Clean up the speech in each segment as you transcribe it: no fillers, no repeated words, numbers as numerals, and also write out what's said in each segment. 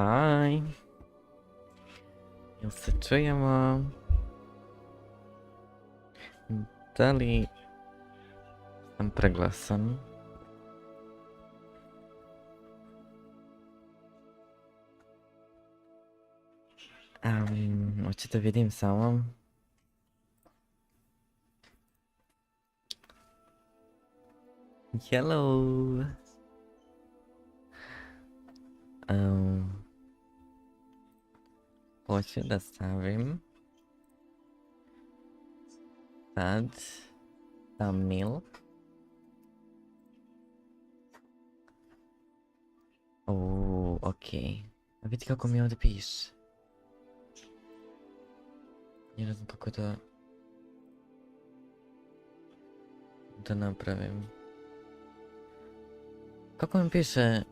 Aj. Jel se čujemo? Da li sam preglasan? Hoću da vidim samo. Hello. Hoću da stavim sad thumbnail. Okej. A vidi kako mi ovdje piše. Ja ne znam kako da napravim. Kako mi piše?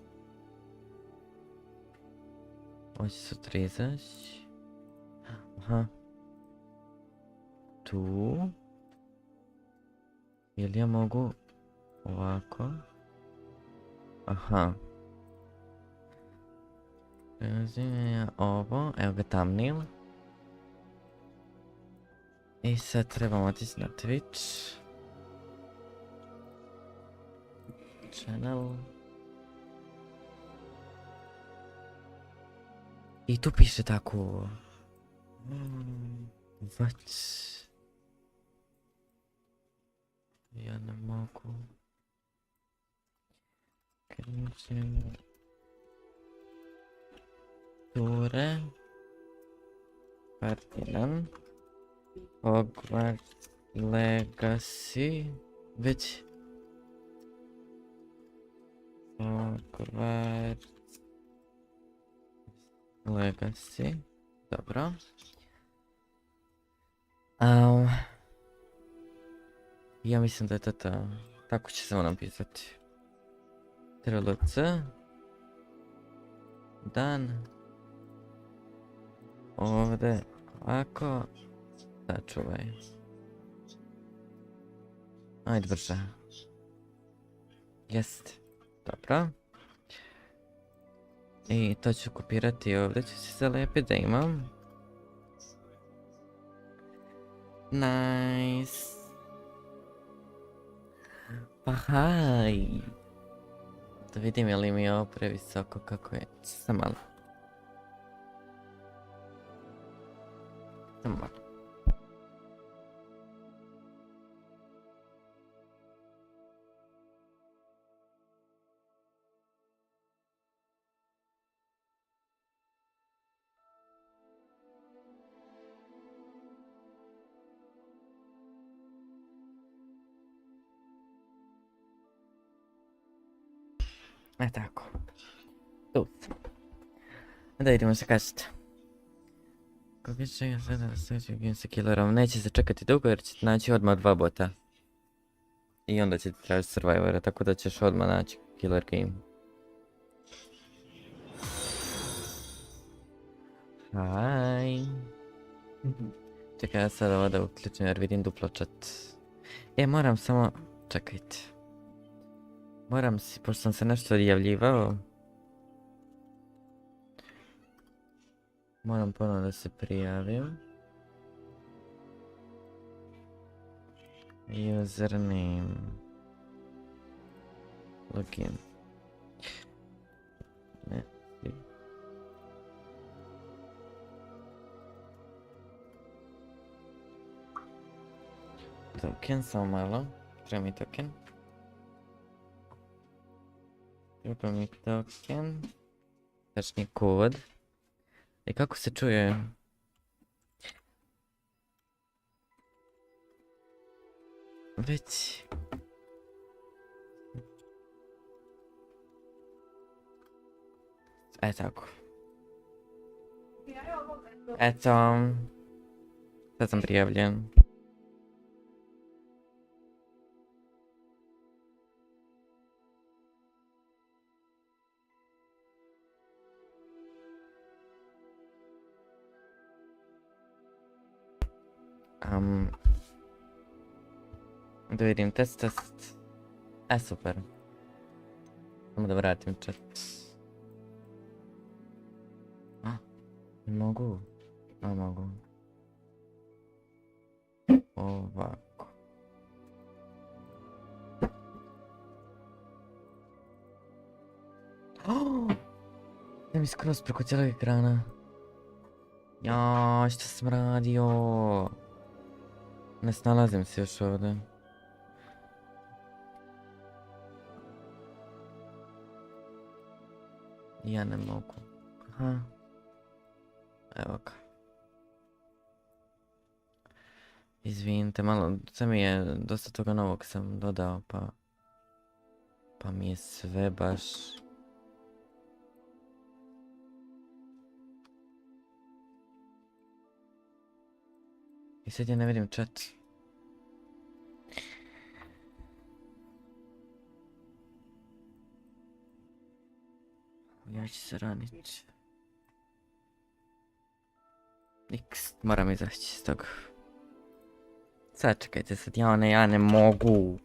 Ovo će sutra izaći. Aha. Tu. Ili ja mogu ovako? Aha. Prelazim ja ovo. Evo ga thumbnail. I sad trebamo otići na Twitch. Channel. I tu piše tako. What? Ja ne mogu. Krećemo. Ture. Partidan. Hogwarts Legacy. Već. Hogwarts Legacy. Dobro. Ja mislim da je to to. Tako će se ono napisati. TRLC. Dan. Ovdje. Ovako. Sačuvaj. Ajde brže. Jest. Dobro. I to ću kopirati ovdje. Ću se zalepiti da imam. Nice. Pa haj. Da vidim je li mi je ovo previsoko kako je. Samo malo. Samo malo. Tako. Tu sam. Da vidimo što kažete. Kako će ja sada sveći game sa killerom? Neće se čekati dugo jer ćete naći odmah 2 bota. I onda ćete tražiti survivora, tako da ćeš odmah naći killer game. Hi. Čekaj, ja sad ovo da uključim jer vidim duplo chat. Moram samo... Čekajte. Moram si, pošto sam se nešto odjavljivao. Moram ponovno da se prijavim. Username. Login. Ne. Token, samo malo. Treba mi token. Treba mi token. Tačni kod. I kako se čuje? Već... tako. Eto. Sad sam prijavljen. Da vidim, test. Super. Samo da vratim chat. Mogu? A mogu. Ovako. Idem skroz preko cijelog ekrana. Jaa, šta sam radio? Ne snalazim se još ovdje. Ja ne mogu. Aha. Evo ga. Izvinite, malo, sve mi je, dosta toga novog sam dodao, pa mi je sve baš... I sad ja ne vidim chat. Ja ću se raniti. Niks, moram izaći iz toga. Sad čekajte, sad ja ne mogu.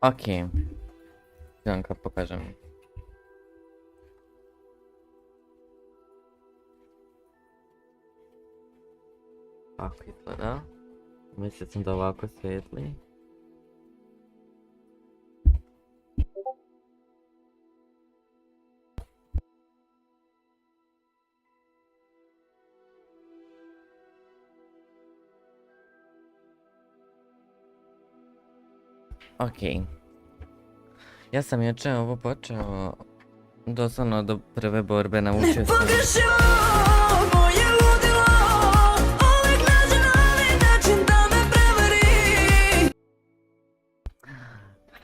Okej. Janka, pokażę. Ovako izgleda. Mislio sam da ovako svijetli. Okej. Ja sam jučer ovo počeo doslovno do prve borbe naučio sam.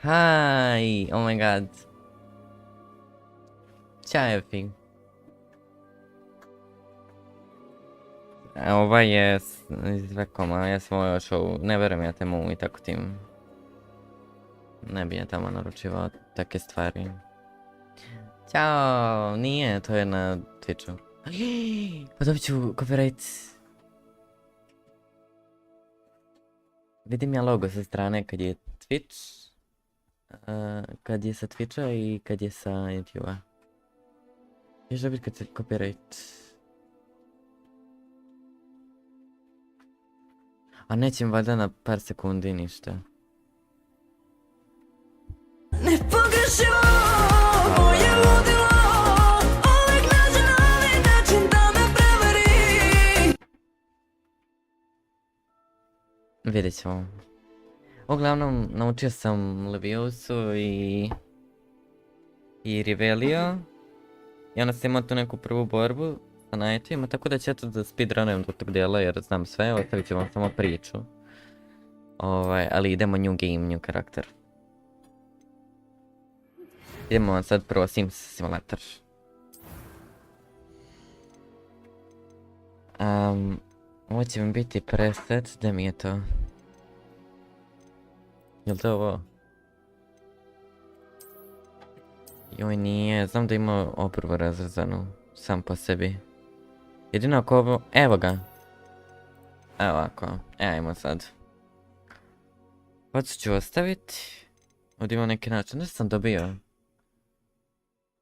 Hi, oh my god. Čajevi. Ovaj je iz Vekoma, ja sam ovo još ne verujem ja temu i tako tim. Ne bi ja tamo naručivao take stvari. Ćao, nije, to je na Twitchu. Pa dobit ću copyright. Vidim ja logo sa strane kad je Twitch. Kad je sa Twitcha i kad je sa YouTubea. Još dobit kad se copyright. A nećem valjda na par sekundi ništa. Nepogrešivo, moje ludilo, uvijek nađe novi način da me prevari. Vidjet ćemo. Uglavnom, naučio sam Leviosu i Rivelio. I onda sam imao tu neku prvu borbu sa Knightima, tako da ću eto da speedrunujem do tog dijela jer znam sve, ostavit ću vam samo priču. Ali idemo new game, new karakter. Idemo vam sad prvo Sims simulator. Ovo će mi biti preset, gdje mi je to? Jel to ovo? Joj nije, znam da ima oprvu razrezanu, sam po sebi. Jedino ako ovo, evo ga. Evo ovako, ajmo sad. Ovo ću ostaviti. Ovdje ima neki način, nešto sam dobio.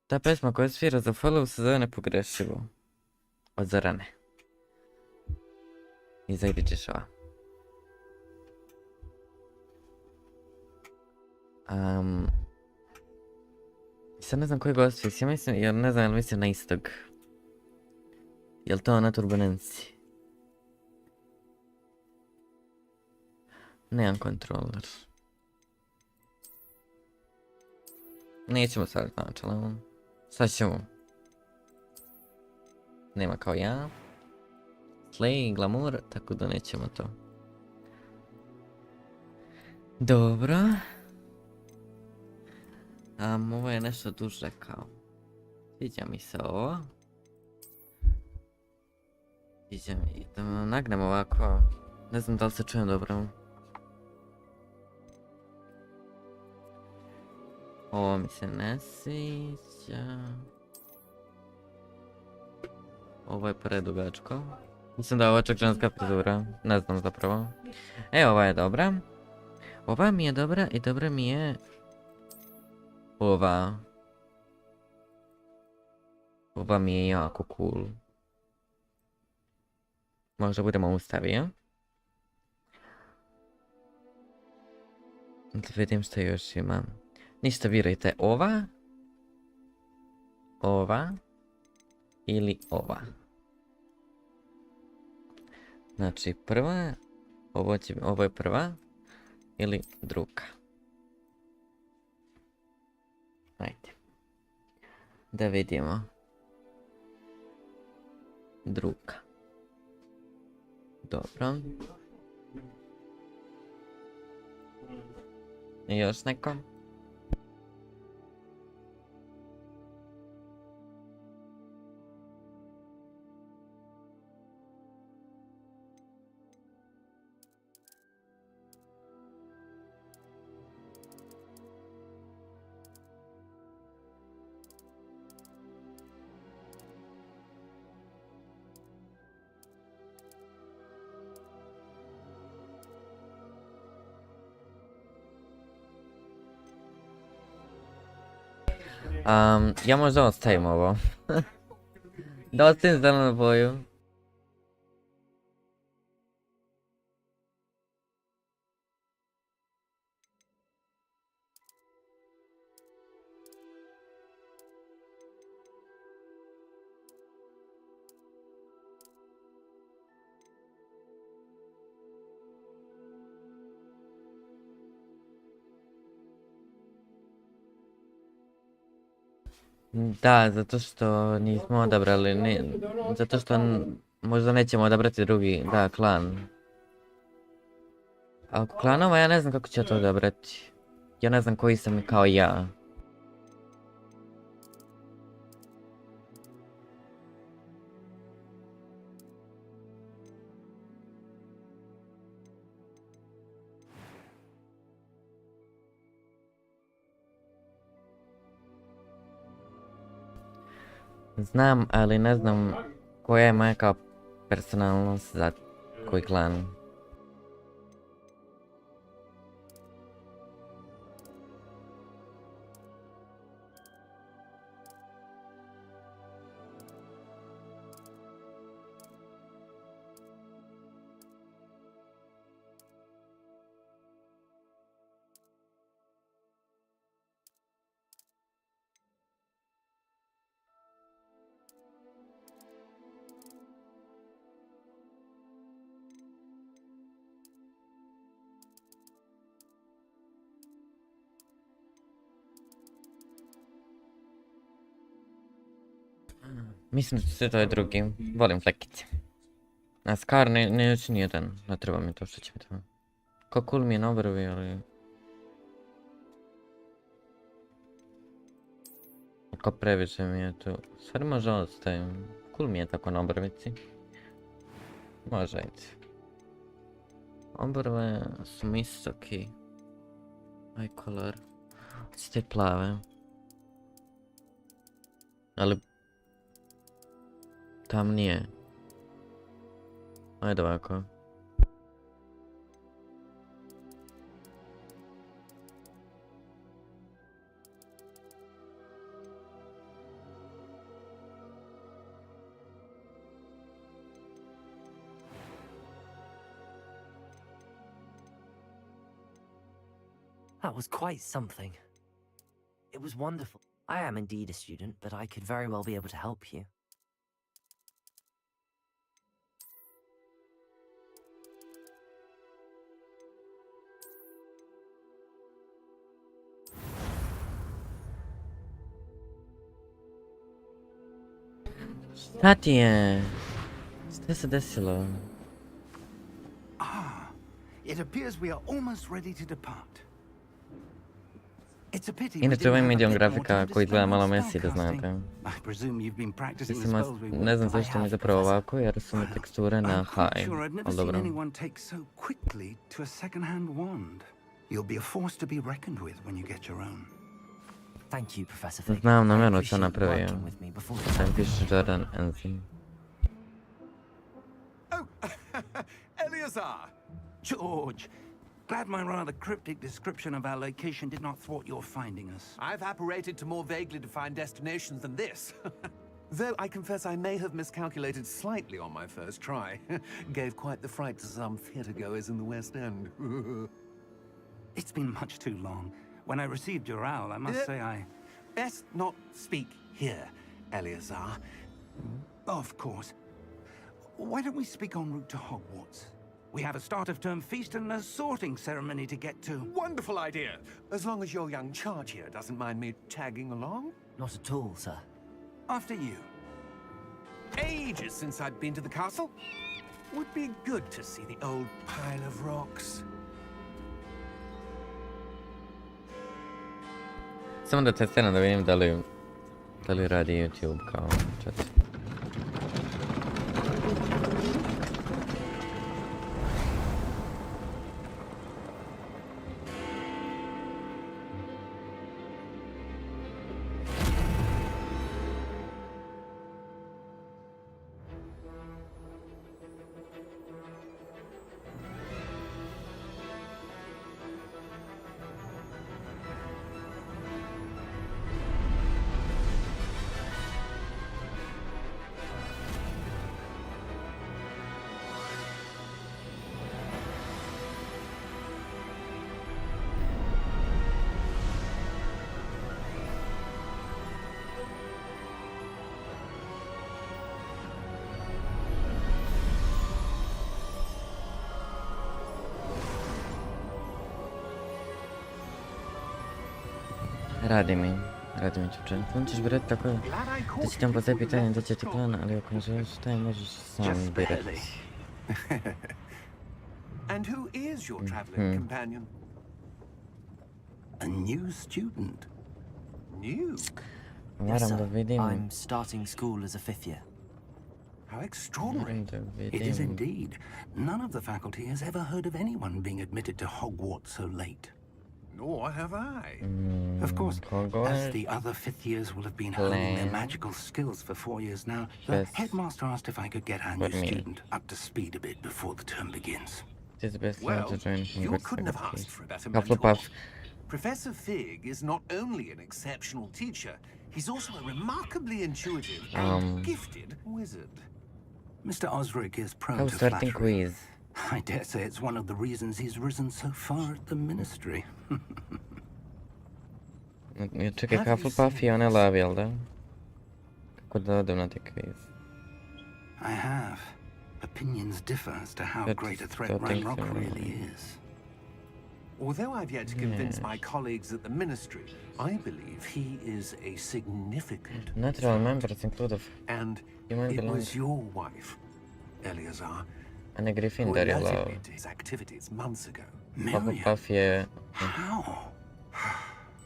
Ta pesma koja svira za follow se zove Nepogrešivo. Od Zorane. I zagdje ćeš ova. Sad ne znam koji gost, ja mislim, jer ne znam, jel mislim na istog. Jel to na turbulenciji? Nemam kontroler. Nećemo sad načela. Sad ćemo. Nema kao ja. Slay, glamour, tako da nećemo to. Dobro. Ovo je nešto duže kao. Sviđa mi se ovo. Sviđa mi. Da nagnem ovako. Ne znam da li se čujem dobro. Ovo mi se ne sviđa. Ovo je predugačko. Mislim da je ovo čak ženska frizura. Ne znam zapravo. Ova je dobra. Ova mi je dobra i dobra mi je... Ova. Ova mi je jako cool. Možda budemo ustavio. Da vidim što još imam. Ništa, birajte ova. Ova. Ili ova. Znači prva. Ovo je prva. Ili druga. Ajde. Da vidimo. Druga. Dobro. Još neko? Ja možda ostavim ovo. Da ostavim zelenu boju. Da, zato što nismo odabrali, zato što možda nećemo odabrati drugi, da, klan. A oko klanova ja ne znam kako ću to odabrati. Ja ne znam koji sam kao ja. Znam, ali ne znam koja je moja kao personalnost za koji klan. Mislim da se to je drugi. Volim flekice. A Scar neću nijedan. Ne treba mi to što će mi to. Kako cool mi je na obrvi, ali... Kako previše mi je tu. Stvari možda ostavim. Cool mi je tako na obrvici. Može ići. Obrve su mi isto okej. Eye color. Ste plave. Ali... Tamnije. Ajde ovako. That was quite something. It was wonderful. I am indeed a student, but I could very well be able to help you. Šta ti je? Šta se desilo? It appears we are almost ready to depart. It's a pity we Inače, ovaj didn't have a medium bit more grafika time to koji izgleda spend malo on messy, da spellcasting. znate. I presume you've been practicing the Mislim, spells we ne work. znam I zašto mi have, zapravo Professor. ovako, jer su mi teksture na I'm quite high. sure I've never Ali seen dobro. anyone take so quickly to a second-hand wand. You'll be a force to be reckoned with when you get your own. Thank you, Professor Fig. Znam, I namjerno to appreciate napravio. working with me before. Sam piše Jordan Enzi. Oh, Eleazar! George, glad my rather cryptic description of our location did not thwart your finding us. I've apparated to more vaguely defined destinations than this. Though I confess I may have miscalculated slightly on my first try. Gave quite the fright to some theatre-goers in the West End. It's been much too long. When I received your owl, I must say I... Best not speak here, Eleazar. Of course. Why don't we speak en route to Hogwarts? We have a start-of-term feast and a sorting ceremony to get to. Wonderful idea! As long as your young charge here doesn't mind me tagging along. Not at all, sir. After you. Ages since I've been to the castle. Would be good to see the old pile of rocks. Samo da testiram da vidim da li radi YouTube kao chat. Radi mi ćuče. On ćeš birati tako Glad I da caught će tam you postaje before pitanje you da će ti left plan, ali ako ne želiš šta možeš sam Just birati. barely. And who is your traveling companion? A new student. New? Yes, Moram da sir. vidim. I'm starting school as a 5th year. How extraordinary. Moram da It is vidim. indeed. None of the faculty has ever heard of anyone being admitted to Hogwarts so late. Nor have I. Of course, as Hogwarts. the other fifth years will have been honing their Plan. magical skills for 4 years now, the Yes. headmaster asked if I could get our new What me? student up to speed a bit before the term begins. It is best Well, to join you Hogwarts couldn't have Legacy. asked for a better mentor. Hufflepuff. Professor Fig is not only an exceptional teacher, he's also a remarkably intuitive and gifted wizard. Mr. Osric is prone How to starting flattery. quiz. I dare say it's one of the reasons he's risen so far at the ministry. Čekaj, Hufflepuff i ona lavi, jel da? Kako da odem na taj quiz? I have. Opinions differ as to how That's great a threat starting Ranrock ceremony. really is. Although I've yet to convince Yes. my colleagues at the ministry, I believe he is a significant Natural members include of and You might it belong- was your wife, Eleazar, a ne who Gryffindor, jel alerted da? me to his activities months ago. Miriam, Hufflepuff je... how?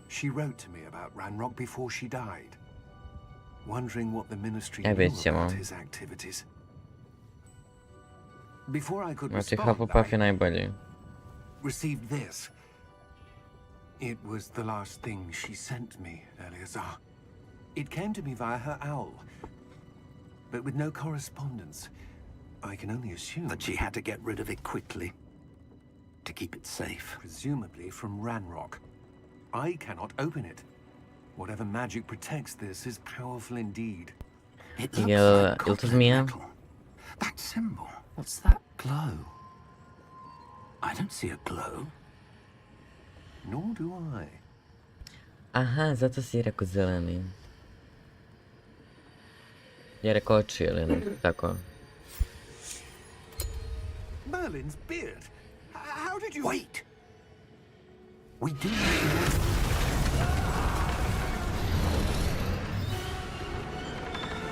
She wrote to me about Ranrock before she died, wondering what the ministry Ja knew vidjet about ćemo. his activities. Before I could Znači, respond, Hufflepuff je I najbolji. received this. It was the last thing she sent me, Eleazar. It came to me via her owl, but with no correspondence. I can only assume That she had to get rid of it quickly to keep it safe. presumably from Ranrock. I cannot open it. Whatever magic protects this is powerful indeed. It looks Jel like to copper zmija? metal. That symbol. What's that? Glow. I don't see a glow. Nor do I. Aha, zato si rekao zeleni. Je rekao oči ili ne, tako. Merlin's beard. How did you... Wait! We do have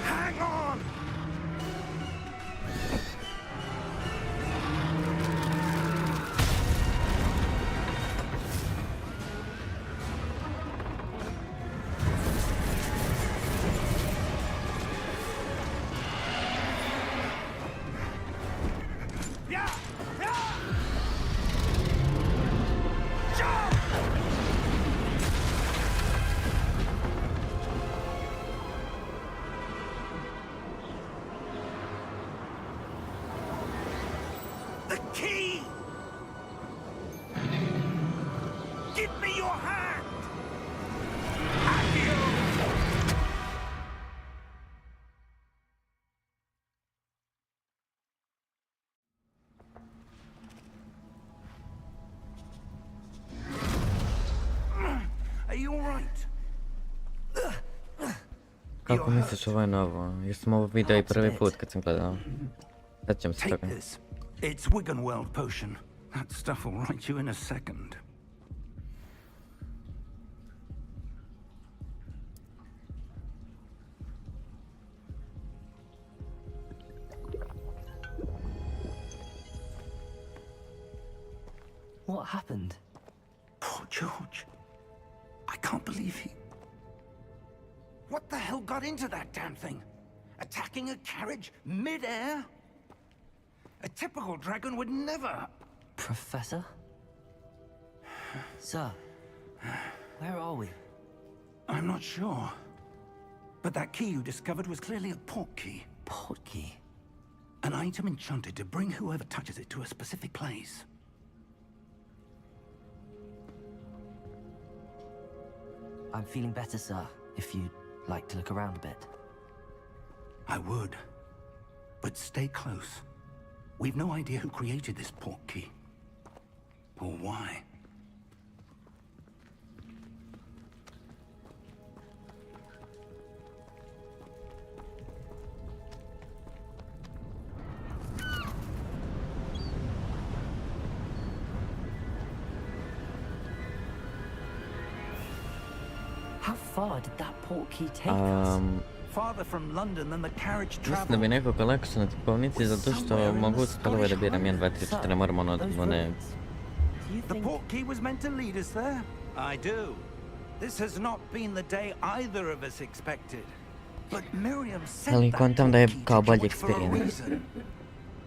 Hang on! Kako You're misliš hurt. ovo je novo? Jer sam ovo video i prvi That's put it. kad sam gledao. Sad ćemo se Take toga. this. It's Wiggenweld potion. That stuff will right you in a second. What happened? Poor George. I can't believe he... What the hell got into that damn thing? Attacking a carriage mid-air? A typical dragon would never... Professor? Sir, where are we? I'm not sure. But that key you discovered was clearly a port key. Port key. An item enchanted to bring whoever touches it to a specific place. I'm feeling better, sir, if you'd like to look around a bit. I would. But stay close. We've no idea who created this port key. Or why. How far did that port key take us? Farther from London than the carriage Mislim da bi traveled. neko kolekciju na tipovnici zato što mogu spelove da biram 1, 2, 3, 4, ne moramo ono Those one... ruins. Do you The think... port key was meant to lead us there? I do. This has not been the day either of us expected. But Miriam said Ali that kontam da je port key kao to bolji George for a experience. reason.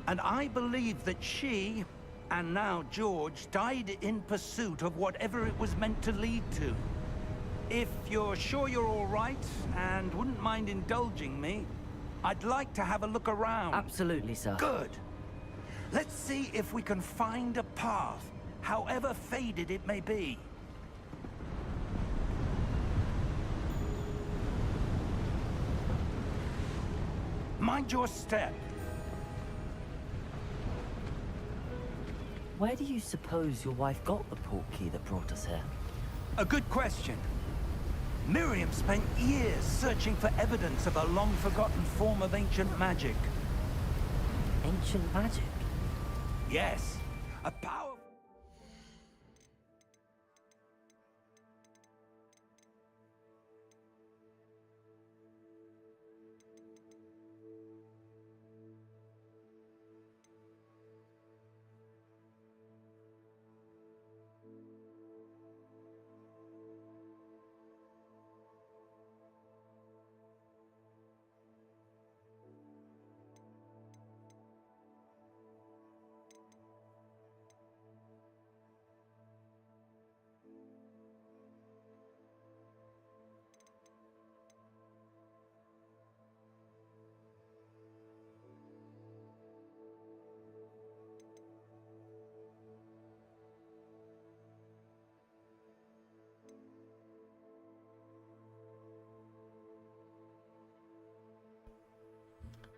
And I believe that she, and now George, died in pursuit of whatever it was meant to lead to. If you're sure you're all right and wouldn't mind indulging me, I'd like to have a look around. Absolutely, sir. Good. Let's see if we can find a path, however faded it may be. Mind your step. Where do you suppose your wife got the port key that brought us here? A good question. Miriam spent years searching for evidence of a long-forgotten form of ancient magic. Ancient magic? Yes, a power...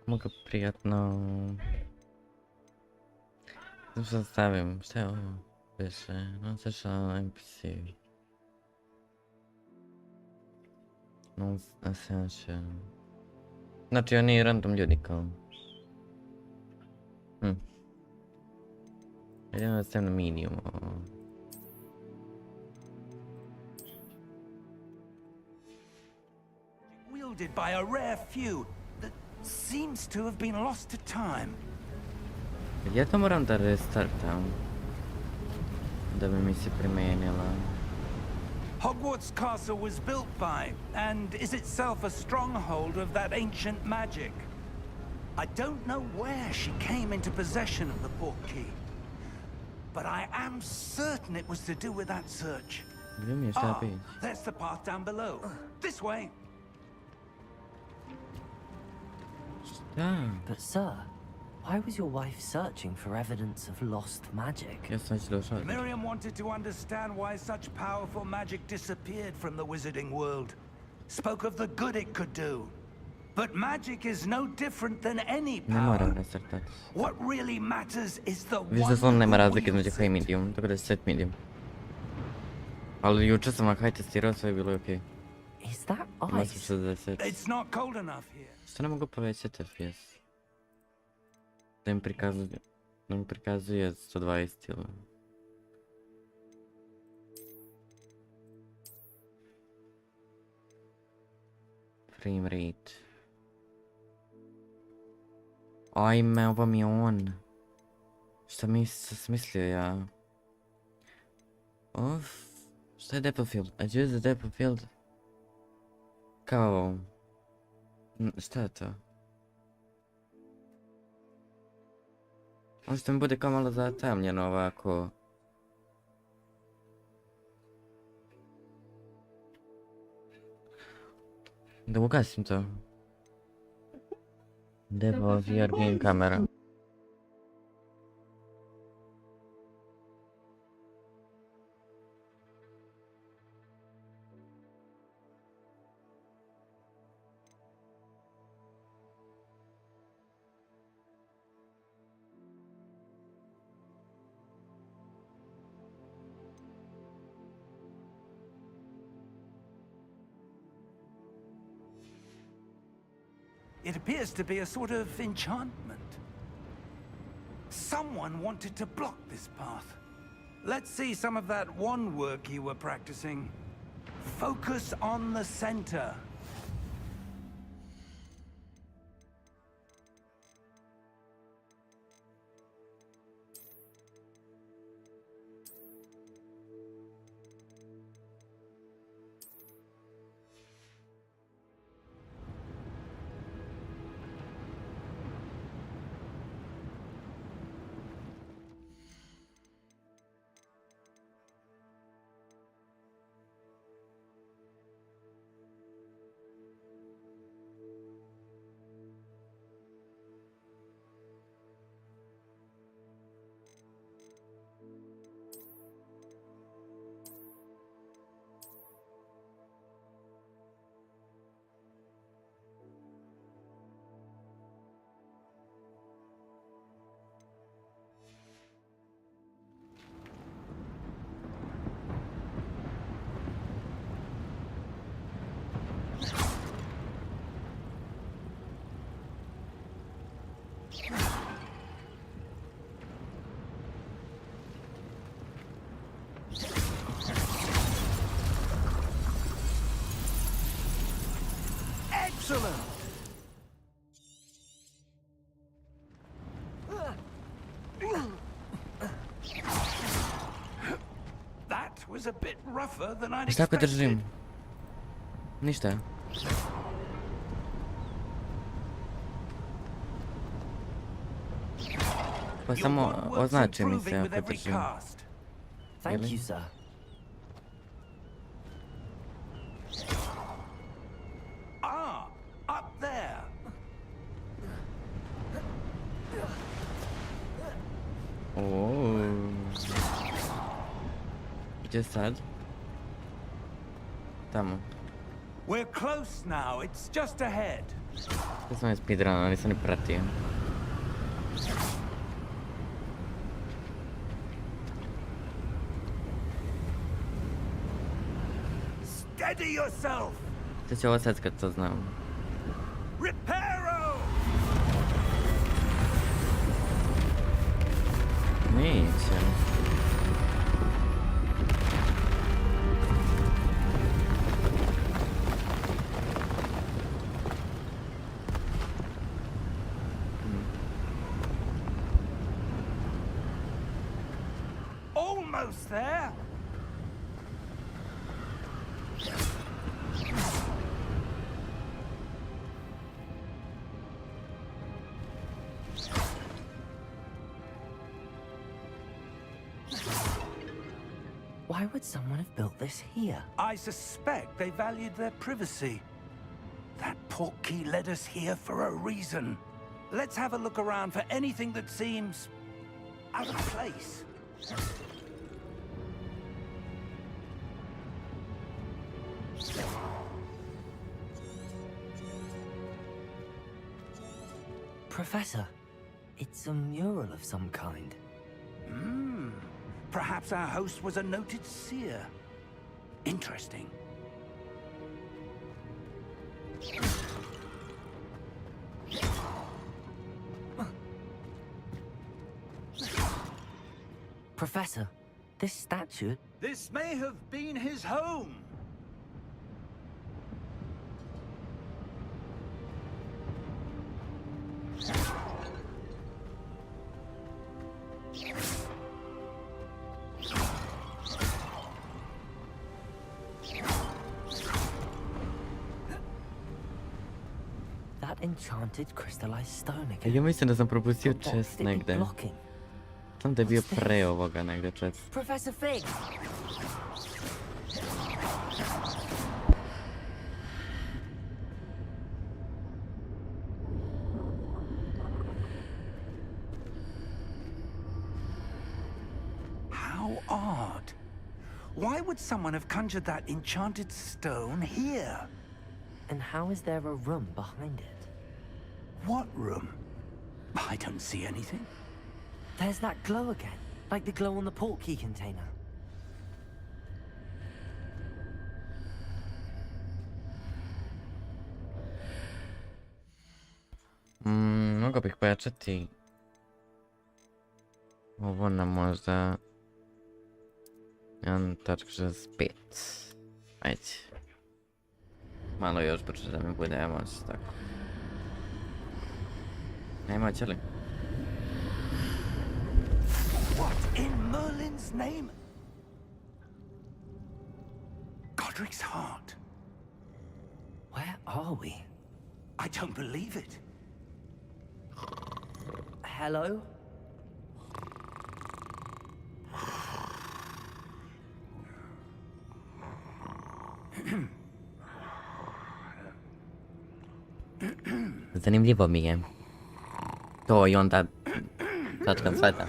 Mogę приятно... Zostawiam, šta je ovo? Piše, no sešao NPC. No, ascension. Znači oni random ljudi kao. Idemo da stavim na medium. Wielded by a rare few that seems to have been lost to time. Ja to moram da restartam. Da bi mi se primenila. Hogwarts Castle was built by, and is itself a stronghold of that ancient magic. I don't know where she came into possession of the port key, but I am certain it was to do with that search. Gdje mi je šta Ah, pić? there's the path down below. This way. Šta? But sir, why was your wife searching for evidence of lost magic? Ja sam već došao. Miriam wanted to understand why such powerful magic disappeared from the wizarding world. Spoke of the good it could do. But magic is no different than any Ne moram power. restartati. What really matters is the Viš one da stvarno nema who razlike između wields high i it. medium, tako da je set medium. Ali jučer sam na high testirao, sve je bilo okej. Is that Ima ice? 60. It's not cold enough here. Što ne mogu povećati FPS? Da mi prikazuje 120 ili... Frame rate. Ajme, ovo mi je on. Šta mi se smislio ja? Šta je depth of field? Adjust the depth of field. Kao... Šta je to? Možda mi bude kao malo zatamljeno ovako. Da ugasim to. Depth of your game camera. It appears to be a sort of enchantment. Someone wanted to block this path. Let's see some of that wand work you were practicing. Focus on the center. Excellent! That was a bit rougher than I'd Šta ako expected. držim? Ništa. Pa Your samo wand works označi mi improving se with ako every držim. cast. Thank Really? you, sir. Ah, up there. Gdje sad? Tamo. We're close now. It's just ahead. To sam je speedrun, nisam ni pratio. Steady yourself. To će ovo sad kad to znam. Reparo! Neće. Almost there. Why would someone have built this here? I suspect they valued their privacy. That portkey led us here for a reason. Let's have a look around for anything that seems out of place. Professor, it's a mural of some kind. Perhaps our host was a noted seer. Interesting. Professor, this statue... This may have been his home. That enchanted crystallized stone again. Ja mislim da sam propustio The box chest they've been negde. blocking. Sam da je bio What's this? pre ovoga negde chest. Professor Fig! How odd. Why would someone have conjured that enchanted stone here? And how is there a room behind it? What room? I don't see anything. There's that glow again, like the glow on the portkey container. Mogao bih pojačati ovo na možda 1.65. Ajde. Malo još brže da mi bude, evo može tako. Nema će li? What in Merlin's name? Godric's heart. Where are we? I don't believe it. Hello? Zanimljivo mi je. To i onda tačkam sveta.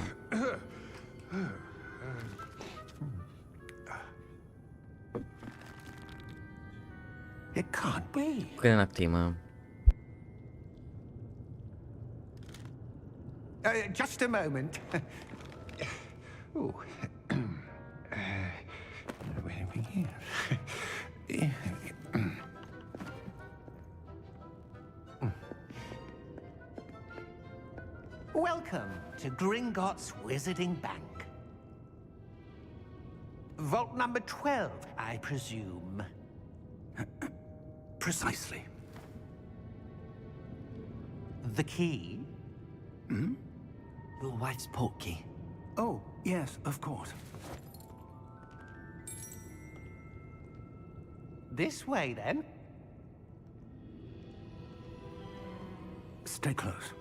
It can't be. Krenak ima. Just a moment. Ooh. Where are we here? Welcome to Gringotts Wizarding Bank. Vault number 12, I presume. Precisely. The key? Your wife's portkey. Oh, yes, of course. This way, then. Stay close.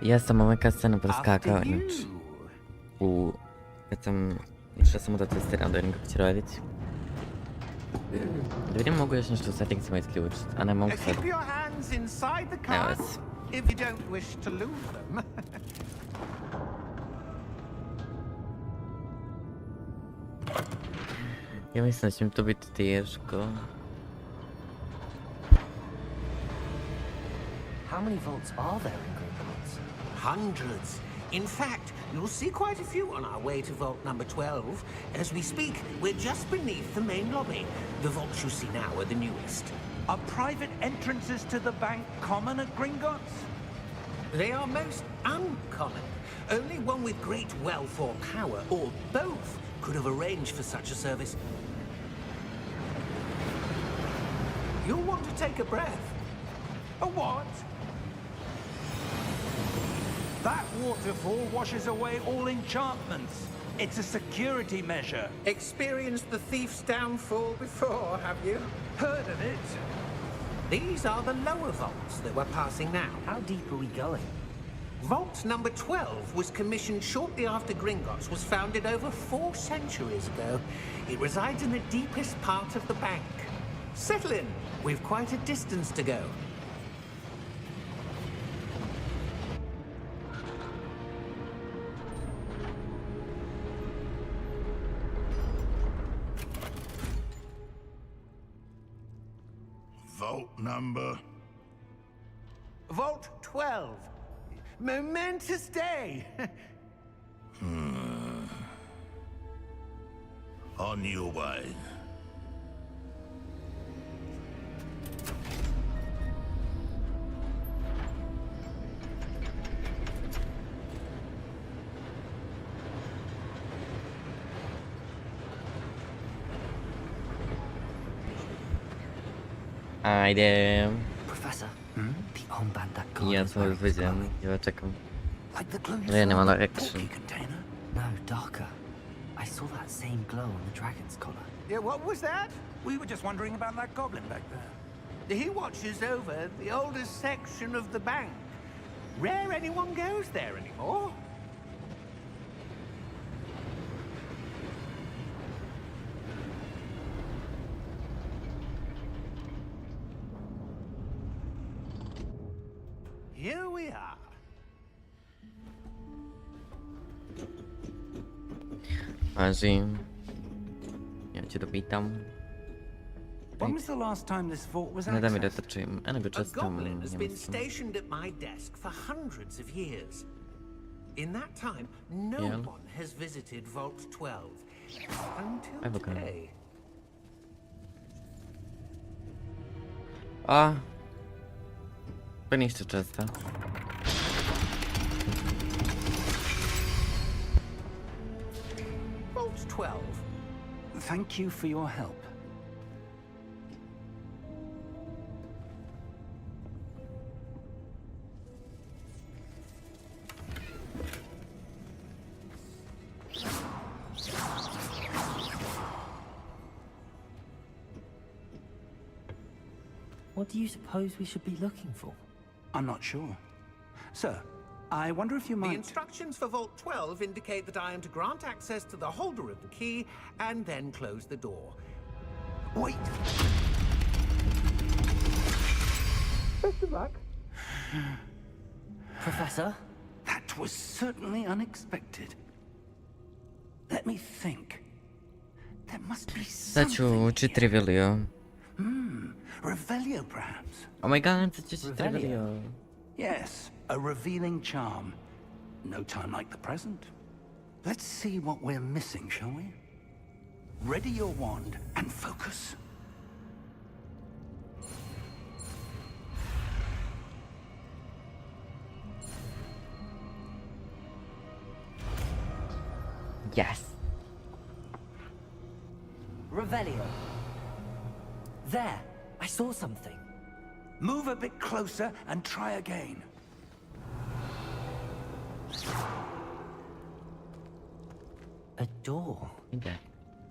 Ja sam ovaj kad scena preskakao, After inače. you. Kad sam išao samo da testiram da vidim kako će raditi. Da vidim mogu još nešto u settingsima isključiti, a ne mogu sad. Keep your hands inside the Evo car vas. if you don't wish to lose them. Ja mislim da će mi to biti teško. How many vaults are there in Gringotts? Hundreds. In fact, you'll see quite a few on our way to vault number 12. As we speak, we're just beneath the main lobby. The vaults you see now are the newest. Are private entrances to the bank common at Gringotts? They are most uncommon. Only one with great wealth or power, or both, could have arranged for such a service. You'll want to take a breath. A what? That waterfall washes away all enchantments. It's a security measure. Experienced the thief's downfall before, have you? Heard of it? These are the lower vaults that we're passing now. How deep are we going? Vault number 12 was commissioned shortly after Gringotts was founded over 4 centuries ago. It resides in the deepest part of the bank. Settle in. We've quite a distance to go. Vault number. Vault 12. Momentous day. On your way. Ajde. Professor, the armband that guard Ja is to wearing już is wiedziałem. glowing. Ja czekam. Like the glow you Ale ja nie saw mam in the action. portkey container? No, darker. I saw that same glow on the dragon's collar. Yeah, what was that? We were just wondering about that goblin back there. He watches over the oldest section of the bank. Rare anyone goes there anymore. Here we are. Mazi. Ja cię dopitam. When was the last time this vault was Nadam accessed? dotoczyłem, a nawet A czas temu goblin has nie been ma co. stationed at my desk for hundreds of years. In that time, no Yeah. one has visited Vault 12 until I've okay. today. A. Byliście często. Vault 12. Thank you for your help. What do you suppose we should be looking for? I'm not sure. Sir, I wonder if you The might... instructions for Vault 12 indicate that I am to grant access to the holder of the key and then close the door. Wait! Best of luck. Professor? That was certainly unexpected. Let me think. There must be Zaciu, something czy here. Trivelio? Revelio, perhaps? Oh my god, co ci Revelio. Trivelio? Yes, a revealing charm. No time like the present. Let's see what we're missing, shall we? Ready your wand and focus. Yes. Revelio. There, I saw something. Move a bit closer and try again. A door. Idę.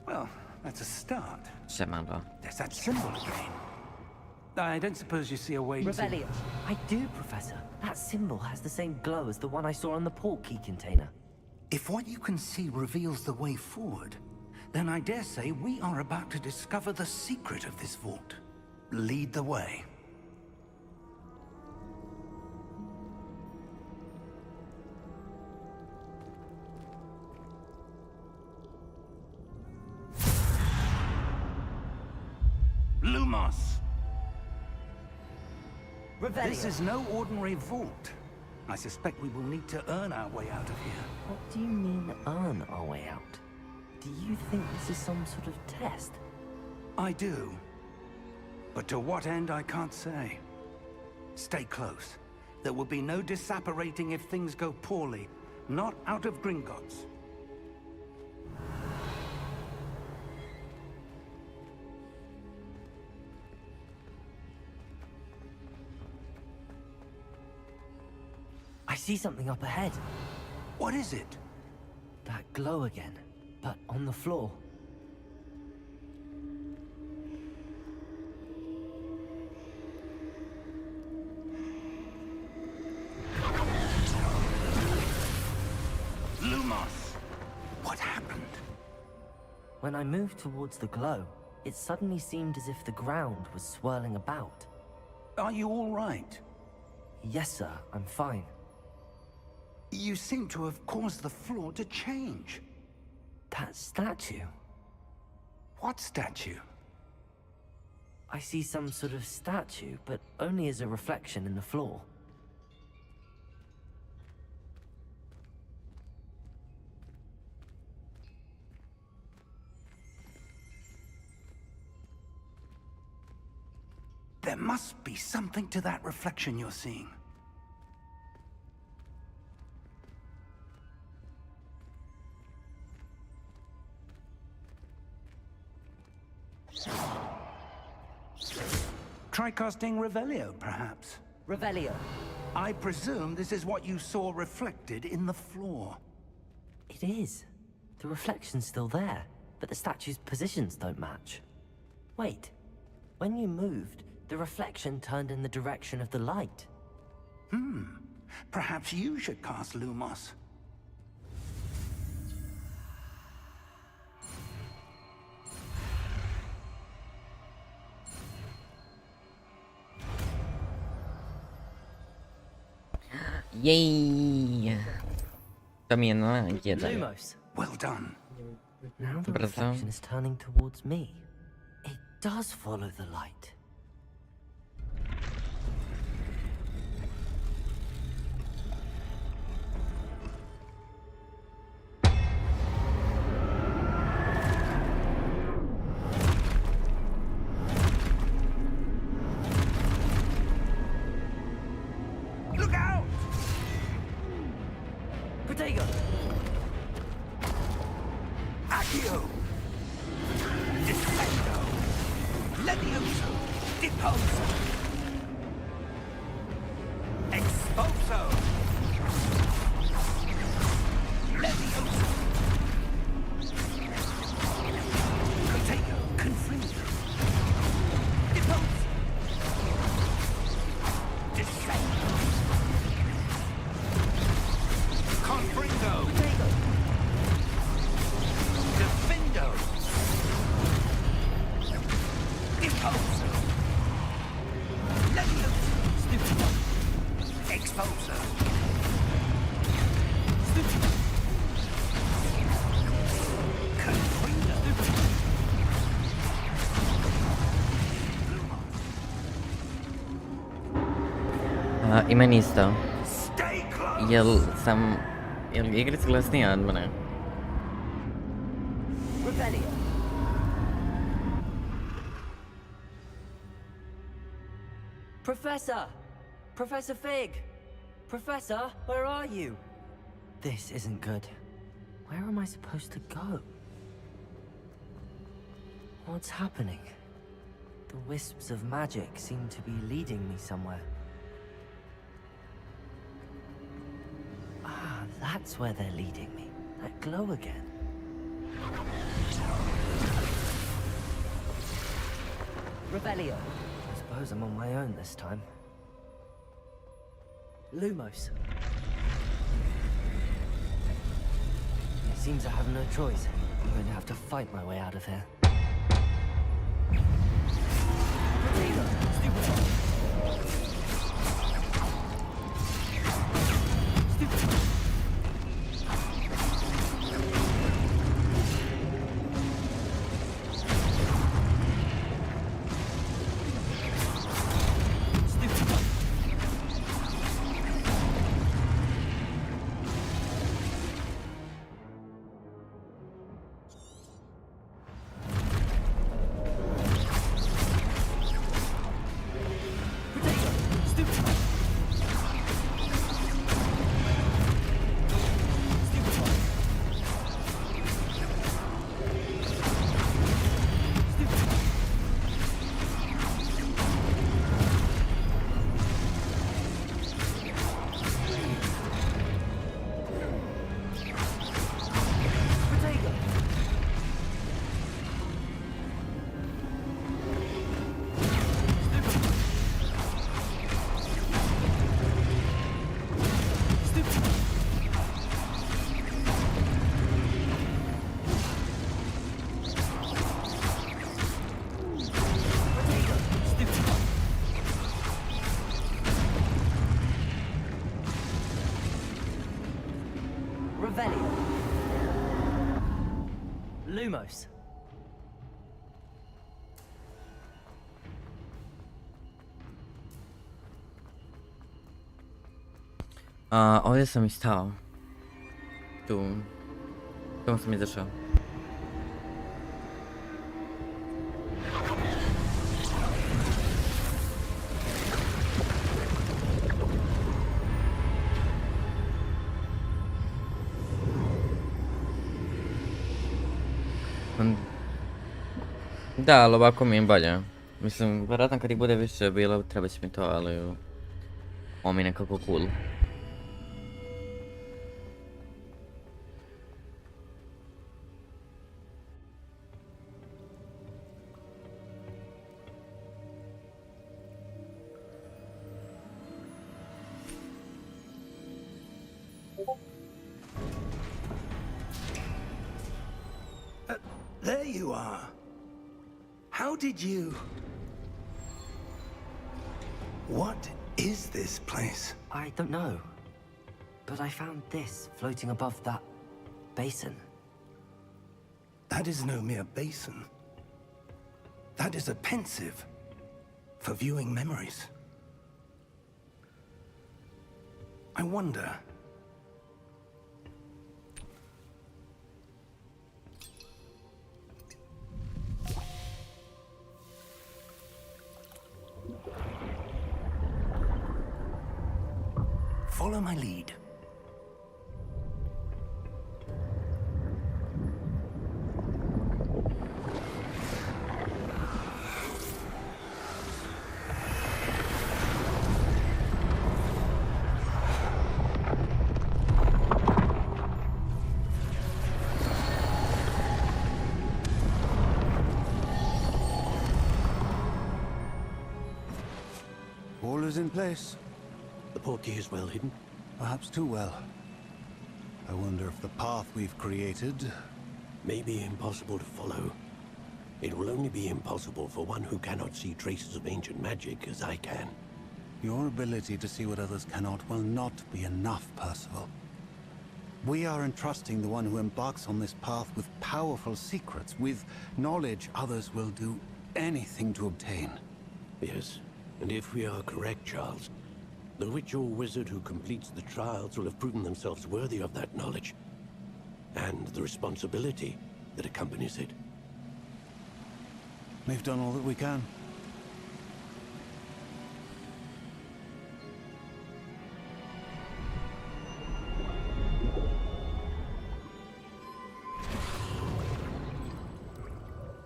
Well, that's a start. Siemano. There's that symbol again. I don't suppose you see a way to... Revelio. I do, Professor. That symbol has the same glow as the one I saw on the portkey container. If what you can see reveals the way forward, then I dare say we are about to discover the secret of this vault. Lead the way. Lumos! Revelio. This is no ordinary vault. I suspect we will need to earn our way out of here. What do you mean, earn our way out? Do you think this is some sort of test? I do. But to what end, I can't say. Stay close. There will be no disapparating if things go poorly. Not out of Gringotts. I see something up ahead. What is it? That glow again, but on the floor. Lumos! What happened? When I moved towards the glow, it suddenly seemed as if the ground was swirling about. Are you all right? Yes, sir, I'm fine. You seem to have caused the floor to change. That statue. What statue? I see some sort of statue, but only as a reflection in the floor. There must be something to that reflection you're seeing. Try casting Revelio, perhaps. Revelio. I presume this is what you saw reflected in the floor. It is. The reflection's still there, but the statue's positions don't match. Wait. When you moved, the reflection turned in the direction of the light. Perhaps you should cast Lumos. Jej! Kamienna jeden. Lumos. Well done. Now the Bardzo. reflection is turning towards me. It does follow the light. Look out! Protego! Accio! Defendo! Levioso! Deposo! Exposo! Levioso! Protego! Confringo! Deposo! Descendo! Confringo! Protego! Defendo! Deposo! Levioso! Stupido! Exposo! Stupido! Confringo! I meni isto. Stay close! Jel igrica glasnija od mene? Revelio! Professor! Professor Fig! Professor, where are you? This isn't good. Where am I supposed to go? What's happening? The wisps of magic seem to be leading me somewhere. Ah, that's where they're leading me. That glow again. Revelio. I suppose I'm on my own this time. Lumos. It seems I have no choice. I'm going to have to fight my way out of here. Protego. Stupid. Revelio. Lumos. Ovdje sam i stao. Tu. Tamo sam izašao. Da, ali ovako mi je bolje. Mislim, vjerojatno kad ih bude više bilo, treba će mi to, ali... Ovo mi je nekako cool. There you are. How did you... What is this place? I don't know. But I found this floating above that basin. That is no mere basin. That is a pensive for viewing memories. I wonder... Follow my lead. All is in place. The portkey is well hidden. Perhaps too well. I wonder if the path we've created... May be impossible to follow. It will only be impossible for one who cannot see traces of ancient magic as I can. Your ability to see what others cannot will not be enough, Percival. We are entrusting the one who embarks on this path with powerful secrets, with knowledge others will do anything to obtain. Yes, and if we are correct, Charles, the witch or wizard who completes the trials will have proven themselves worthy of that knowledge, and the responsibility that accompanies it. We've done all that we can.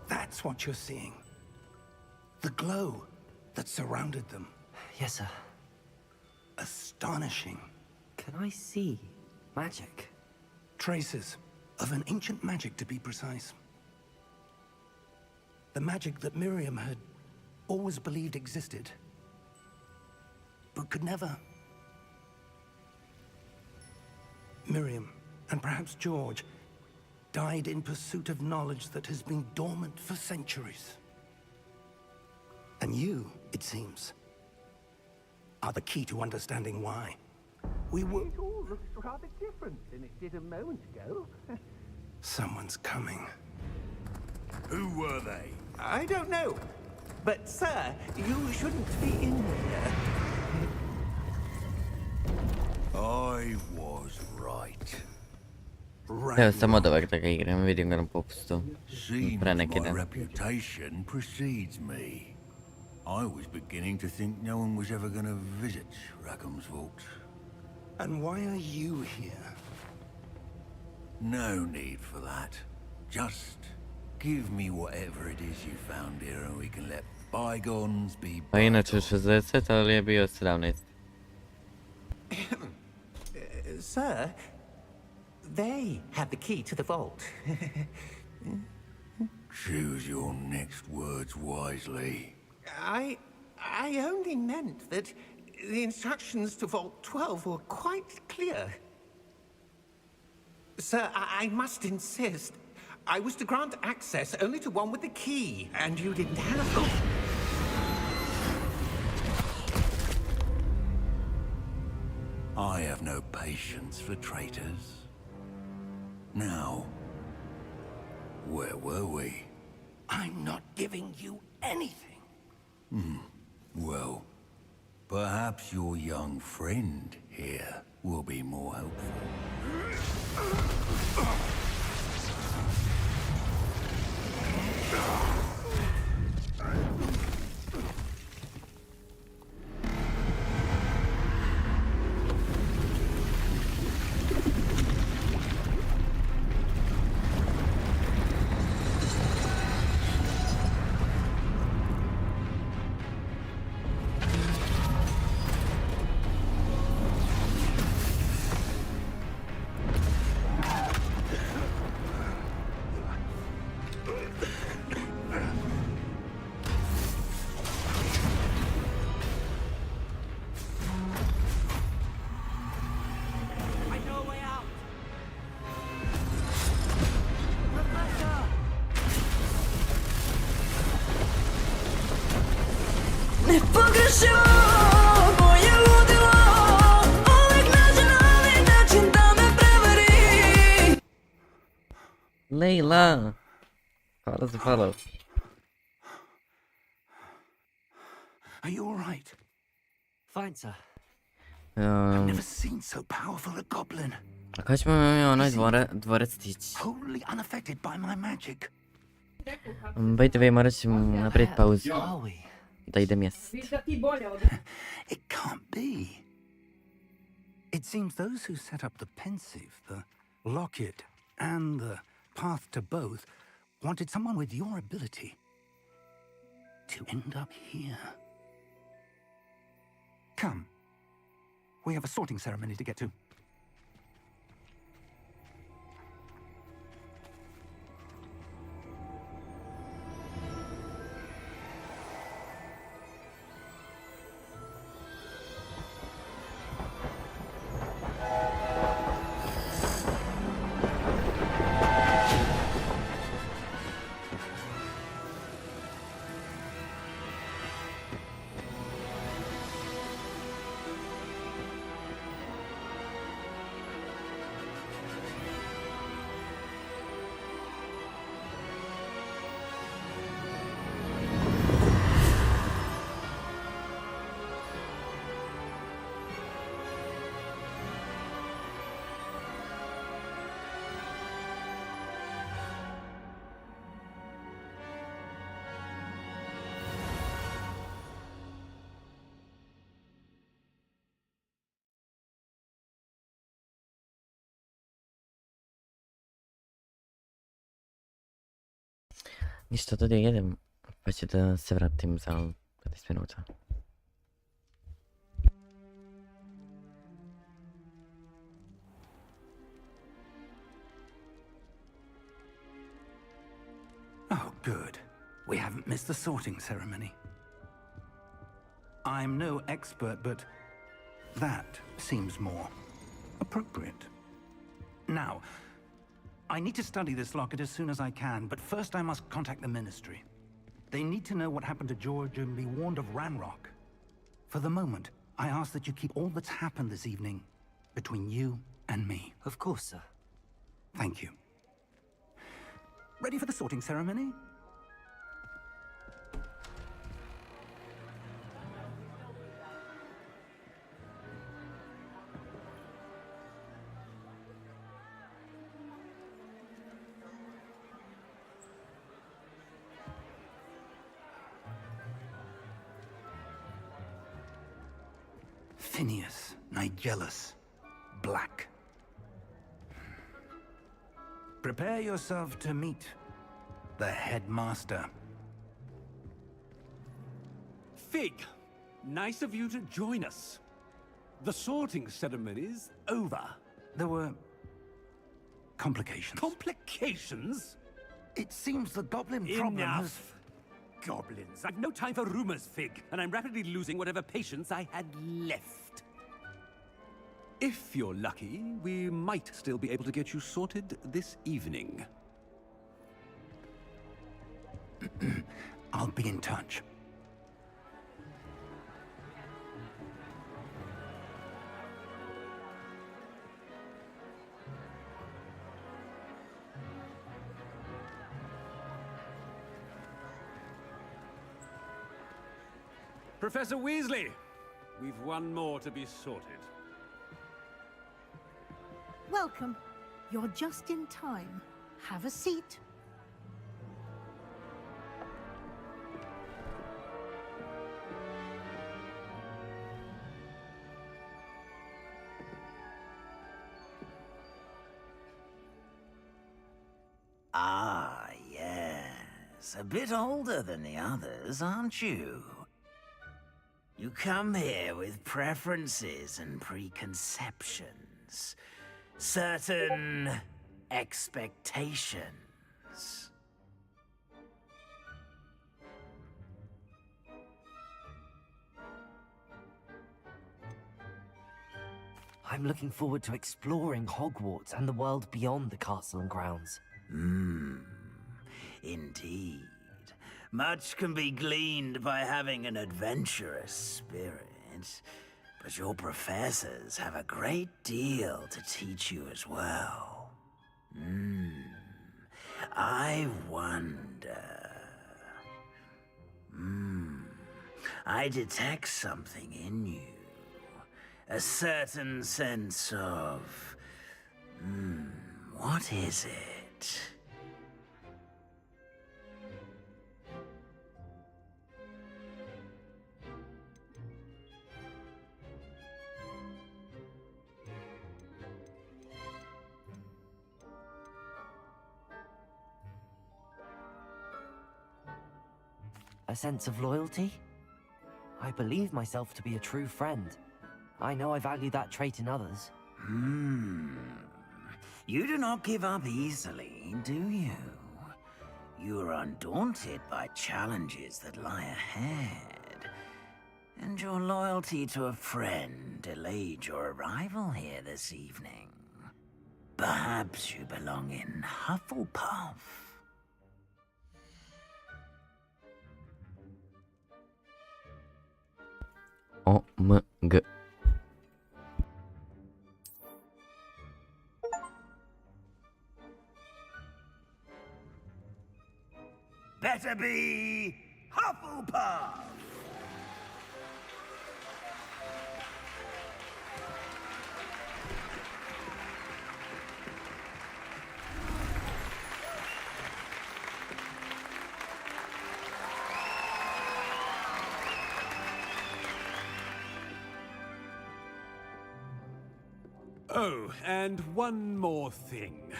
That's what you're seeing. The glow that surrounded them. Yes, sir. Astonishing. Can I see magic? Traces of an ancient magic, to be precise. The magic that Miriam had always believed existed, but could never. Miriam, and perhaps George, died in pursuit of knowledge that has been dormant for centuries. And you, it seems, are the key to understanding why. We were... It all looks rather different than it did a moment ago. Someone's coming. Who were they? I don't know. But, sir, you shouldn't be in here. I was right. Evo sam od ovak da ga igram, vidim ga na popustu. Seems Pre neki my dan. reputation precedes me. I was beginning to think no one was ever going to visit Rackham's Vault. And why are you here? No need for that. Just give me whatever it is you found here and we can let bygones be Pa inače bygones. 60, ali je bio 17. Sir, they have the key to the vault. Choose your next words wisely. I only meant that the instructions to Vault 12 were quite clear. Sir, I must insist. I was to grant access only to one with the key, and you didn't have... I have no patience for traitors. Now, where were we? I'm not giving you anything. Well, perhaps your young friend here will be more helpful. Leila! Hvala za follow. Are you all right? Fine, sir. I've never seen so powerful a goblin. A kad ćemo onaj dvorac stići? Wholly unaffected by my magic. By the way, morat ćemo napraviti pauzu. Are we? Da idem jest. It can't be. It seems those who set up the pensive, the locket, and the path to both wanted someone with your ability to end up here. Come. We have a sorting ceremony to get to. Ništa, da jedem, pa ću da se vratim za 15 minuta. Oh, good. We haven't missed the sorting ceremony. I'm no expert, but that seems more appropriate. Now, I need to study this locket as soon as I can, but first I must contact the Ministry. They need to know what happened to George and be warned of Ranrock. For the moment, I ask that you keep all that's happened this evening between you and me. Of course, sir. Thank you. Ready for the sorting ceremony? Phineas, Nigellus, Black. Prepare yourself to meet the headmaster. Fig, nice of you to join us. The sorting ceremony's over. There were complications. Complications? It seems the goblin problem has... Enough! Goblins. I've no time for rumors, Fig, and I'm rapidly losing whatever patience I had left. If you're lucky, we might still be able to get you sorted this evening. I'll be in touch. Professor Weasley, we've one more to be sorted. Welcome. You're just in time. Have a seat. Ah, yes. A bit older than the others, aren't you? You come here with preferences and preconceptions. Certain expectations. I'm looking forward to exploring Hogwarts and the world beyond the castle and grounds. Indeed. Much can be gleaned by having an adventurous spirit, but your professors have a great deal to teach you as well. I wonder... I detect something in you. A certain sense of... what is it? A sense of loyalty? I believe myself to be a true friend. I know I value that trait in others. You do not give up easily, do you? You are undaunted by challenges that lie ahead. And your loyalty to a friend delayed your arrival here this evening. Perhaps you belong in Hufflepuff. OMG. Better be Hufflepuff! Oh, and one more thing.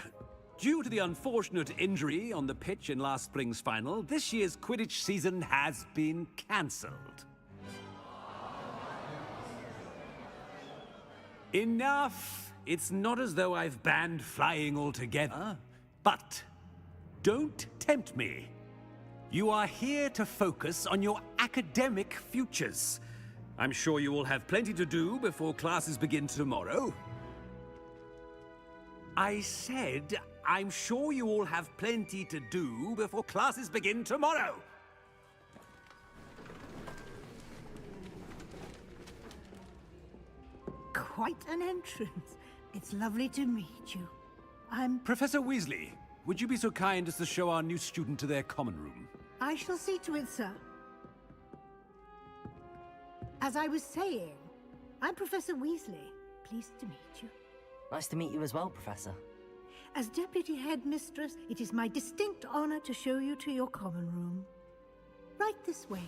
Due to the unfortunate injury on the pitch in last spring's final, this year's Quidditch season has been cancelled. Enough! It's not as though I've banned flying altogether. But don't tempt me. You are here to focus on your academic futures. I'm sure you will have plenty to do before classes begin tomorrow. I said, I'm sure you all have plenty to do before classes begin tomorrow. Quite an entrance. It's lovely to meet you. I'm... Professor Weasley, would you be so kind as to show our new student to their common room? I shall see to it, sir. As I was saying, I'm Professor Weasley. Pleased to meet you. Nice to meet you as well, Professor. As Deputy Headmistress, it is my distinct honor to show you to your common room. Right this way.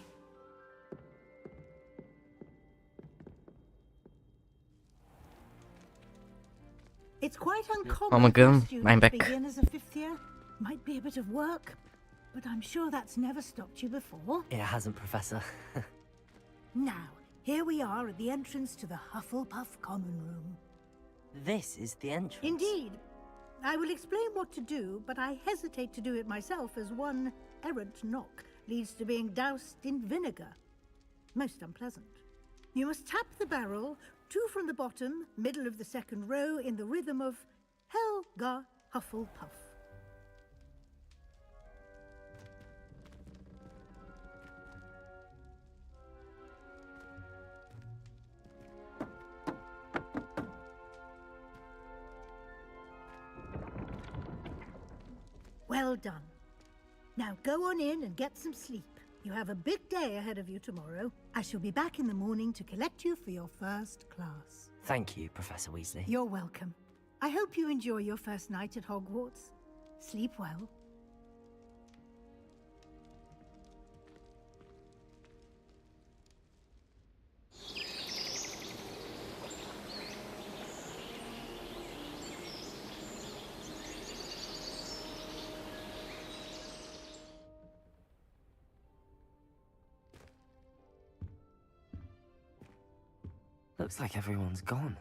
It's quite uncommon for students to begin as a fifth year. Might be a bit of work, but I'm sure that's never stopped you before. It hasn't, Professor. Now, here we are at the entrance to the Hufflepuff common room. This is the entrance. Indeed. I will explain what to do, but I hesitate to do it myself as one errant knock leads to being doused in vinegar. Most unpleasant. You must tap the barrel, 2 from the bottom, middle of the second row, in the rhythm of Helga Hufflepuff. Well done. Now go on in and get some sleep. You have a big day ahead of you tomorrow. I shall be back in the morning to collect you for your first class. Thank you, Professor Weasley. You're welcome. I hope you enjoy your first night at Hogwarts. Sleep well. Looks like everyone's gone.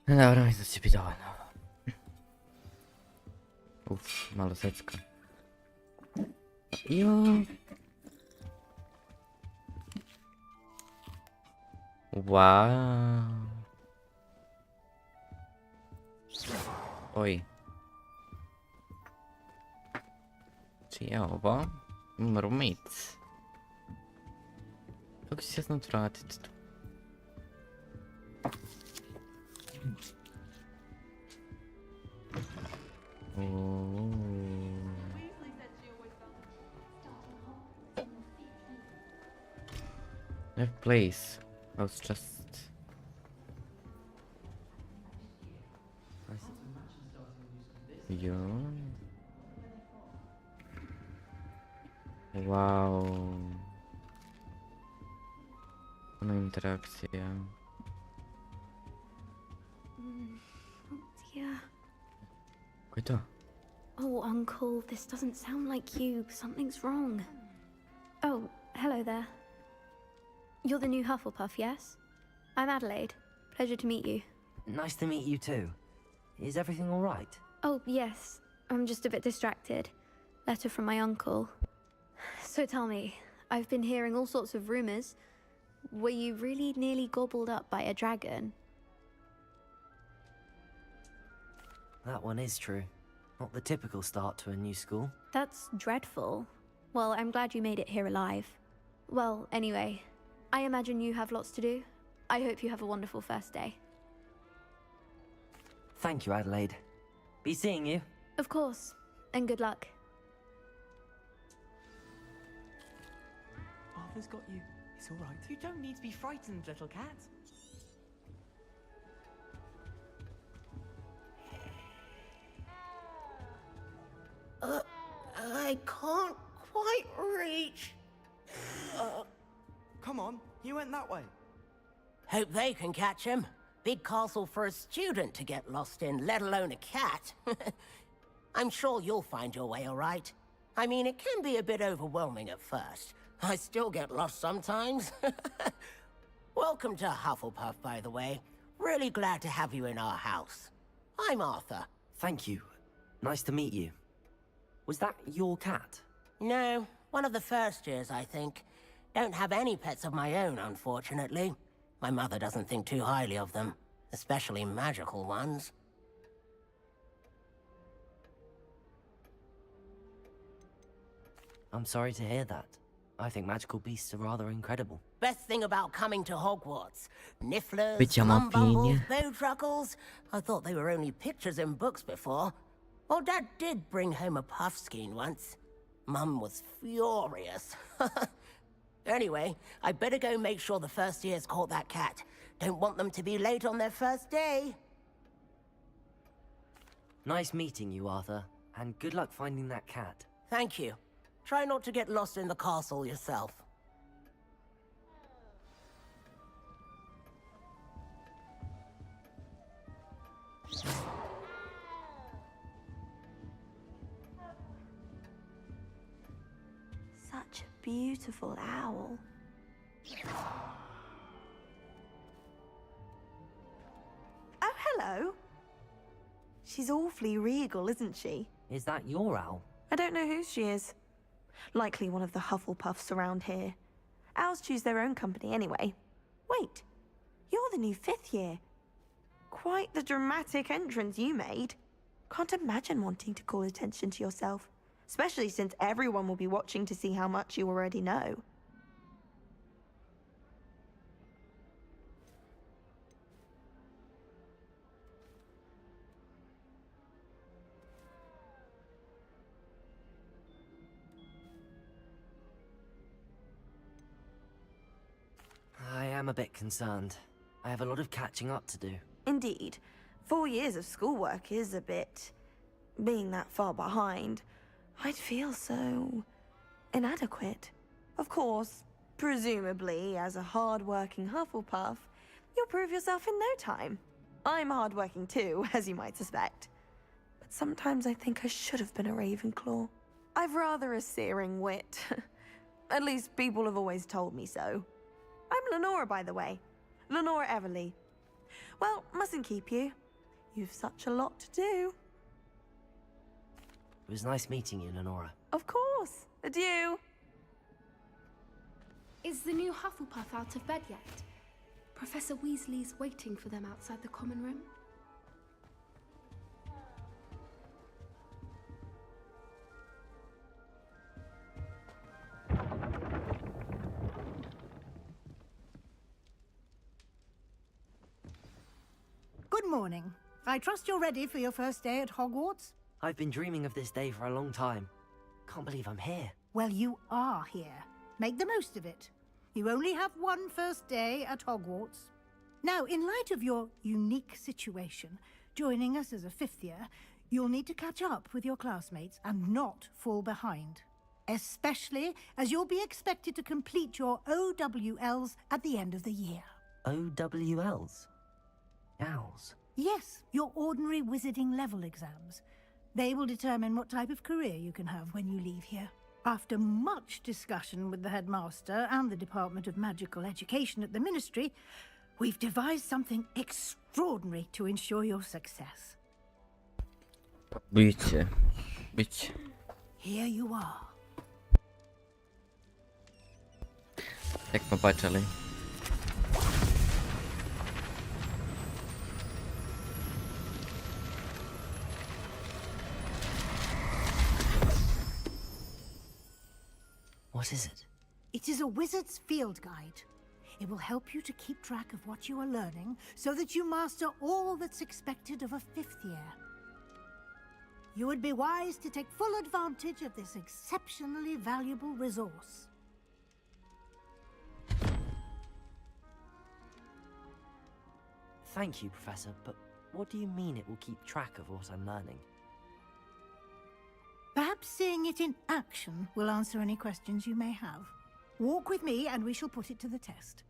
Dobro, mislim da će biti dovoljno. Malo secka. Jo. Wow. Oj. Čije je ovo? Mrumic. Kako će se jasno vratiti tu? That place. I was just... Jo. Wow. Ona interakcija. Yeah. Ko je to? Oh, Uncle, this doesn't sound like you. Something's wrong. Oh, hello there. You're the new Hufflepuff, yes? I'm Adelaide. Pleasure to meet you. Nice to meet you too. Is everything all right? Oh, yes. I'm just a bit distracted. Letter from my uncle. So tell me, I've been hearing all sorts of rumors. Were you really nearly gobbled up by a dragon? That one is true. Not the typical start to a new school. That's dreadful. Well, I'm glad you made it here alive. Well, anyway, I imagine you have lots to do. I hope you have a wonderful first day. Thank you, Adelaide. Be seeing you. Of course, and good luck. Arthur's got you. It's all right. You don't need to be frightened, little cat. I can't quite reach. Come on, you went that way. Hope they can catch him. Big castle for a student to get lost in, let alone a cat. I'm sure you'll find your way all right. I mean, it can be a bit overwhelming at first. I still get lost sometimes. Welcome to Hufflepuff, by the way. Really glad to have you in our house. I'm Arthur. Thank you. Nice to meet you. Was that your cat? No, one of the first years, I think. Don't have any pets of my own, unfortunately. My mother doesn't think too highly of them, especially magical ones. I'm sorry to hear that. I think magical beasts are rather incredible. Best thing about coming to Hogwarts. Nifflers, Pijama bumbles, pinia. bowtruckles. I thought they were only pictures in books before. Well, Dad did bring home a puffskein once. Mum was furious. Anyway, I better go make sure the first years caught that cat. Don't want them to be late on their first day. Nice meeting you, Arthur. And good luck finding that cat. Thank you. Try not to get lost in the castle yourself. Such a beautiful owl. Oh, hello. She's awfully regal, isn't she? Is that your owl? I don't know who she is. Likely one of the Hufflepuffs around here. Owls choose their own company anyway. Wait, you're the new 5th year. Quite the dramatic entrance you made. Can't imagine wanting to call attention to yourself, especially since everyone will be watching to see how much you already know. I am a bit concerned. I have a lot of catching up to do. Indeed. 4 years of schoolwork is a bit... being that far behind. I'd feel so... inadequate. Of course, presumably, as a hard-working Hufflepuff, you'll prove yourself in no time. I'm hard-working too, as you might suspect. But sometimes I think I should have been a Ravenclaw. I've rather a searing wit. At least people have always told me so. I'm Lenora, by the way. Lenora Everly. Well, mustn't keep you. You've such a lot to do. It was nice meeting you, Lenora. Of course. Adieu. Is the new Hufflepuff out of bed yet? Professor Weasley's waiting for them outside the common room. Good morning. I trust you're ready for your first day at Hogwarts? I've been dreaming of this day for a long time. Can't believe I'm here. Well, you are here. Make the most of it. You only have one first day at Hogwarts. Now, in light of your unique situation, joining us as a fifth year, you'll need to catch up with your classmates and not fall behind. Especially as you'll be expected to complete your OWLs at the end of the year. OWLs? Owls? Yes, your ordinary wizarding level exams. They will determine what type of career you can have when you leave here. After much discussion with the headmaster and the Department of Magical Education at the Ministry, we've devised something extraordinary to ensure your success. Biće. Here you are. Jak smo počeli. What is it? It is a wizard's field guide. It will help you to keep track of what you are learning so that you master all that's expected of a fifth year. You would be wise to take full advantage of this exceptionally valuable resource. Thank you, Professor, but what do you mean it will keep track of what I'm learning? Perhaps seeing it in action will answer any questions you may have. Walk with me and we shall put it to the test.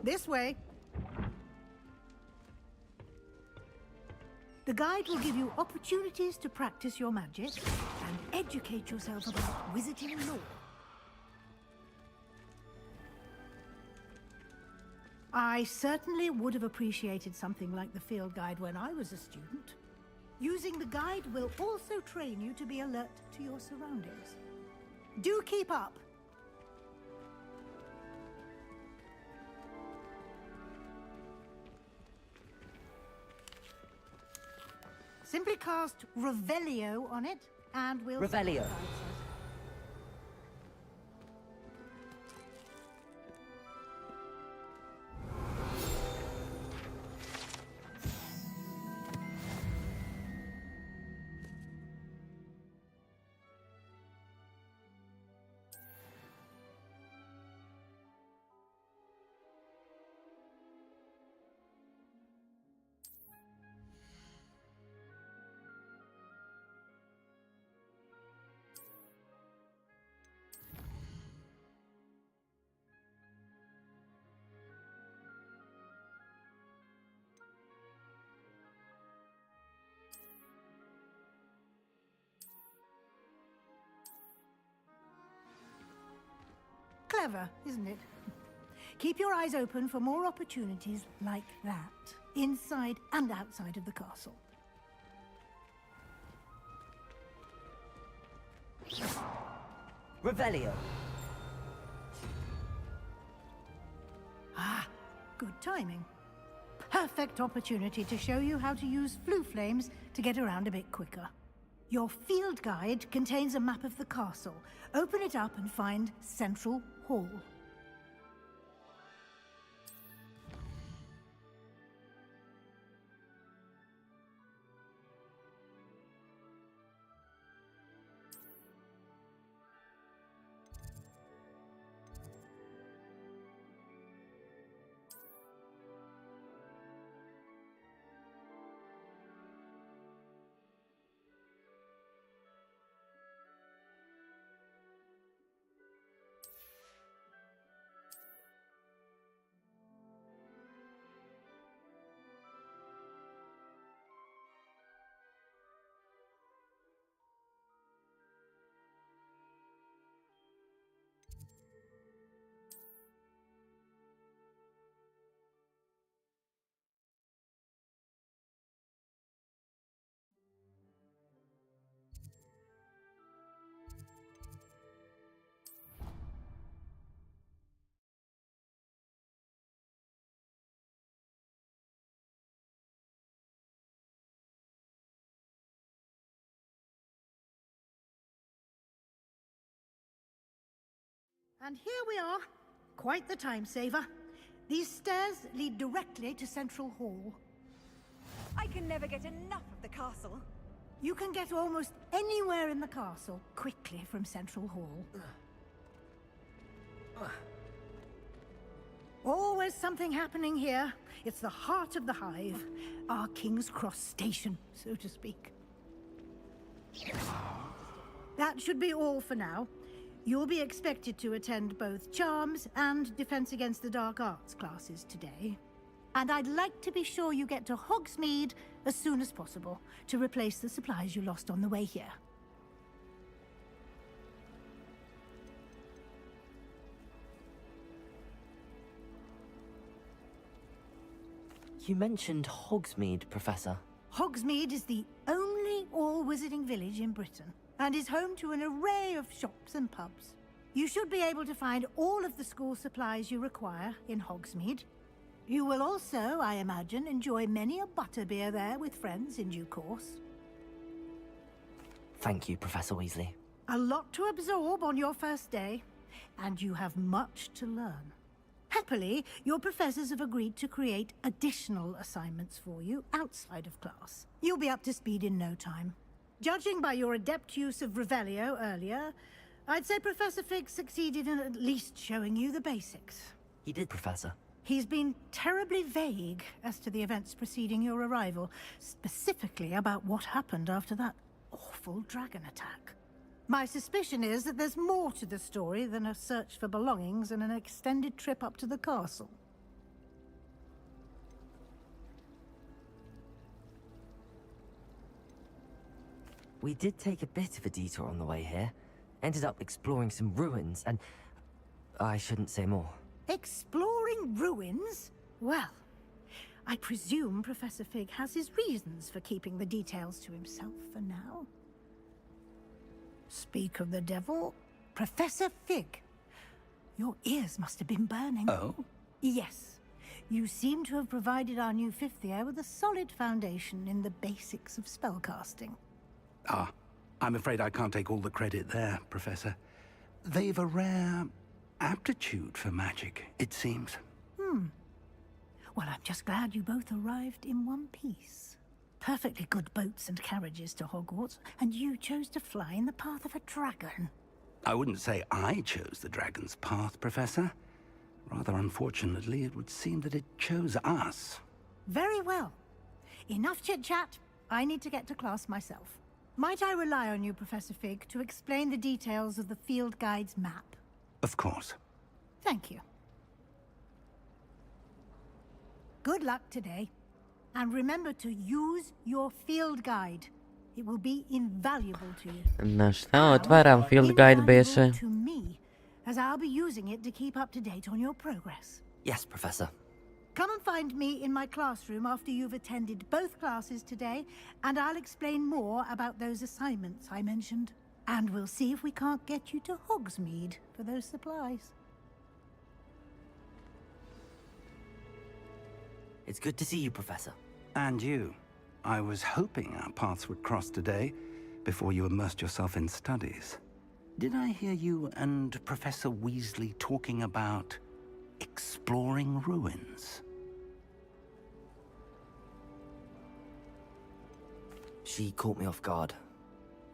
This way. The guide will give you opportunities to practice your magic and educate yourself about wizarding lore. I certainly would have appreciated something like the field guide when I was a student. Using the guide will also train you to be alert to your surroundings. Do keep up! Simply cast Revelio on it, and we'll... Revelio. Clever, isn't it? Keep your eyes open for more opportunities like that, inside and outside of the castle. Revelio. Ah, good timing. Perfect opportunity to show you how to use flue flames to get around a bit quicker. Your field guide contains a map of the castle. Open it up and find Central Hall. And here we are. Quite the time saver. These stairs lead directly to Central Hall. I can never get enough of the castle. You can get almost anywhere in the castle quickly from Central Hall. Always something happening here. It's the heart of the hive. Our King's Cross station, so to speak. That should be all for now. You'll be expected to attend both Charms and Defense Against the Dark Arts classes today. And I'd like to be sure you get to Hogsmeade as soon as possible to replace the supplies you lost on the way here. You mentioned Hogsmeade, Professor. Hogsmeade is the only all-wizarding village in Britain and is home to an array of shops and pubs. You should be able to find all of the school supplies you require in Hogsmeade. You will also, I imagine, enjoy many a butterbeer there with friends in due course. Thank you, Professor Weasley. A lot to absorb on your first day, and you have much to learn. Happily, your professors have agreed to create additional assignments for you outside of class. You'll be up to speed in no time. Judging by your adept use of Revelio earlier, I'd say Professor Fig succeeded in at least showing you the basics. He did, Professor. He's been terribly vague as to the events preceding your arrival, specifically about what happened after that awful dragon attack. My suspicion is that there's more to the story than a search for belongings and an extended trip up to the castle. We did take a bit of a detour on the way here. Ended up exploring some ruins and... I shouldn't say more. Exploring ruins? Well, I presume Professor Fig has his reasons for keeping the details to himself for now. Speak of the devil, Professor Fig. Your ears must have been burning. Oh? Yes. You seem to have provided our new fifth year with a solid foundation in the basics of spellcasting. Ah, I'm afraid I can't take all the credit there, Professor. They've a rare aptitude for magic, it seems. Well, I'm just glad you both arrived in one piece. Perfectly good boats and carriages to Hogwarts, and you chose to fly in the path of a dragon. I wouldn't say I chose the dragon's path, Professor. Rather unfortunately, it would seem that it chose us. Very well. Enough chit-chat. I need to get to class myself. Might I rely on you, Professor Fig, to explain the details of the field guide's map? Of course. Thank you. Good luck today. And remember to use your field guide. It will be invaluable to you. Na šta otvaram field guide beše? To me, as I'll be using it to keep up to date on your progress. Yes, Professor. Come and find me in my classroom after you've attended both classes today, and I'll explain more about those assignments I mentioned. And we'll see if we can't get you to Hogsmeade for those supplies. It's good to see you, Professor. And you. I was hoping our paths would cross today, before you immersed yourself in studies. Did I hear you and Professor Weasley talking about exploring ruins? She caught me off guard.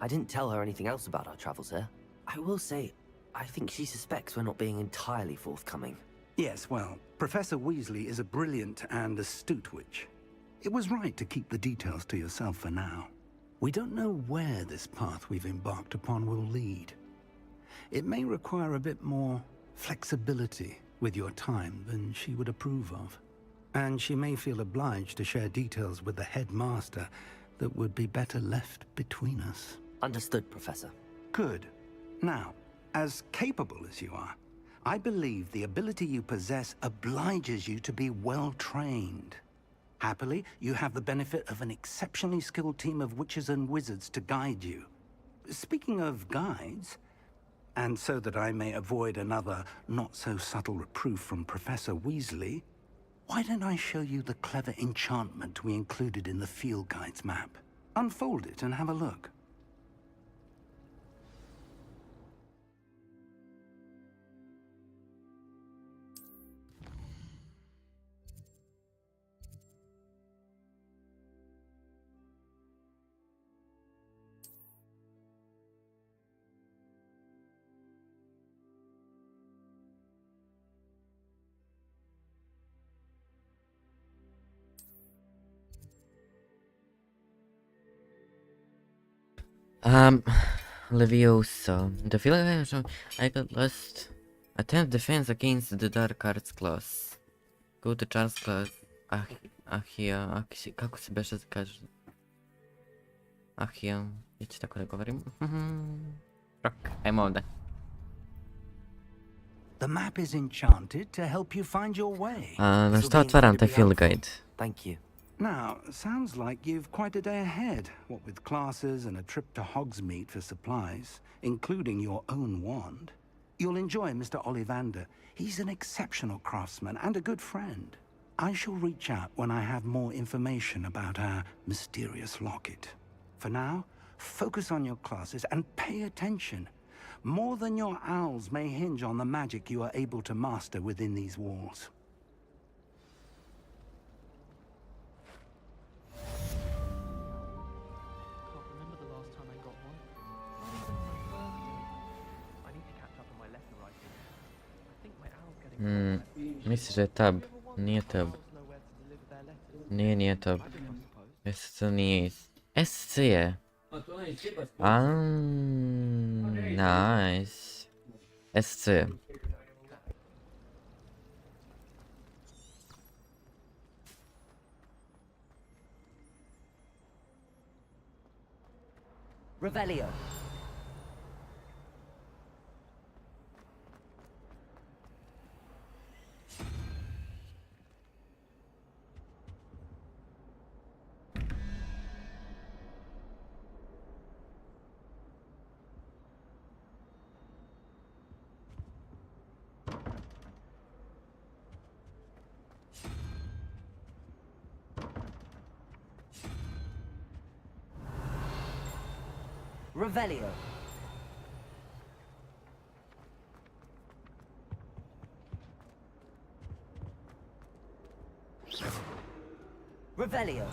I didn't tell her anything else about our travels here. I will say, I think she suspects we're not being entirely forthcoming. Yes, well, Professor Weasley is a brilliant and astute witch. It was right to keep the details to yourself for now. We don't know where this path we've embarked upon will lead. It may require a bit more flexibility with your time than she would approve of. And she may feel obliged to share details with the headmaster that would be better left between us. Understood, Professor. Good. Now, as capable as you are, I believe the ability you possess obliges you to be well trained. Happily, you have the benefit of an exceptionally skilled team of witches and wizards to guide you. Speaking of guides, and so that I may avoid another not-so-subtle reproof from Professor Weasley, why don't I show you the clever enchantment we included in the field guide's map? Unfold it and have a look. Leviosa. The feeling I got lost. Attempt defense against the dark arts class. Go to chance class. Kako se beše kaže? Ja ću tako da govorim. Rok, ajmo ovdje. The map is enchanted to help you find your way. Na što otvaram taj field guide? Thank you. Now, sounds like you've quite a day ahead, what with classes and a trip to Hogsmeade for supplies, including your own wand. You'll enjoy Mr. Ollivander. He's an exceptional craftsman and a good friend. I shall reach out when I have more information about our mysterious locket. For now, focus on your classes and pay attention. More than your owls may hinge on the magic you are able to master within these walls. Misliš da je tab? Nije tab. Nije tab. SC nije SC je. Nice. SC. Revelio. Revelio. Revelio.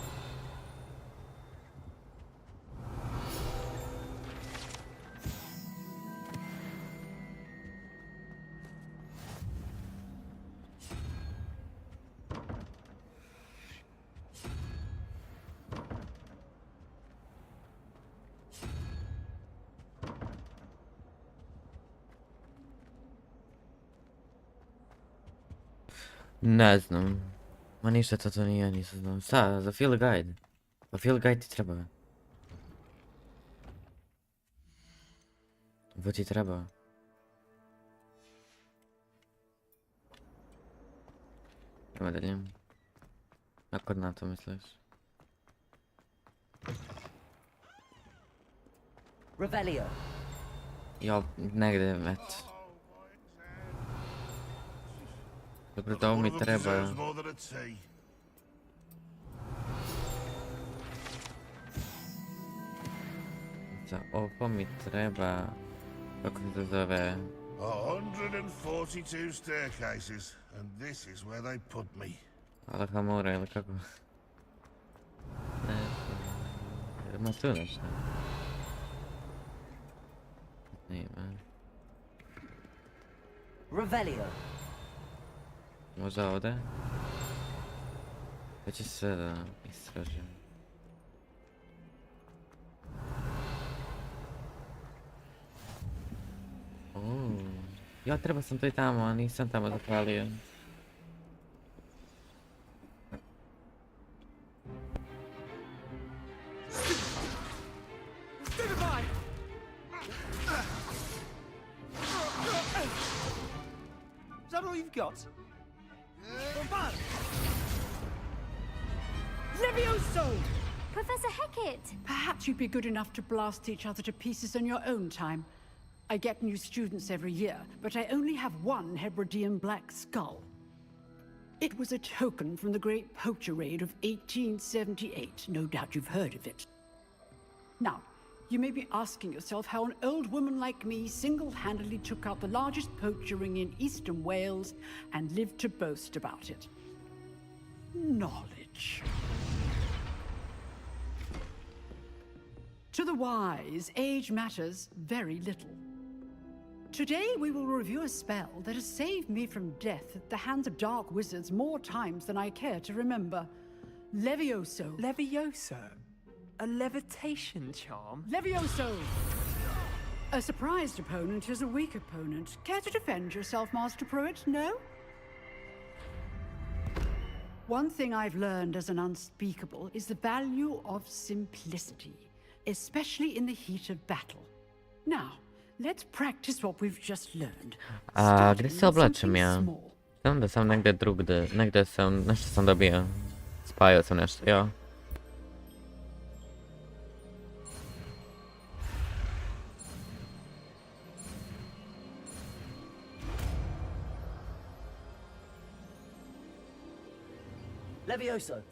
Ne znam. Ma ništa to nije, nisam znam. Šta, za field guide? Pa field guide ti treba. Ovo ti treba. Evo dalje. Kako na to misliš? Revelio. Ja, negdje, eto. Dobro, da ovo mi treba. Za ovo mi treba... Kako se to zove? 142 staircases, and this is where they put me. Alhamura ili kako? Ne, ima tu nešto. Nema. Revelio. Možda ovdje? Već je sve da istražim. Ja treba sam to i tamo, a nisam tamo zapalio. Is that all you've got? Levioso! Professor Hecat! Perhaps you'd be good enough to blast each other to pieces on your own time. I get new students every year, but I only have one Hebridean black skull. It was a token from the Great Poacher Raid of 1878. No doubt you've heard of it. Now, you may be asking yourself how an old woman like me single-handedly took out the largest poacher ring in eastern Wales and lived to boast about it. Knowledge. To the wise, age matters very little. Today we will review a spell that has saved me from death at the hands of dark wizards more times than I care to remember. Levioso. Levioso? A levitation charm? Levioso! A surprised opponent is a weak opponent. Care to defend yourself, Master Pruitt? No? One thing I've learned as an unspeakable is the value of simplicity, especially in the heat of battle. Now, let's practice what we've just learned. A gdy se oblačim ja? Znam da sam negdje drugdje, negdje sam, nešto sam dobio. Spajao sam nešto, ja. Levioso.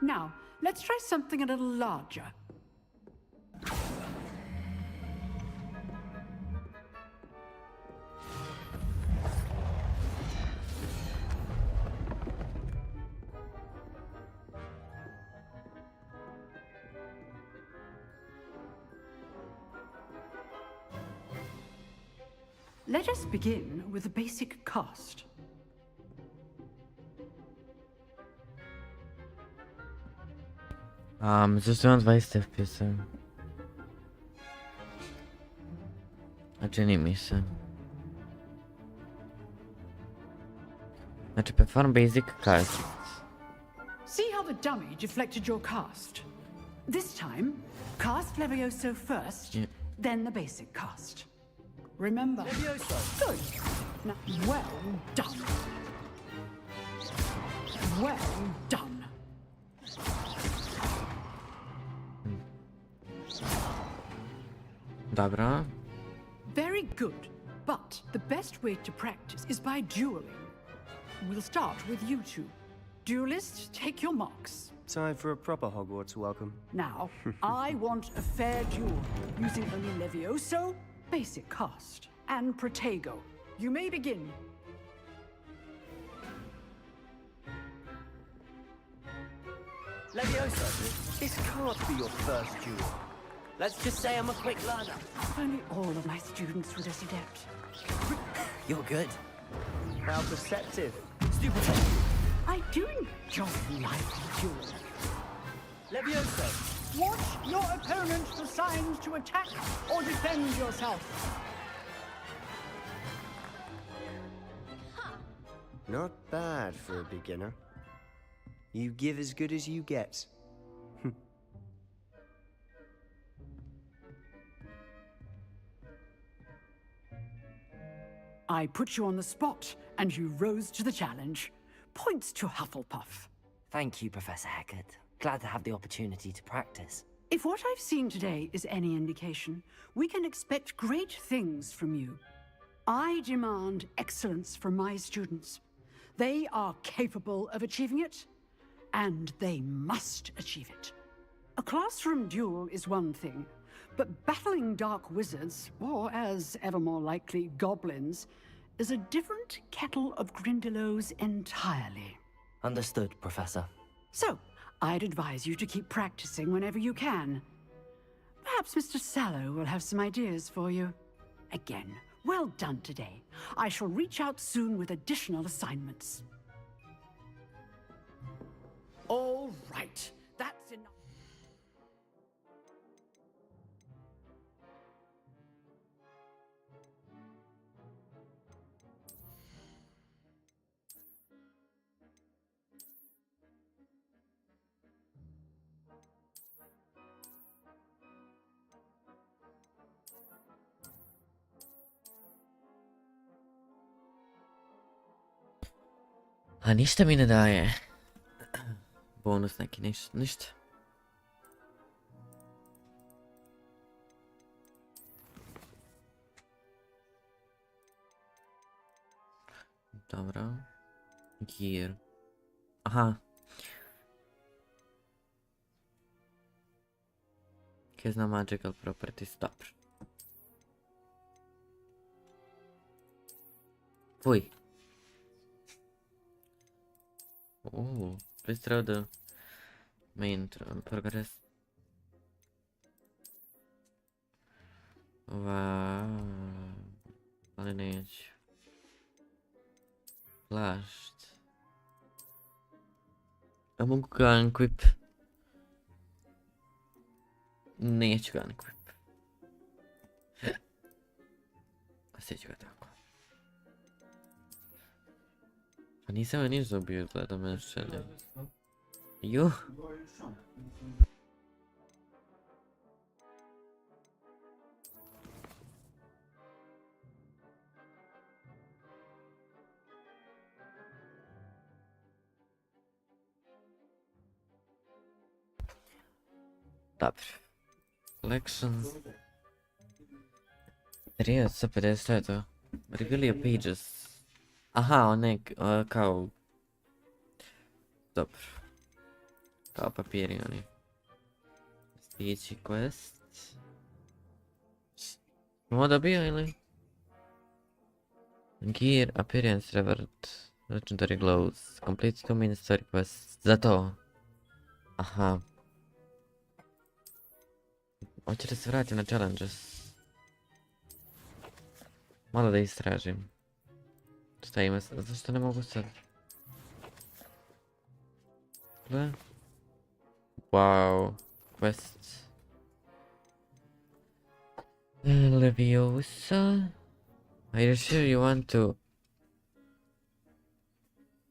Now, let's try something a little larger. Let us begin with a basic cast. Zużyłam 20 FPS. A čini mi se. Znači, perform basic cast. See how the dummy deflected your cast? This time, cast Levioso first, then the basic cast. Remember. Levioso. Good. Now, well done. Well done. Dobra. Very good. But the best way to practice is by dueling. We'll start with you two. Duelists, take your marks. Time for a proper Hogwarts welcome. Now, I want a fair duel, using only Levioso, basic cast, and Protego. You may begin. Levioso, this can't be your first duel. Let's just say I'm a quick learner. If only all of my students were this adept. You're good. How perceptive. Stupid. I do enjoy life duels. Levioso. Watch your opponent for signs to attack or defend yourself. Not bad for a beginner. You give as good as you get. I put you on the spot, and you rose to the challenge. Points to Hufflepuff. Thank you, Professor Hecat. Glad to have the opportunity to practice. If what I've seen today is any indication, we can expect great things from you. I demand excellence from my students. They are capable of achieving it, and they must achieve it. A classroom duel is one thing, but battling dark wizards, or as ever more likely, goblins, is a different kettle of Grindylows entirely. Understood, Professor. So, I'd advise you to keep practicing whenever you can. Perhaps Mr. Sallow will have some ideas for you. Again, well done today. I shall reach out soon with additional assignments. All right, that's enough. A ništa mi ne daje. Bonus neki, ništa. Dobro. Gear. Aha. Kazna magical properties, dobro. Fuj. Please throw the main progress. Wow. Ali neću. Plašt. A mogu ga unequip? Neću ga unequip. Ostavit ću ga tako. Pa nisam ga niš dobio, izgleda me šelje. Juh! Dobro. Collections. 350, što je to? Reveal pages. Aha, one kao... Dobro. Kao papiri oni. Stići quest. Smo dobio ili? Gear, appearance, revert, legendary glows. Complete 2 minute story quest. Za to. Aha. Hoće da se vratim na challenges. Malo da istražim. Šta ima? Zašto ne mogu sad? Gle? Wow. Quest. Leviosa. Are you sure you want to?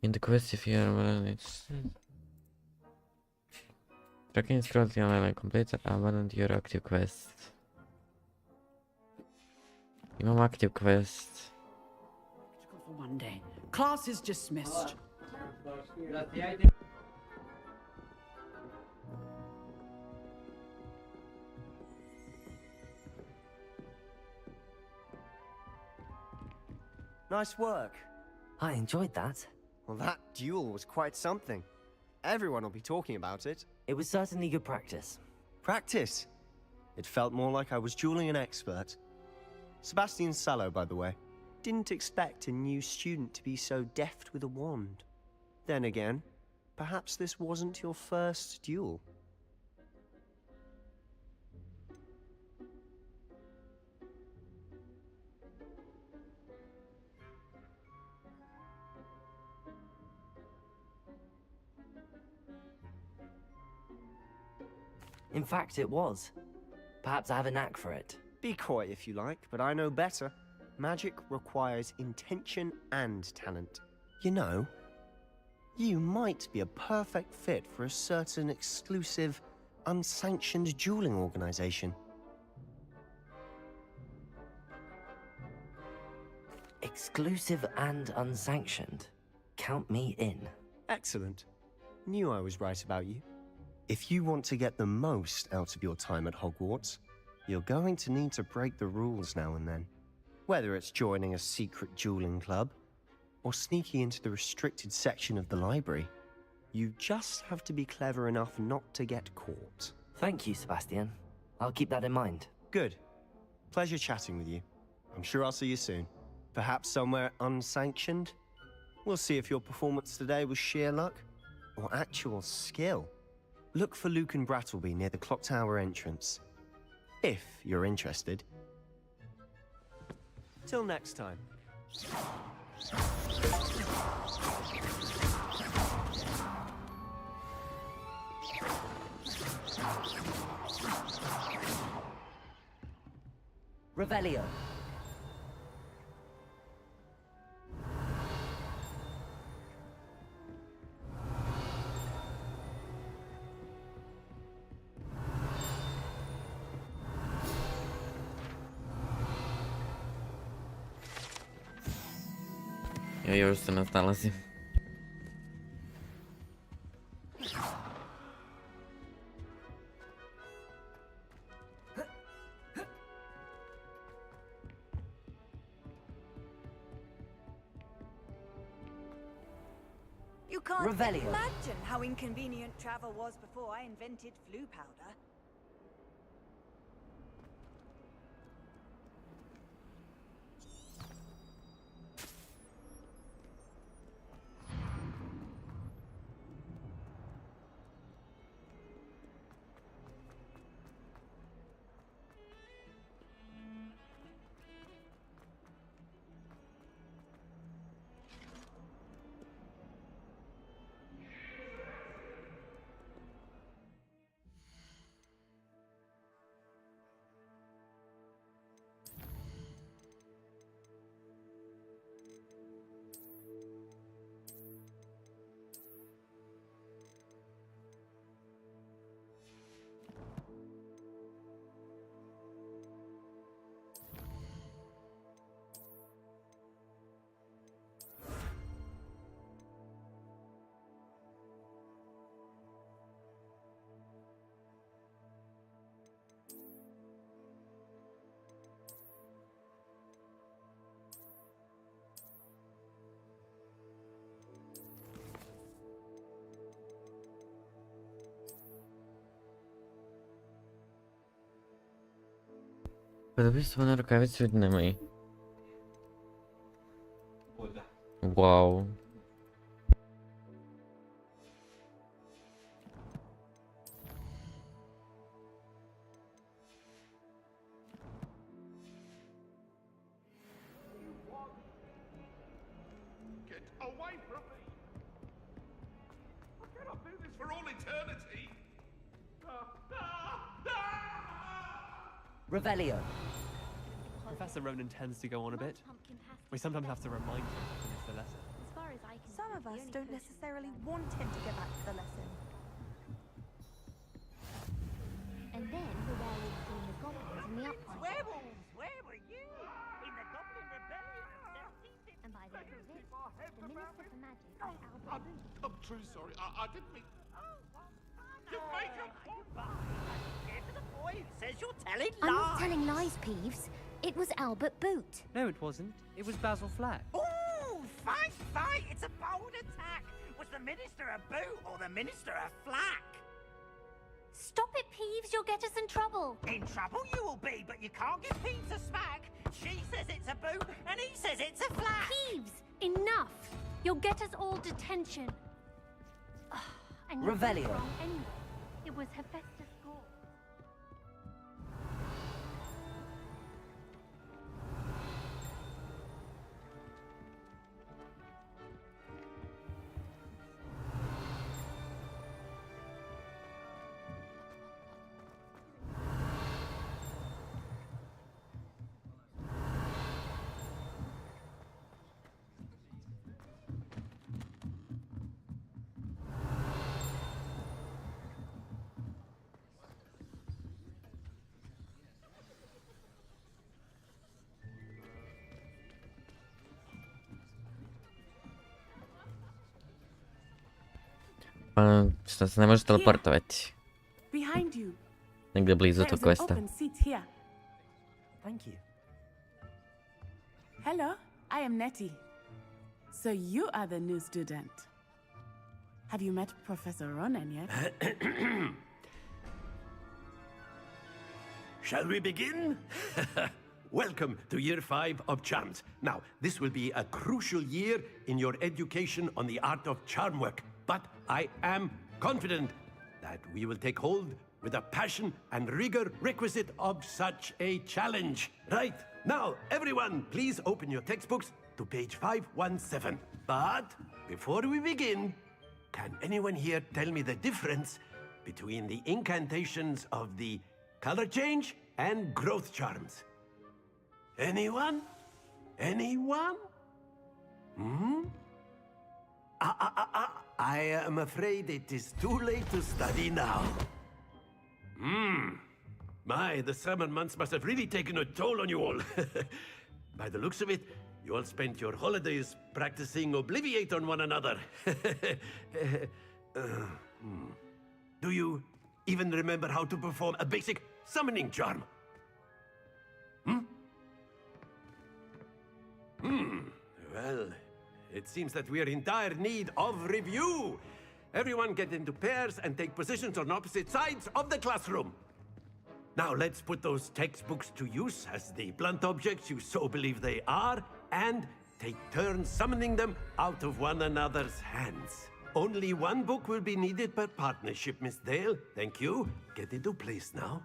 In the quest if you are interested. Tracking scroll the online complete abandon your active quest. Imam active quest. For one day. Class is dismissed. Nice work. I enjoyed that. Well, that duel was quite something. Everyone will be talking about it. It was certainly good practice. Practice? It felt more like I was dueling an expert. Sebastian Sallow, by the way. Didn't expect a new student to be so deft with a wand. Then again, perhaps this wasn't your first duel. In fact, it was. Perhaps I have a knack for it. Be coy if you like, but I know better. Magic requires intention and talent. You know, you might be a perfect fit for a certain exclusive, unsanctioned dueling organization. Exclusive and unsanctioned. Count me in. Excellent. Knew I was right about you. If you want to get the most out of your time at Hogwarts, you're going to need to break the rules now and then. Whether it's joining a secret dueling club, or sneaking into the restricted section of the library, you just have to be clever enough not to get caught. Thank you, Sebastian. I'll keep that in mind. Good. Pleasure chatting with you. I'm sure I'll see you soon. Perhaps somewhere unsanctioned? We'll see if your performance today was sheer luck, or actual skill. Look for Luke and Brattleby near the clock tower entrance. If you're interested. Till next time. Revelio. Ja još se nalazim. You can't Revelio. imagine how inconvenient travel was before I invented flu powder. Podobieństwo na rukawicy widnymi. Wow. Get away from me! I cannot do this for all eternity! Revelio. Professor Ronan tends to go on a bit. We sometimes have to remind him to finish the lesson. Some of us don't necessarily want him to get back to the lesson. And then the werewolves and the goblins in the uprising. Werewolves! Where were you? In the Goblin Rebellion of 1750. And by the end of it, the Minister for Magic, Albert Booth. I'm truly sorry. I didn't mean... You make a Get to the boy who says you're telling I'm lies! not telling lies, Peeves. It was Albert Boot. No, it wasn't. It was Basil Flack. Ooh, fight! It's a bold attack! Was the Minister a boot or the Minister a flack? Stop it, Peeves. You'll get us in trouble. In trouble you will be, but you can't give Peeves a smack. She says it's a boot, and he says it's a flack. Peeves, enough. You'll get us all detention. And you're Revelio. wrong anyway. It was Hephaestus' goal. Što se ne može teleportovati. Behind you. Negdje blizu There tog is an questa. open seat here. Thank you. Hello, I am Nettie. So you are the new student. Have you met Professor Ronan yet? Shall we begin? Welcome to year 5 of charms. Now, this will be a crucial year in your education on the art of charm work, but I am confident that we will take hold with the passion and rigor requisite of such a challenge. Right, now, everyone, please open your textbooks to page 517. But before we begin, can anyone here tell me the difference between the incantations of the color change and growth charms? Anyone? Anyone? I am afraid it is too late to study now. My, the summer months must have really taken a toll on you all. By the looks of it, you all spent your holidays practicing Obliviate on one another. Do you even remember how to perform a basic summoning charm? Well, it seems that we are in dire need of review. Everyone get into pairs and take positions on opposite sides of the classroom. Now let's put those textbooks to use as the blunt objects you so believe they are, and take turns summoning them out of one another's hands. Only one book will be needed per partnership, Miss Dale. Thank you. Get into place now.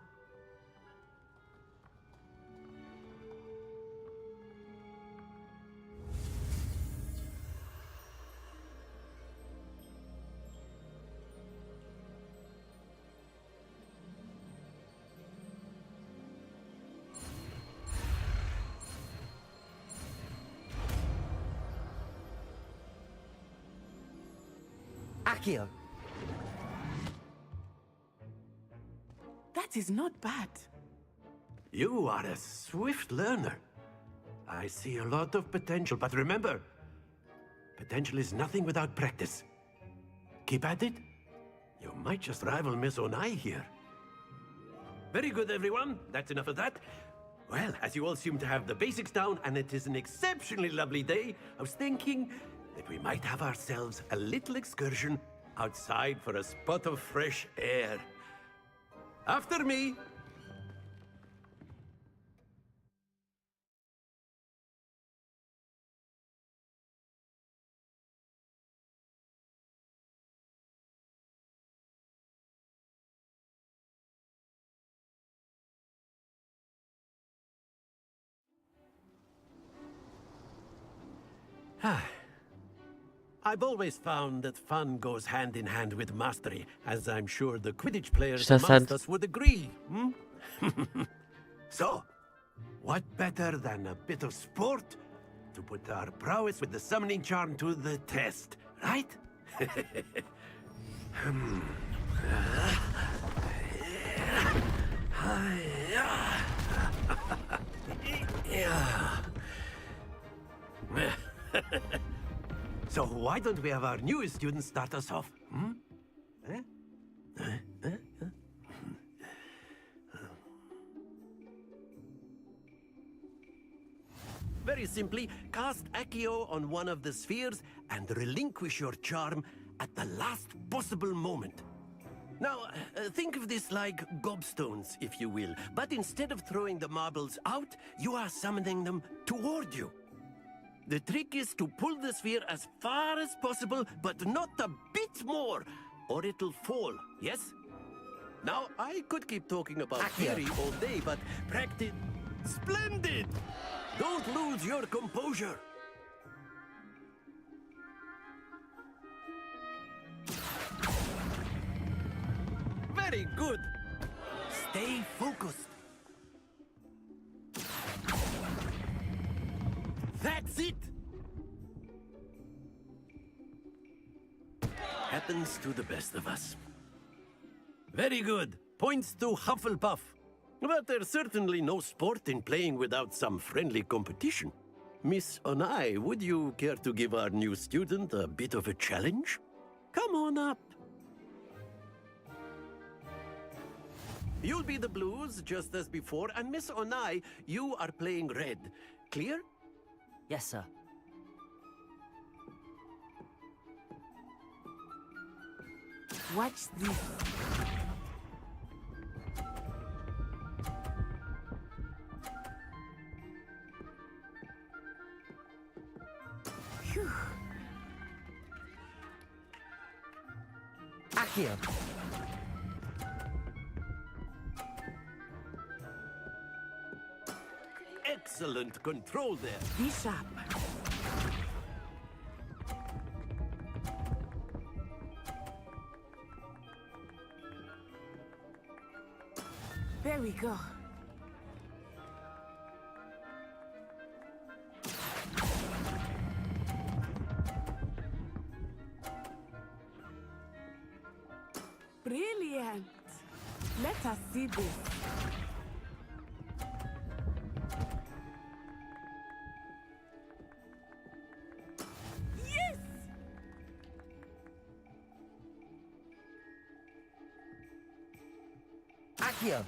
Accio. That is not bad. You are a swift learner. I see a lot of potential, but remember, potential is nothing without practice. Keep at it. You might just rival Miss Onai here. Very good, everyone. That's enough of that. Well, as you all seem to have the basics down, and it is an exceptionally lovely day, I was thinking that we might have ourselves a little excursion outside for a spot of fresh air. After me. I've always found that fun goes hand in hand with mastery, as I'm sure the Quidditch players Šta amongst sad? us would agree. So, what better than a bit of sport to put our prowess with the summoning charm to the test, right? So why don't we have our newest student start us off? Very simply, cast Accio on one of the spheres and relinquish your charm at the last possible moment. Now, think of this like gobstones, if you will, but instead of throwing the marbles out, you are summoning them toward you. The trick is to pull the sphere as far as possible, but not a bit more, or it'll fall, yes? Now, I could keep talking about theory all day, but practice... Splendid! Don't lose your composure. Very good. Stay focused. That's it. Happens to the best of us. Very good. Points to Hufflepuff. But there's certainly no sport in playing without some friendly competition. Miss Onai, would you care to give our new student a bit of a challenge? Come on up. You'll be the blues, just as before, and Miss Onai, you are playing red. Clear? Yes, sir. Watch this. Phew. Accio. Excellent control there. Be sharp. There we go. Brilliant. Let us see this. Yes! Accio.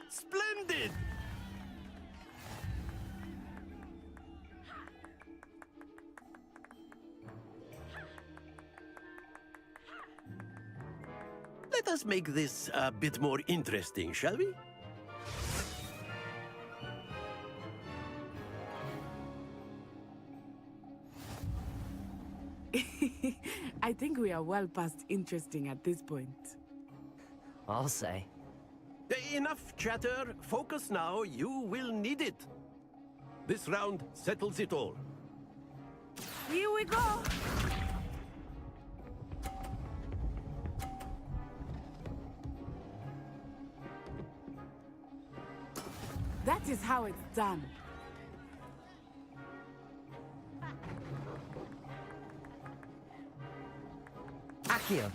Splendid! Let us make this a bit more interesting, shall we? I think we are well past interesting at this point. I'll say. Enough chatter. Focus now. You will need it. This round settles it all. Here we go. That is how it's done. Accio.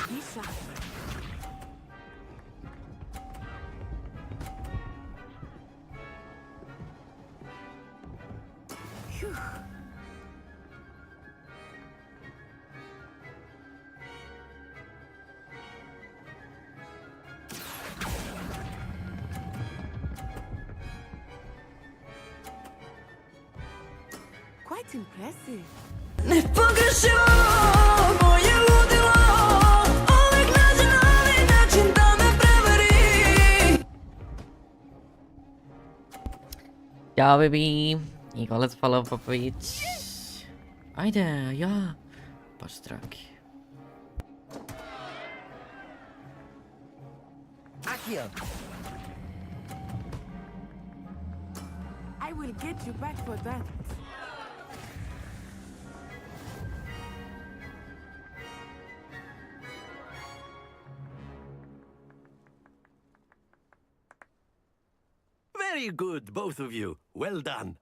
Be sharp. Phew. Quite impressive. Ćao, baby. Nikolas Palo Popović. Ajde, ja. Baš dragi. Accio! I will get you back for that. Very good, both of you. Well done.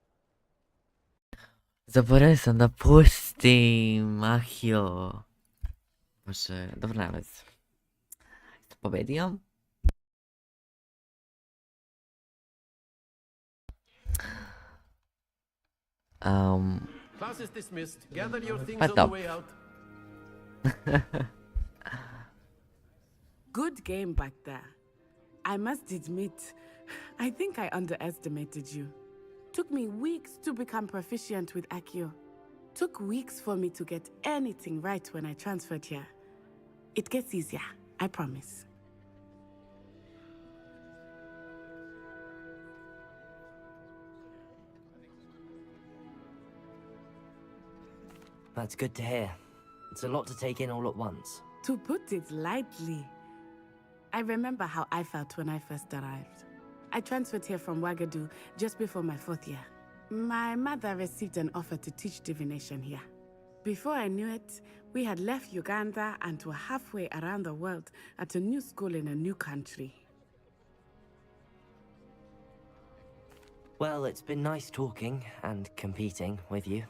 Zaboravio sam da pustim, ahjo. Bože, dobro nema veze. Pobedio. Class is dismissed. Gather your things Pa on the top. way out. Good game back there. I must admit, I think I underestimated you. Took me weeks to become proficient with Accio. Took weeks for me to get anything right when I transferred here. It gets easier, I promise. That's good to hear. It's a lot to take in all at once. To put it lightly, I remember how I felt when I first arrived. I transferred here from Ouagadougou just before my 4th year. My mother received an offer to teach divination here. Before I knew it, we had left Uganda and were halfway around the world at a new school in a new country. Well, it's been nice talking and competing with you.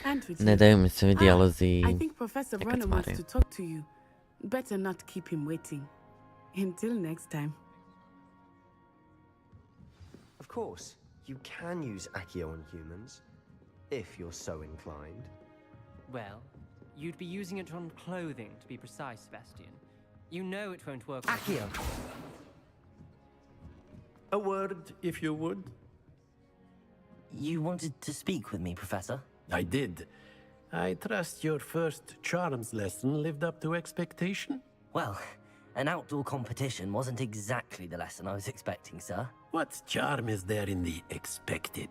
And with you. Ne daju mi se ovi dijalozi I think Professor nekad Ronan wants smaraju. to talk to you. Better not keep him waiting. Until next time. Of course, you can use Accio on humans, if you're so inclined. Well, you'd be using it on clothing, to be precise, Sebastian. You know it won't work. Accio! A word, if you would. You wanted to speak with me, Professor? I did. I trust your first charms lesson lived up to expectation? Well, an outdoor competition wasn't exactly the lesson I was expecting, sir. What charm is there in the expected?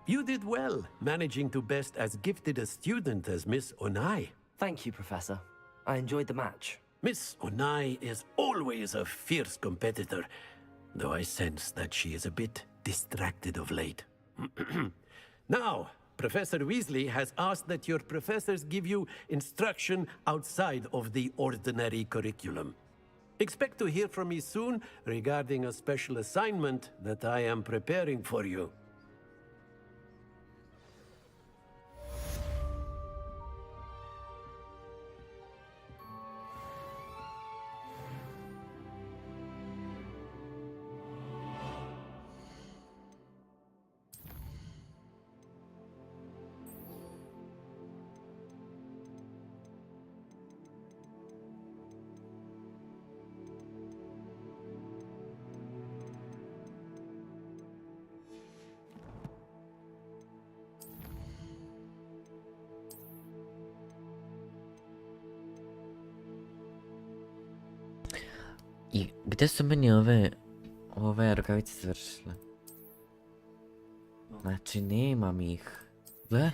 You did well, managing to best as gifted a student as Miss Onai. Thank you, Professor. I enjoyed the match. Miss Onai is always a fierce competitor, though I sense that she is a bit distracted of late. Now, Professor Weasley has asked that your professors give you instruction outside of the ordinary curriculum. Expect to hear from me soon regarding a special assignment that I am preparing for you. I gdje su meni ove rukavice završile? Znači, nemam ih. Gle?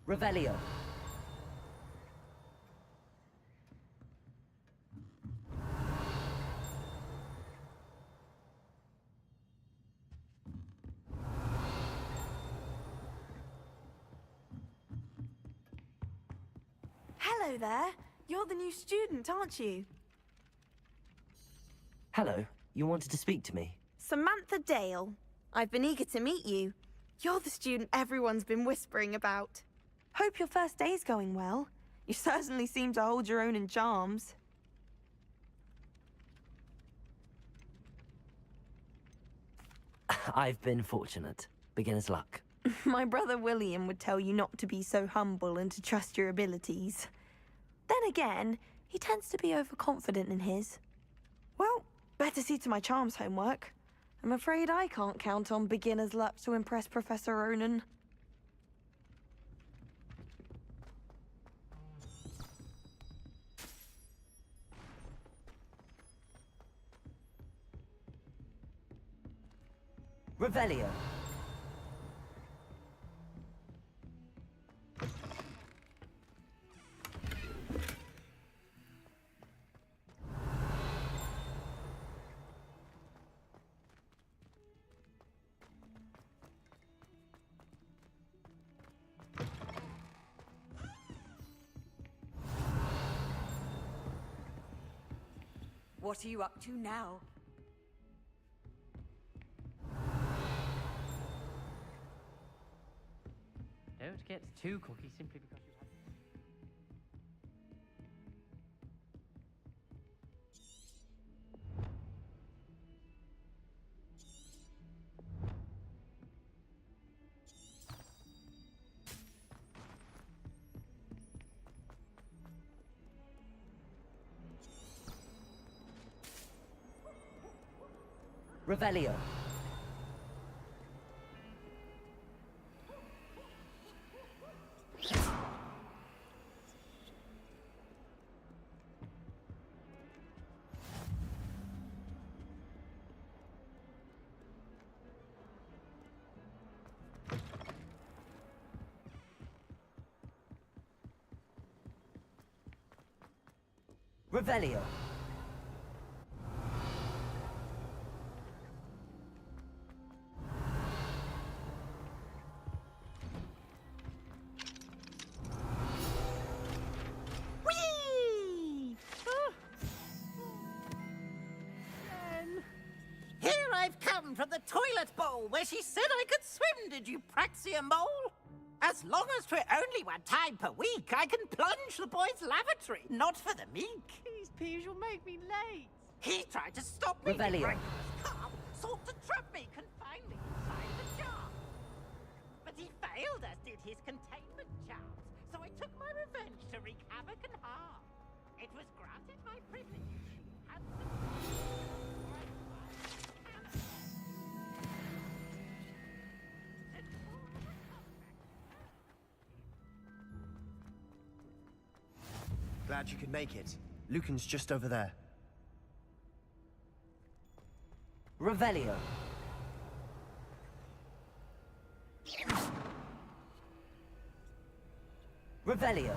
Revelio. Hello there. You're the new student, aren't you? Hello. You wanted to speak to me? Samantha Dale. I've been eager to meet you. You're the student everyone's been whispering about. Hope your first day's going well. You certainly seem to hold your own in charms. I've been fortunate. Beginner's luck. My brother William would tell you not to be so humble and to trust your abilities. Then again, he tends to be overconfident in his. Well, better see to my charms homework. I'm afraid I can't count on beginner's luck to impress Professor Ronan. Revelio. What are you up to now? Don't get too cocky simply because you have... Revelio. Revelio. Here I've come from the toilet bowl where she said I could swim, did you praxia mole? As long as 'twere only 1 time per week, I can plunge the boys' lavatory, not for the meek. These peas will make me late. He tried to stop me. Revelio. Breakfast calm, sought to trap me, confine me inside the jar. But he failed, as did his containment charms. So I took my revenge to wreak havoc and harm. It was granted my privilege. Had Glad you could make it. Lucan's just over there. Revelio. Revelio.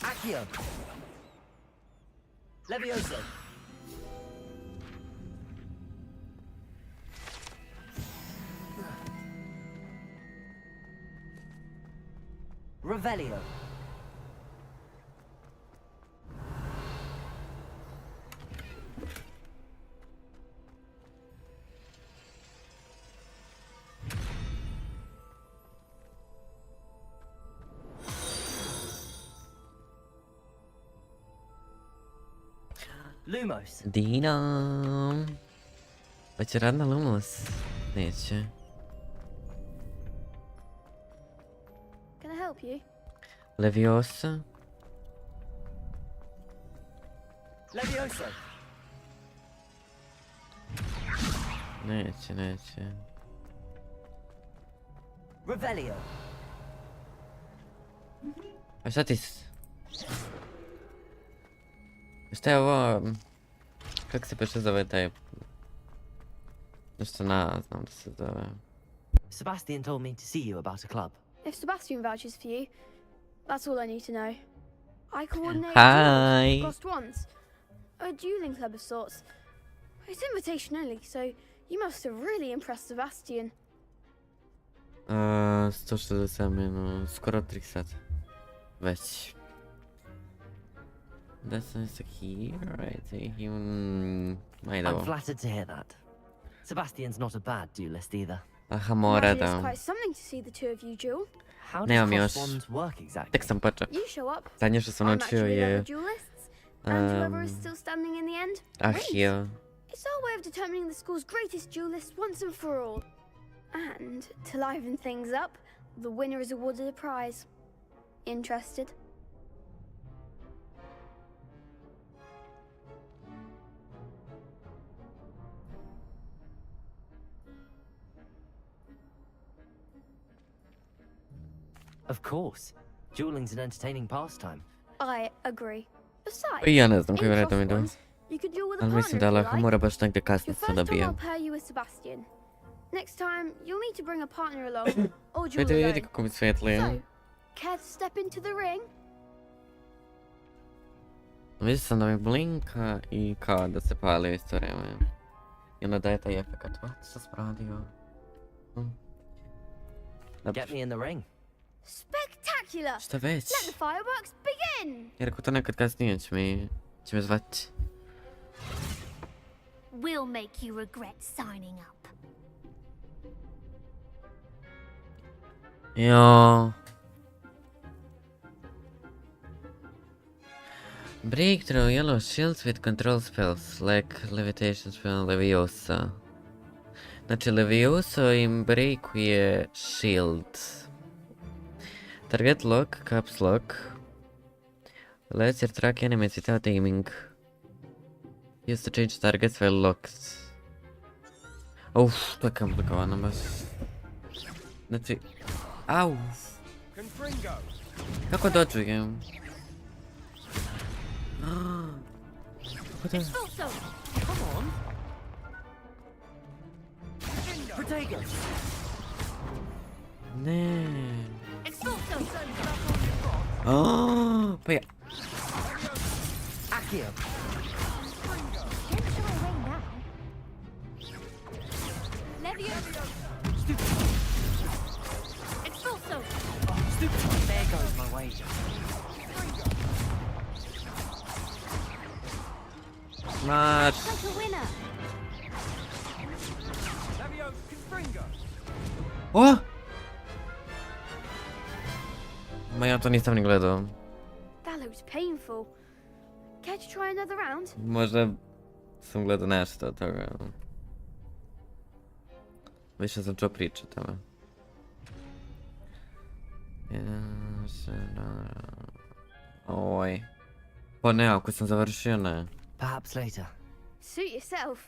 Accio. Levioso. Revelio. Lumos. Dinam. Patirado na Lumos. Neće. Can I help you? Leviosa. Levioso. Neće. Revelio. A šta ti Šta je ovo? Kako se peše zove taj... Nešto znam da se zove... Sebastian told me to see you about a club. If Sebastian vouches for you, that's all I need to know. I coordinate Hi. Lost Ones, a dueling club of sorts. It's invitation only, so you must have really impressed Sebastian. 160 minut, skoro 3 sata. Već. Da sam se here, I'm flattered to hear that. Sebastian's not a bad duelist either. Aha, mora Imagine it's da. quite something to see the two of you duel. How Nemam does još. cross wands work exactly? Tek sam počeo. You show up. Zadnje što sam I'm naučio actually je... level duelists, and whoever is still standing in the end wins. Ahio. It's our way of determining the school's greatest duelist once and for all. And to liven things up, the winner is awarded a prize. Interested? Of course. Dueling's an entertaining pastime. I agree. Besides, I ja ne znam koji in vjerojatno mi cross to. ones, you could duel with a Ali mislim da partner if Laha you mora like. baš negdje Your kasnicu first time dobijem. I'll pair you with Sebastian. Next time, you'll need to bring a partner along, or duel Vidi alone. kako mi svijetli. So, care to step into the ring? Vidio sam da mi blinka i kao da se pali u isto vrijeme. I onda daje taj efekat. What? Što sam radio? Get me in the ring. Spectacular! Šta već? Let the fireworks begin! Jer ako to nekad kasnije će me zvati. We'll make you regret signing up. Jo. Breakthrough yellow shields with control spells like levitation spell Leviosa. Znači Leviosa im breakuje shield. Target lock, caps lock. Lets your track enemies without aiming. Use to change targets while locked. Uff, to je komplikovano baš. Znači... Au! Kako dođujem? Kako da... Expulso! Come on! Protego! Ne. Expulso! Oh, pa ja... Accio! Leviosa! Stupid! Expulso! Oh, stupid! There goes my wager. Marš! Like a winner! O! Ma ja to nisam ni gledao. That looks painful. Care to try another round? Možda sam gledao nešto od toga. Više sam čuo priču o tome. Oj. Pa ne, ako sam završio, ne. Perhaps later. Suit yourself.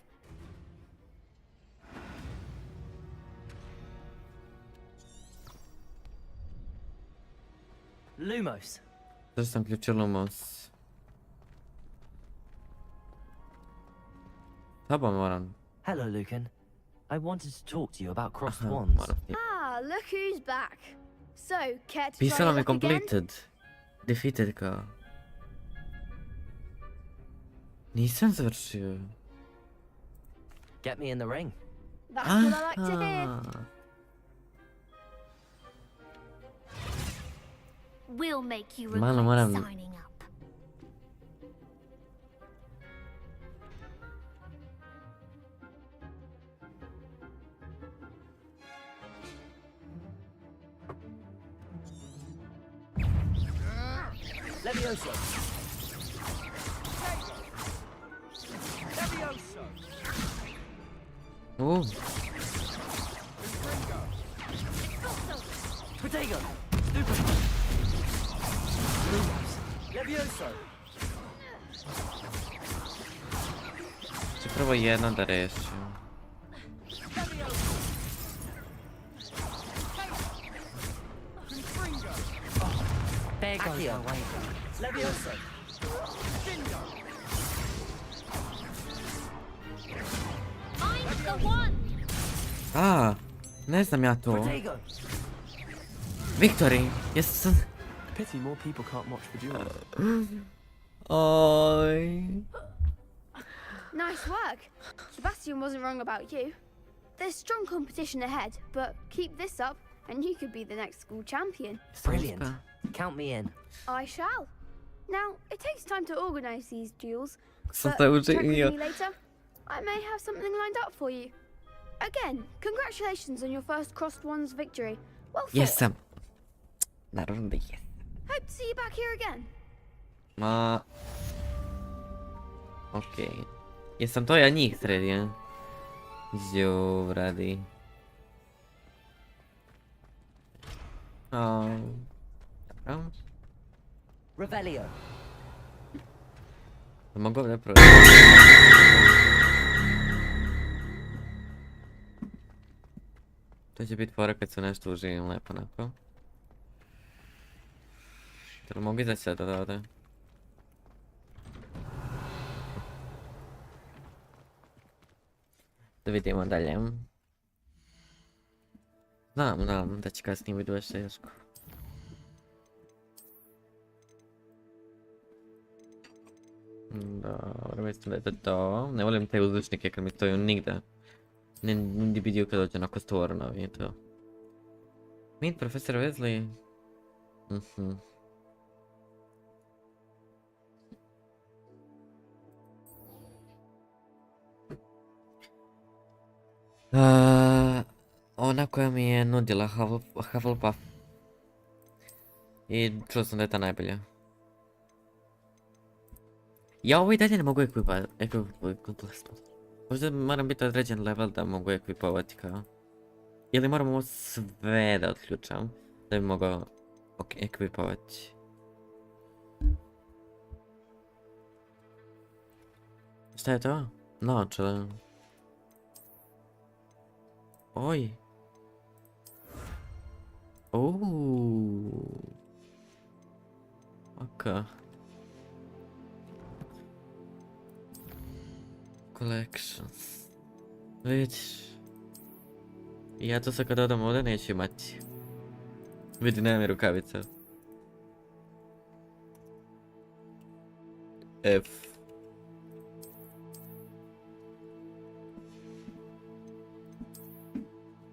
Lumos. Zašto sam ključio Lumos? Taba moram. Hello, Lucan. I wanted to talk to you about crossed Aha, wands. moram. Ah, look who's back. So, care to try Pisalo your mi luck again? completed. Defeated kao. Nisam završio. Get me in the ring. That's what I like to hear. We'll make you Malo regret moram... signing up. Levioso. Protego. Stupid. Lumos. Levioso. Ću prvo jedno da rešim. There goes my wager. Levioso. Find the one! A, ne znam ja to. Protego. Victory, jesam... Pity more people can't watch the duel. Oj. Nice work. Sebastian wasn't wrong about you. There's strong competition ahead, but keep this up and you could be the next school champion. Brilliant. Count me in. I shall. Now, it takes time to organize these duels, Co but to check with uczynił? me later. I may have something lined up for you. Again, congratulations on your first Crossed Ones victory. Well fought. Jesam. Naravno da jesam. Hope to see you back here again. Ma... Okej. Jesam to ja njih sredio. Zjo, radi. O... Dobro. Revelio. To mogu ovdje proći. To će biti fora kad se nešto uživim lepo onako. Da li mogu izaći sad od ovdje? Da vidimo dalje. Znam da će kasnije biti baš teško. Dobro, mislim da je to to. Ne volim te uzlučnike kad mi stoju nigde. Ne vidio kad dođe onako stvorno i to. Meet Professor Weasley. Ona koja mi je nudila Hufflepuff. I čuo sam da je ta najbolja. Ja ovo i dalje ne mogu ekvipati. Možda moram biti određen level da mogu ekvipovati kao. Ili moram ovo sve da otključam da bi mogao ekvipovati. Šta je to? Naočale. Oj. Okej. Collections. Vidiš. Ja to sad kad odam ovdje neću imati. Vidi, nema mi rukavica. F.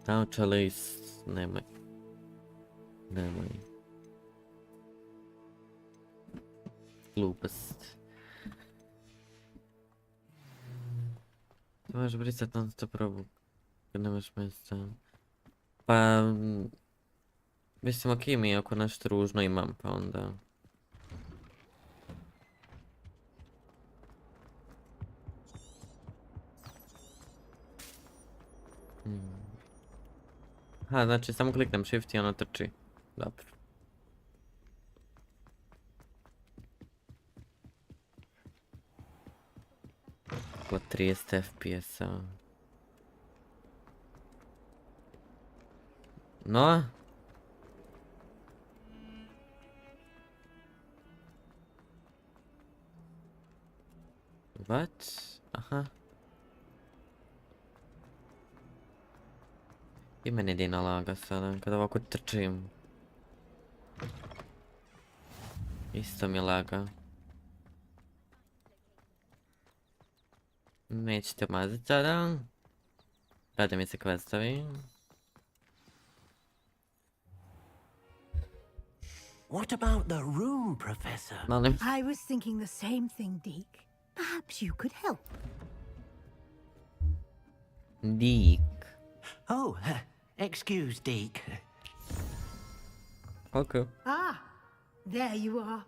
Naočale nemoj. Glupost. To možeš brisati non stop robu. Kad nemaš mjesta. Pa... Mislim, okej mi ako nešto ružno imam, pa onda... Ha, znači samo kliknem shift i ono trči. Dobro. Oko 30 FPS-a. No? What? Aha. I meni jedina laga sada, kada ovako trčim. Isto mi laga. Nećete maziti sada. Rade mi se questovi. What about the room, Professor? I was thinking the same thing, Deke. Perhaps you could help. Deke. Oh, excuse, Deke. Okay. Ah, there you are.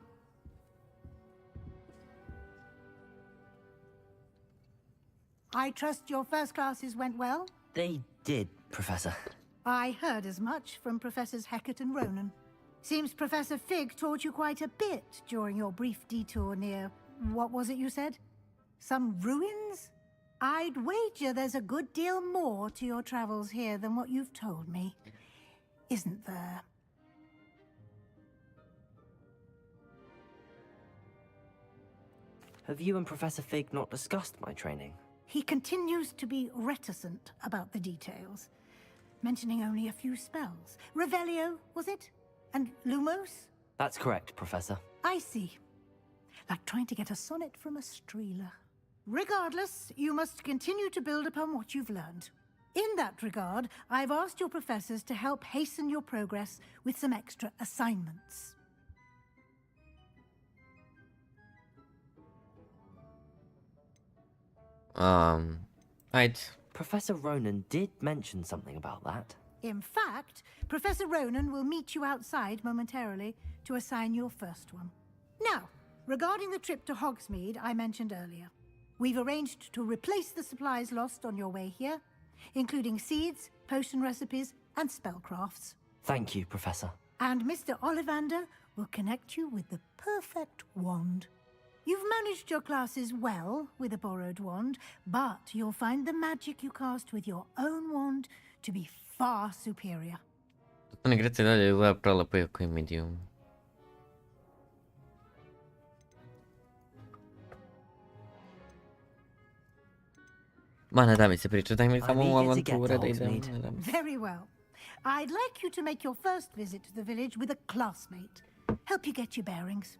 I trust your first classes went well? They did, Professor. I heard as much from Professors Hecat and Ronan. Seems Professor Fig taught you quite a bit during your brief detour near... what was it you said? Some ruins? I'd wager there's a good deal more to your travels here than what you've told me. Isn't there? Have you and Professor Fig not discussed my training? He continues to be reticent about the details, mentioning only a few spells. Revelio, was it? And Lumos? That's correct, Professor. I see. Like trying to get a sonnet from a streeler. Regardless, you must continue to build upon what you've learned. In that regard, I've asked your professors to help hasten your progress with some extra assignments. Right. Professor Ronan did mention something about that. In fact, Professor Ronan will meet you outside momentarily to assign your first one. Now, regarding the trip to Hogsmeade I mentioned earlier, we've arranged to replace the supplies lost on your way here, including seeds, potion recipes, and spellcrafts. Thank you, Professor. And Mr. Ollivander will connect you with the perfect wand. You've managed your classes well with a borrowed wand, but you'll find the magic you cast with your own wand to be far superior. Dok ne igrate dalje, izgleda prelepo iako je medium. Ma ne da mi se priča, daj mi samo u avanture da idem. Very well. I'd like you to make your first visit to the village with a classmate. Help you get your bearings.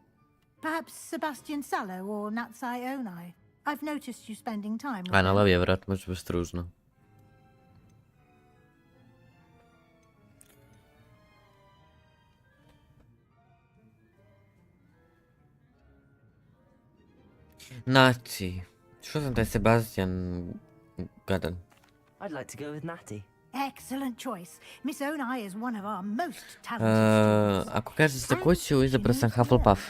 Perhaps Sebastian Sallow or Natsai Onai. I've noticed you spending time with A na them. lavi je vrat, može biti stružno. Znači, što sam taj Sebastian gadan? I'd like to go with Natty. Excellent choice. Miss Onai is one of our most talented students. Ako kažete za kuću, izabrao sam Hufflepuff.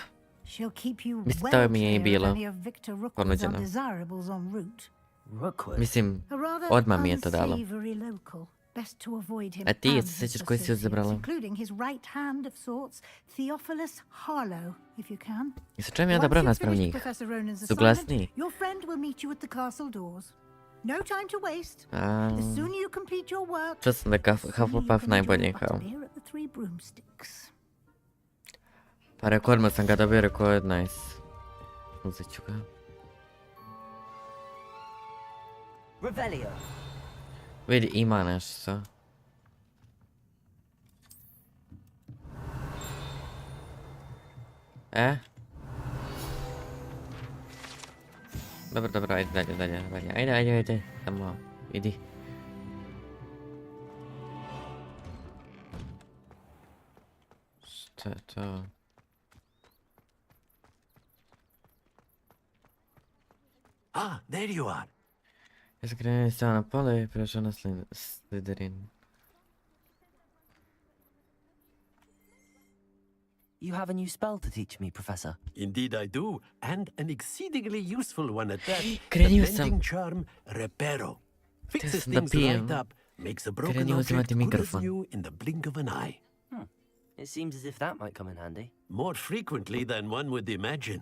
She'll keep you Mislim, well to mi je i clear of bilo any of Victor Rookwood's ponuđeno. undesirables en route. Rookwood? Mislim, A rather odmah mi je to dalo. unsavory local. Best to avoid him A ti, and jesi his sjećaš koji si associates, izabrala? including his right hand of sorts, Theophilus Harlow, if you can. I sa čem je Once dobra you've naspram finished njih? Professor Ronan's Su glasniji? assignment, your friend will meet you at the castle doors. No time to waste. A, The sooner you complete your work, čuo sam da je Hufflepuff najbolji kao. here at the Three Broomsticks. Pa rekao, odmah sam ga dobio, rekao je nice. Uzet ću ga. Revelio. Vidi, ima nešto. Dobro, ajde dalje. Ajde. Samo, idi. Šta je to? Ah, there you are. Ja sam krenuo stao na pola i prešao na Slytherin. You have a new spell to teach me, Professor. Indeed I do, and an exceedingly useful one at that. The Krenio sam. mending charm Reparo. Fixes sam da things pijem. right up, makes a broken Krenio object uzimati good as mikrofon. new in the blink of an eye. It seems as if that might come in handy. More frequently than one would imagine.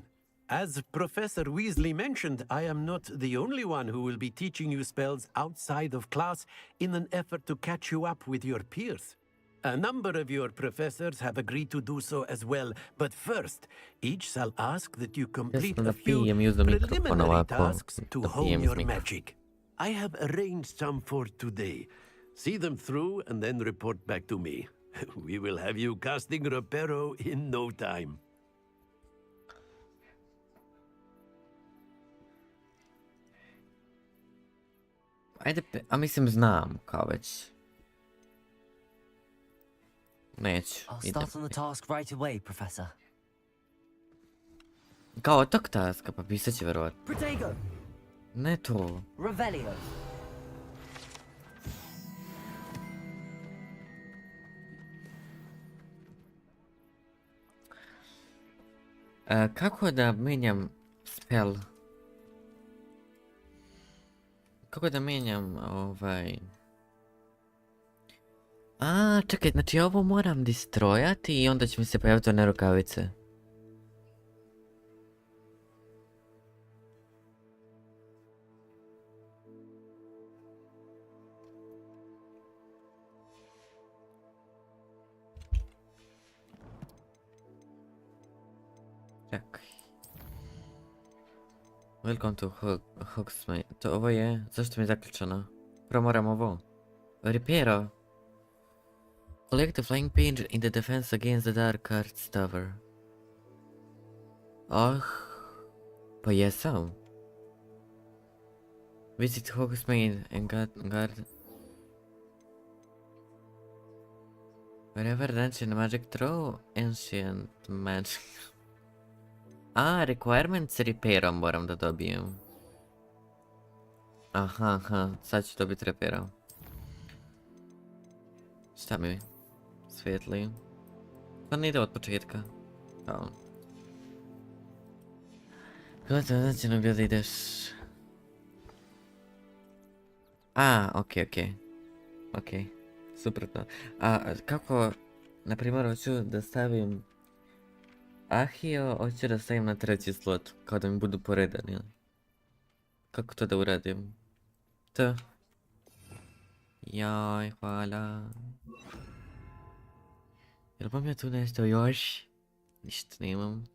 As Professor Weasley mentioned, I am not the only one who will be teaching you spells outside of class in an effort to catch you up with your peers. A number of your professors have agreed to do so as well, but first, each shall ask that you complete Jesam da a few pijem i uzem mikrofon preliminary ovako. tasks to Da hone pijem iz your mikrofona. magic. I have arranged some for today. See them through and then report back to me. We will have you casting Reparo in no time. Ajde, a mislim znam, kao već. Neću, I'll idem. start on the task right away, Professor. Kao od tog taska, pa pisat će verovatno. Protego. Ne to. Revelio. Kako da menjam spell? Kako da menjam ovaj... A, čekaj, znači ovo moram distrojati i onda će mi se pojaviti one rukavice. Čekaj. Welcome to Hogsmeade. To ovo je... Zašto mi je zaključano? Prvo moram ovo. Reparo. Collect the flying page in the defense against the dark arts tower. Pa jesam. Visit Hogsmeade and guard Wherever the ancient magic throw, ancient magic. Requirements repairom moram da dobijem. Aha, sad ću dobiti repera. Šta mi svijetli? To ne ide od početka. Kao. Kako to znači gdje da ideš? Okej. Suprotno. Kako, na primjer, hoću da stavim Ahio, hoću da stavim na treći slot, kao da mi budu poredani. Kako to da uradim? Jaj, hvala. Jel bom ja tu nešto još? Ništa nemam.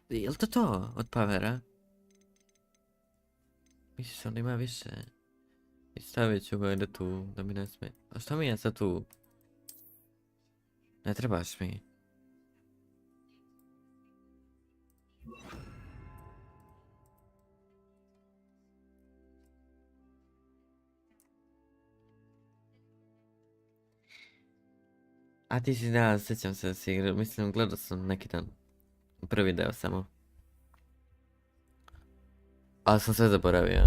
Jel to od Pavera? Mislim sam da ima više. I stavit ću ga da tu, da mi ne smije. A što mi je sad tu? Ne trebaš mi. A ti si, da, sjećam se da si igrao, mislim, gledao sam neki dan. Prvi deo samo. Ali sam sve zaboravio.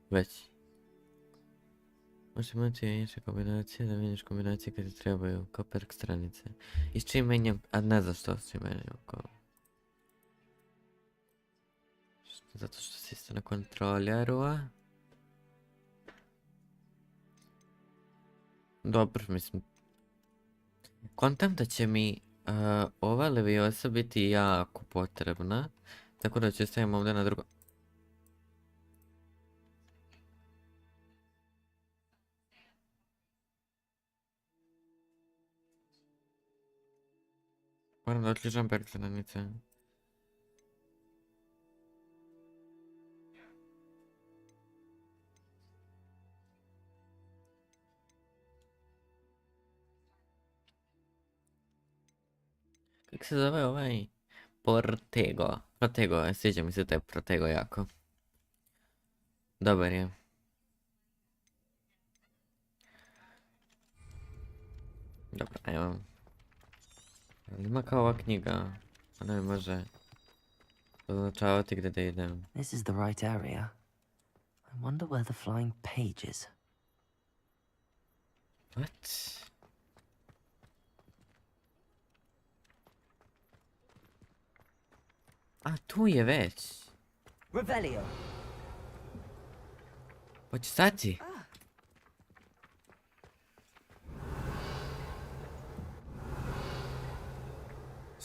Već. Možeš imati više kombinacije, da vidiš kombinacije kad ti trebaju, kao perk stranice. I s čim menjam, a ne znam što s čim menjam, kao... Zato što si isto na kontroljeru, a? Dobro, mislim... Kontam da će mi ova leviosa biti jako potrebna, tako da ću stavim ovdje na drugo... Moram da otključam perk stranice. Kako se zove ovaj? Protego. Protego, sviđa mi se taj Protego jako. Dobar je. Dobro, evo. Ima kao ova knjiga. Ona mi može označavati gdje da idem. This is the right area. I wonder where the flying page is. What? Tu je već. Revelio. Hoće stati?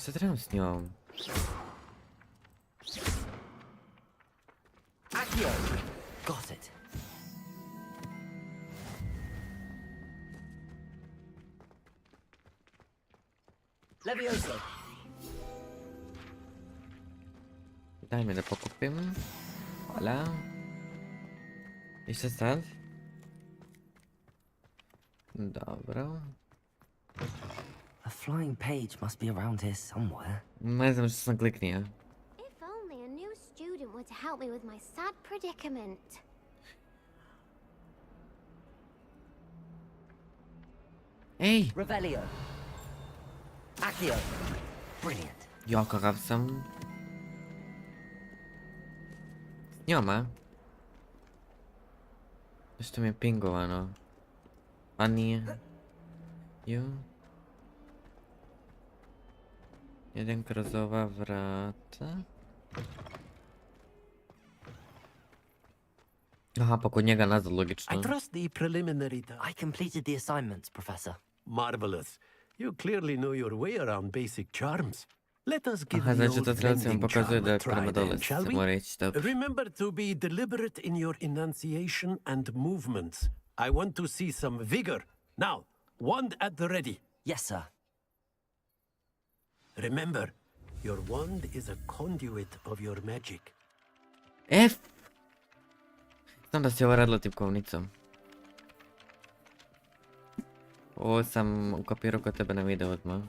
Šta trebam s njom? Accio. Got it. Levioso. Daj mi da pokupim. Hvala. I šta sad? Dobro. A flying page must be around here somewhere. Ne znam što sam kliknio. If only a new student were to help me with my sad predicament. Ej! Revelio. Accio. Brilliant. Jo, kakav sam. S njoma? Što mi je pingovano? A nije. Jo. Idem kroz ova vrata. Aha, pa kod njega nazad, logično. I trust the preliminary... I completed the assignments, Professor. Marvelous. You clearly know your way around basic charms. Let us give Aha, the znači to old treba vam blending pokazuje charm da a je try prema dole then, shall se we? mora ići, dobro. Remember to be deliberate in your enunciation and movements. I want to see some vigor. Now, wand at the ready. Yes, sir. Remember, your wand is a conduit of your magic. F! Znam da si ovo radila tipkovnicom. Ovo sam ukapirao kod tebe na video odmah.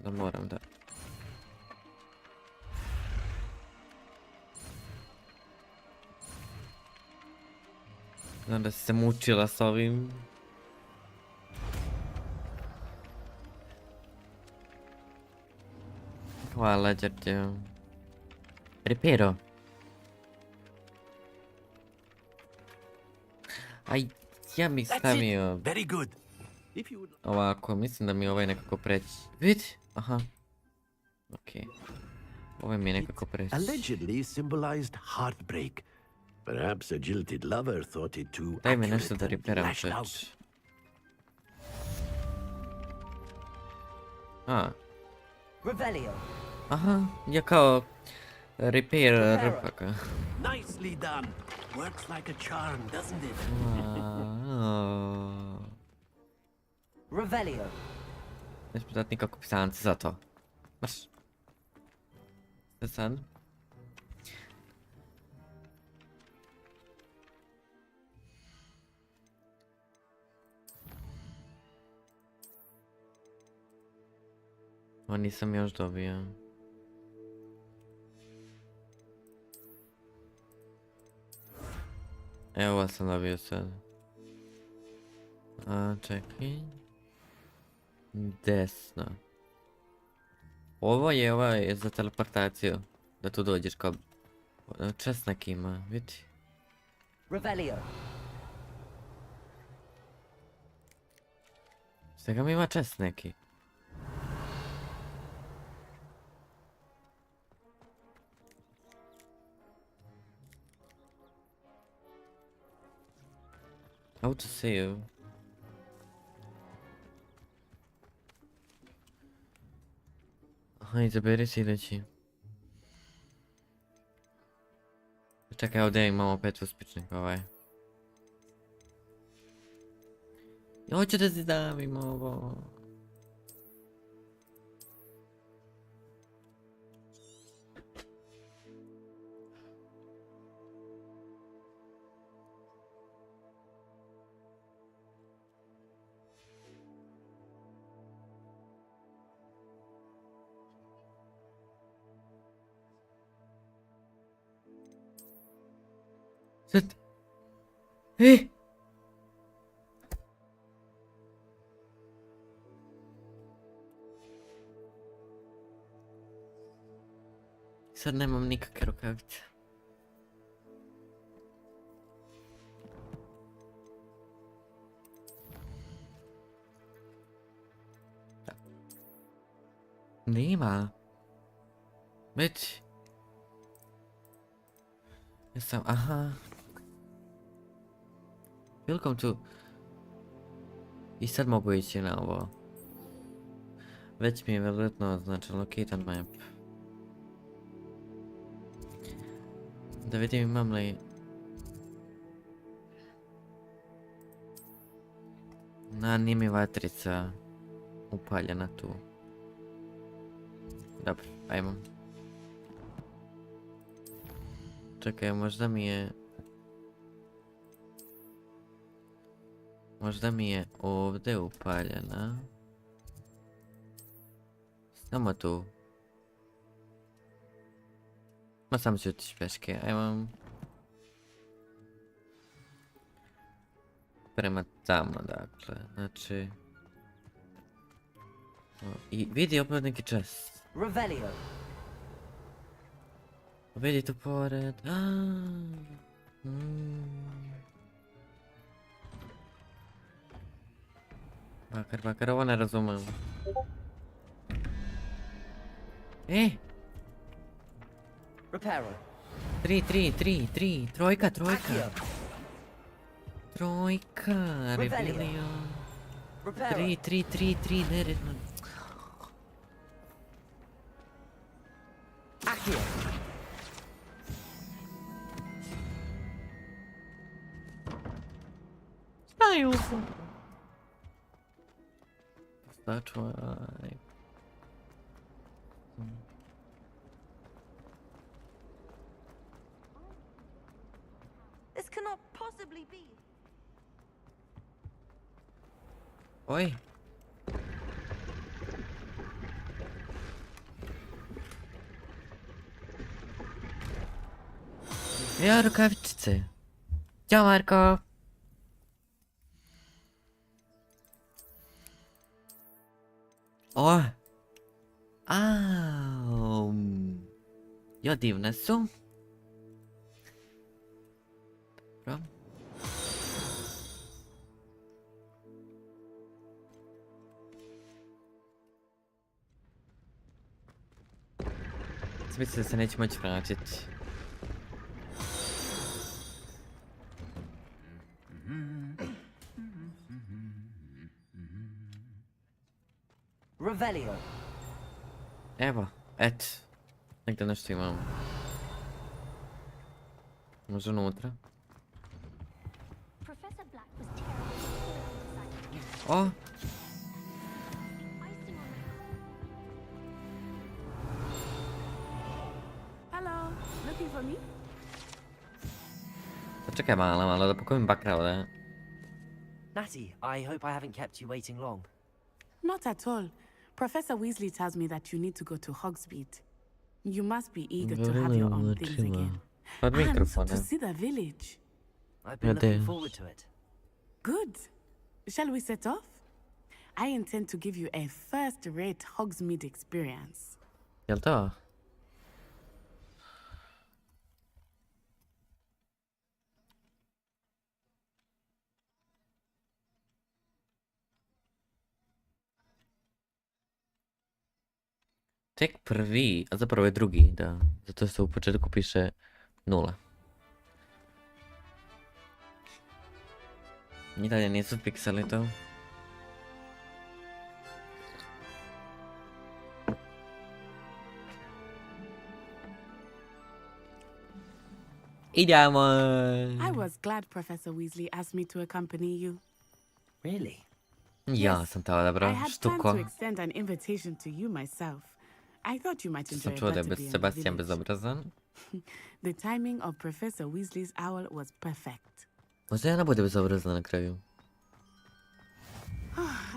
Da moram da... Znam da si se mučila s ovim. Hvala, Đorđe. Repero. Aj, ja bih stavio... Very good. If you would... Ovako, mislim da mi ovaj nekako preći. Vidi? Aha. Okej. Ovaj mi je nekako preći. Allegedly symbolized heartbreak. Perhaps a jilted lover thought it too Daj mi nešto accurate da and reperam lashed out. čeč. A. Revelio. Aha, ja kao... Repair rpaka. Nicely done. Works like a charm, doesn't it? Revelio. Nećemo dati nikako pisance za to. Marš. Šta sad? Ovo nisam još dobio. Evo ovo sam dobio sad. A, čekaj. Desno. Ovo je za teleportaciju. Da tu dođeš kao... Česnak ima, vidi. Revelio. Svega mi ima čest neki. Auto save. Aha, izaberi sljedeći. Čekaj, ovdje imamo 5 uspješnih ovaj. Ja hoću da si davim ovo. Sad... Sad nemam nikakve rukavice. Nema. Već. Jesam, aha. Welcome to... I sad mogu ići na ovo. Već mi je vjerojatno označen locate on map. Da vidim imam li... Nije mi vatrica upaljena tu. Dobro, ajmo. Čekaj, možda mi je... Možda mi je ovdje upaljena. Samo tu. Ma samo ću otići peške, ajmo. Prema tamo, dakle, znači... I vidi opet neki čas. Revelio. Vidi tu pored. Bakar, ovo ne razumem. Reparo. 3, trojka. Trojka, Revelio. 3, neredno. Accio. Staju sam. Stačuvaj. This cannot possibly be. Oj. Ja rukavičice. Ćao Marko. O! Au! Jo, divne su. Dobro. Mislim da se neće moći vratiti. Revelio. Evo, eto. Negdje nešto imamo. Može unutra. O! Hello, looking for me? Čekaj malo da pokojim bakra ovdje. Natty, I hope I haven't kept you waiting long. Not at all. Professor Weasley tells me that you need to go to Hogsmeade. You must be eager to have your own things again. And to see the village. I've been looking forward to it. Good. Shall we set off? I intend to give you a first-rate Hogsmeade experience. Jel to? Tek prvi, a zapravo je drugi, da. Zato se u početku piše 0. I dalje nisu fiksali to. Idemo! I was glad Professor Weasley asked me to accompany you. Really? Ja sam teo da bro, I had štuko. planned to extend an invitation to you myself. I thought you might enjoy Sam a čuo da je butterbeer in the Sebastian village. bezobrazan. The timing of Professor Weasley's owl was perfect. Možda ja ne bude bezobrazan na kraju.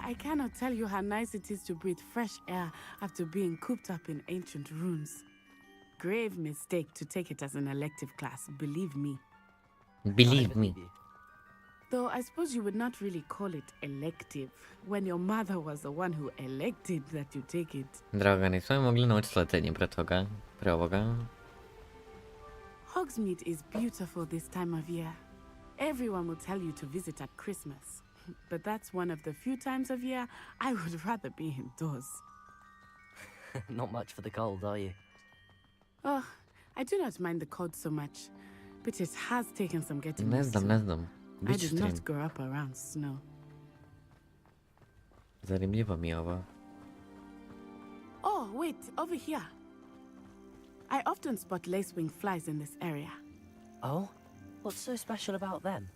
I cannot tell you how nice it is to breathe fresh air after being cooped up in ancient ruins. Grave mistake to take it as an elective class, believe me. Believe me. Though I suppose you would not really call it elective, when your mother was the one who elected that you take it. Draga, nismo mogli naučiti letenje pre ovoga. Hogsmeade is beautiful this time of year. Everyone will tell you to visit at Christmas. But that's one of the few times of year I would rather be indoors. Not much for the cold, are you? Oh, I do not mind the cold so much, but it has taken some getting Ne used to. znam. I Bit će did stream. not grow up around snow. Zanimljivo mi je ovo. Oh, wait, over here. I often spot lacewing flies in this area. Oh? What's so special about them?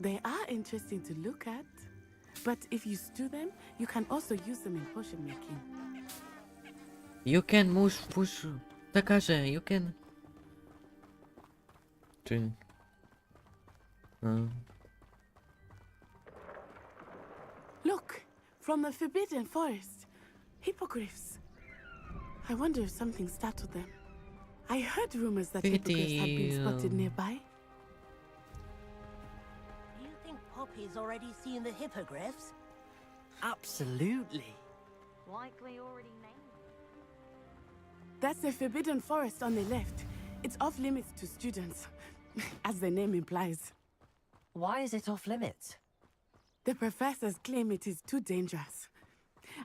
They are interesting to look at, but if you stew them, you can also use them in potion making. You can push. Da kaže, you can. Czy... Look, from the Forbidden Forest. Hippogriffs. I wonder if something startled them. I heard rumors that hippogriffs had been spotted nearby. You think Poppy's already seen the hippogriffs? Absolutely. Likely already named. That's the Forbidden Forest on the left. It's off limits to students, as the name implies. Why is it off limits? The professors claim it is too dangerous.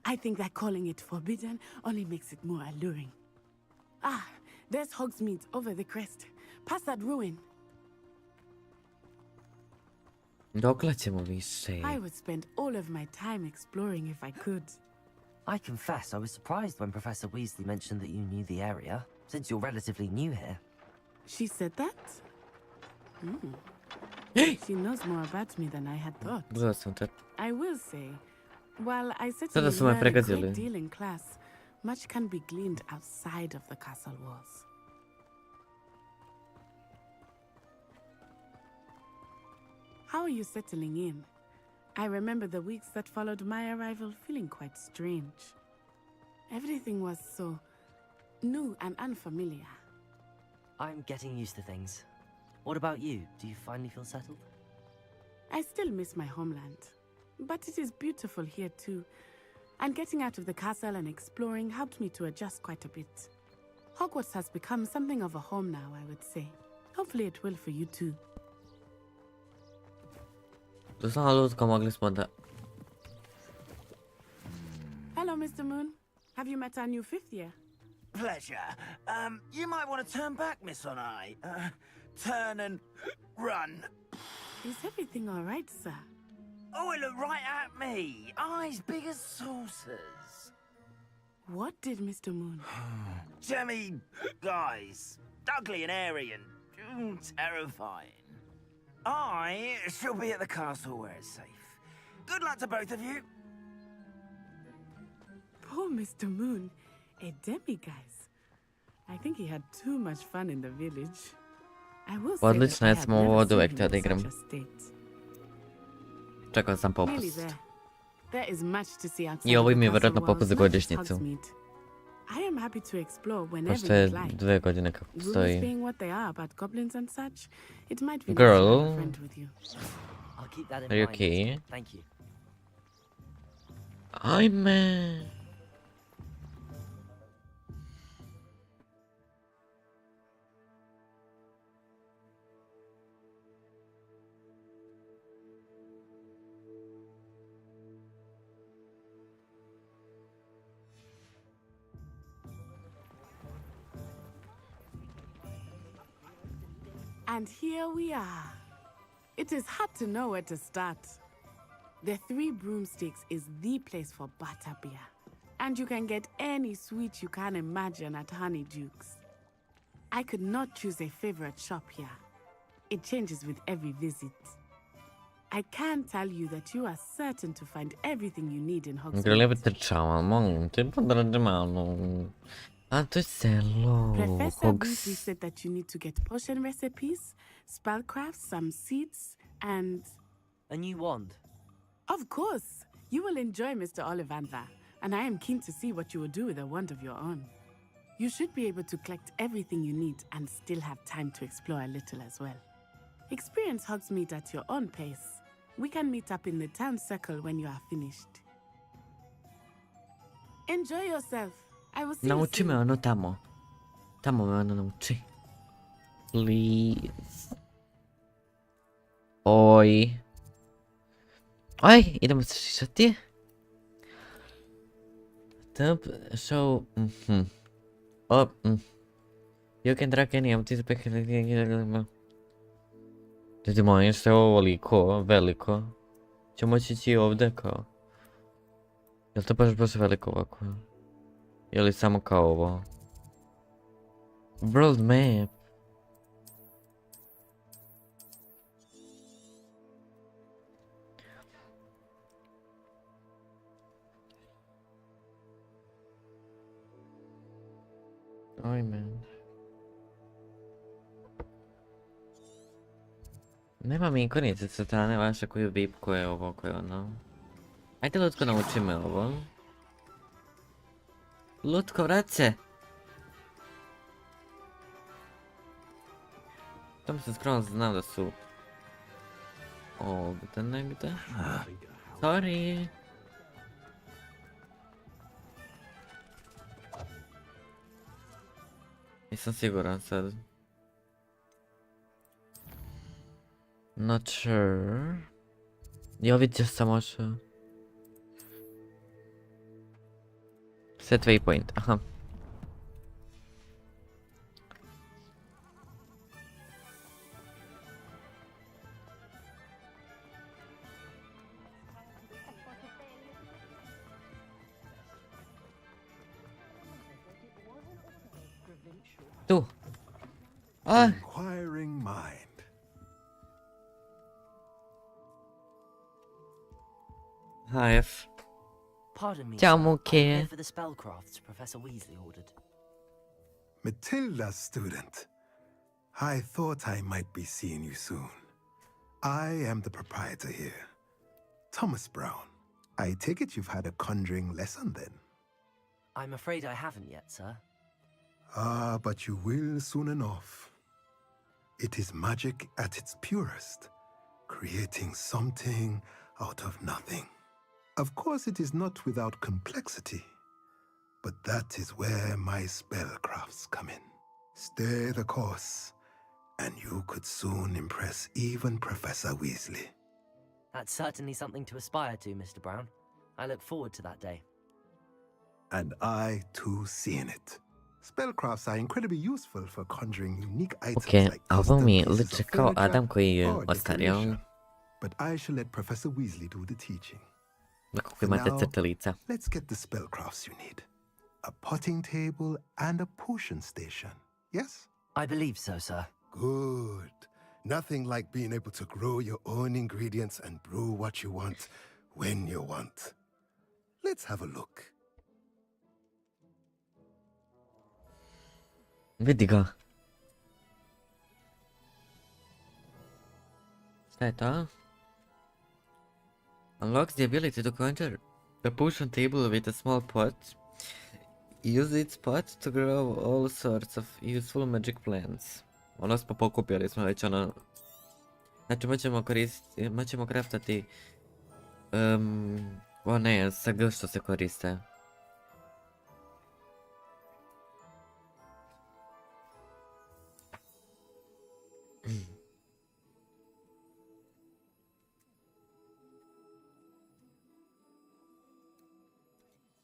I think that calling it forbidden only makes it more alluring. Ah, there's Hogsmeade over the crest. Past that ruin. Dokle ćemo više? I would spend all of my time exploring if I could. I confess I was surprised when Professor Weasley mentioned that you knew the area, since you're relatively new here. She said that? Hmm. She knows more about me than I had thought. Gledao sam te. I will say, while I Sada certainly su me learn a great pregazili. deal in class, much can be gleaned outside of the castle walls. How are you settling in? I remember the weeks that followed my arrival feeling quite strange. Everything was so new and unfamiliar. I'm getting used to things. What about you? Do you finally feel settled? I still miss my homeland, but it is beautiful here too. and getting out of the castle and exploring helped me to adjust quite a bit. Hogwarts has become something of a home now, I would say. Hopefully it will for you too. Hello, Mr. Moon. Have you met our new 5th year? Pleasure. You might want to turn back, Miss Onai. Turn and run. Is everything all right, sir? Oh, it looked right at me. Eyes big as saucers. What did Mr. Moon? Jemmy guys. Ugly and airy and terrifying. I shall be at the castle where it's safe. Good luck to both of you. Poor Mr. Moon. A demiguise. I think he had too much fun in the village. I will say Odlična je that I smo have ovo never od seen uvek him htio da in igram. such a state. Čekao sam Nearly popust. there. There is much to see outside I ovo the im je castle vjerojatno walls, popust za not just godišnjicu. Hogsmeade. I am happy to explore whenever Pošto je you'd like. 2 godine kako Rumors stoji. being what they are about goblins and such, it might be nice to Girl. have a friend with you. I'll keep that in Are you mind. okay? Thank you. Ajme. And here we are. It is hard to know where to start. The Three Broomsticks is the place for butterbeer. And you can get any sweet you can imagine at Honeyduke's. I could not choose a favorite shop here. It changes with every visit. I can tell you that you are certain to find everything you need in Gre li Hogsmeade. trčava, molim te, podrađe malo. A to je selo, Professor Hogs. Weasley said that you need to get potion recipes, spellcrafts, some seeds, and... A new wand. Of course! You will enjoy Mr. Ollivander, and I am keen to see what you will do with a wand of your own. You should be able to collect everything you need and still have time to explore a little as well. Experience Hogsmeade at your own pace. We can meet up in the town circle when you are finished. Enjoy yourself. I will see you Nauči me soon. ono tamo. Tamo me ono nauči. Please. Oj. Oj, idemo se šišati. Top show. Op. You can track any of these back. Ljudi moji, što je ovo ovoliko veliko? Ću moći ići ovdje kao? Jel to baš veliko ovako? Ili samo kao ovo? World map. Ajme. Nema mi ikonice sa strane vaše koju bip, koje je ovo, koje je ono. Ajde Lutko, nauči me ovo. Lutko, vrat se! Tam se skoro znam da su... Ovdje negdje. Sorry. Nisam siguran sad. Not sure. Ja vidio sam možda. Set waypoint, aha. Tu. Ah. Inquiring mind. Hi. Pardon me, Ciao, sir. Mookie. I'm here for the spellcrafts Professor Weasley ordered. Matilda, student. I thought I might be seeing you soon. I am the proprietor here, Thomas Brown. I take it you've had a conjuring lesson then? I'm afraid I haven't yet, sir. Ah, but you will soon enough. It is magic at its purest, creating something out of nothing. Of course, it is not without complexity, but that is where my spellcrafts come in. Stay the course, and you could soon impress even Professor Weasley. That's certainly something to aspire to, Mr. Brown. I look forward to that day. And I, too, see in it. Spellcrafts are incredibly useful for conjuring unique items Okej, like ovo custom mi pieces liči of kao furniture Adam koji je or ostario. decoration. But I shall let Professor Weasley do the teaching. Kako For imate now, crte lica. let's get the spellcrafts you need. A potting table and a potion station, yes? I believe so, sir. Good. Nothing like being able to grow your own ingredients and brew what you want, when you want. Let's have a look. Vidi ga. Šta je to? Unlocks the ability to conjure a potion table with a small pot. Use its pot to grow all sorts of useful magic plants. Ono smo pokupili, smo već ono... Znači moćemo kraftati... one sa G što se koriste.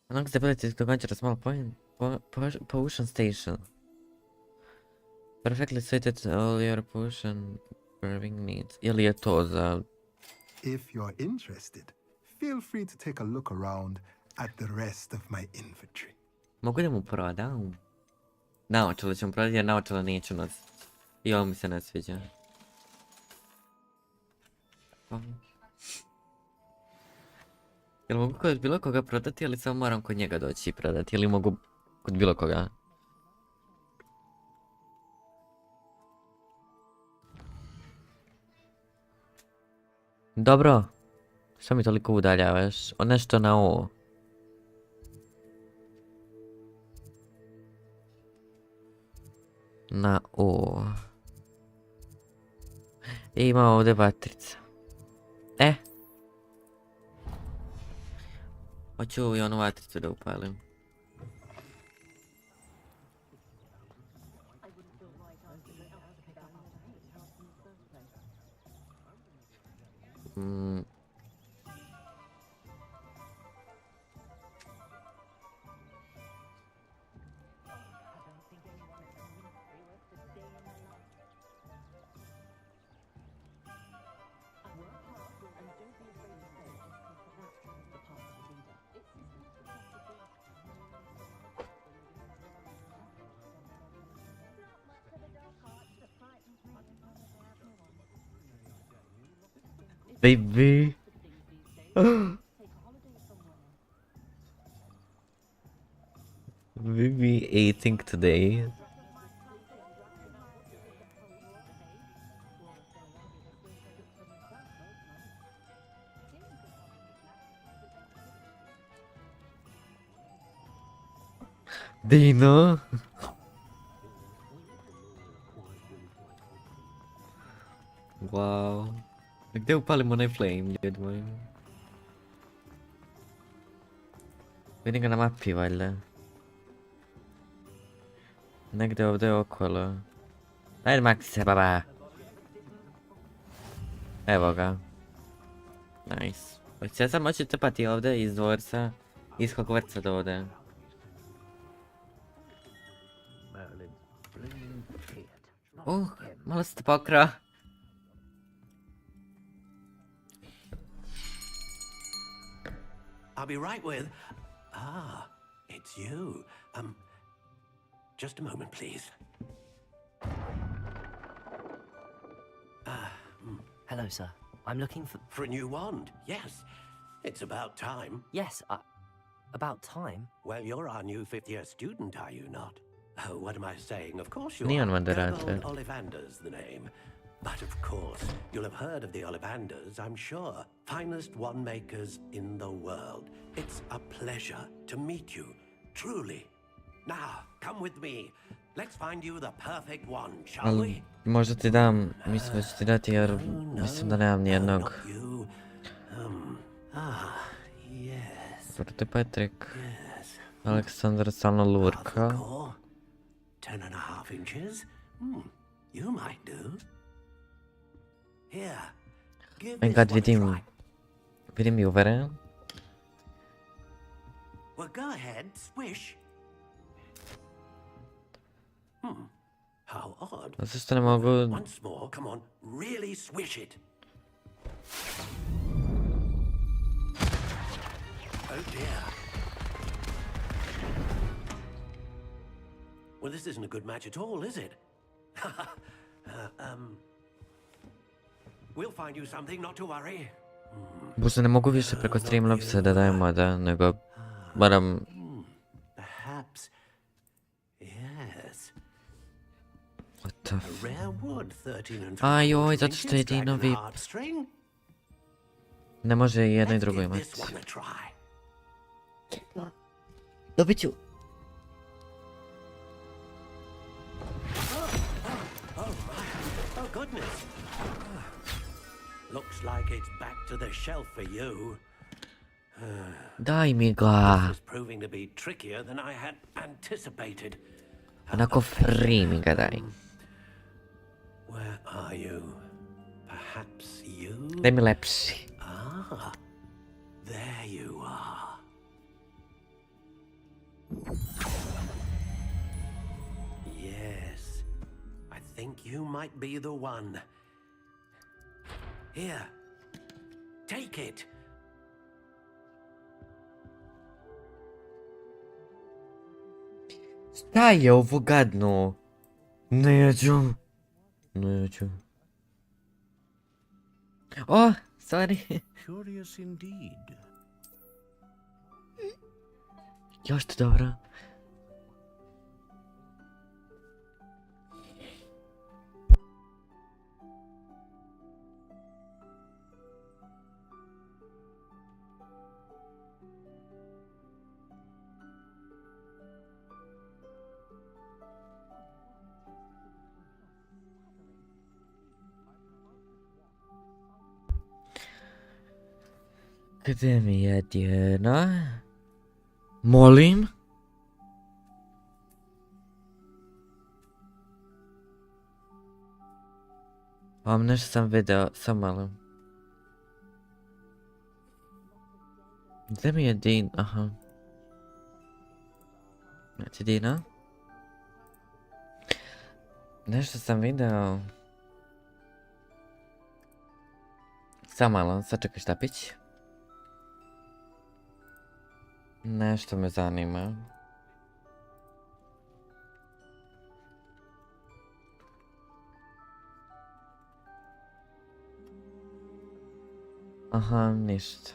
Unlocks the ability to conjure a small potion station. Perfectly suited to all your potion brewing needs. Ili je to za... If you're interested, feel free to take a look around at the rest of my inventory. Mogu da mu prodam? Naočalo ćemo prodati jer naočalo neću nositi. I ovo mi se ne sviđa. Jel mogu kod bilo koga prodati ili samo moram kod njega doći i prodati? Ili mogu kod bilo koga? Dobro. Što mi toliko udaljavaš? O nešto na ovo. Na ovo. I ima ovdje vatrica. Hoću i onu vatricu da upalim. Baby. We be eating today. Dino. Wow. Gdje upalimo onaj flame, ljudi moji? Vidim ga na mapi, valjda. Negdje ovdje okolo. Ajde makni se, baba. Evo ga. Nice. Hoće ja sad moći trpati ovdje iz dvorca, iz Hogwartsa do ovdje. Malo se te pokrao. I'll be right with... Ah, it's you. Just a moment, please. Hello, sir. I'm looking for... For a new wand, yes. It's about time. Yes, about time? Well, you're our new fifth-year student, are you not? Oh, what am I saying? Of course you Neon are. moderator. Ollivander's the name. But of course, you'll have heard of the Ollivanders, I'm sure. Finest wand makers in the world. It's a pleasure to meet you, truly. Now, come with me. Let's find you the perfect wand, shall we? Možda ti dam, mislim da ću ti dati jer mislim da nemam nijednog. Proti Patrik. Aleksandar stalno lurka. 10.5 inches. You might do. Here, give Oj this kad one a try. vidim juvere. Well, go ahead, swish. How odd. Zašto ne mogu... Once more, come on, really swish it. Oh dear. Well, this isn't a good match at all, is it? We'll find you something, not to worry. Bože, ne mogu više preko Streamlabsa da dajem moda, nego moram... Perhaps. Yes. What the A rare wood, 13 and Aj, joj, 3/4 zato što je inches, jedino dragon VIP. harp string. Ne može i jedno i Let's drugo give imati. this one a try. Dobit ću. Oh my, oh goodness. Looks like it's back to the shelf for you. Daj mi ga. This is proving to be trickier than I had anticipated. Onako free mi ga daj. Where are you? Perhaps you? Daj mi lepši. Ah, there you are. Yes, I think you might be the one. Here, take it. Šta je ovo gadno? Neću. Neću. O, sorry. Curious indeed. Još to dobro. Gdje mi je Dijana? Molim? Nešto sam video, sam malo. Gdje mi je Din? Aha. Znači Dina? Nešto sam video. Sam malo, sačekaj štapić. Nešto me zanima. Aha, ništa.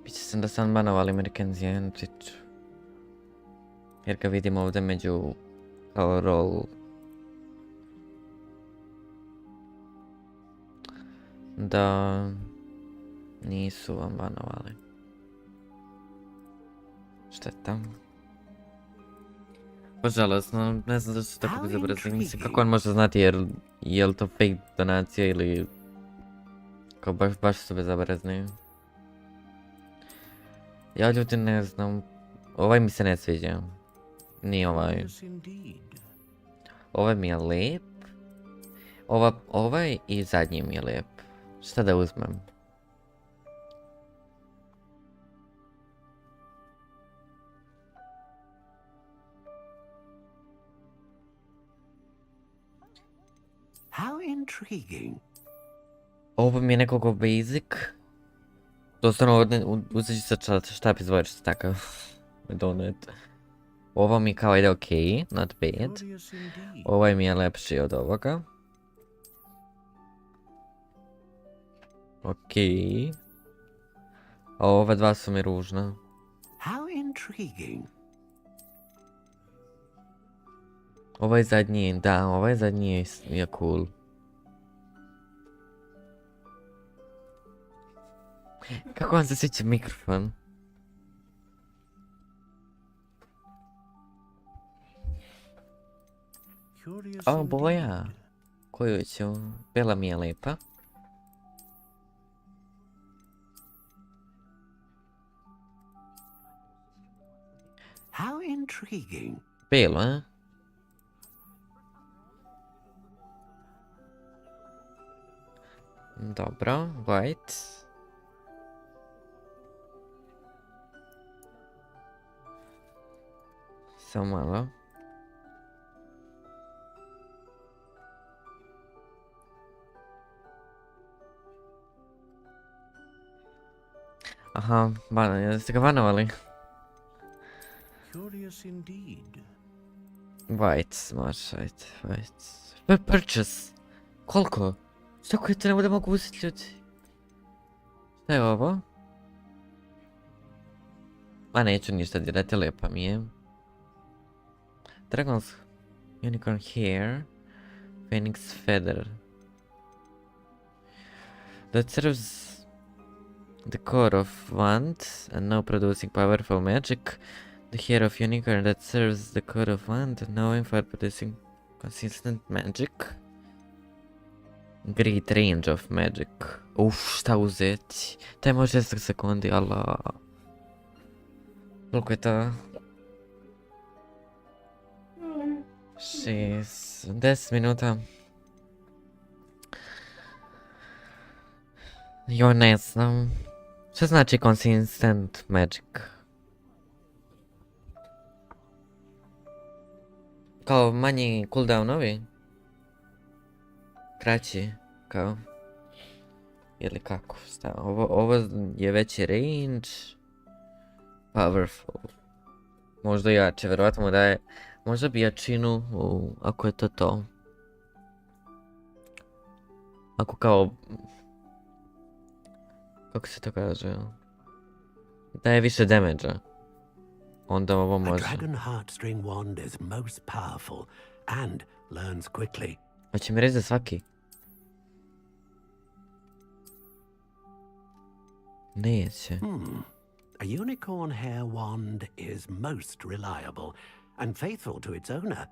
Biće sam da sam banovali Amerikanzije na Twitchu. Jer ga vidim ovdje među kao roll. Da nisu vam banovali. Šteta. Požalosno, ne znam zašto tako bezobrazni. Mislim, kako on može znati je li to fake donacija ili... Kao baš su bezobrazni. Ja ljudi ne znam. Ovaj mi se ne sviđa. Ni ovaj. Ovaj mi je lijep. Ovaj i zadnji mi je lijep. Šta da uzmem? How intriguing. Ovo mi je nekako basic. Doslovno uzet ću se štap izvojiti takav. Donut. Ovo mi kao ide ok, not bad. Ovaj mi je lepši od ovoga. Ok. A ova dva su mi ružna. How intriguing. Ovaj zadnji, da, ovaj zadnji je cool. Kako vam se sviđa mikrofon? O, boja. Koju ću? Bela mi je lijepa. How intriguing. Bilo, a? Dobro, white. Samo malo. Aha, jeste ga banovali? Curious indeed. White, može, white. Purchase. Koliko? Što koje to ne bude mogu uzeti ljudi? Šta je ovo? Ma neću ništa dirati, lijepa mi je. Dragon's Unicorn Hair. Phoenix Feather. That serves the core of wand and now producing powerful magic. The hair of unicorn that serves the core of wand and now for producing consistent magic. Great range of magic. Šta uzeti? Taj može 10 sekundi, ala. Koliko je to? 10 minuta. Jo ne znam. Šta znači consistent magic? Kao manji cooldownovi? Kraći, kao? Ili kako? Šta? Ovo je veći range. Powerful. Možda jače, verovatno mu daje. Možda bi jačinu, ako je to to. Ako kao... Kako se to kaže? Daje više damage-a. Onda ovo može. A dragon heartstring wand is most powerful and learns quickly. Hoće mi reći za svaki? Neće. A unicorn hair wand is most reliable and faithful to its owner.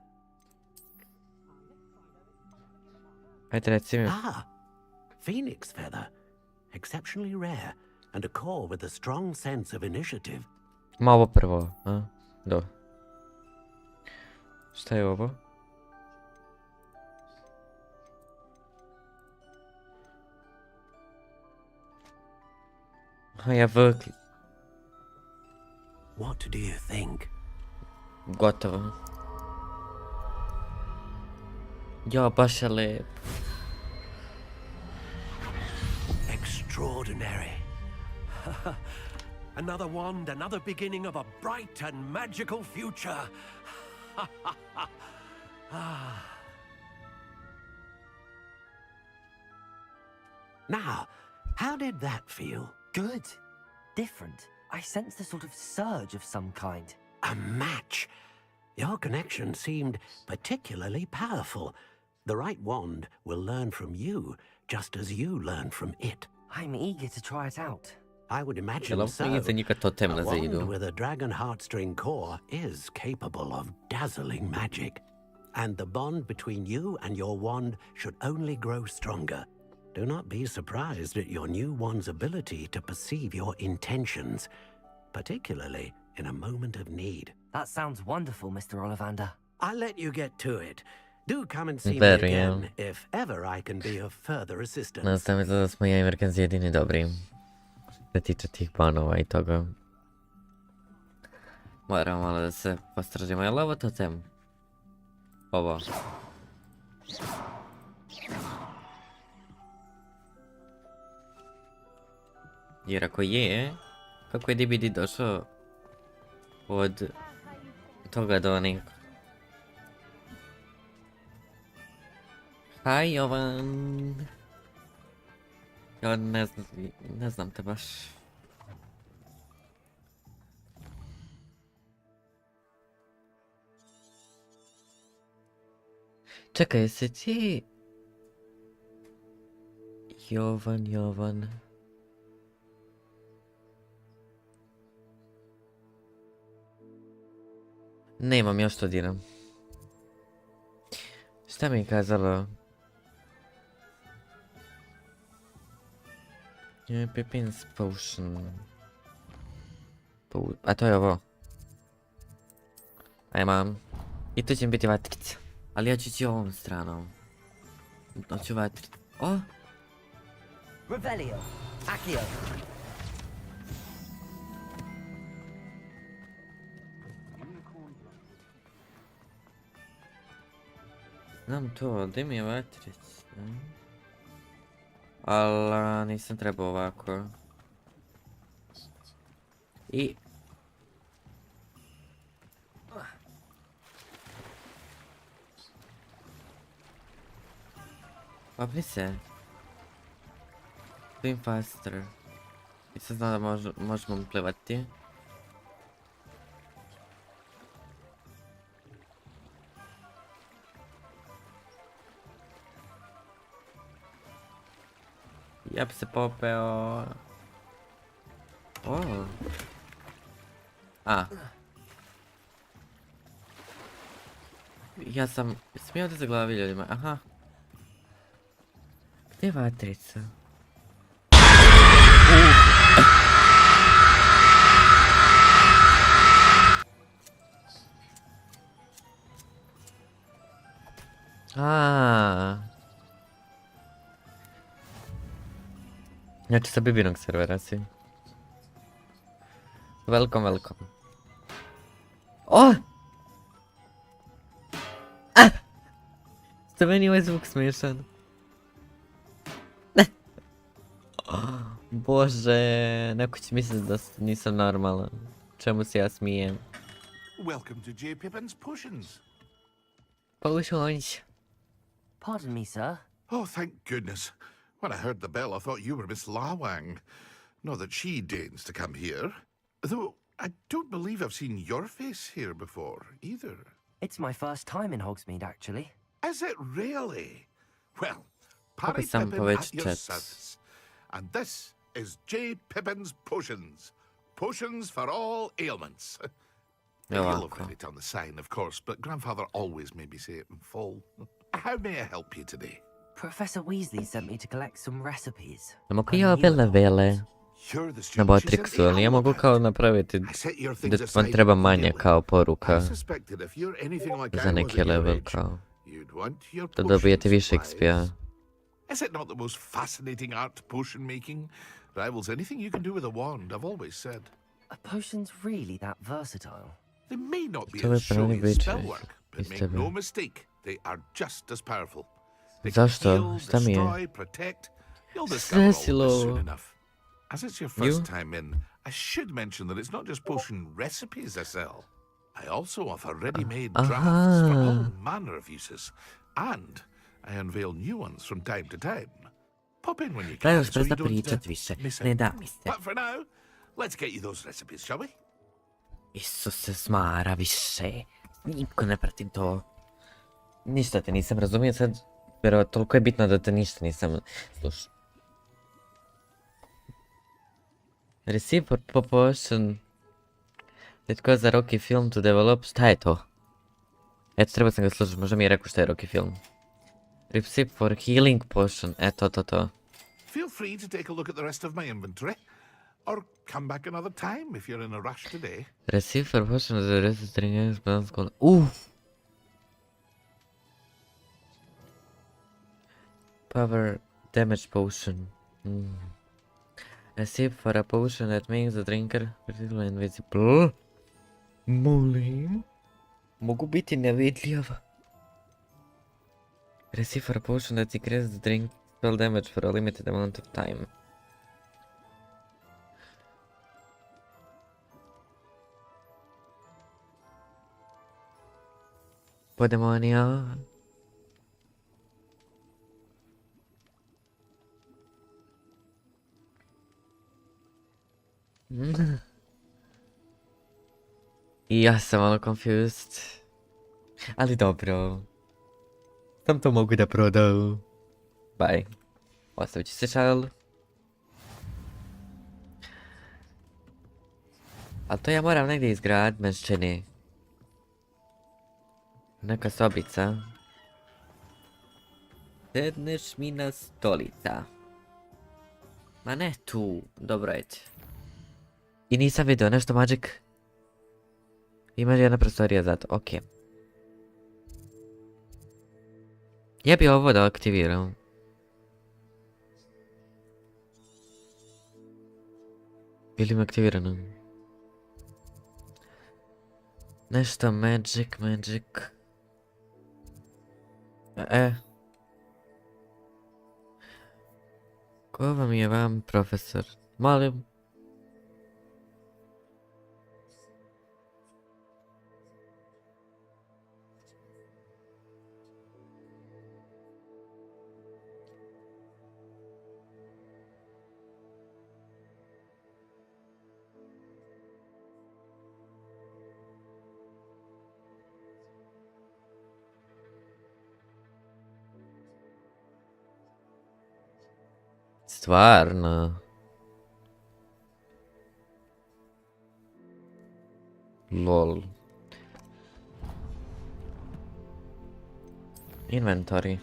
Ajde reci mi. Phoenix feather. Exceptionally rare and a core with a strong sense of initiative. Ma ovo prvo, a? Do. Šta je ovo? A ja vrkli. What do you think? Gotovo. Ja, baš je lep. Extraordinary. Another wand, another beginning of a bright and magical future. Now, how did that feel? Good. Different. I sensed a sort of surge of some kind. A match. Your connection seemed particularly powerful. The right wand will learn from you, just as you learn from it. I'm eager to try it out. I would imagine so. A wand with a dragon heartstring core is capable of dazzling magic. And the bond between you and your wand should only grow stronger. Do not be surprised at your new wand's ability to perceive your intentions, particularly in a moment of need. That sounds wonderful, Mr. Ollivander. I'll let you get to it. Do come and see me again, if ever I can be of further assistance. Nastavim da smo ja i Amerikanci jedini dobri. Da tiče tih banova i toga. Moramo malo da se postražimo. Je li ovo to tem? Ovo. Jer ako je, kako je DBD došao od toga do onih... Haj, Jovan. Ja ne znam te baš. Čekaj, jesi ti... Jovan... Nemam još što diram. Šta mi je kazalo? Pepin's Potion. A to je ovo. Ajmo. I tu će mi biti vatrica. Ali ja ću ići ovom stranom. Hoću vatricu. O! Revelio. Accio. Znam to, gdje mi je vatrica? Ali nisam trebao ovako. I... Popni se. Swim faster. I sad znam da možemo plivati. Ja bi se popeo... O. A. Ja sam ovdje zaglavio ljudima, aha. Gdje je vatrica? Znači sa bibinog servera si. Welcome. O! Ste meni ovaj zvuk smiješan. Bože, neko će misliti da nisam normalan. Čemu se ja smijem? Welcome to J. Pippin's Potions. Potions. Pardon me, sir. Oh, thank goodness. When I heard the bell, I thought you were Miss Lawang. Not that she deigns to come here. Though, I don't believe I've seen your face here before, either. It's my first time in Hogsmeade, actually. Is it really? Well, Probably Parry some Pippin at poet's your chats. service. And this is J. Pippin's Potions. Potions for all ailments. The You're yellow welcome. it on the sign, of course, but Grandfather always made me say it in full. How may I help you today? Professor Weasley sent me to collect some recipes. Ne mogu ja vele You're the na student she sent Botrixu, the ali ja mogu owl kao about. napraviti I set your da things vam aside treba manje immediately. kao I poruka suspected if you're anything like za I was neki at your level age, kao. you'd want your Da potion dobijete više supplies. XP-a. Is it not the most fascinating art, potion making? Rivals anything you can do with a wand, I've always said. Are potions really that versatile? They may not be To as je pravi showy as biće spellwork, but iz make tebe. no mistake, they are just as powerful. They can Zašto? heal, Šta mi je? destroy, protect. You'll discover all of this Desilo. soon enough. As it's your first You? time in, I should mention that it's not just potion recipes I sell. I also offer ready-made drafts for all manner of uses, and I unveil new ones from time to time. Pop in when you Daj can, još so you presta don't pričat više. miss Ne out. da mi se. But for now, let's get you those recipes, shall we? Isuse smara više. Niko ne pratim to. Ništa te nisam razumio sad. Pero toliko je bitno da te ništa nisam slušao. Receive for proportion. It goes a Rocky film to develop. Šta je to? Eto, treba sam ga slušati, možda mi je rekao šta je Rocky film. Receive for healing potion. Eto, to. Feel free to take a look at the rest of my inventory, or come back another time if you're in a rush today. Receive for potion of the resisting balance gold. Power damage potion. Receive for a potion that makes the drinker particularly invisible. Molim. Mogu biti nevidljiv. Receive for a potion that increases the drink spell damage for a limited amount of time. Podemonija. I ja sam malo confused. Ali dobro. Sam to mogu da prodam. Bye. Ostavit ću se šal. Ali to ja moram negdje izgraditi, meni se čini. Neka sobica. Sedneš mi na stolica. Ma ne tu, dobro je. I nisam vidio nešto magic. Ima jedna prostorija zato, okej. Ja bi ovo da aktivirao. Ili mi aktivirano? Nešto magic. Ko vam je vam profesor? Molim. Stvarno. Lol. Inventory.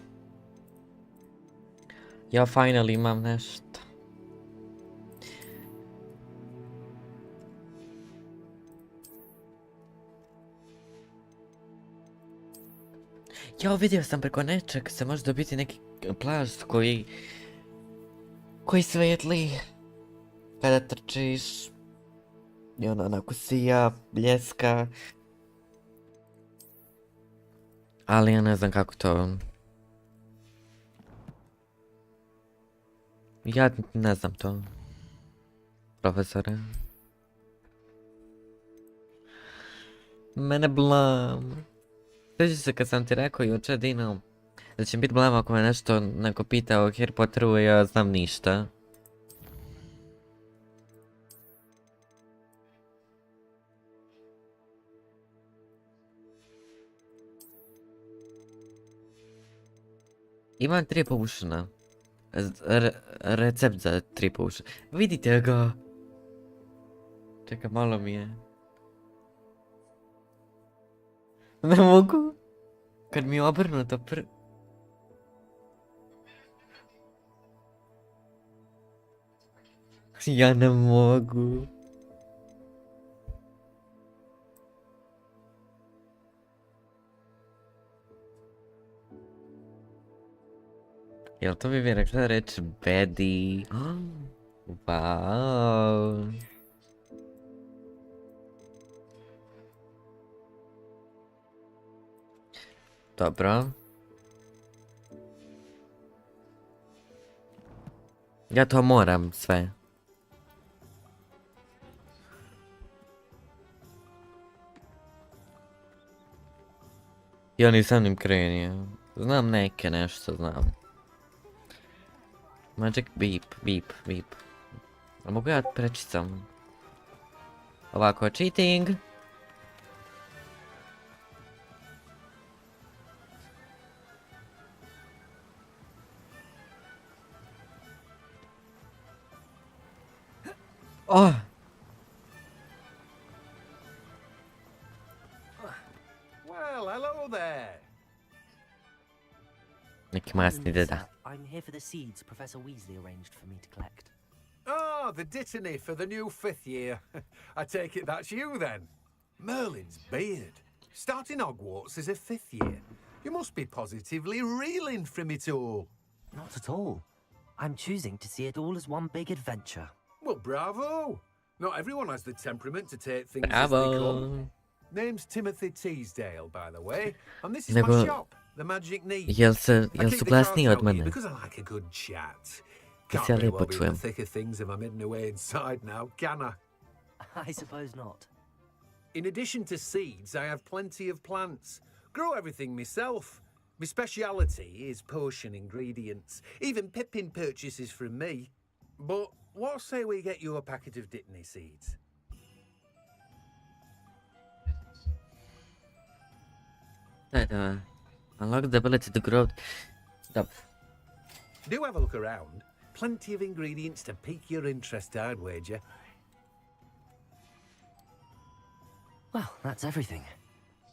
Ja finally imam nešto. Ja vidio sam preko nečeg se može dobiti neki plašt koji svetli kada trčiš i ono onako sija, bljeska. Ali ja ne znam kako to... Ja ne znam to. Profesore. Mene blam. Sjećaš se kad sam ti rekao jučer, Dino, da će biti blam ako me nešto neko pita o Harry Potteru, ja znam ništa. Imam 3 povušena. Recept za 3 povušena. Vidite ga! Čekaj, malo mi je. Ne mogu. Kad mi je obrnuto Ja ne mogu. Jel to bi mi rekla reći Bedi? Wow. Dobro. Ja to moram sve. Ja nisam nim krenio. Znam neke, nešto znam. Magic beep. A mogu ja prečicam? Ovako, cheating. Oh! Well, hello there. Neki masni deda. I'm here for the seeds Professor Weasley arranged for me to collect. Ah, the dittany for the new 5th year. I take it that's you then. Merlin's beard. Starting Hogwarts as a 5th year. You must be positively reeling from it all. Not at all. I'm choosing to see it all as one big adventure. Well, bravo. Not everyone has the temperament to take things as they come. Name's Timothy Teasdale, by the way, and this is my shop, the Magic Knee. Jel su glasniji od mene? Because I like a good chat. Can't very well be in the thick of things if I'm hidden away inside now, can I? I suppose not. In addition to seeds, I have plenty of plants. Grow everything myself. My speciality is potion ingredients. Even Pippin purchases from me. But what say we get you a packet of dittany seeds? Unlock the ability to grow. Stop. Do have a look around. Plenty of ingredients to pique your interest, I'd wager. Well, that's everything.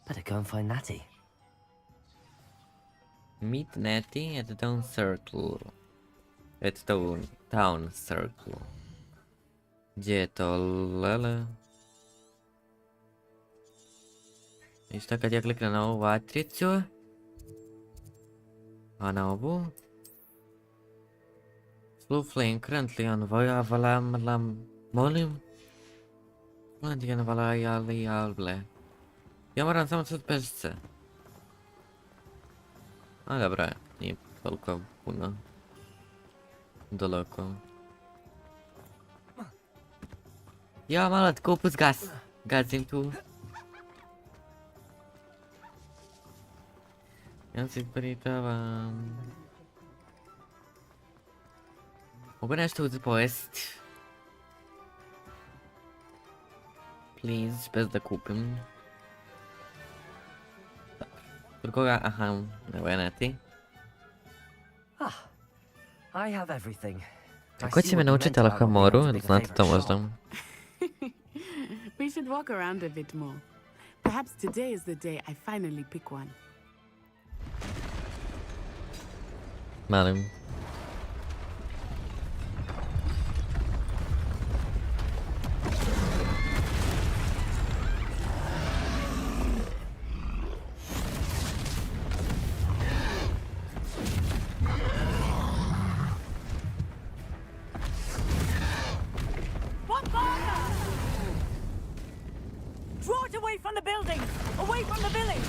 Better go and find Natty. Meet Natty at the town circle. At the town circle. Gdzie je to, lele? Isto kad ja kliknem na ovu vatricu. A na ovu. Slow flame currently on HVALA, molim. Currently on HVALA. Ja moram samo sad pežice. A dobra, nije toliko puno. Daleko. Ja malo tako upust gas. Gazim tu. Ja se pritavam. Mogu nešto uzeti pojest? Please, bez da kupim. Kod koga? Aha, evo je neti. I have everything. Kako će me naučiti Alhamoru? Znate to možda? We should walk around a bit more. Perhaps today is the day I finally pick one. Malim. Draw it away from the building! Away from the village!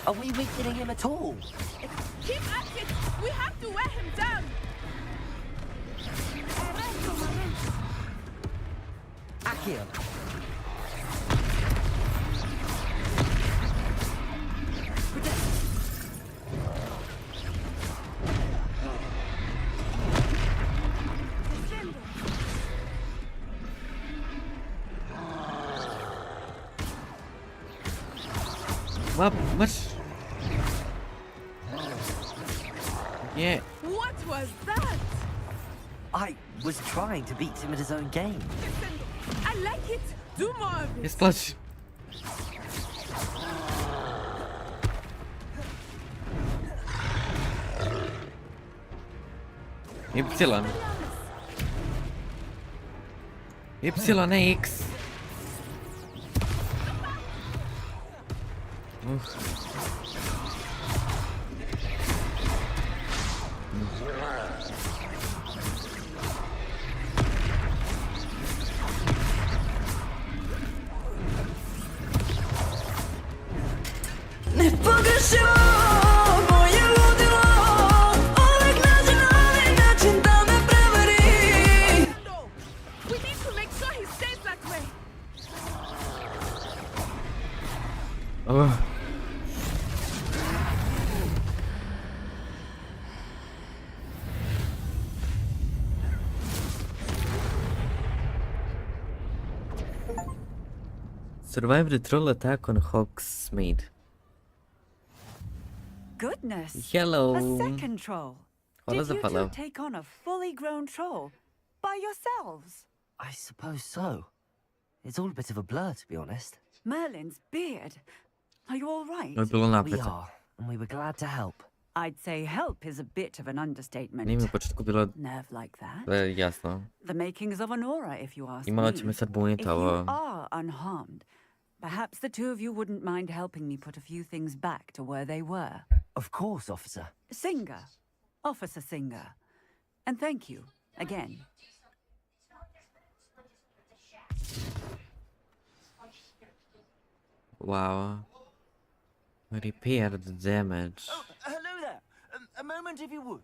Are we weakening him at all? Keep at it! We have to wear him down! Accio! What? Yeah. What was that? I was trying to beat him at his own game. I like it! Do more of it! Jest patrz. Y. YX. Ne pogrešilo moje ludilo, uvek nađe novi način da me prevari. We need to make sure he stays that way. Survive the troll attack on Hogsmeade. Goodness! Hello. A second troll. Hvala Did za you follow. two take on a fully grown troll by yourselves? I suppose so. It's all a bit of a blur, to be honest. Merlin's beard. Are you all right? We are, and we were glad to help. I'd say help is a bit of an understatement. Nije mi u početku bilo Nerve like that. jasno. The makings of an aura, if you ask I me. malo će me sad buniti If you ovo. are unharmed, perhaps the two of you wouldn't mind helping me put a few things back to where they were. Of course, officer. Singer. Officer Singer. And thank you, again. Wow. Repair the damage. Oh, hello there. A moment, if you would.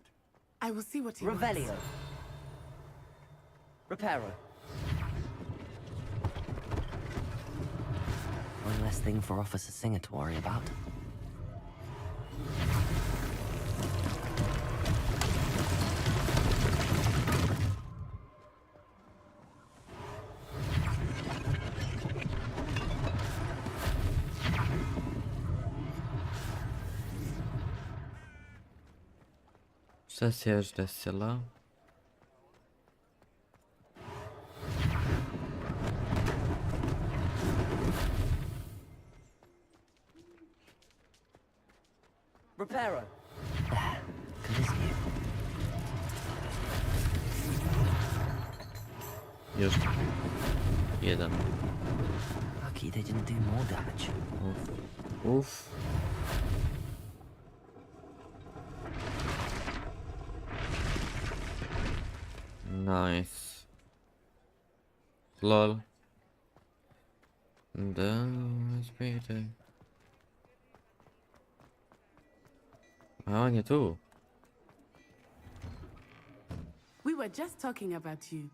I will see what he Revelio. wants. Reparo. One less thing for Officer Singer to worry about. Šta se još desilo? Reparo. Još jedan. Lucky they didn't do more damage. Uf. Nice. Lol. Da, spijete. A on je tu. We were just talking about you.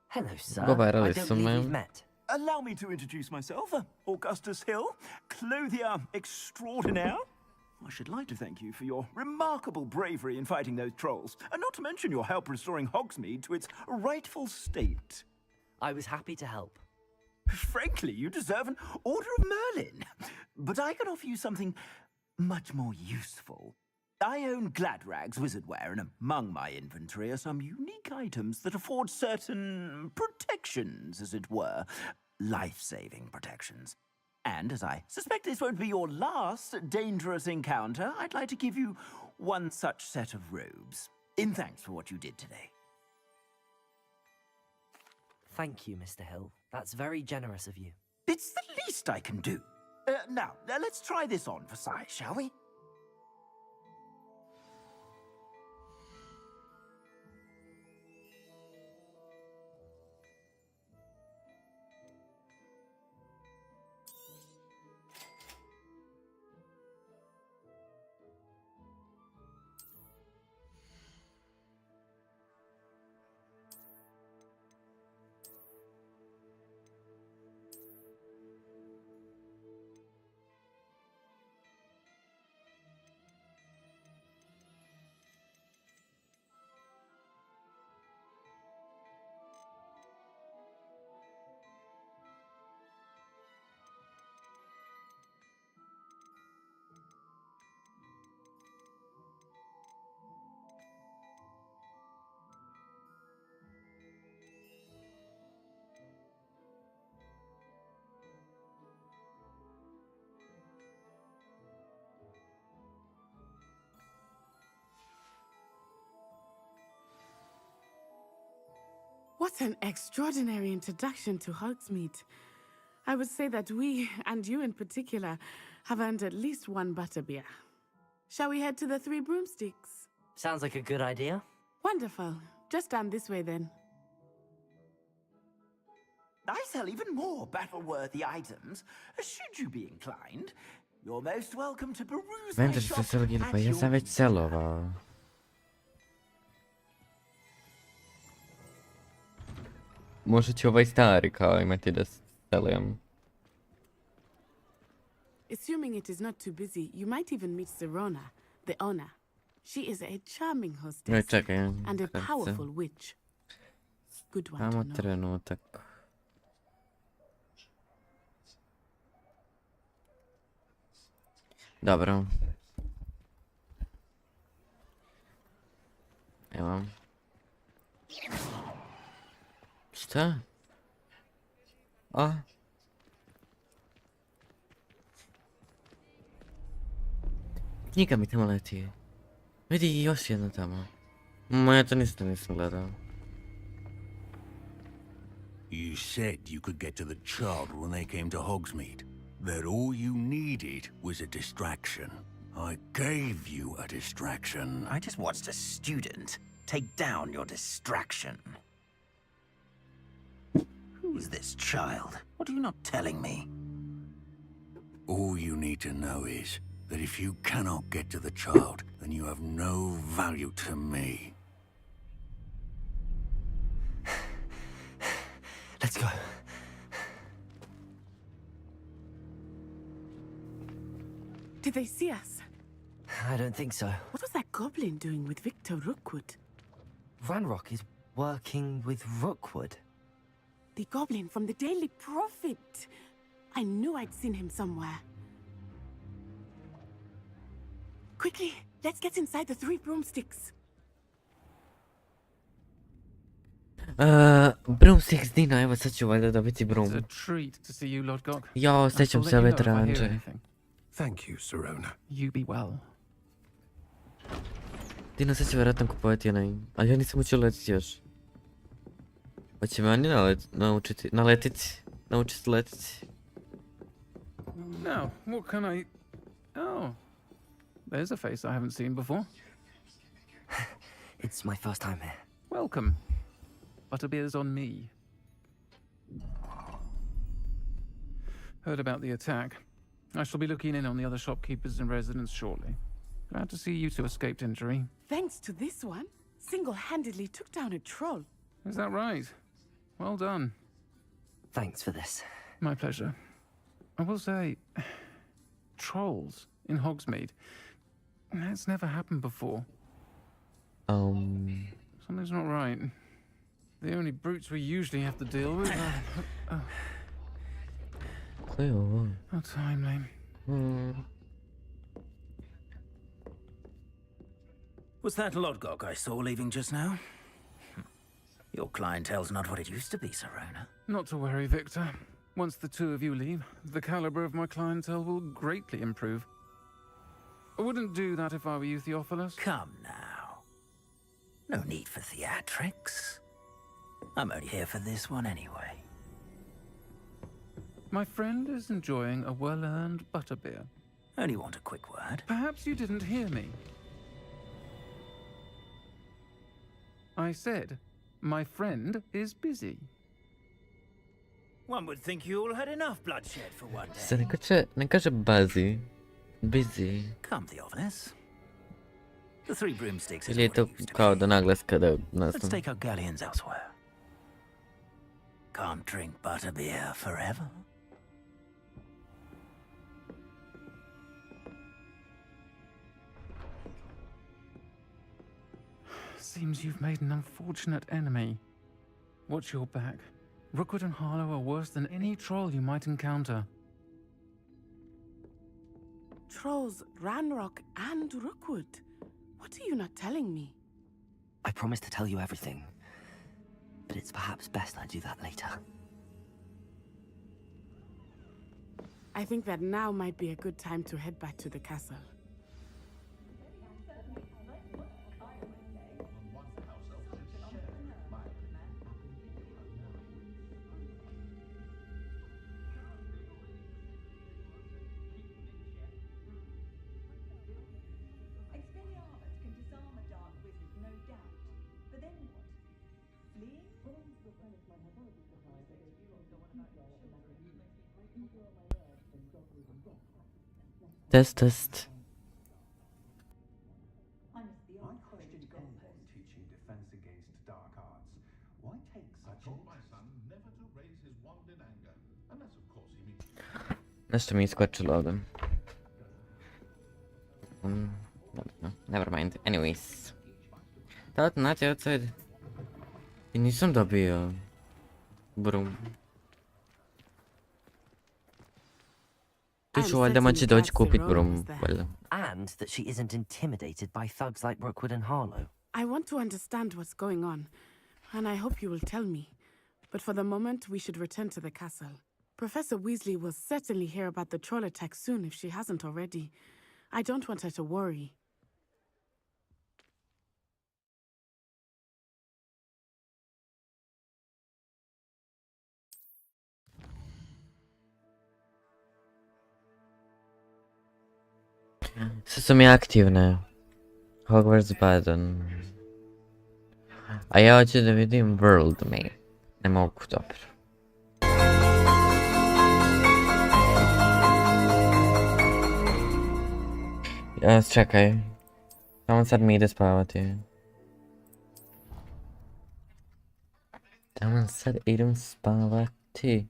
Hello, sir. Govarali I don't su believe me. we've met. Allow me to introduce myself, Augustus Hill, clothier extraordinaire. I should like to thank you for your remarkable bravery in fighting those trolls, and not to mention your help restoring Hogsmeade to its rightful state. I was happy to help. Frankly, you deserve an Order of Merlin. But I can offer you something much more useful. I own Gladrag's wizardware, and among my inventory are some unique items that afford certain protections, as it were. Life-saving protections. And as I suspect this won't be your last dangerous encounter, I'd like to give you one such set of robes, in thanks for what you did today. Thank you, Mr. Hill. That's very generous of you. It's the least I can do. Now, let's try this on for size, shall we? What an extraordinary introduction to Hogsmeade. I would say that we, and you in particular, have earned at least one butterbeer. Shall we head to the Three Broomsticks? Sounds like a good idea. Wonderful. Just down this way then. I sell even more battle-worthy items, should you be inclined. You're most welcome to peruse my Vente shop se selgi, pa at ja your sam već celovao. Možda će ovaj stari kao imati da selujem. Assuming it is not too busy, you might even meet Serona, the owner. She is a charming hostess čekaj, and a kad se- powerful witch. Good one to Samo know. trenutak. Dobro. Evo. Šta? A? Knjiga mi tamo leti. Vidi još jedna tamo. Ja to nisam gledao. You said you could get to the child when they came to Hogsmeade. That all you needed was a distraction. I gave you a distraction. I just watched a student take down your distraction. Who is this child? What are you not telling me? All you need to know is that if you cannot get to the child, then you have no value to me. Let's go. Did they see us? I don't think so. What was that goblin doing with Victor Rookwood? Ranrock is working with Rookwood. The goblin from the Daily Prophet. I knew I'd seen him somewhere. Quickly, Let's get inside the 3 broomsticks. Broomsticks Dina, evo sad ću valjda dobiti broom. It's a treat to see you, Lord Gok. Ja, I sjećam shall se let ove you know if I hear tranže. anything. Thank you, Sirona. You be well. Dina, sad će vjerojatno kupovati onaj, ali ja nisam učio letiti još. Hoće me oni naučiti letiti. Now, what can I... Oh, there's a face I haven't seen before. It's my first time here. Welcome. Butterbeer's on me. Heard about the attack. I shall be looking in on the other shopkeepers and residents shortly. Glad to see you two escaped injury. Thanks to this one, single-handedly took down a troll. Is that right? Well done. Thanks for this. My pleasure. I will say, trolls in Hogsmeade. That's never happened before. Something's not right. The only brutes we usually have to deal with are... How timely. Was that Lodgok I saw leaving just now? Your clientele's not what it used to be, Sirona. Not to worry, Victor. Once the two of you leave, the caliber of my clientele will greatly improve. I wouldn't do that if I were you, Theophilus. Come now. No need for theatrics. I'm only here for this one anyway. My friend is enjoying a well-earned butterbeer. Only want a quick word. Perhaps you didn't hear me. I said, my friend is busy. One would think you all had enough bloodshed for one day. Se ne kaže bazi. Busy. Come, Theophilus. The 3 broomsticks is Ili je what to it used to kao be. do naglaska da Let's nastavim. take our galleons elsewhere. Can't drink butterbeer forever. Seems you've made an unfortunate enemy. Watch your back. Rookwood and Harlow are worse than any troll you might encounter. Trolls, Ranrock, and Rookwood. What are you not telling me? I promise to tell you everything, but it's perhaps best I do that later. I think that now might be a good time to head back to the castle. Test. Nešto mi je iskočilo ovdje. No, never mind. Anyways. Da, znači outside. I nisam dobio broom. Tu ću valjda moći doći kupit broom, valjda. And that she isn't intimidated by thugs like Rookwood and Harlow. I want to understand what's going on, and I hope you will tell me. But for the moment, we should return to the castle. Professor Weasley will certainly hear about the troll attack soon if she hasn't already. I don't want her to worry. Sve su mi aktivne. Hogwarts Baden. A ja hoću da vidim World Map. Ne mogu, dobro. Čekaj. Samo sad mi ide spavati. Samo sad idem spavati.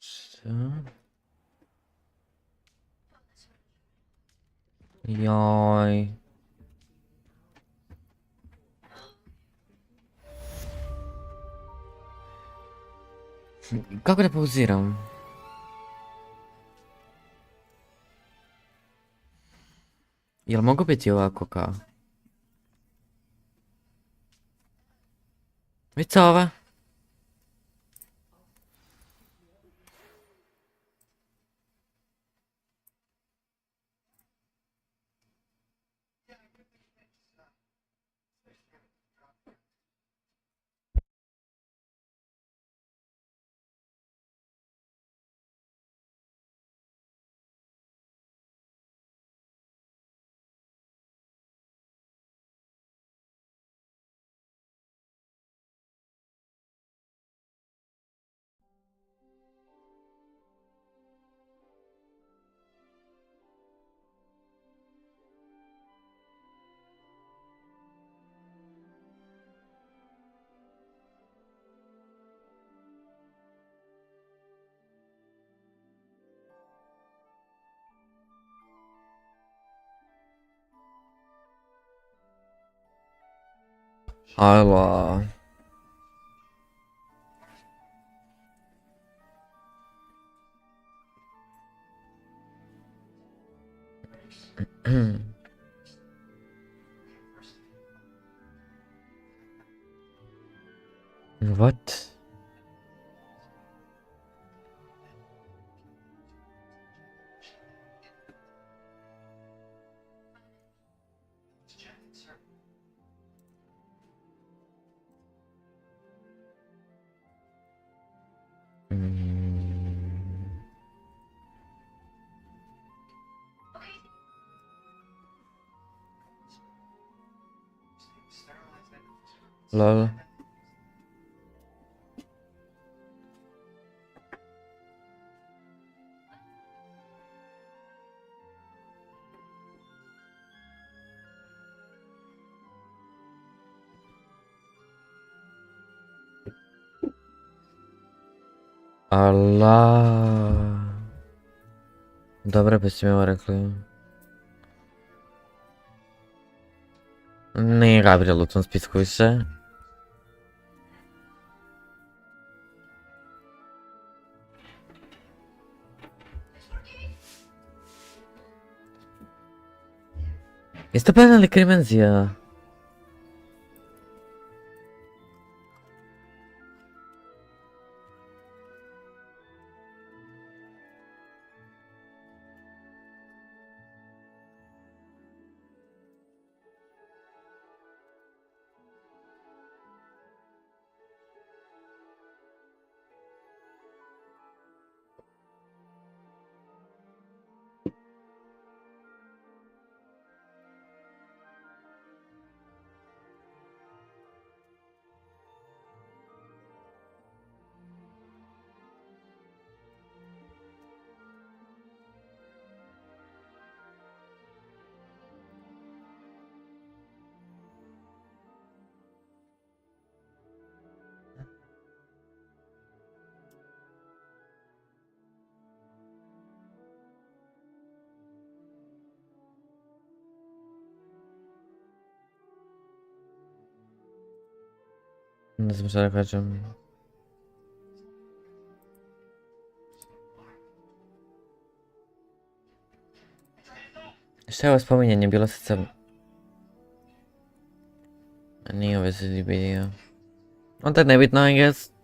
Što? Joj. Kako da pauziram? Jel mogu biti ovako kao? Vicova? HVALA. What? Lol. Allah. Dobro byście mi rekli. Nije Gabriel u tom spisku više. Jeste planili Krimenzija? Ne znam šta da kažem. Šta je ovo spominjanje bilo sa crnom? Nije ovo se vidio. Onda nebitno, I guess.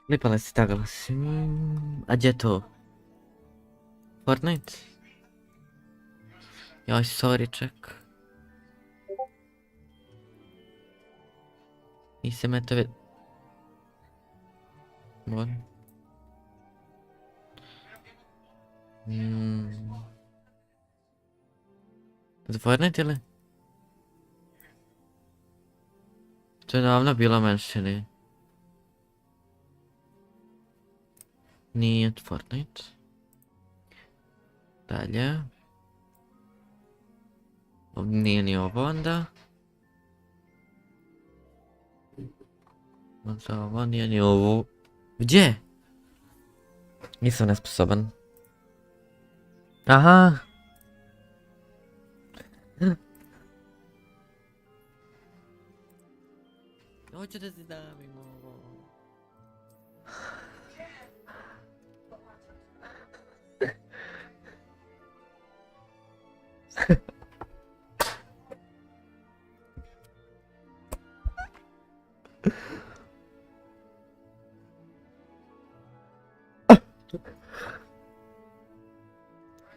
Lipala si tagala si. A gdje je to? Fortnite? Joj, sorry, ček. Nisam me to Bon. Za Fortnite ili? To je davno bilo menšini. Nije Fortnite. Dalje. Nije ni ovo onda. Možda ovo nije ni ovo. Gdje? Nisam nesposoban. Aha. Hoću da ti davim ovo.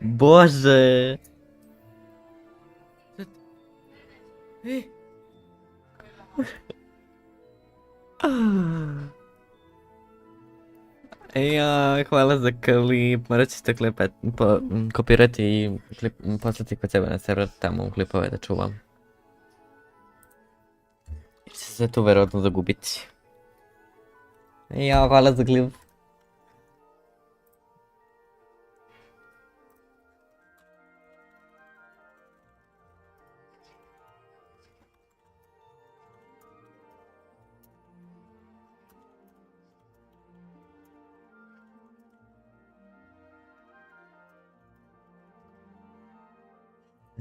Boże! Ja, hvala za klip, morat ćete kopirati i poslati kod sebe na server tamo u klipove da čuvam. Jer će se tu verovatno zagubiti. Ja, hvala za klip.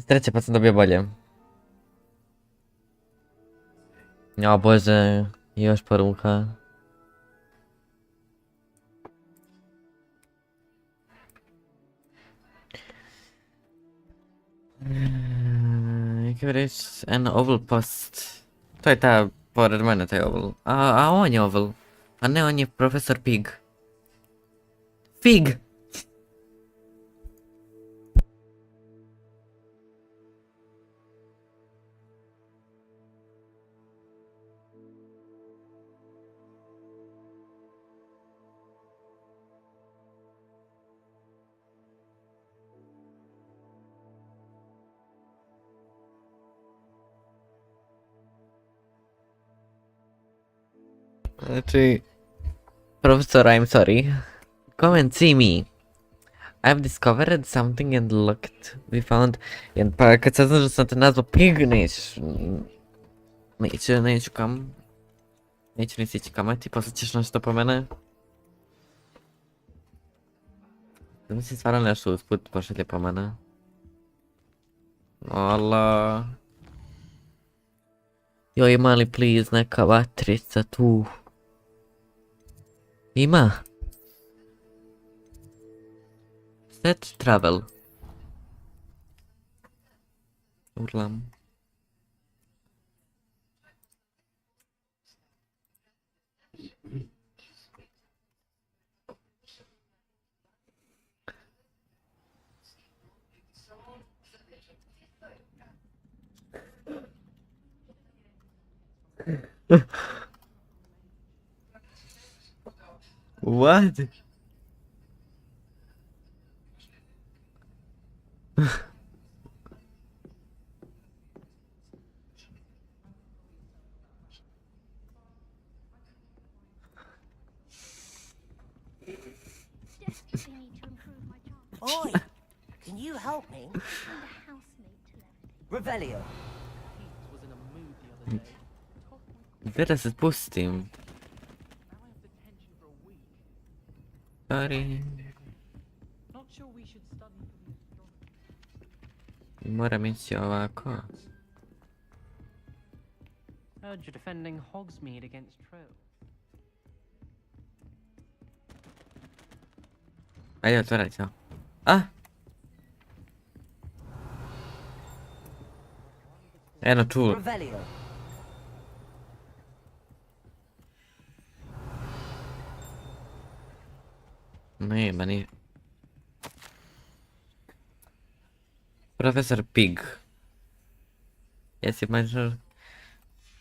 Treći pa sam dobio bolje. O Bože, još poruka. Reach an oval post. To je ta, pored mene taj oval. A on je oval. A ne, on je profesor Pig. Fig! Znači, Professor, I'm sorry. Come and see me. I've discovered something and looked. We found... Pa kad saznaš da sam te nazvao Pig, neću kam. Neću ni sići kamati, posle ćeš nešto po mene. Da mi si stvarno nešto usput pošalje po mene. Ola. Joj, ima li please neka vatrica tu? Ima. Set travel. Urlam. What? Oi, can you help me? Revelio. Teraz spustim. Sorry. Moram ići ovako. Heard you're defending Hogsmeade against Troll. Ajde, otvaraj to. A! Eno čuo. Revelio. Nema ni... Profesor Pig. Jesi major?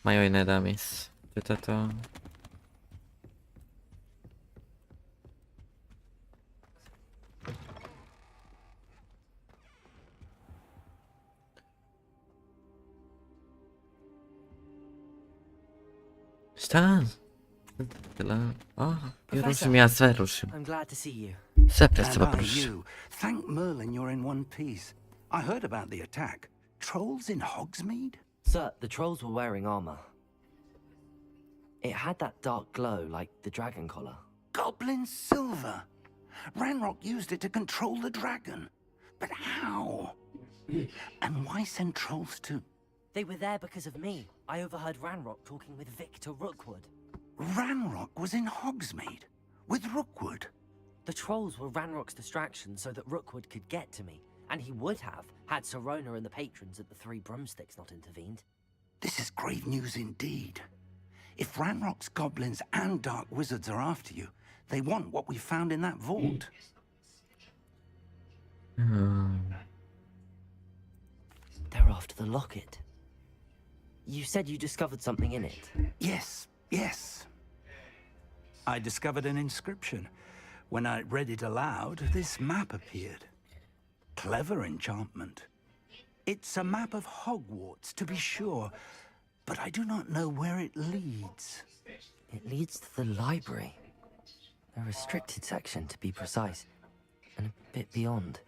Ma joj ne da mis. To je to. Šta? Oh, ja rušim, ja sve rušim. I'm glad to see you. Zapraszam, And proszę. you, thank Merlin you're in one piece. I heard about the attack. Trolls in Hogsmeade? Sir, the trolls were wearing armor. It had that dark glow like the dragon collar. Goblin silver. Ranrock used it to control the dragon. But how? And why send trolls to... They were there because of me. I overheard Ranrock talking with Victor Rookwood. Ranrock was in Hogsmeade? With Rookwood? The trolls were Ranrock's distraction so that Rookwood could get to me. And he would have, had Sirona and the patrons at the Three Broomsticks not intervened. This is grave news indeed. If Ranrock's goblins and dark wizards are after you, they want what we found in that vault. They're after the locket. You said you discovered something in it. Yes, yes. I discovered an inscription. When I read it aloud, this map appeared. Clever enchantment. It's a map of Hogwarts, to be sure, but I do not know where it leads. It leads to the library. A restricted section, to be precise, and a bit beyond.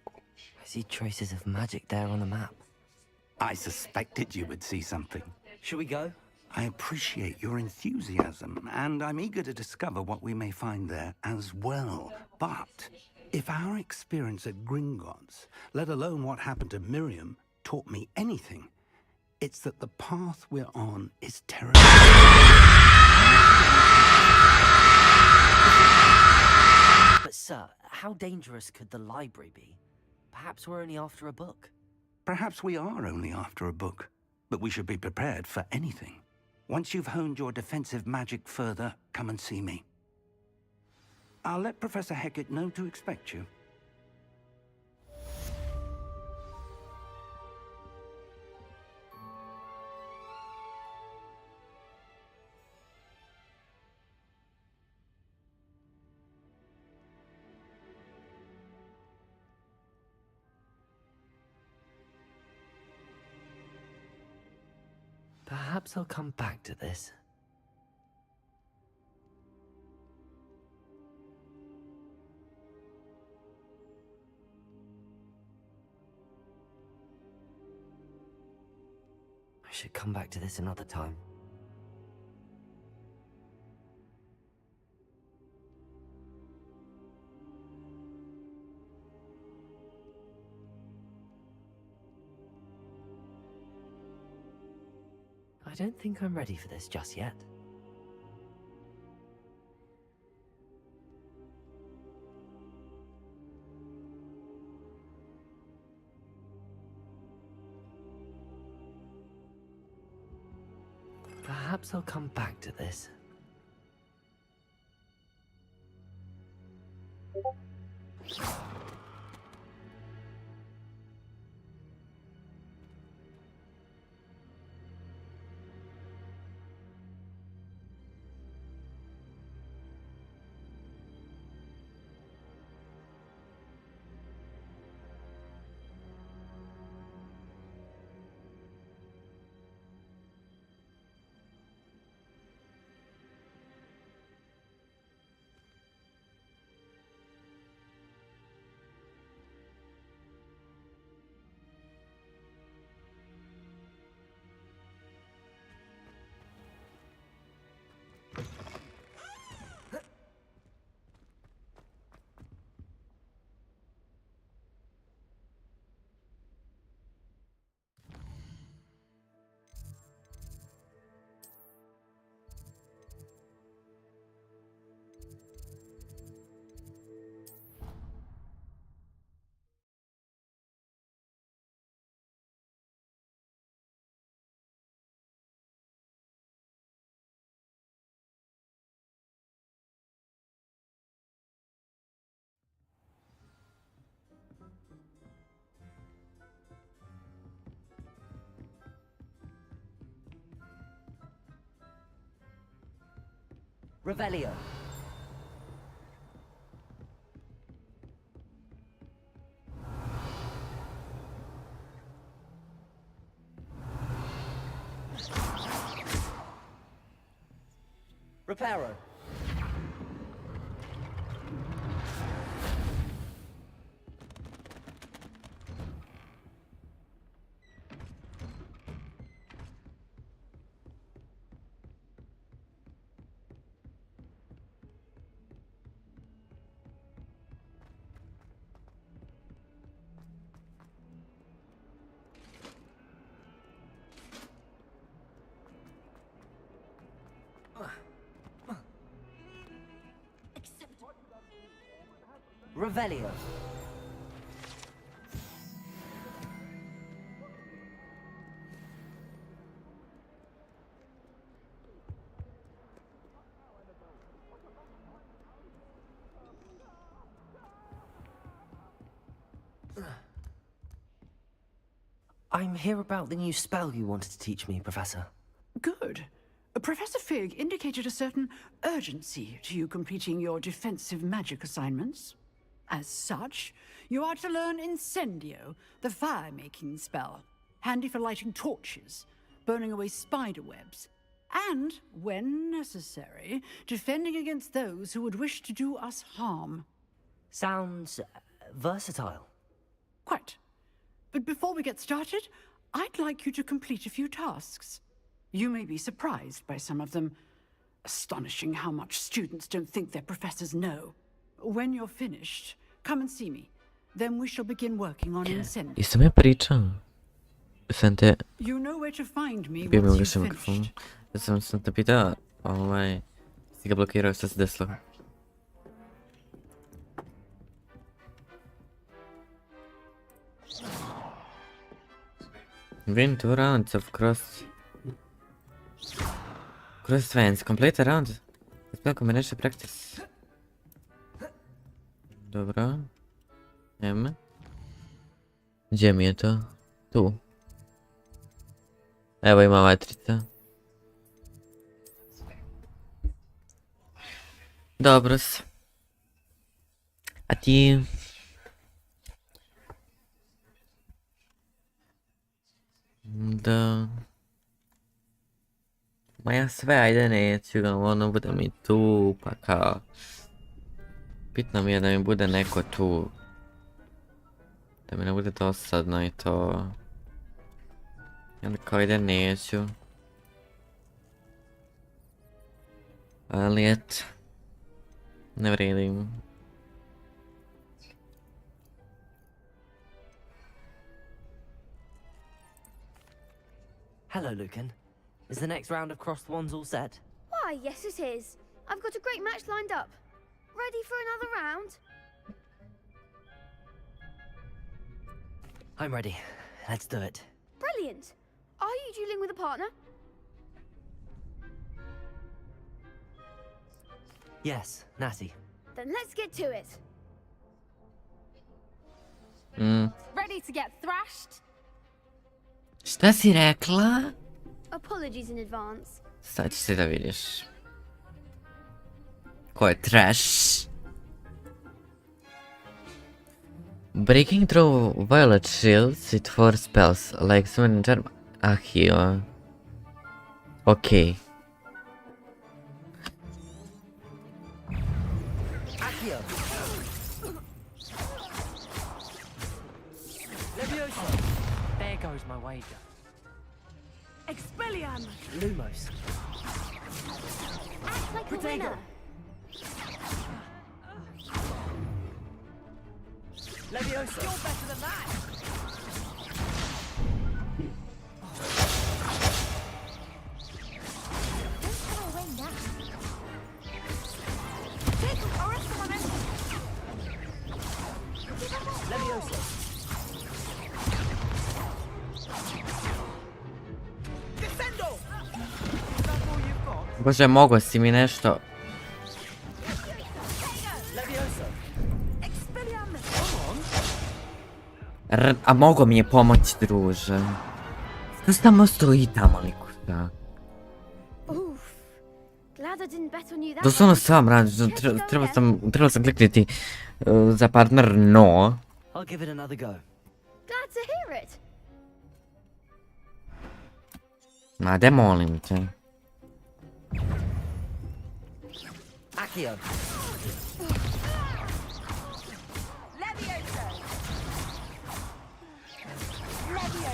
I see traces of magic there on the map. I suspected you would see something. Should we go? I appreciate your enthusiasm, and I'm eager to discover what we may find there as well. But if our experience at Gringotts, let alone what happened to Miriam, taught me anything, it's that the path we're on is terrible. But sir, how dangerous could the library be? Perhaps we're only after a book. Perhaps we are only after a book, but we should be prepared for anything. Once you've honed your defensive magic further, come and see me. I'll let Professor Hecat know to expect you. Perhaps I'll come back to this. I should come back to this another time. I don't think I'm ready for this just yet. Perhaps I'll come back to this. Revelio. Reparo. Revelio. I'm here about the new spell you wanted to teach me, Professor. Good. Professor Fig indicated a certain urgency to you completing your defensive magic assignments. As such, you are to learn Incendio, the fire-making spell, handy for lighting torches, burning away spider webs, and, when necessary, defending against those who would wish to do us harm. Sounds versatile. Quite. But before we get started, I'd like you to complete a few tasks. You may be surprised by some of them. Astonishing how much students don't think their professors know. When you're finished, come and see me. Then we shall begin working on Incendio. I sam ja pričam. Sam te... You know where to find me Bio mi once ugašen you've mikrofon. finished. Ja sam te pitao, si ga blokirao, što se desilo? Win 2 rounds of cross fence. Complete a round. Spell combination practice. Dobra. M. Gdzie mi je to? Tu. Evo ima matrica. Dobro. A ti? Da. Ma ja sve, ajde neću ga, ono bude mi tu, pa kao... Bitno mi je da mi bude neko tu. Da mi ne bude dosadno i to. I onda kao ide neću. Ali eto. Ne vredim. Hello, Lucan. Is the next round of Cross the Wands all set? Why, yes it is. I've got a great match lined up. Ready for another round? I'm ready. Let's do it. Brilliant. Are you dueling with a partner? Yes, Natty. Then let's get to it. Ready to get thrashed? Šta si rekla? Apologies in advance. Sad ćeš se da vidiš. Ko je trash? Breaking through violet shields with 4 spells, like summon charm. Ahio. Okay. Accio. Levioso. There goes my wager. Expelliarmus! Lumos. Act like a Protego. winner. Levioso. You're better than that! Don't throw away now. Take arrest the momentum! Levioso. Descendo! Is that all you've got? Bože, mogo si mi nešto. Levioso. Expelliarmus! A mogo mi je pomoći, druže. Što samo stoji tamo liko, da. Oof. Glad I didn't bet on you that Doslovno one. sam radim, trebao sam kliknuti za partner no. I'll give it another go. Glad to hear it. Ma de molim te. Accio. Levioso!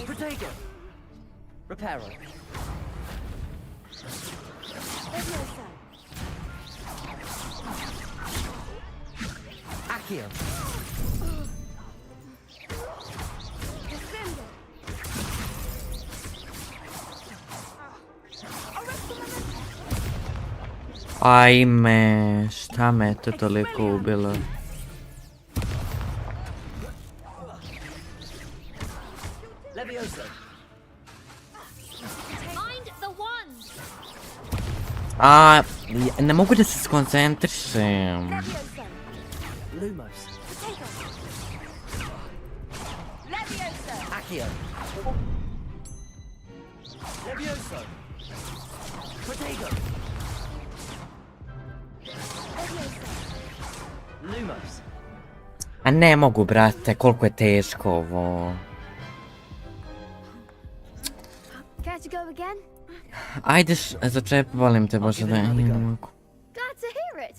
Protego. Reparo. Levioso! Accio. Descendo! Arrest the momentum! Ajme, šta me to toliko ubilo? A, ne mogu da se skoncentrišem. Lumos. Accio. Levioso. Protego. Lumos. A ne mogu, brate, koliko je teško ovo. Care to go again? Ajde, začep, volim te, Bože, da ne mogu. Glad to hear it.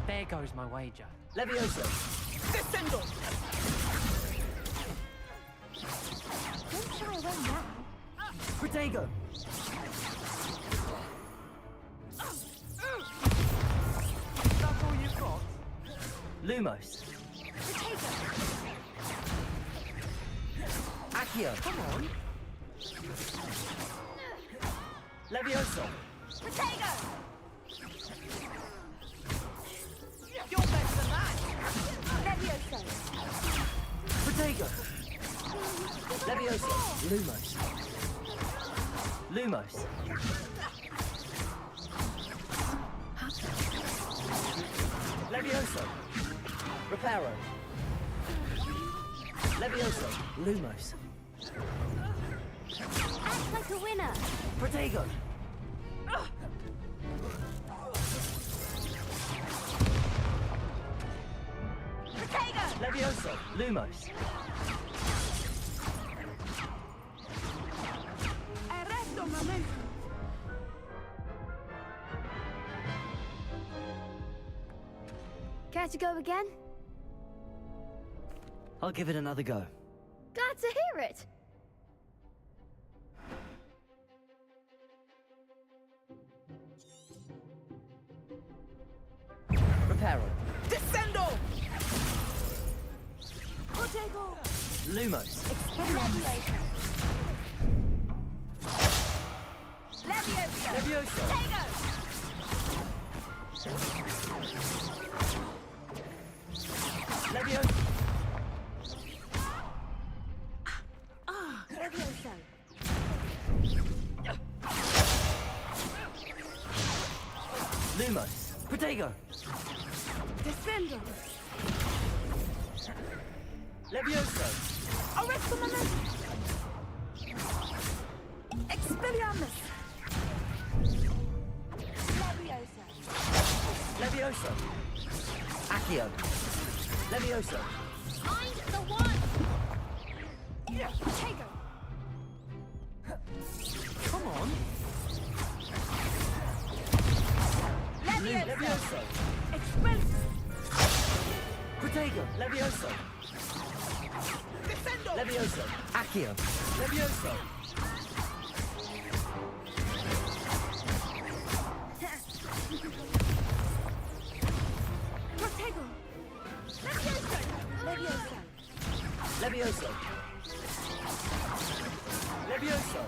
There goes my wager. Levioso. Descendo. Don't shy away now. Protego. That's all you've got? Lumos. Accio. Come on. Levioso. Potato! You're better than that. Levioso. Protego. Levioso. Lumos. Lumos. Levioso. Reparo. Levioso. Lumos. Act like a winner. Protego. Levioso. Lumos. Arresto un momento. Care to go again? I'll give it another go. Glad to hear it. Reparo. Descendo! Potato! Lumos. Levioso. Levioso! Levioso. Potato! Levioso. Levioso. Lumos. Protego. Descendo! Levioso. Arresto un momento. Expelliarmus! Levioso. Levioso. Accio. Levioso. Find the one. Potato! Come on. Levioso! Levioso. Expel! Protego. Levioso. Descendo! Levioso. Accio. Levioso. Protego! Levioso! Levioso. Levioso. Levioso.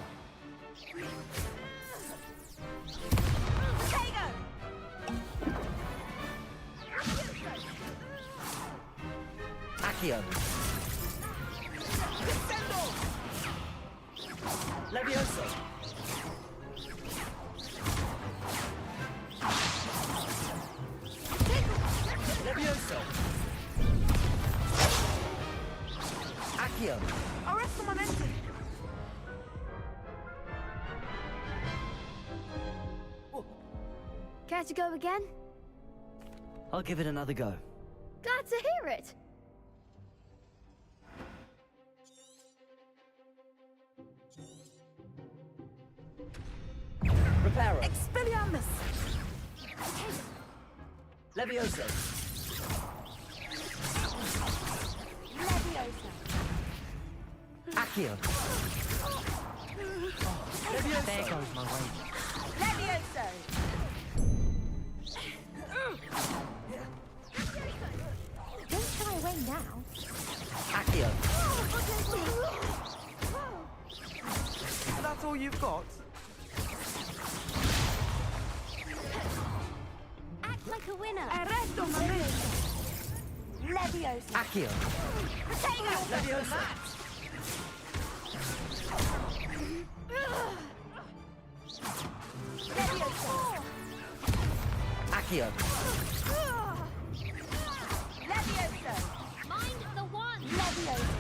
Potato! Accio. Descendo! Levioso. Levioso. Accio. Arresto un momento. Care to go again? I'll give it another go. Glad to hear it. Reparo. Expelliarmus! Levioso. Levioso. Accio. Levioso. There goes my wager. Levioso! Don't shy away now. Accio. That's all you've got? Act like a winner. Arresto un momento. Leviosa. Accio. Potato. Leviosa. Leviosa. Accio. Leviosa. Mind the one. Leviosa.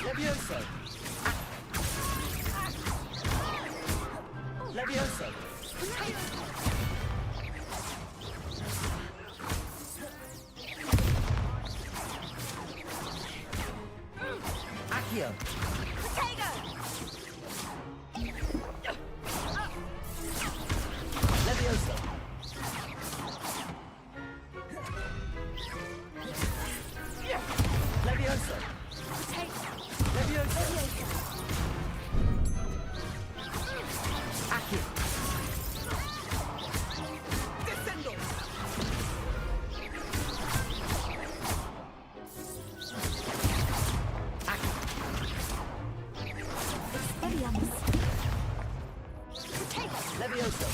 Leviosa. Leviosa. Accio. Potato. Leviosa. Leviosa. Leviosa. Accio. Descendo. Leviosa.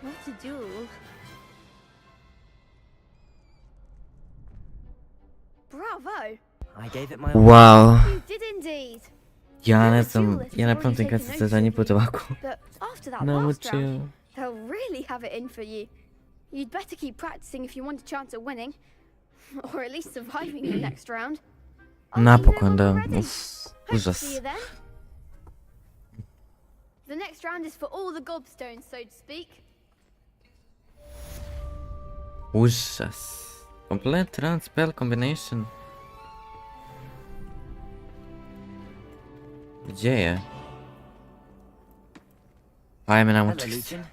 What a duel. Bravo! I gave it my Wow. You did indeed. Ja ne pamtim kad sam se zadnji put ovako But after that last naučio. round, they'll really have it in for you. You'd better keep practicing if you want a chance at winning. Or at least surviving the next round. Napokon da, uf, See užas. you then. The next round is for all the gobstones, so to speak. Užas. Complete round spell combination. Gdzie je? Ajme Hello, nauczyć. Lucian.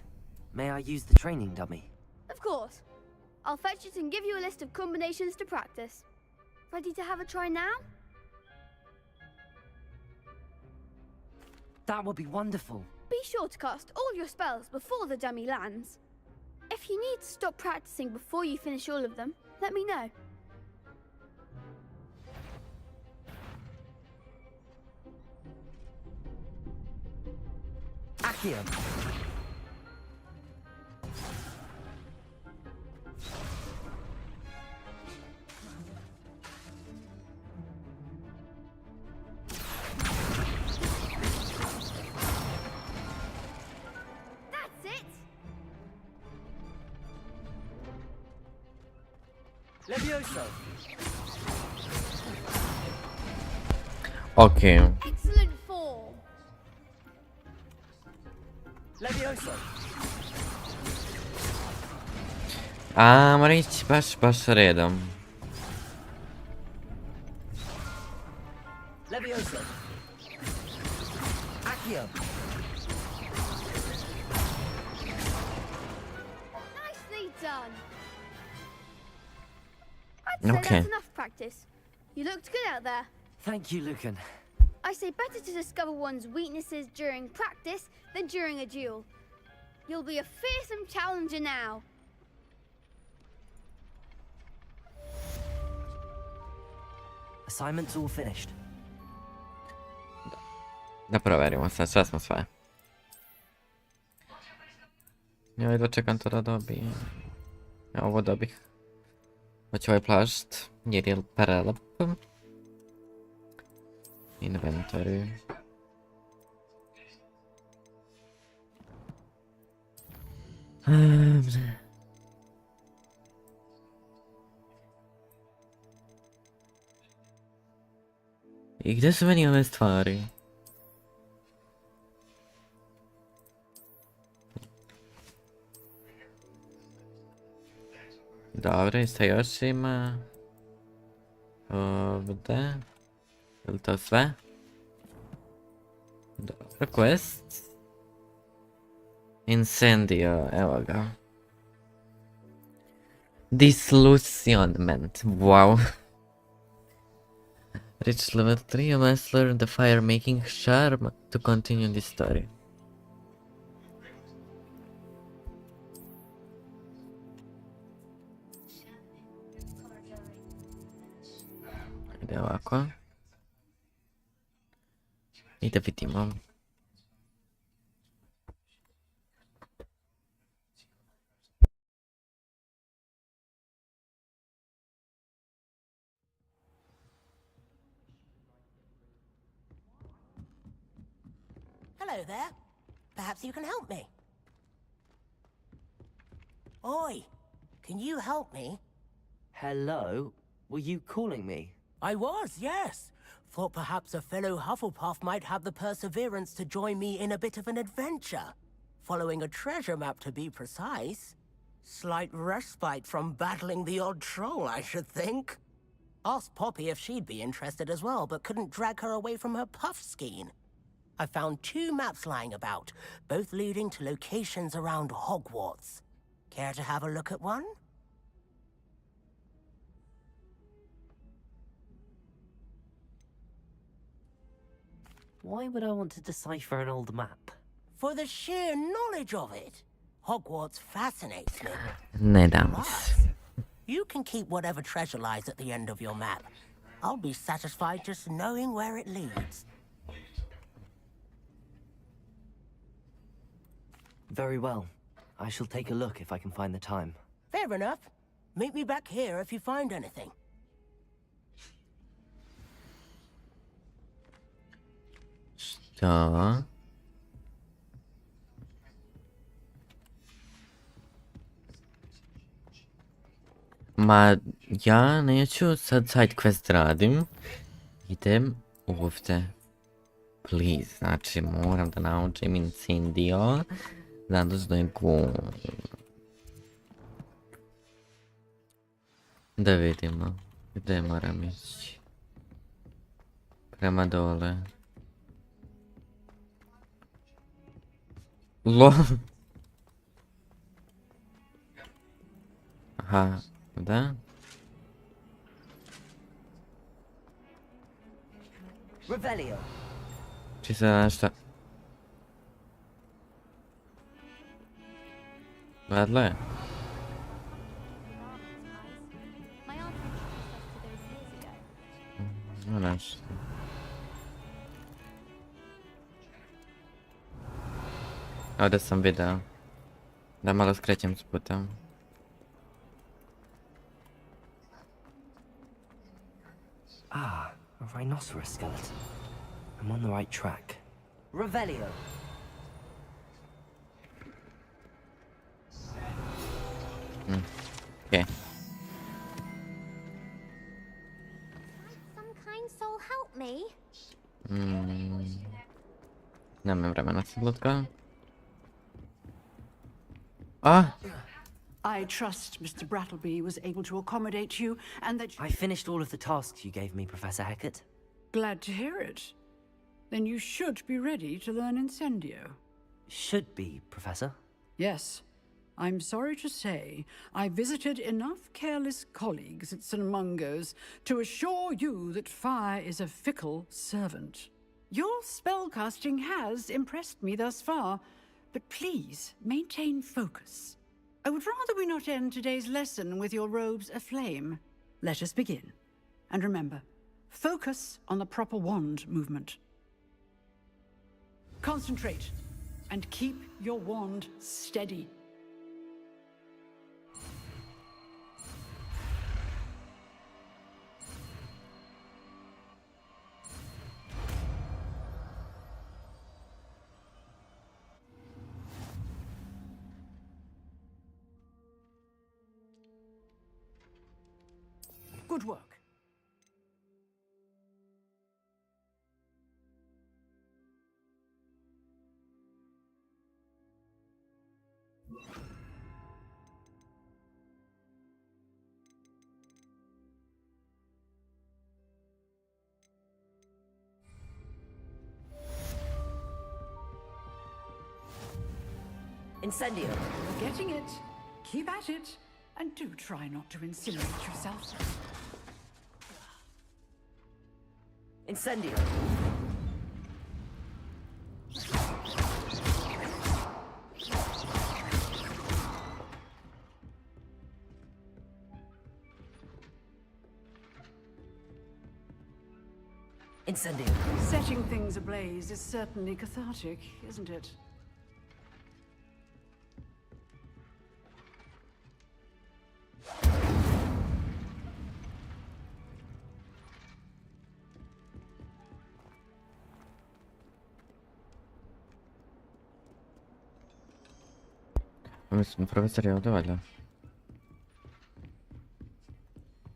May I use the training dummy? Of course. I'll fetch it and give you a list of combinations to practice. Ready to have a try now? That would be wonderful. Be sure to cast all your spells before the dummy lands. If you need to stop practicing before you finish all of them, let me know. Accio. That's it! Levioso. Okej. Excellent form. Levioso. A, mora ići baš redom. Levioso. Accio. Nicely done. I'd say Okay. that's enough practice. You looked good out there. Thank you, Lucan. I say better to discover one's weaknesses during practice than during a duel. You'll be a fearsome challenger now. Assignment's all finished. Da proverimo sad, sve smo sve. Ja jedva čekam to da dobijem. Ja ovo dobih. Hoću ovaj plašt, jer je prelep. Inventory. I gdje su meni ove stvari? Dobro, i šta još ima? Ovdje. Je li to sve? Dobro, quest. Incendio, evo ga. Disillusionment, wow. Reach level 3, you must learn the fire making charm to continue this story. Ide ovako. I da vidimo. Hello there. Perhaps you can help me. Oi, can you help me? Hello? Were you calling me? I was, yes. Thought perhaps a fellow Hufflepuff might have the perseverance to join me in a bit of an adventure. Following a treasure map, to be precise. Slight respite from battling the odd troll, I should think. Asked Poppy if she'd be interested as well, but couldn't drag her away from her puff skein. I found 2 maps lying about, both leading to locations around Hogwarts. Care to have a look at one? Why would I want to decipher an old map? For the sheer knowledge of it. Hogwarts fascinates me. Nadam. You can keep whatever treasure lies at the end of your map. I'll be satisfied just knowing where it leads. Very well. I shall take a look if I can find the time. Fair enough. Meet me back here if you find anything. Što? Ma, ja neću sad side quest radim. Idem ovdje. Please, znači moram da naučim incendio. Zato što je Da vidimo. Gdje moram ići? Prema dole. Lol. Aha, da? Revelio. Čisto nešto... Gledala je? No nešto. Ovdje sam video. Da malo skrećem s putem. Ah, a rhinoceros skeleton. I'm on the right track. Revelio. Okay. Some kind soul help me? Nemam vremena se lutka. Ah! I trust Mr. Brattleby was able to accommodate you and that I finished all of the tasks you gave me, Professor Hecat. Glad to hear it. Then you should be ready to learn Incendio. Should be, Professor. Yes. I'm sorry to say, I visited enough careless colleagues at St. Mungo's to assure you that fire is a fickle servant. Your spellcasting has impressed me thus far, but please maintain focus. I would rather we not end today's lesson with your robes aflame. Let us begin. And remember, focus on the proper wand movement. Concentrate, and keep your wand steady. Good work. Incendio. You're getting it. Keep at it. And do try not to incinerate yourself. Incendio. Incendio. Setting things ablaze is certainly cathartic, isn't it? Mislim, profesor je ovdje valjda.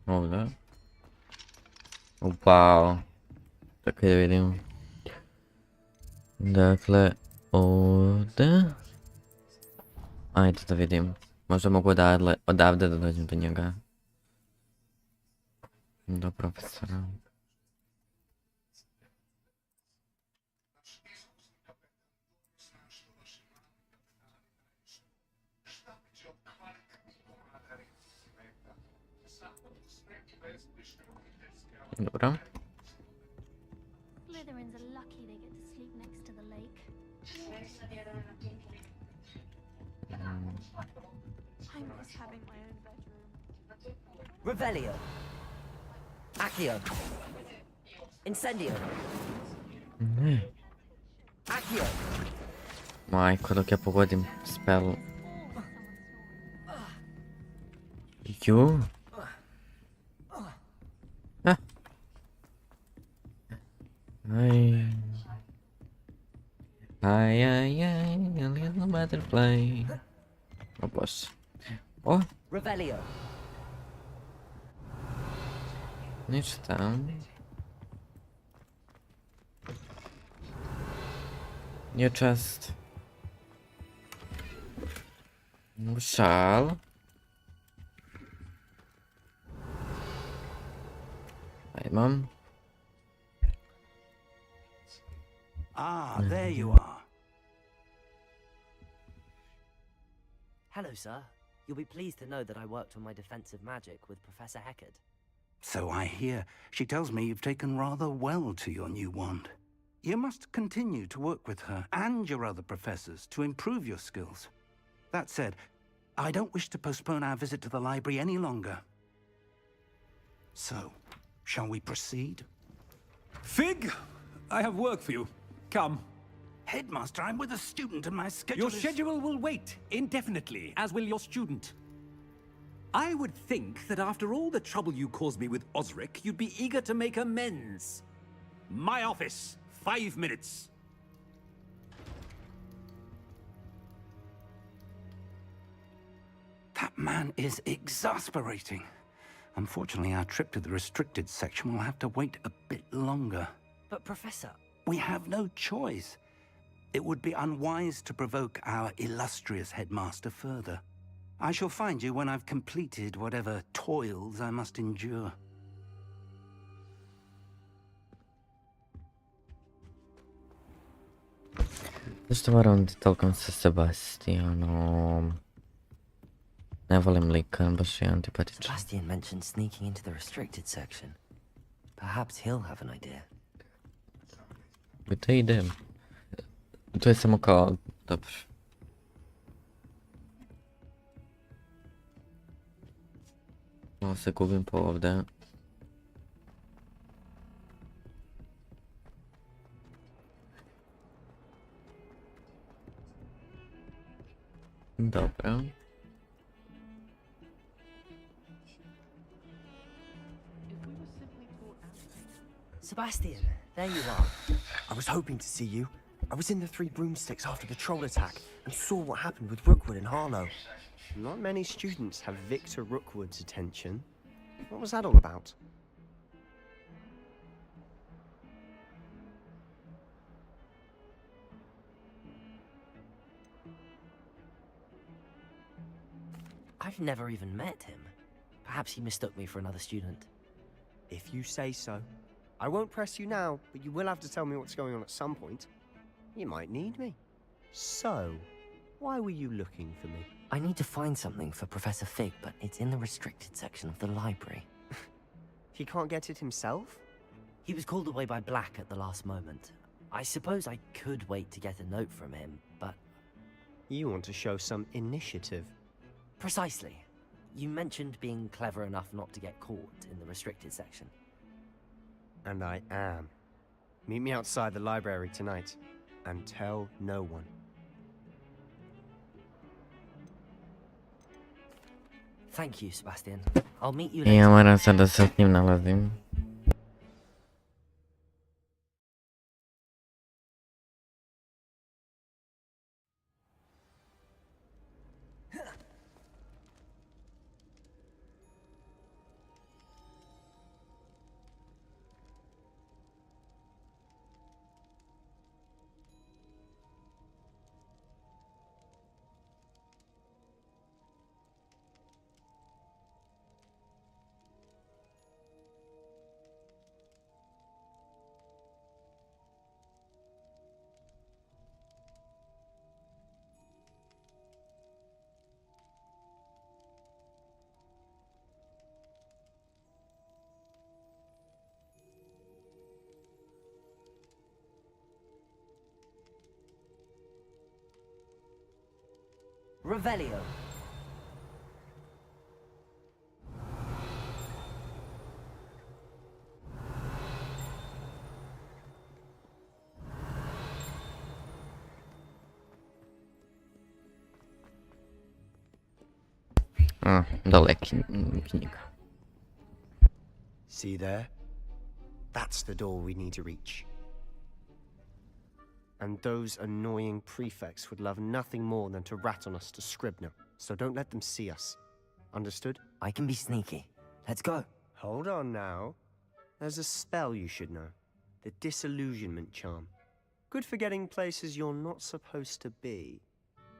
Ovdje. Wow. Čekaj da vidim. Dakle, ovdje. Ajde da vidim. Možda mogu odavde da dođem do njega. Do profesora. Dobro. Slytherins are lucky they get to sleep next to the lake. I miss having my own bedroom. Revelio. Accio. Incendio. Accio. Majko, dok ja pogodim spell. Ju. Ah. Aj, a little butterfly. O Boże. O! Revelio. Nic tam. Nie chest. Szal. Mam. Ah, there you are. Hello, sir. You'll be pleased to know that I worked on my defensive magic with Professor Heckard. So I hear. She tells me you've taken rather well to your new wand. You must continue to work with her and your other professors to improve your skills. That said, I don't wish to postpone our visit to the library any longer. So, shall we proceed? Fig! I have work for you. Come. Headmaster, I'm with a student and my schedule Your schedule will wait indefinitely, as will your student. I would think that after all the trouble you caused me with Osric, you'd be eager to make amends. My office. 5 minutes. That man is exasperating. Unfortunately, our trip to the restricted section will have to wait a bit longer. But, Professor... We have no choice. It would be unwise to provoke our illustrious headmaster further. I shall find you when I've completed whatever toils I must endure. Zašto moram da tolkom sa Sebastianom? Ne volim lika, baš je antipatičan. Sebastian mentioned sneaking into the restricted section. Perhaps he'll have an idea. Gdje idem? To je samo kao... Dobro. Malo se gubim po ovdje. Dobro. Sebastian, there you are. I was hoping to see you. I was in the Three Broomsticks after the troll attack and saw what happened with Rookwood and Harlow. Not many students have Victor Rookwood's attention. What was that all about? I've never even met him. Perhaps he mistook me for another student. If you say so. I won't press you now, but you will have to tell me what's going on at some point. You might need me. So, why were you looking for me? I need to find something for Professor Fig, but it's in the restricted section of the library. He can't get it himself? He was called away by Black at the last moment. I suppose I could wait to get a note from him, but... You want to show some initiative. Precisely. You mentioned being clever enough not to get caught in the restricted section. And I am. Meet me outside the library tonight, and tell no one. Thank you, Sebastian. I'll meet you later. Ja moram sad da se s njim nalazim. Revelio. Dole knjiga. See there? That's the door we need to reach. And those annoying prefects would love nothing more than to rat on us to Scribner, so don't let them see us. Understood? I can be sneaky. Let's go. Hold on now. There's a spell you should know. The Disillusionment Charm. Good for getting places you're not supposed to be.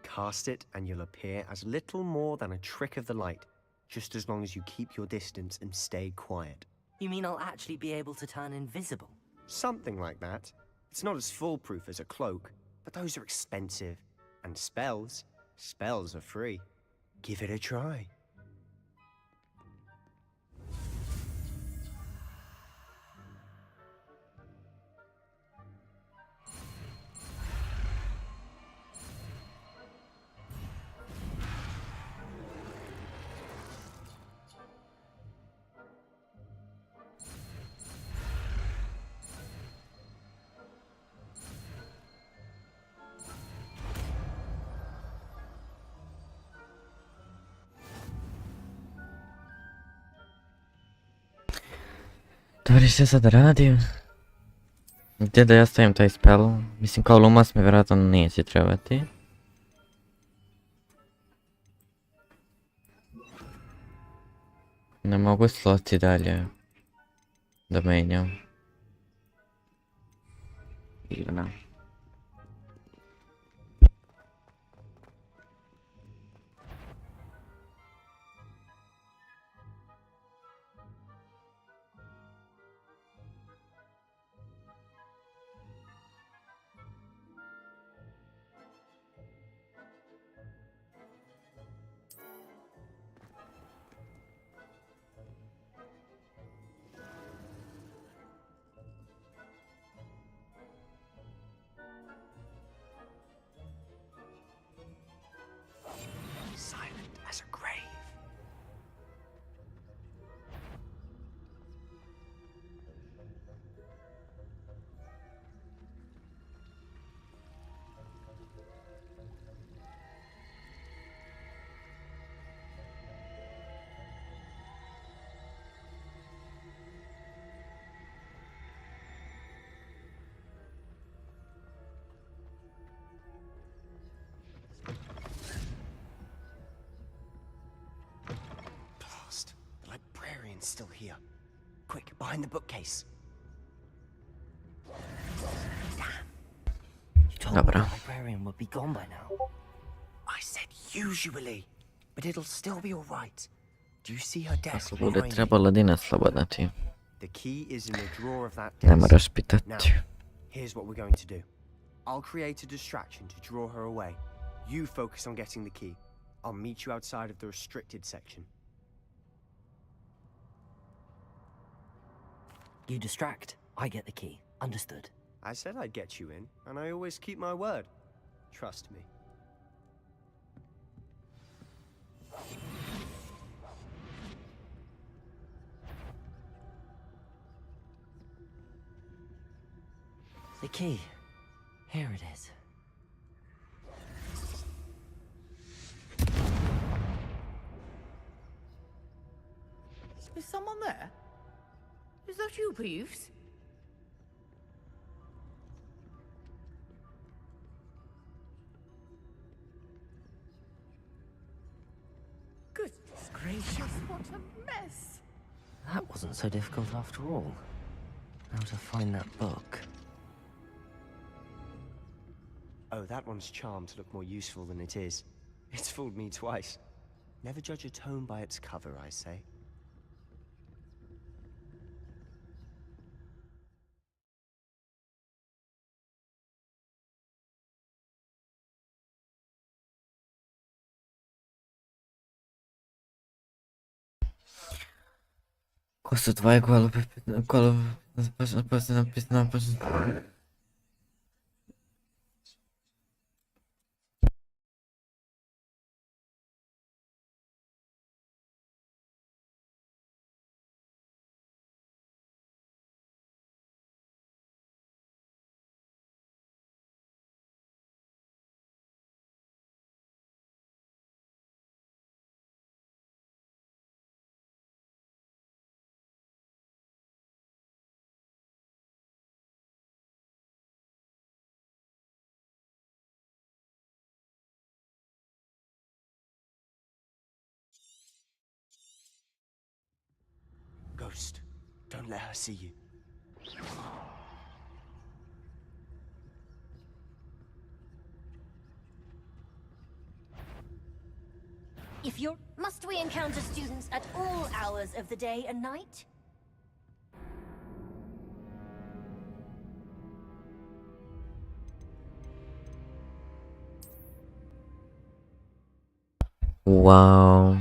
Cast it and you'll appear as little more than a trick of the light, just as long as you keep your distance and stay quiet. You mean I'll actually be able to turn invisible? Something like that. It's not as foolproof as a cloak, but those are expensive. And spells are free. Give it a try. Dobro, što sad radim? Gdje da ja stavim taj spell? Mislim kao lumas mi vjerojatno neće trebati. Ne mogu sloti dalje. Da menjam. Divno. Silent as a grave. The librarian's still here. Quick, behind the bookcase. You told me the Dobra. librarian would be gone by now. I said usually, but it'll still be all right. Do you see her desk Ako bude behind me? trebalo Dina slobodati. The key is in the drawer of that Ne desk. moraš pitati. Now, here's what we're going to do. I'll create a distraction to draw her away. You focus on getting the key. I'll meet you outside of the restricted section. You distract, I get the key. Understood. I said I'd get you in, and I always keep my word. Trust me. The key. Here it is. Is someone there? Is that you, Peeves? Goodness gracious, what a mess! That wasn't so difficult after all. How to find that book. Oh, that one's charmed to look more useful than it is. It's fooled me twice. Never judge a tome by its cover, I say. Ko su tvoje golube, poslije napisano, let her see you. If you're... Must we encounter students at all hours of the day and night? Wow.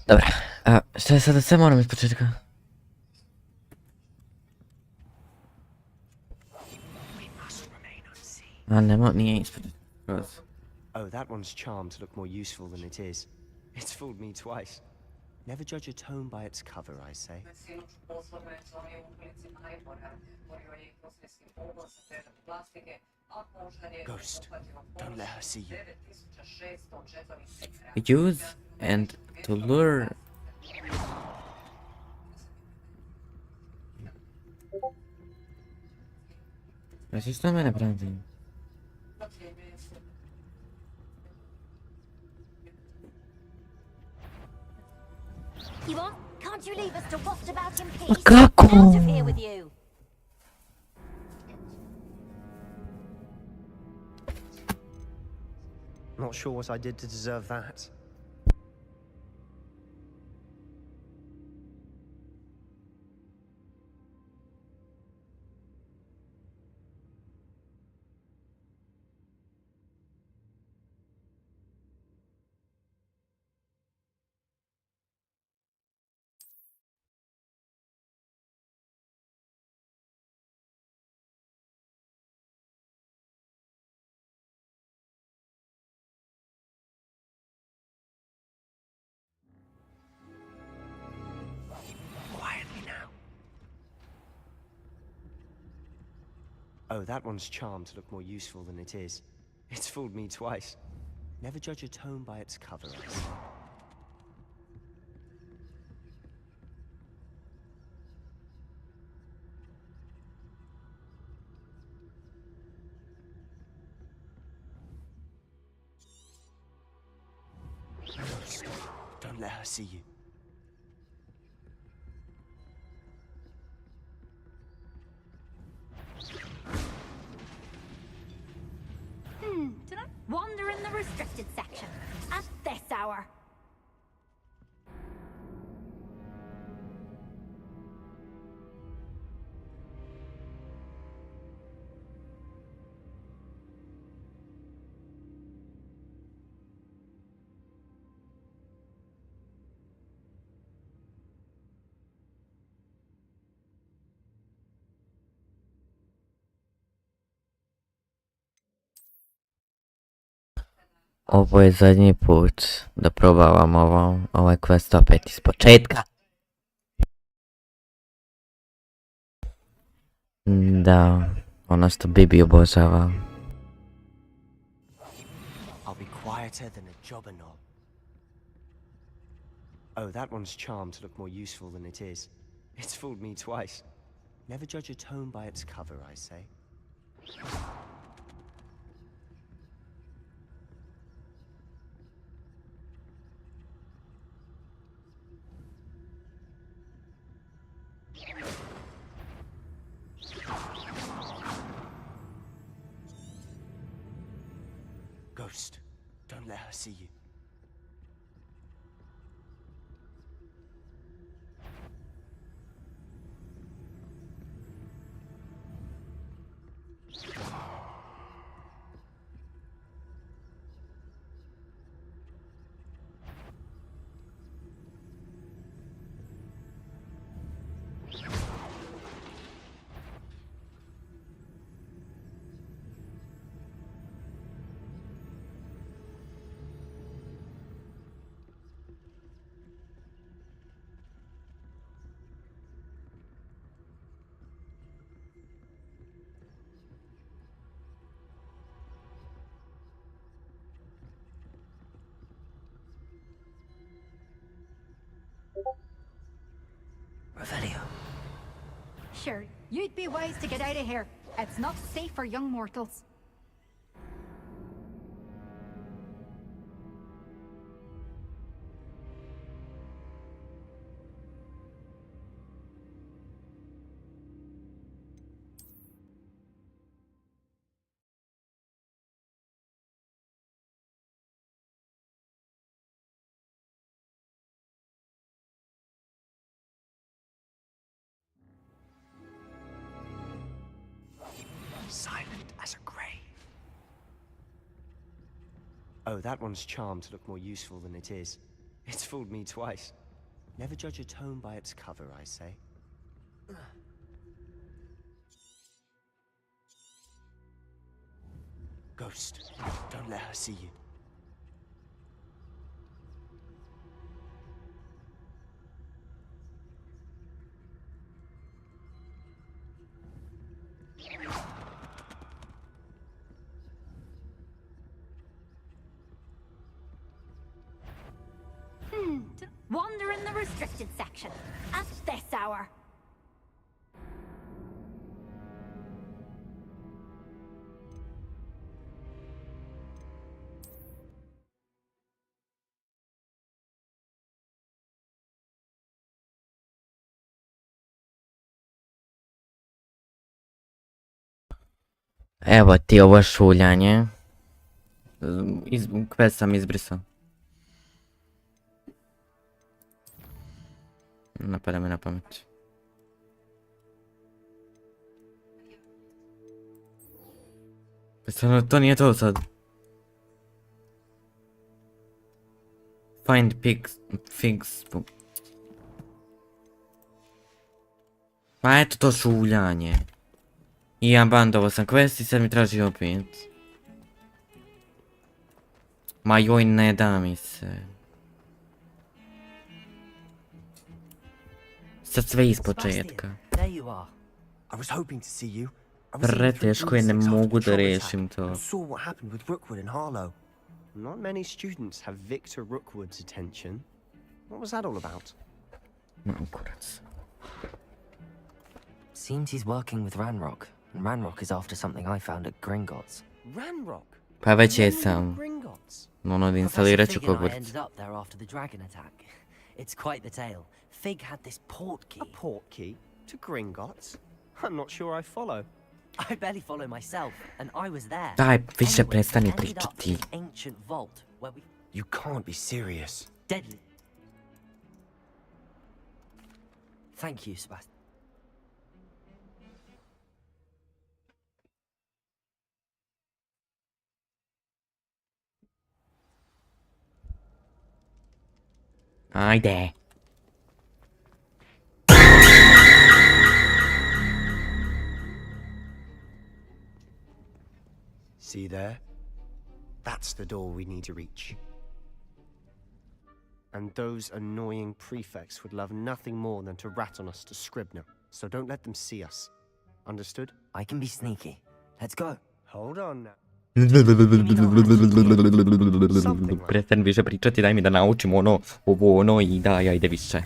Dobra, a šta je sada sve moram iz početka? A nije ispod. Oh, that one's charmed to look more useful than it is. It's fooled me twice. Never judge a tome by its cover, I say. Ghost, don't let her see you. Use and to lure. Znači što mene prati? You want? Can't you leave us to waft about in peace? Kako? Out of here with you. Not sure what I did to deserve that. Oh, that one's charmed to look more useful than it is. It's fooled me twice. Never judge a tome by its cover, I say. Don't let her see you. Did I wander in the restricted section at this hour? Ovo je zadnji put da probavam ovaj quest opet iz početka. Da, ono što Bibi obožava. I'll be quieter than a jobberknoll. Oh, that one's charmed to look more useful than it is. It's fooled me twice. Never judge a tome by its cover, I say. Ghost, don't let her see you. Sure, you'd be wise to get out of here. It's not safe for young mortals. Silent as a grave. Oh, that one's charmed to look more useful than it is. It's fooled me twice. Never judge a tome by its cover, I say. Ghost, don't let her see you. Wander in the restricted section at this hour. Evo ti ovo šuljanje. Quest sam izbrisao. Napada me na pamet. Stvarno, to nije to sad. Find figs. Pa eto to šuljanje. I abandovo sam quest i sad mi traži opet. Ma joj, ne da mi se. Sad sve iz početka. Preteško je, ne mogu da rešim to. Not many students have Victor Rookwood's attention. What was that all about? Kurac. Seems he's working with Ranrock, and Ranrock is after something I found at Gringotts. Ranrock? Pa već je sam. Ono da instalirat ću Professor Fig and I Hogwarts. ended up there after the dragon attack. It's quite the tale. Fig had this port key. A port key? To Gringotts? I'm not sure I follow. I barely follow myself, and I was there. Daj, više Anyway, prestani we ended up pričati. in an ancient vault where we You can't be serious. deadly. Thank you, Sebastian. Ajde. See there? That's the door we need to reach. And those annoying prefects would love nothing more than to rat on us to Scribner, so don't let them see us. Understood? I can be sneaky. Let's go. Hold on now. Prestani više pričati, daj mi da naučim ovo i daj, ajde više.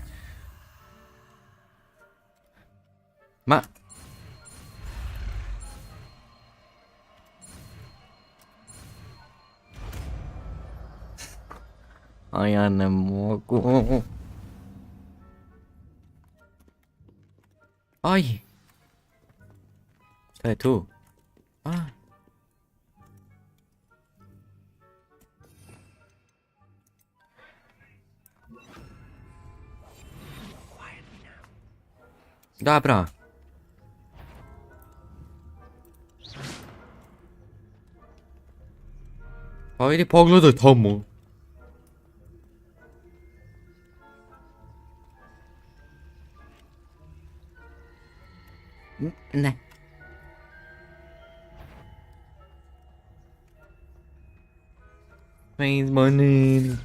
Ma. A ja ne mogu. Aj. Šta je tu? A. Dobra. Pa idi pogledaj tamo. Ne. Please, money.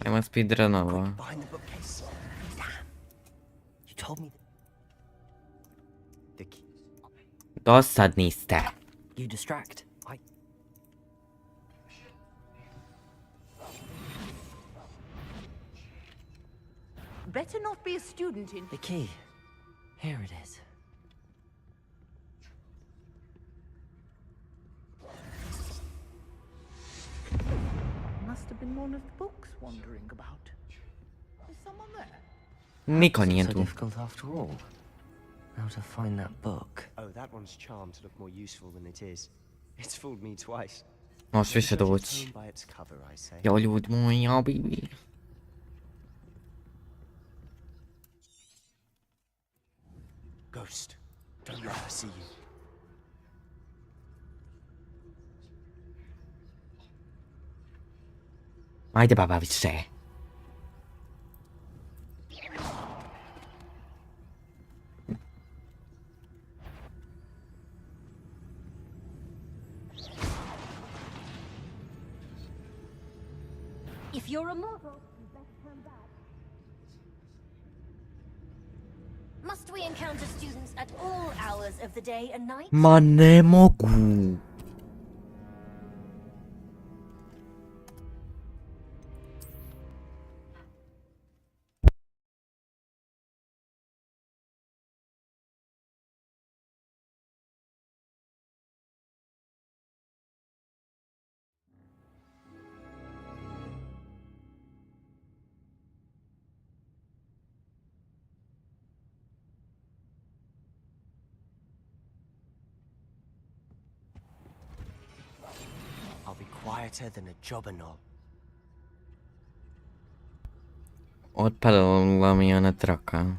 Nema speedrunova. Dosadni ste. You distract. Better not be a student in... The key. Here it is. Must have been one of the books wandering about. Is someone there? Mikor So ilyen túl. difficult after all. How to find that book? Oh, that one's charmed to look more useful than it is. It's fooled me twice. Most Never judge a visszadobott. tome by its cover, I say. Hollywood mondja, baby. Ghost, don't let her see you. Ajde baba više. If you're a mortal, you best turn back. Must we encounter students at all hours of the day and night? Ma ne mogu. I'll be quieter than a jobberknoll. Odpadla mi ona traka.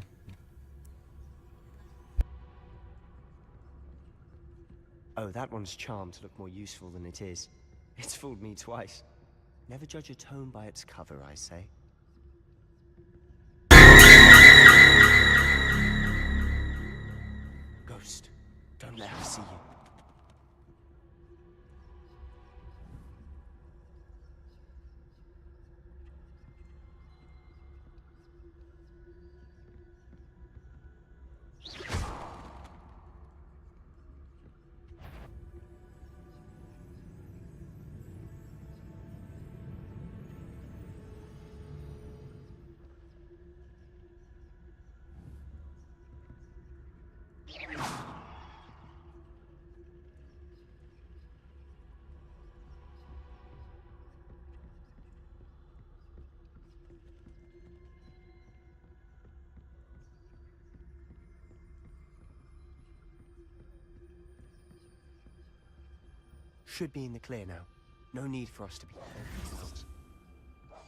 Oh, that one's charmed to look more useful than it is. It's fooled me twice. Never judge a tome by its cover, I say. Ghost, don't let her see you. Should be in the clear now. No need for us to be careful.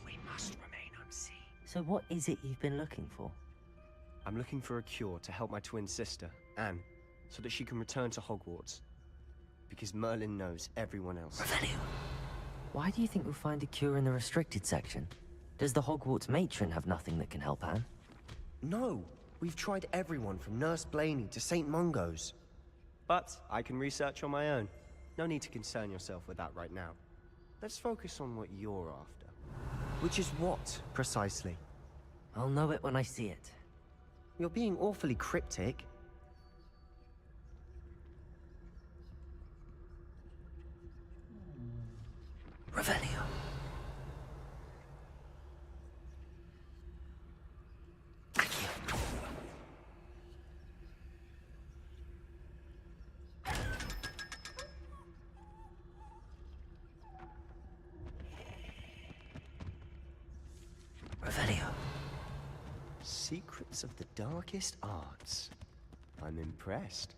We must remain unseen. So what is it you've been looking for? I'm looking for a cure to help my twin sister, Anne, so that she can return to Hogwarts. Because Merlin knows everyone else. Why do you think we'll find a cure in the restricted section? Does the Hogwarts matron have nothing that can help Anne? No! We've tried everyone from Nurse Blaney to St. Mungo's. But I can research on my own. No need to concern yourself with that right now. Let's focus on what you're after. Which is what, precisely? I'll know it when I see it. You're being awfully cryptic. Revelio. Revelio. Secrets of the darkest arts. I'm impressed.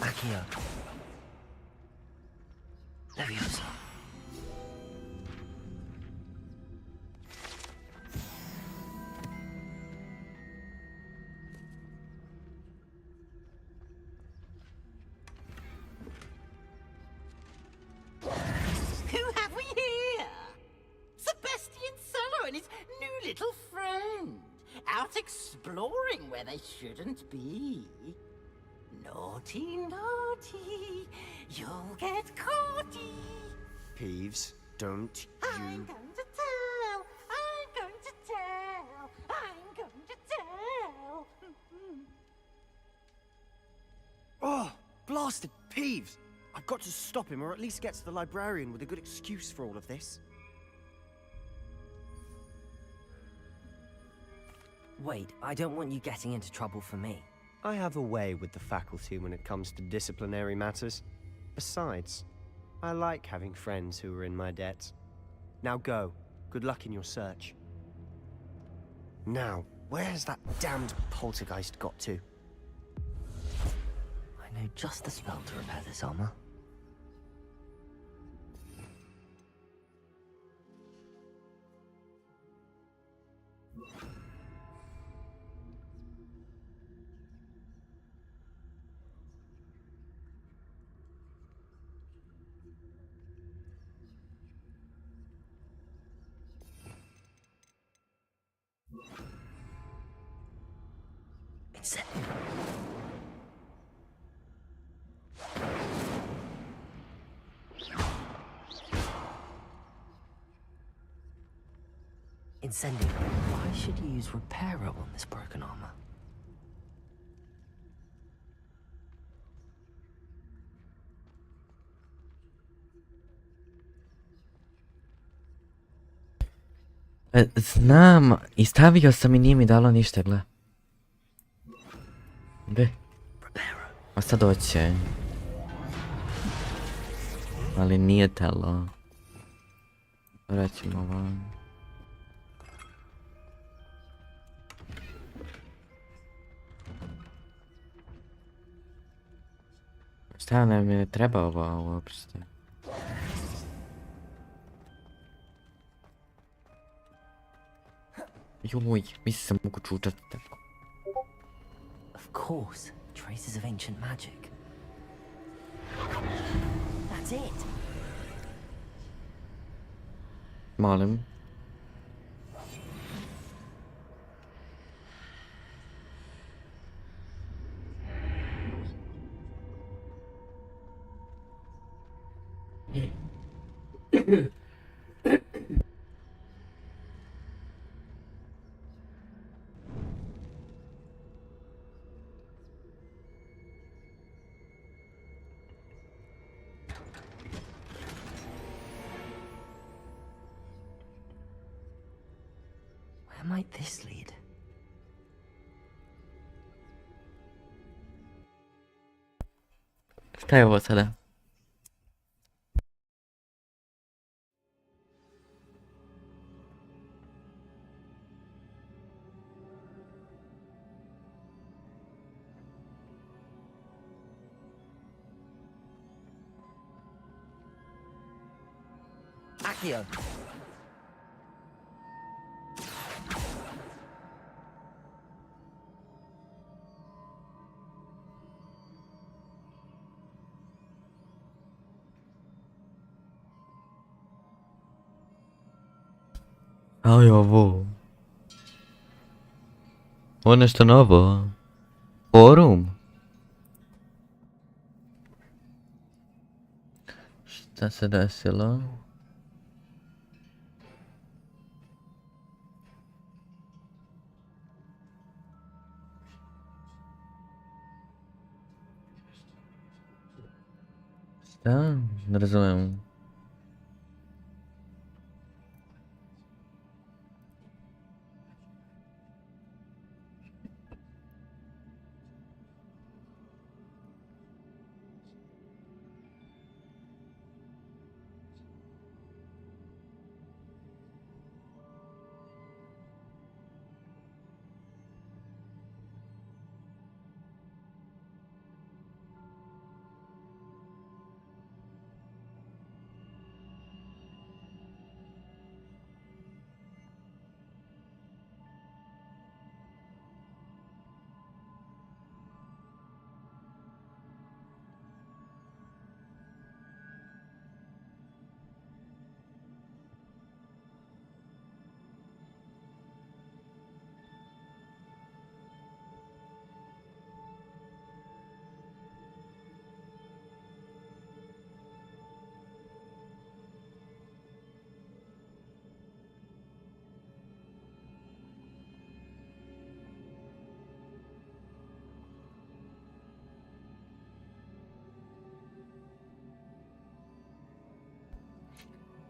Accio. Leviosa. Who have we here? Sebastian Solo and his new little friend. Out exploring where they shouldn't be. Naughty, naughty, you'll get caughty. Peeves, don't I'm you... going to tell, I'm going to tell, I'm going to tell. Oh, blasted Peeves! I've got to stop him, or at least get to the librarian with a good excuse for all of this. Wait, I don't want you getting into trouble for me. I have a way with the faculty when it comes to disciplinary matters. Besides, I like having friends who are in my debt. Now go. Good luck in your search. Now, where's that damned poltergeist got to? I know just the spell to repair this armor. It's it. Incendio. Why should you use Reparo on this broken armor? Znam, i stavio sam i nije mi dalo ništa, gle. Gde? A sad hoće. Ali nije telo. Vraćamo van. Šta nam je treba ovo uopšte? Joj, mislim sam mogu čučati tako. Of course, traces of ancient magic. That's it. Molim. Where might this lead? Šta je ovo sada? Accio. Aj ovo. Ovo je nešto novo. Forum. Šta se desilo? Šta? Ne razumijem.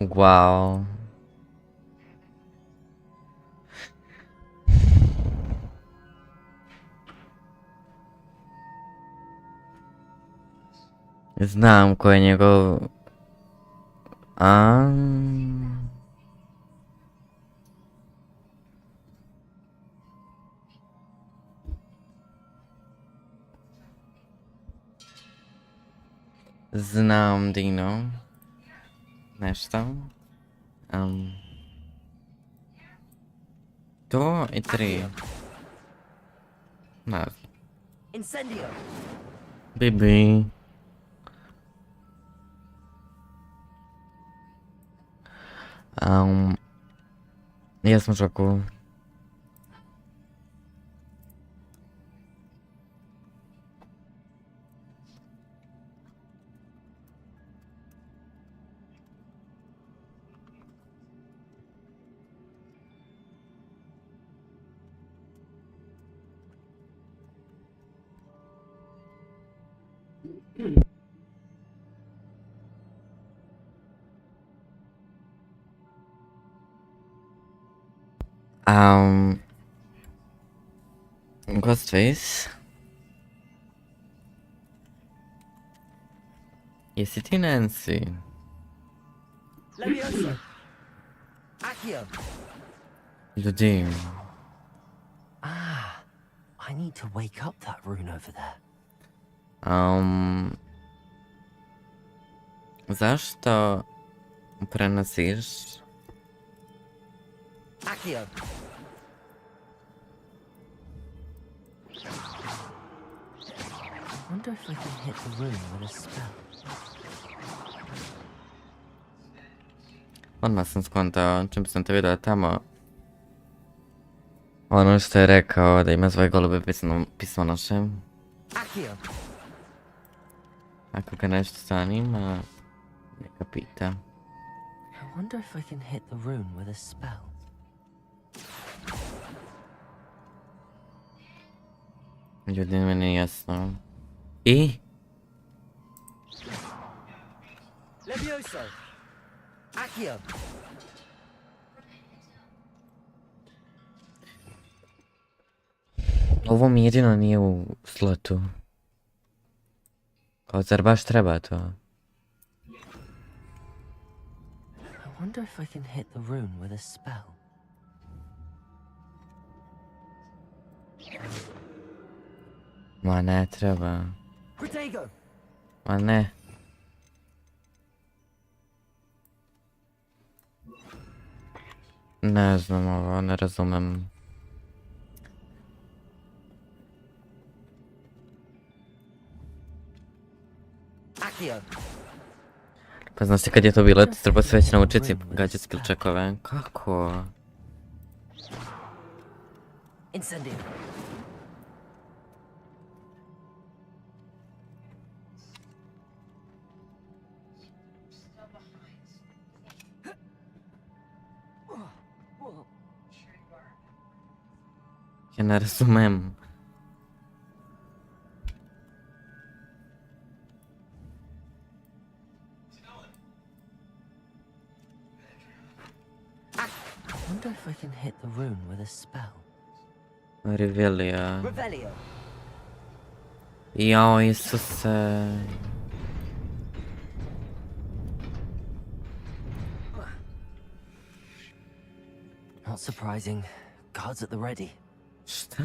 Wow. Znam ko je njegov... Znam Dino. Nešto. To i 3. Ne znam. Incendio. Bibi. Jesam u šoku. Ghostface. Jesi ti Nancy? Levioso. Accio. Ljudi. Ah, I need to wake up that rune over there. Zašto prenosiš? Accio. I wonder if I can hit the rune with a spell. Odmah sam skontao, čim sam te vidio tamo. Ono što je rekao da ima svoje golube pismonoše. Accio. Ako ga nešto zanima, neka pita. I wonder if I can hit the rune with a spell. Ljudi, meni je jasno. I? Levioso. Accio. Ovo mi jedino nije u slotu. Kao, zar baš treba to? I wonder if I can hit the rune with a spell. Ma ne treba. Protego. Ma ne. Ne znam ovo, ne razumem. Accio. Pa znaš ti kad je to bilo, ti treba sve već naučiti gađati skill checkove. Kako? Incendio. Ja ne razumem. I wonder if I can hit the rune with a spell. Revelio. Revelio. Jao, Isuse. Not surprising. Guards at the ready. Šta?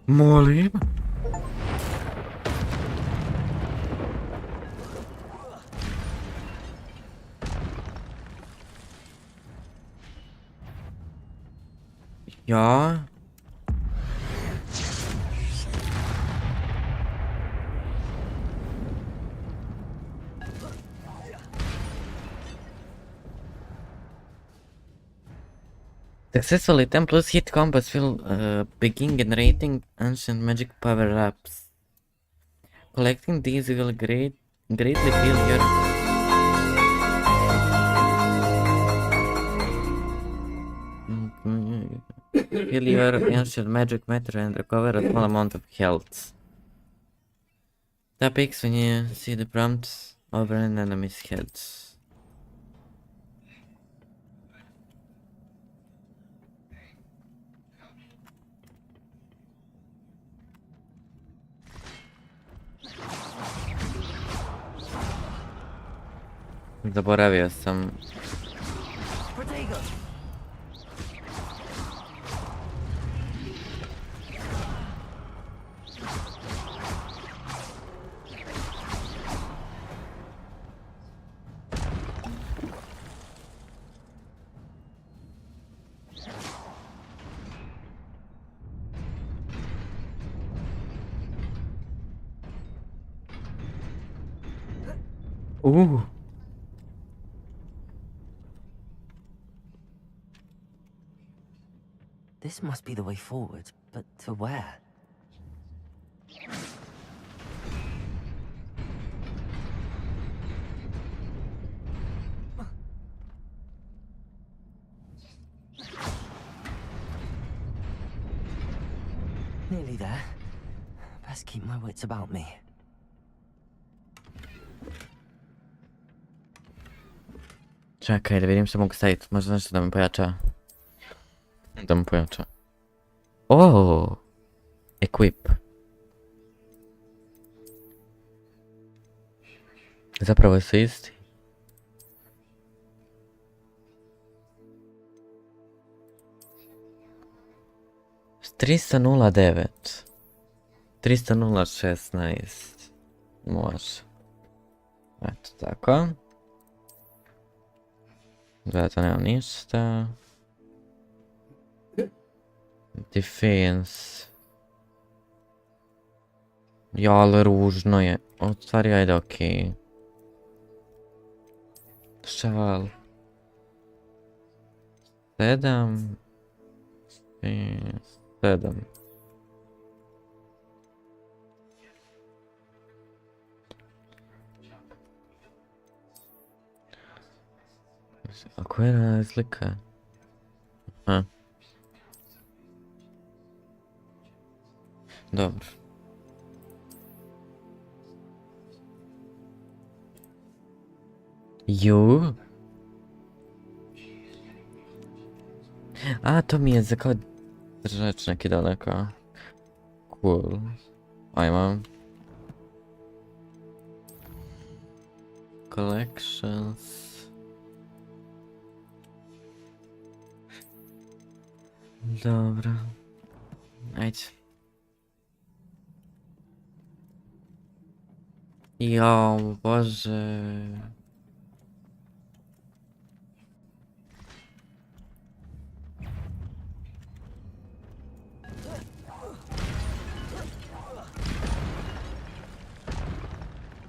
Molim? Ja? Successfully 10 plus hit combos will begin generating ancient magic power-ups. Collecting these will greatly fill your... Fill your ancient magic matter and recover a small amount of health. Tap X when you see the prompt over an enemy's head. Zaboravio sam. This must be the way forward, but to where? Nearly there. Best keep my wits about me. Czekaj, da vidim što mogu staviti. Možda nešto da mi pojača. Da mi pojača. Oh! Equip. Zapravo su isti. S 309. 300.16. Može. Eto tako. Zato nemam ništa. Defense. Ja, ali ružno je. O, stvari, ajde, okej. Šal. 7. 7. A koja je razlika? Aha. Dobro. Ju. A, to mi je za kao držač neki daleko. Cool. Ajmo. Collections. Dobro. Ajde. Jo, Bože.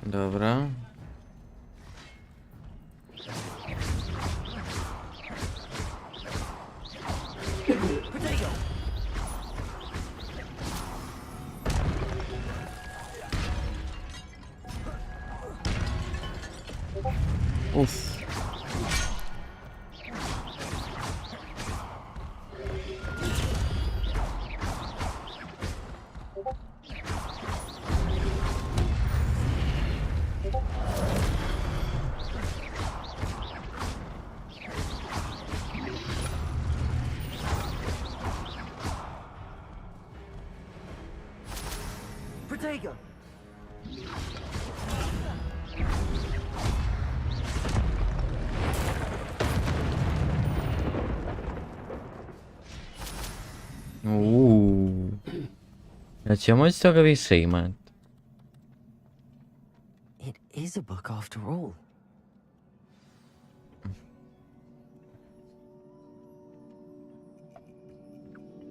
Dobra. Uff. Protego! Da ćemo moći toga više imat. It is a book after all.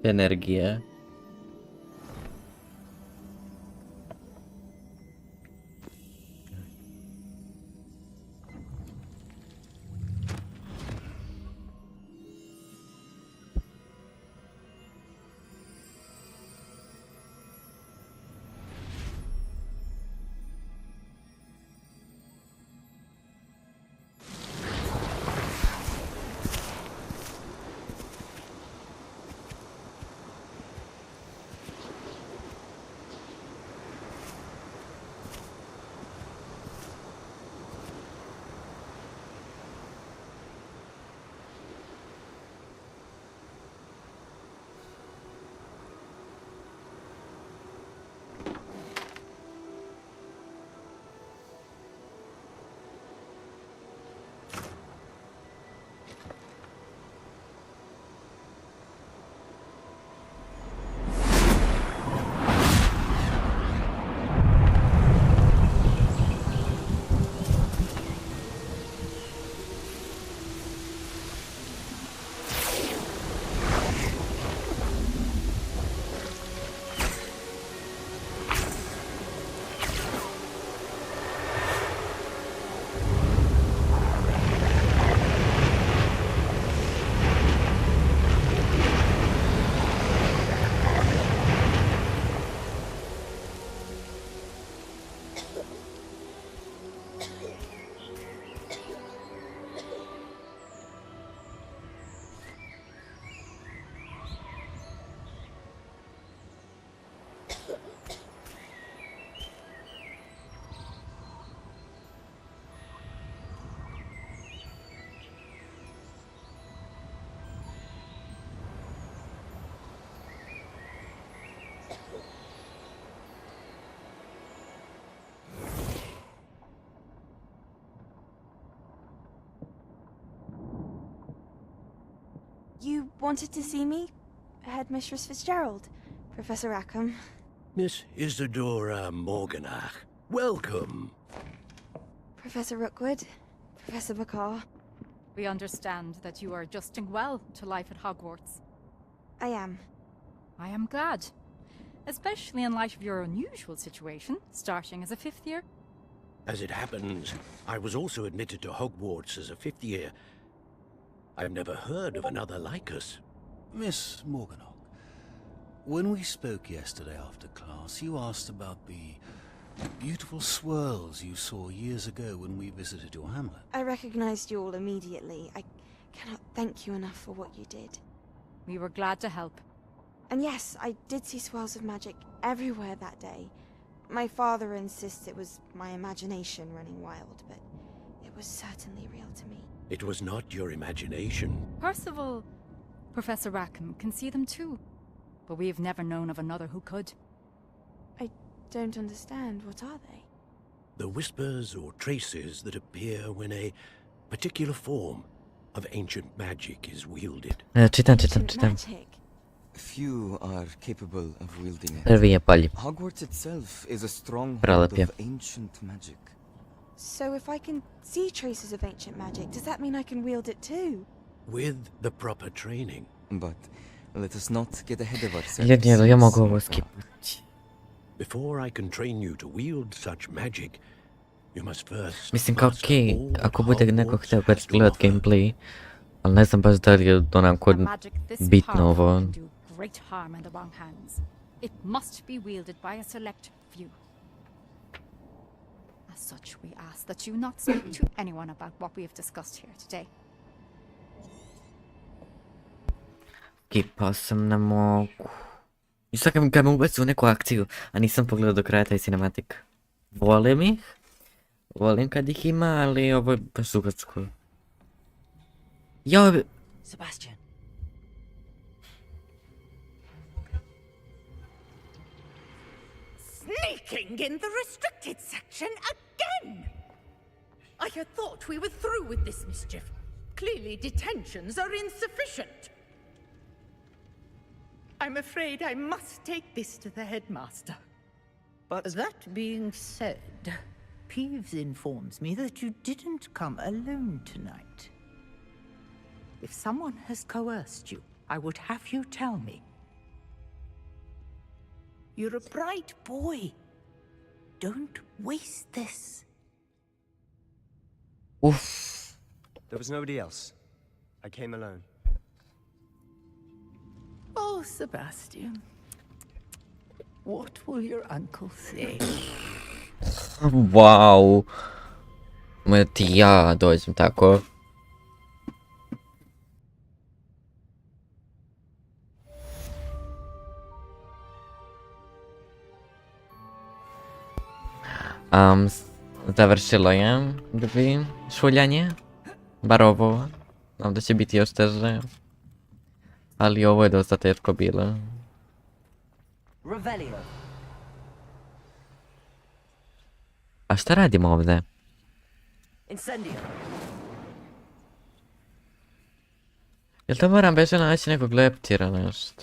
Energija. You wanted to see me? Headmistress Fitzgerald, Professor Rackham. Miss Isadora Morganach, welcome. Professor Rookwood, Professor Bakar. We understand that you are adjusting well to life at Hogwarts. I am. I am glad. Especially in light of your unusual situation, starting as a 5th year. As it happens, I was also admitted to Hogwarts as a 5th year. I've never heard of another like us. Miss Morganach, when we spoke yesterday after class, you asked about the beautiful swirls you saw years ago when we visited your hamlet. I recognized you all immediately. I cannot thank you enough for what you did. We were glad to help. And yes, I did see swirls of magic everywhere that day. My father insists it was my imagination running wild, but it was certainly real to me. It was not your imagination. Percival, Professor Rackham can see them too. But we have never known of another who could. I don't understand. What are they? The whispers or traces that appear when a particular form of ancient magic is wielded. Czytam. Few are capable of wielding it. Rwie pali. Hogwarts itself is a stronghold Pralepie. of ancient magic. So if I can see traces of ancient magic, does that mean I can wield it too? With the proper training. But let us not get ahead of Ja mogę go skipnąć. Before I can train you to wield such magic, you must first Mislim kao okej, ako bude neko htio gledat gameplay, ali ne znam baš da li je onako bitno ovo. Great harm in the wrong hands. It must be wielded by a select few. As such, we ask that you not speak to anyone about what we have discussed here today. Kipao sam na mogu. I sad kad me ubaci u neku akciju, a nisam pogledao do kraja taj cinematik. Volim ih. Volim kad ih ima, ali ovo je baš dugačko. Ja... Sebastian. Sneaking in the restricted section again! I had thought we were through with this mischief. Clearly detentions are insufficient. I'm afraid I must take this to the headmaster. But that being said, Peeves informs me that you didn't come alone tonight. If someone has coerced you, I would have you tell me. You're a bright boy. Don't waste this. Oof. There was nobody else. I came alone. Oh, Sebastian. What will your uncle say? Wow. Ti ja dođem tako. Završilo je šuljanje. Bar ovo. Znam da će biti još teže. Ali ovo je dosta teško bilo. A šta radimo ovdje? Jel to moram beže naći nekog leptira nešto?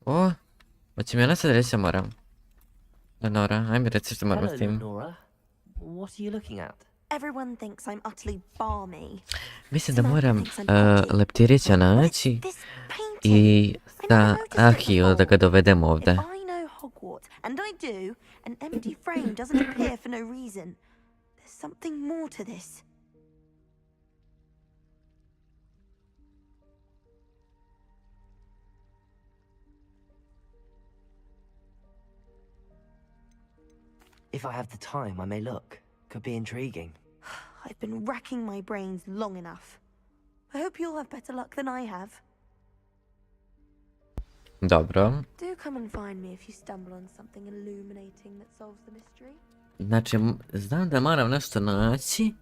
O, hoće mi ona sad reći da moram. Lenora, ajme reci što moram s tim. Lenora, what are you looking at? Everyone thinks I'm utterly balmy. Mislim da moram leptirića naći i sa Ahiju da ga dovedemo ovdje. I know Hogwarts, and I do. An empty frame doesn't appear for no reason. There's something more to this. If I have the time, I may look. Could be intriguing. I've been racking my brains long enough. I hope you'll have better luck than I have. Dobro. Do come and find me if you stumble on something illuminating that solves the mystery. Znači, znam da moram nešto naći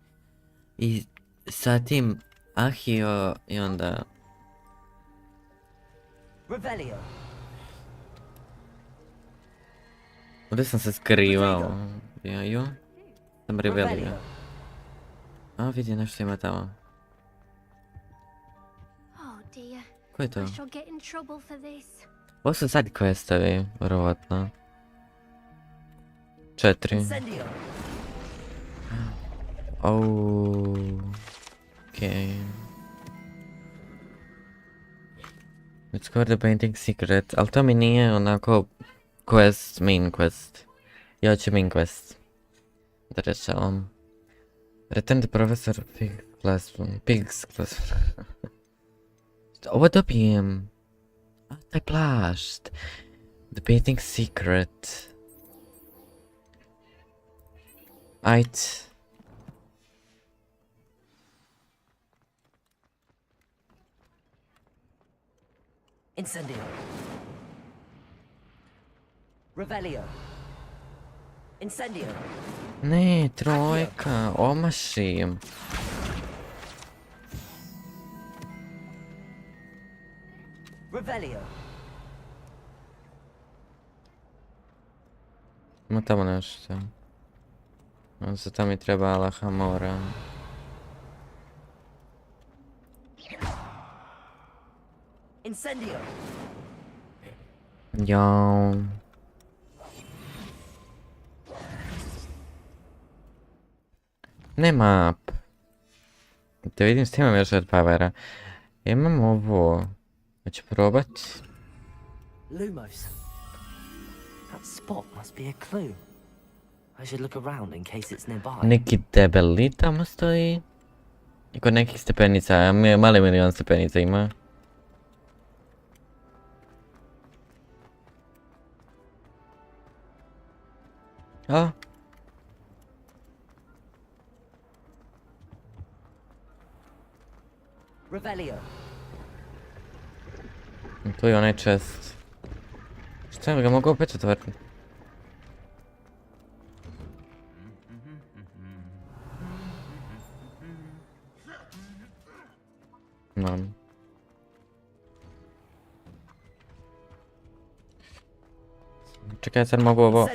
i sa tim Ahio i onda... Revelio. Ovdje sam se skrivao. Jaju. Sam Revelio. A, vidi, nešto ima tamo. Oh dear. Ko je to? I shall get in trouble for this. Ovo su sad questevi, vjerovatno. 4. Incendio. Okay. Discover the painting secret, ali to mi nije onako quest, main quest. Ja ću main quest. Da rešavam. Return the professor Pig's classroom. Ovo dobijem. A, taj plašt. The painting secret. Ajde. Incendio. Revelio. Incendio. Ne, trojka, omašim. Revelio. Ima tamo nešto. Onda se tamo mi trebala hamora. Incendio. Jao. Ne map. Da vidim s tim imam još od powera. Imam ovo. Hoću probat. Lumos. That spot must be a clue. I should look around in case it's nearby. Neki debeli tamo stoji. I kod nekih stepenica, mali milion stepenica ima. A? Revelio. Tu je onaj chest. Šta ga mogu opet otvoriti? No. Čekaj, sad mogu ovo...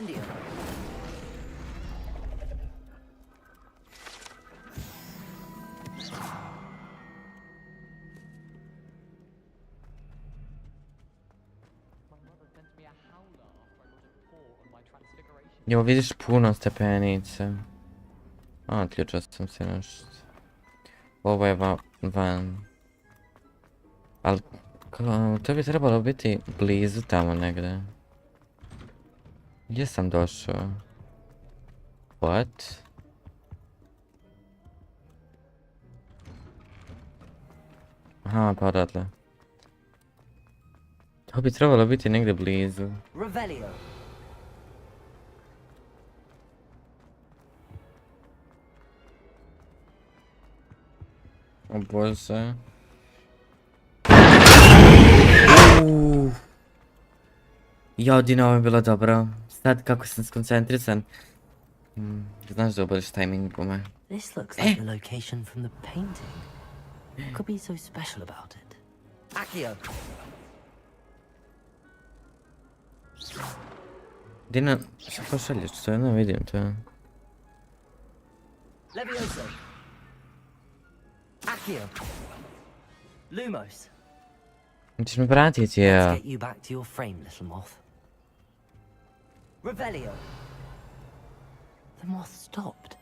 Jo, vidiš puno stepenice. A, otključao sam se nešto. Ovo je van. Ali, to bi trebalo biti blizu tamo negdje. Gdje sam došao? What? Aha, pa odatle. To bi trebalo biti negdje blizu. Revelio. O Bože. Ja, Dina, ovo je bilo dobro. Sad kako sam skoncentrisan. Znaš da oboliš timing u me. This looks like the location from the painting. What could be so special about it? Accio. Dina, što pošalješ? Što ja ne vidim to. Levioso. Accio. Lumos. Ćeš me pratiti, ja. Let's get you back to your frame, little moth. Revelio. The moth stopped.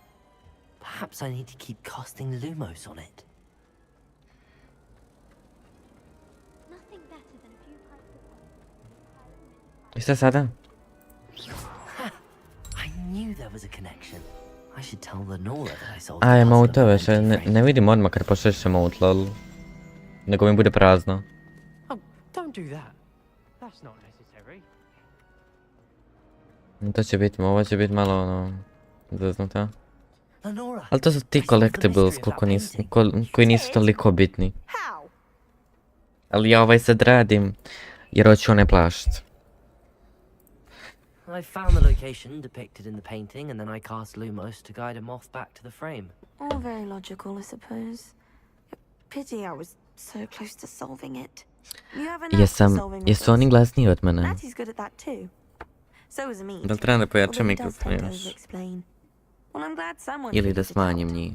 Perhaps I need to keep casting Lumos on it. I šta sada? I knew there was a connection. I should tell Lenora that I sold A, emotove, što ne vidim odmah kad pošalješ emote, lol. Nego mi bude prazno. Oh, don't do that. That's not necessary. To će biti, ovo će biti malo ono... zeznuta. Lenora. Ali to su ti collectibles koji nisu toliko bitni. Ali ja ovaj sad radim jer hoću onaj plašt. I found the location depicted in the painting, and then I cast Lumos to guide a moth back to the frame. All very logical, I suppose. Pity I was so close to solving it. You have enough for solving Jesu oni glasniji od mene? Natty's good at that too. So is Amid. Da li trebam da pojačam Although he does mikrofon tend to još? over-explain. Well, I'm glad someone Ili da figured it smanjim out. njih?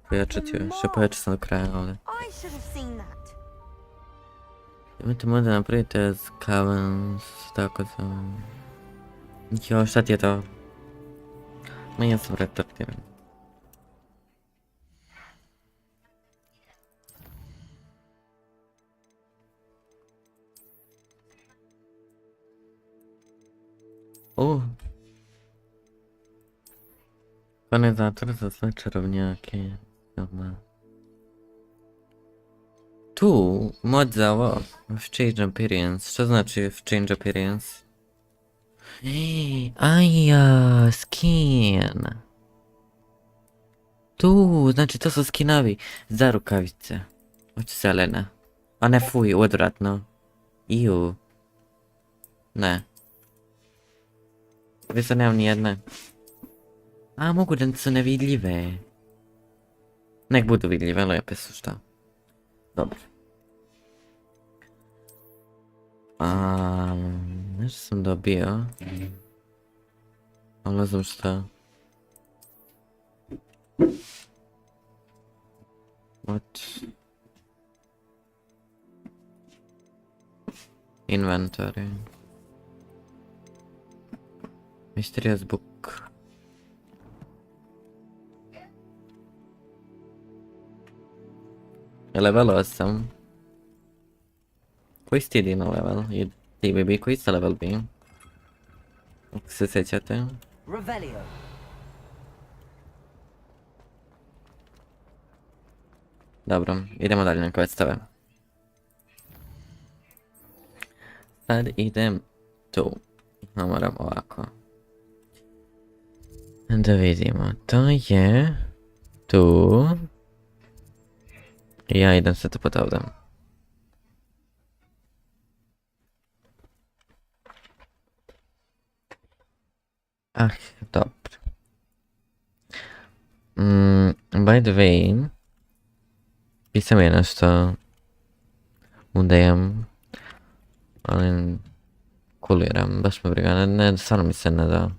pojačati još. Ja pojačao sam do kraja ovdje. I should have seen that. Imate možda napravite scavens, tako da... Jo, šta ti je to? Ma ja sam retardiran. Organizator za sve čarovnjake. Tu, mod za ovo, exchange appearance. Što znači exchange appearance? Aja, skin. Tu, znači to su skinovi za rukavice. Hoću zelena. A ne fuj, odvratno. Iju. Ne. Više nemam nijedne. A, mogu da su nevidljive. Nek budu vidljive, lepe su šta. Dobro. Nešto sam dobio. Ali ne znam šta. What? Inventory. Mysterious book. Level 8. Koji si ti Dino level? I ti Bibi, koji ste level bi? Ako se sjećate. Revelio. Dobro, idemo dalje na questove. Sad idem tu. Moram ovako. Da vidimo, to je tu. Ja idem se to potavdam. Ah, dobro. By the way, pisam je nešto udajem, ali kuliram, baš me briga, ne, stvarno mi se ne da.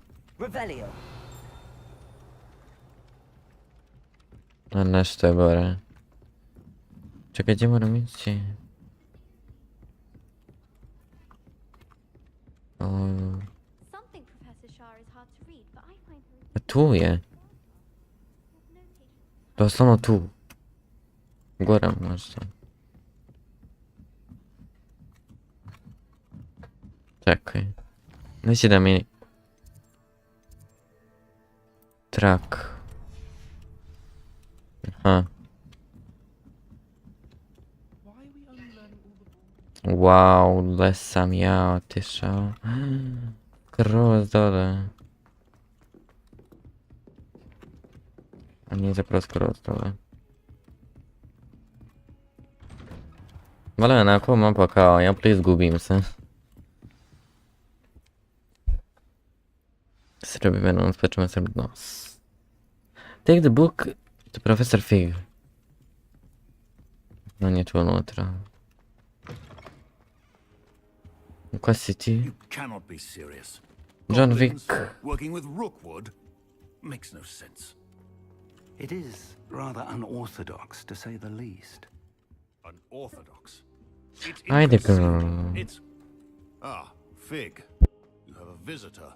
A nešto je gore. Čekaj, gdje moram ići? Tu je. Doslovno tu. Gore možda. Čekaj. Neće da mi... Track. Aha. Wow, gdje sam ja otišao. Kroz dole. A nije zapravo skroz dole. Malo je onako mapa kao, ja izgubim se. Srbi menom, spečemo se nos. Take the book to Professor Fig. On je tu unutra. Ko si ti? You cannot be serious. John Wick. Working with Rookwood makes no sense. It is rather unorthodox, to say the least. Unorthodox? It's Haydi inconceivable. go. It's... Ah, Fig. You have a visitor.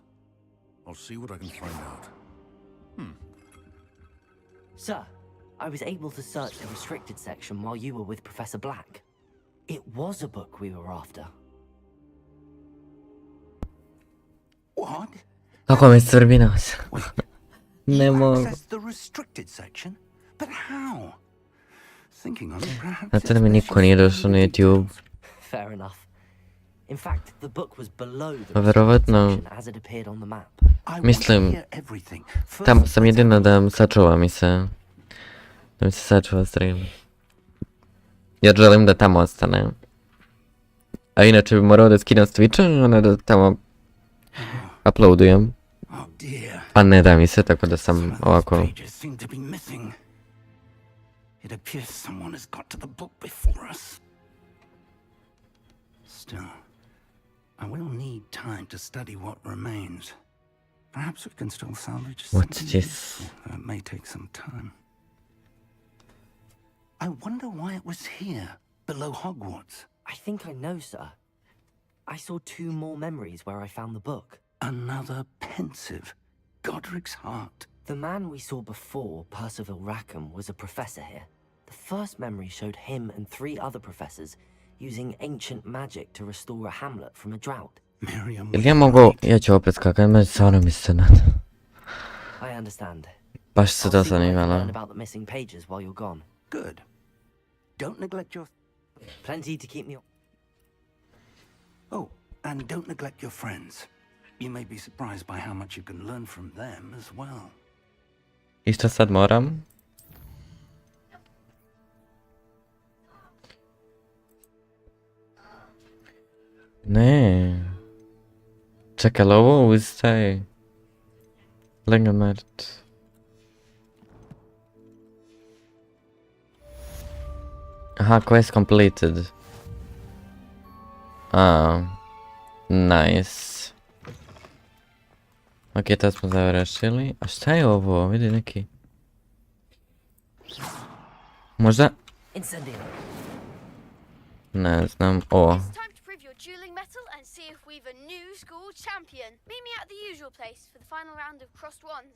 I'll see what I can find out. Sir, I was able to search the restricted section while you were with Professor Black. It was a book we were after. What? Kako mi svrbi nos. Ne mogu. Access the restricted section? But how? Thinking on it, perhaps. Znate da mi niko nije došao na YouTube. Fair enough. In fact, the book was below the Pa restricted verovatno, section as it appeared on the map. mislim, tamo sam jedino da sačuva mi se. Da mi se sačuva stream. Jer želim da tamo ostane. A inače bi morao da skinem s Twitcha, onda da tamo uploadujem. A ne da mi se, tako da sam ovako... It appears someone has got to the book before us. Still, I will need time to study what remains. Perhaps we can still salvage What's something this? useful, though it may take some time. I wonder why it was here, below Hogwarts. I think I know, sir. I saw 2 more memories where I found the book. Another pensive. Godric's heart. The man we saw before, Percival Rackham, was a professor here. The first memory showed him and 3 other professors using ancient magic to restore a hamlet from a drought. Ili ja mogu, ja ću opet skakati, me stvarno mi se nada. I understand. Baš se I'll to see what I can zanimalo. learn about the missing pages while you're gone. Good. Don't neglect your... Plenty to keep me... Oh, and don't neglect your friends. You may be surprised by how much you can learn from them as well. Isto sad moram. Ne. Čekaj, ovo uz taj... Legenard. Aha, quest completed. Nice. Ok, to smo završili. A šta je ovo? Vidi neki... Možda... Ne znam, o. Dueling metal and see if we've a new school champion. Meet me at the usual place for the final round of crossed ones.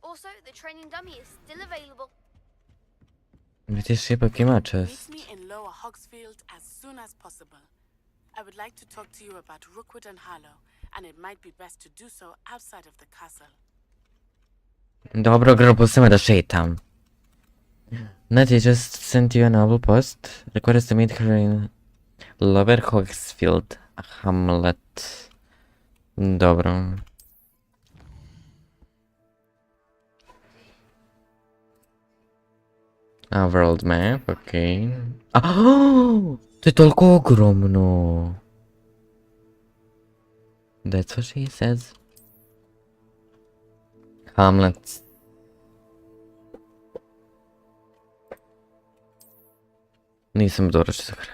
Also, the training dummy is still available. Vidiš, ipak ima Meet čest. me in Lower Hogsfield as soon as possible. I would like to talk to you about Rookwood and Harlow, and it might be best to do so outside of the castle. Dobro, girl, pusti me da šetam. Natty just sent you a novel post. Requires to meet her in Lower Hogsfield, Hamlet. Dobro. A world map, okej. Okay. To je toliko ogromno. That's what she says. Hamlet. Nisam dobro što se gra.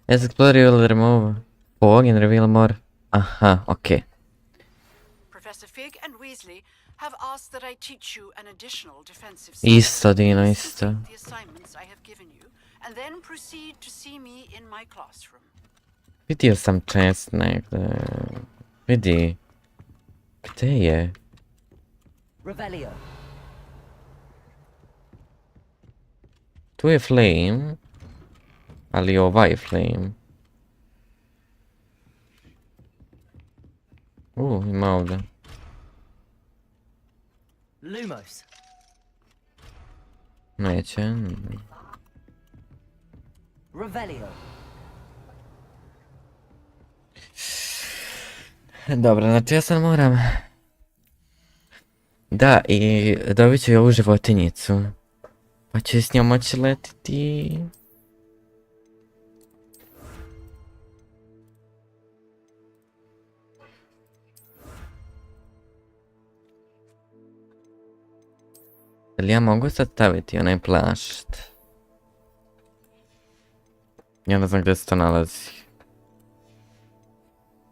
As explorer you will remove fog and reveal more. Aha, okej. Professor Fig and Weasley have asked that I teach you an additional defensive Isto, Dino, isto. the assignments I have given you, and then proceed to see me in my classroom. Vidio sam čest negdje. Vidi. Gdje je? Revelio. Tu je flame. Ali ovaj flame. Ima ovdje. Lumos. Neće. Revelio. Dobro, znači ja sad moram... Da, i dobit ću i ovu životinjicu. Pa ću s njom moći letiti. Jel ja mogu sad staviti onaj plašt? Ja ne znam gdje se to nalazi.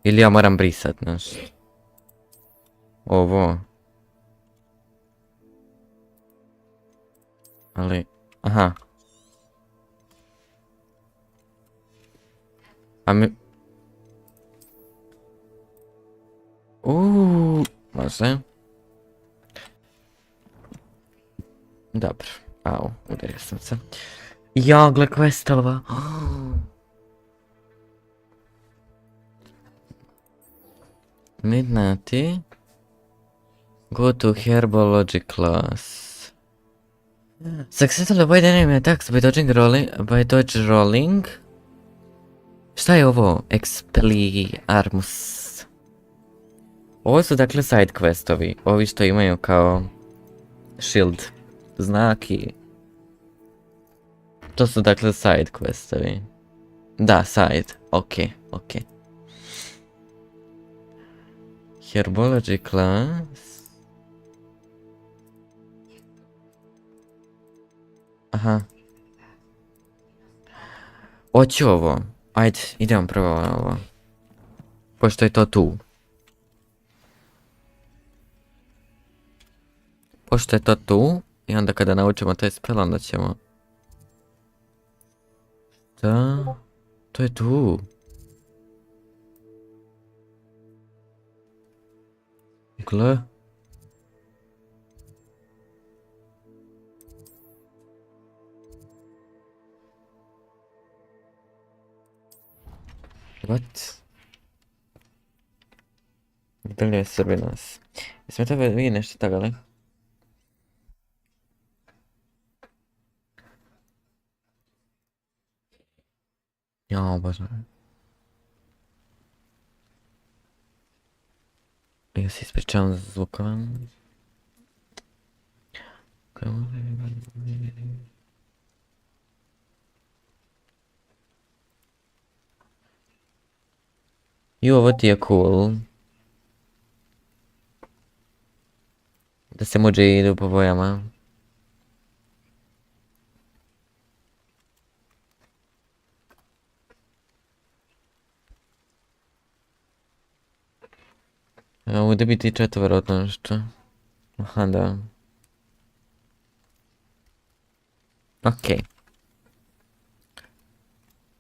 Ili ja moram brisat nešto. Ovo. Ali, aha. A mi... Može. Dobro. Au, udario sam se. Ja, gle questelova. Midnighty. Go to herbology class. Successfully avoid enemy attacks by dodge rolling. Šta je ovo? Expelliarmus. Ovo su dakle side questovi. Ovi što imaju kao shield znaki. To su dakle side questovi. Da, side. Ok. Herbology class. Aha. Hoću ovo. Ajde, idemo prvo ovo. Pošto je to tu. I onda kada naučimo taj spell, onda ćemo... Da... To je tu. Gle. What? Dalje je Srbinas. Jesmo tebe vidi nešto toga, li? Ja, bože. Ja se ispričavam za zvukove. I ovo ti je cool. Da se muđe i idu po bojama. Ovdje bi ti četo vjerojatno nešto. Aha, da. Okej.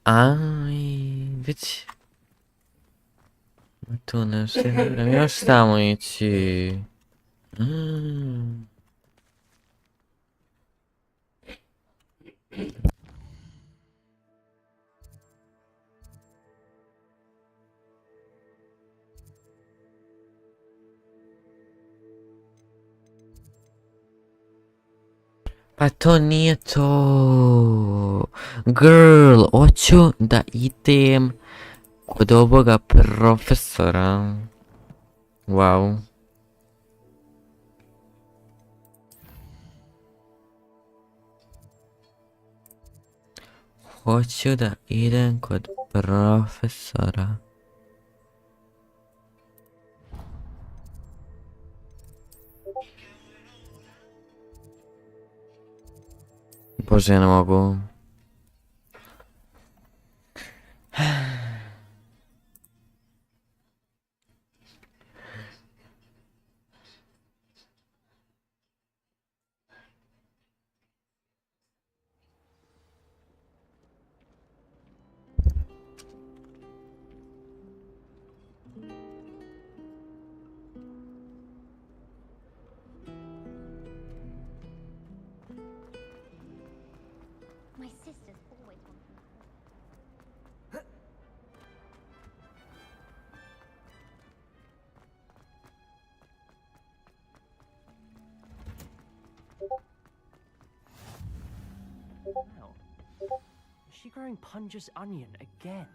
Aj, već... Tu nešto, moram još tamo ići. Pa to nije to. Girl, hoću da idem kod ovoga profesora. Wow. Hoću da idem kod profesora. Bože, ja ne mogu. My sister's always wanting that. Wow. Is she growing Punja's onion again?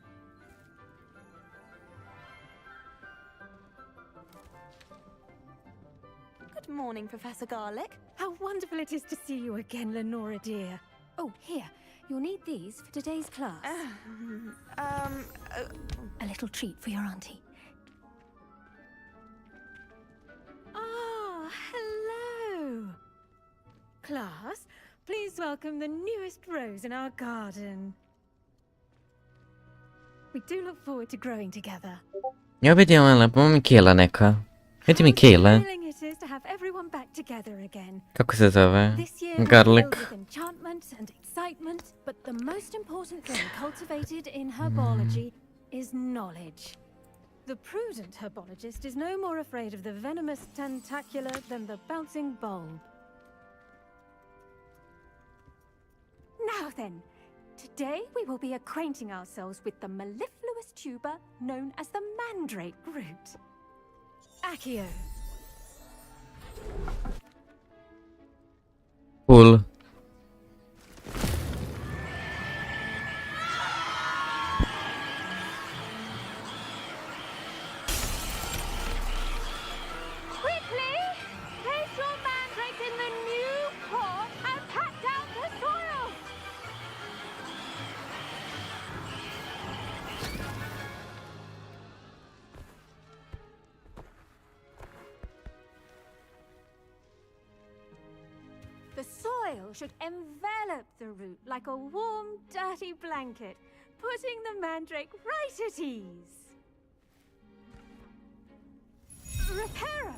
Good morning, Professor Garlick. How wonderful it is to see you again, Lenora dear. Oh, here. You'll need these for today's class. A little treat for your auntie. Ah, hello. Class, please welcome the newest rose in our garden. We do look forward to growing together. Ja vidim lepo Mikela neka. Vidi Mikela. Thrilling it is to have everyone back together again. Kako se zove? This year Garlic. filled with enchantment and excitement, but the most important thing cultivated in herbology is knowledge. The prudent herbologist is no more afraid of the venomous tentacula than the bouncing bulb. Now then, today we will be acquainting ourselves with the mellifluous tuber known as the mandrake root. Accio. Cool. Quickly! Place your mandrake in the new pot and pat down the soil! The soil should envelop the root like a warm, dirty blanket, putting the mandrake right at ease. Reparo!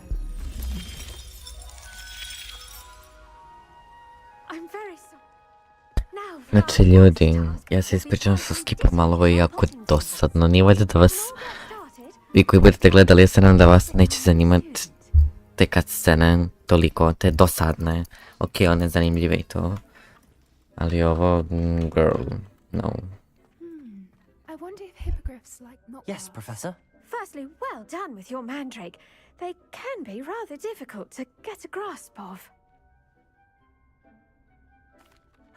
Znači ljudi, ja se ispričam što skipam, ali ovo je jako dosadno. Nije valjda da vas, vi koji budete gledali, ja se nadam da vas neće zanimat te cutscene toliko, te dosadne. Ok, one zanimljive i to. Ali ovo, girl, no. Yes, Professor. Firstly, well done with your mandrake. They can be rather difficult to get a grasp of.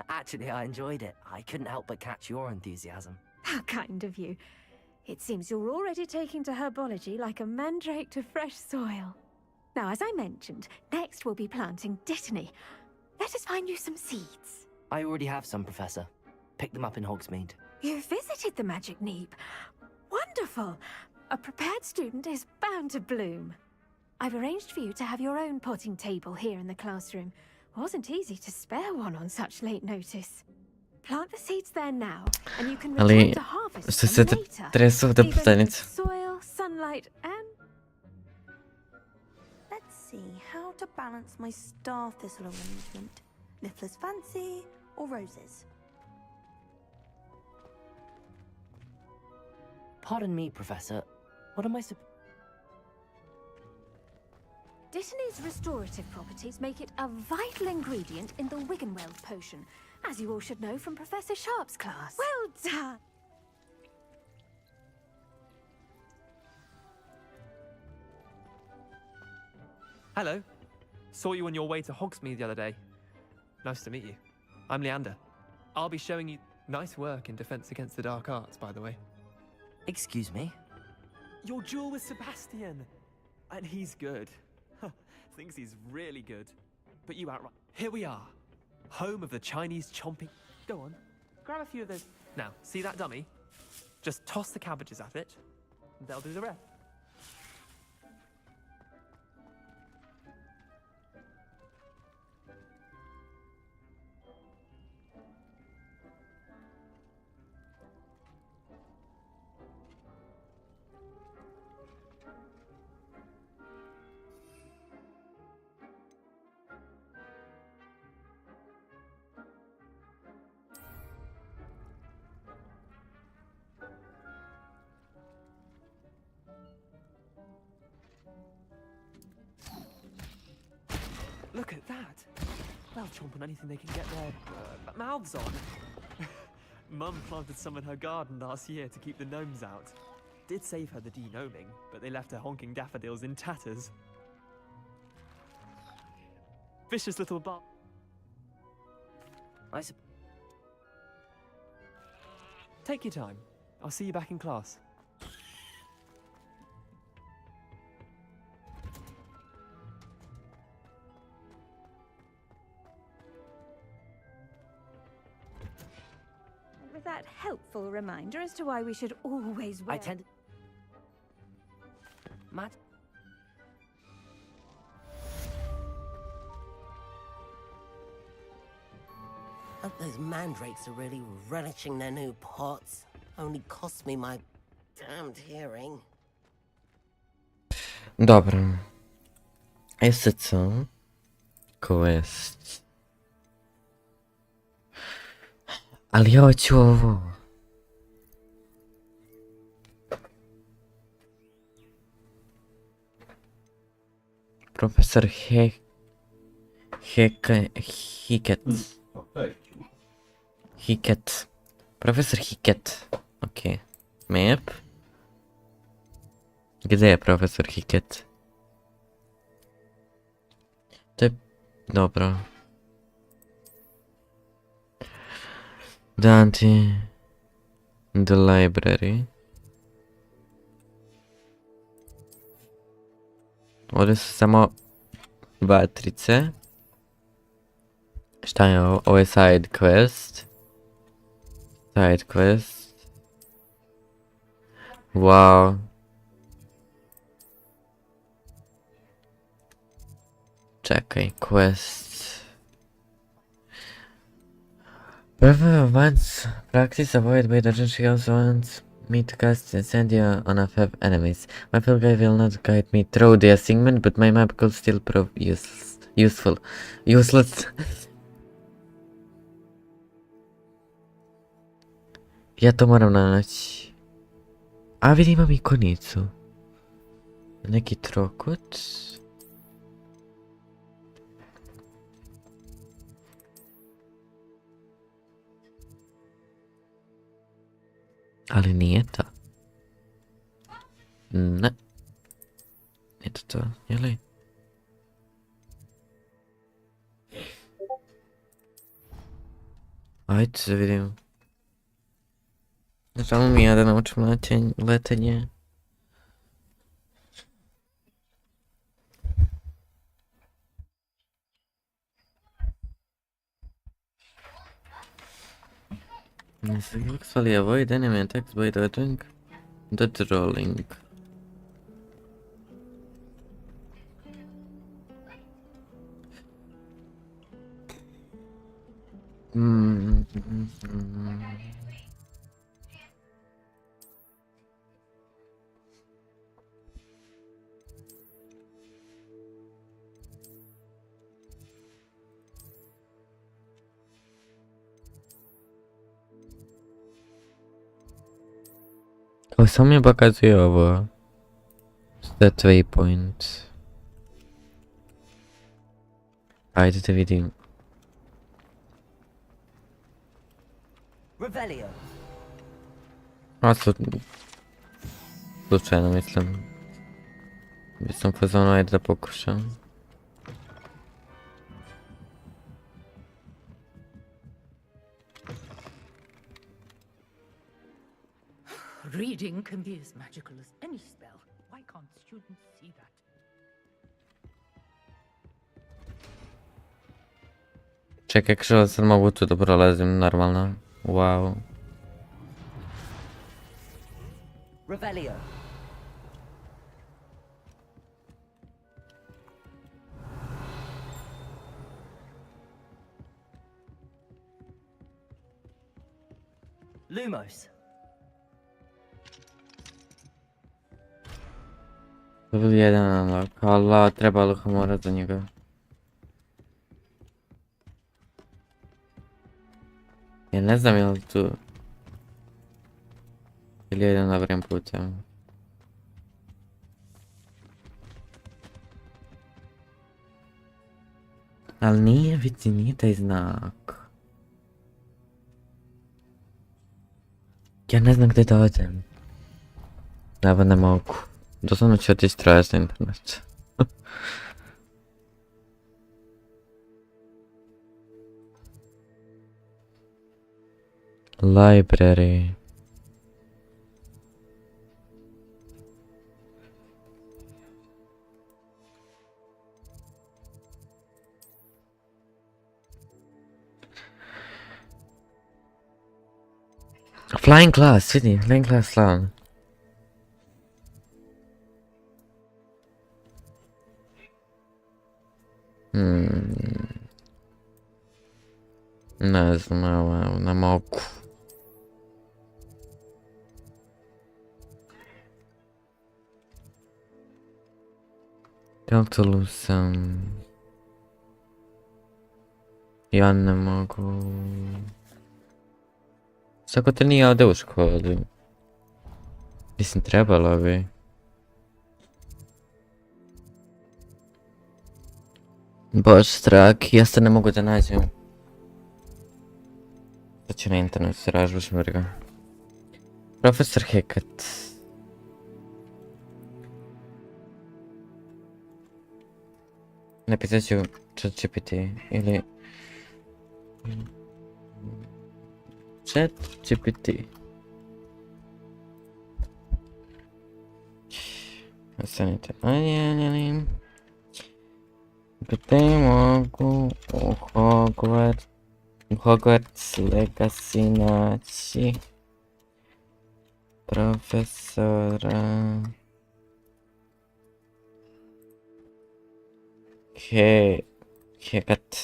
Actually, I enjoyed it. I couldn't help but catch your enthusiasm. How kind of you. It seems you're already taking to herbology like a mandrake to fresh soil. Now, as I mentioned, next we'll be planting dittany. Let us find you some seeds. I already have some, Professor. Picked them up in Hogsmeade. You visited the Magic Neep. Wonderful. A prepared student is bound to bloom. I've arranged for you to have your own potting table here in the classroom. Wasn't easy to spare one on such late notice. Plant the seeds there now, and you can return to harvest them later. Even with soil, sunlight, and... Let's see, how to balance my star thistle arrangement. Niffler's fancy or roses? Pardon me, Professor. What am I Dittany's restorative properties make it a vital ingredient in the Wiggenweld potion, as you all should know from Professor Sharp's class. Well done! Hello. Saw you on your way to Hogsmeade the other day. Nice to meet you. I'm Leander. I'll be showing you nice work in Defense Against the Dark Arts, by the way. Excuse me? Your duel with Sebastian! And he's good. Thinks he's really good. But you outright... Here we are. Home of the Chinese chomping... Go on. Grab a few of those... Now, see that dummy? Just toss the cabbages at it. And they'll do the rest. Look at that! They'll chomp on anything they can get their mouths on. Mum planted some in her garden last year to keep the gnomes out. Did save her the de-gnoming, but they left her honking daffodils in tatters. Vicious little bar. Take your time. I'll see you back in class. With that helpful reminder as to why we should always wear... Matt? Hope those mandrakes are really relishing their new pots. Only cost me my damned hearing. Dobra. Jeszcze co? Quest. Ali ja hoću ovo. Profesor Hicket. Profesor Hicket. Ok. Map. Gdzie je profesor Hicket? To je... Dobra. Dante. The library. Ovdje su samo vatrice. Šta je ovo? Ovo je side quest. Side quest. Wow. Čekaj, quest. Prefer once practice avoid by dungeon shields once me to cast incendio on a fab enemies. My field guide will not guide me through the assignment, but my map could still prove useful. Useless. Ja to moram naći. A vidim, imam ikonicu. Neki trokut. Ali nije to. Ne. Nije to, jeli? Ajde da vidim. Samo mi ja da naučim letenje. Successfully avoid enemy attacks by dodging the rolling. O, sam mi pokazuje ovo. Set waypoint. Ajde da vidim. Revelio. Slučajno mislim. Sam fazonu, ajde da pokušam. Reading can be as magical as any spell. Why can't students see that? Čekaj, kako sad mogu tu da prolazim normalno? Wow. Revelio. Lumos. Level 1 unlock. Allah, trebalo mora za njega. Ja ne znam je li tu... Ili je na vrem putem. Ali nije, vidi, nije taj znak. Ja ne znam gdje da odem. Evo ne mogu. Doslovno ću otići tražiti na internet. Library. Flying class, vidi, flying class slan. Ne znam, ne mogu. Kako sam... Ja ne mogu... Sako te nije ode u školu. Mislim, trebalo bi. Bože, dragi, ja se ne mogu da nađem. Sad ću na internetu se ražbuš mrga. Profesor Hekat. Napisat ću ChatGPT ili... ChatGPT. Ostanite. Gdje mogu u Hogwarts Legacy naći profesora Hekat.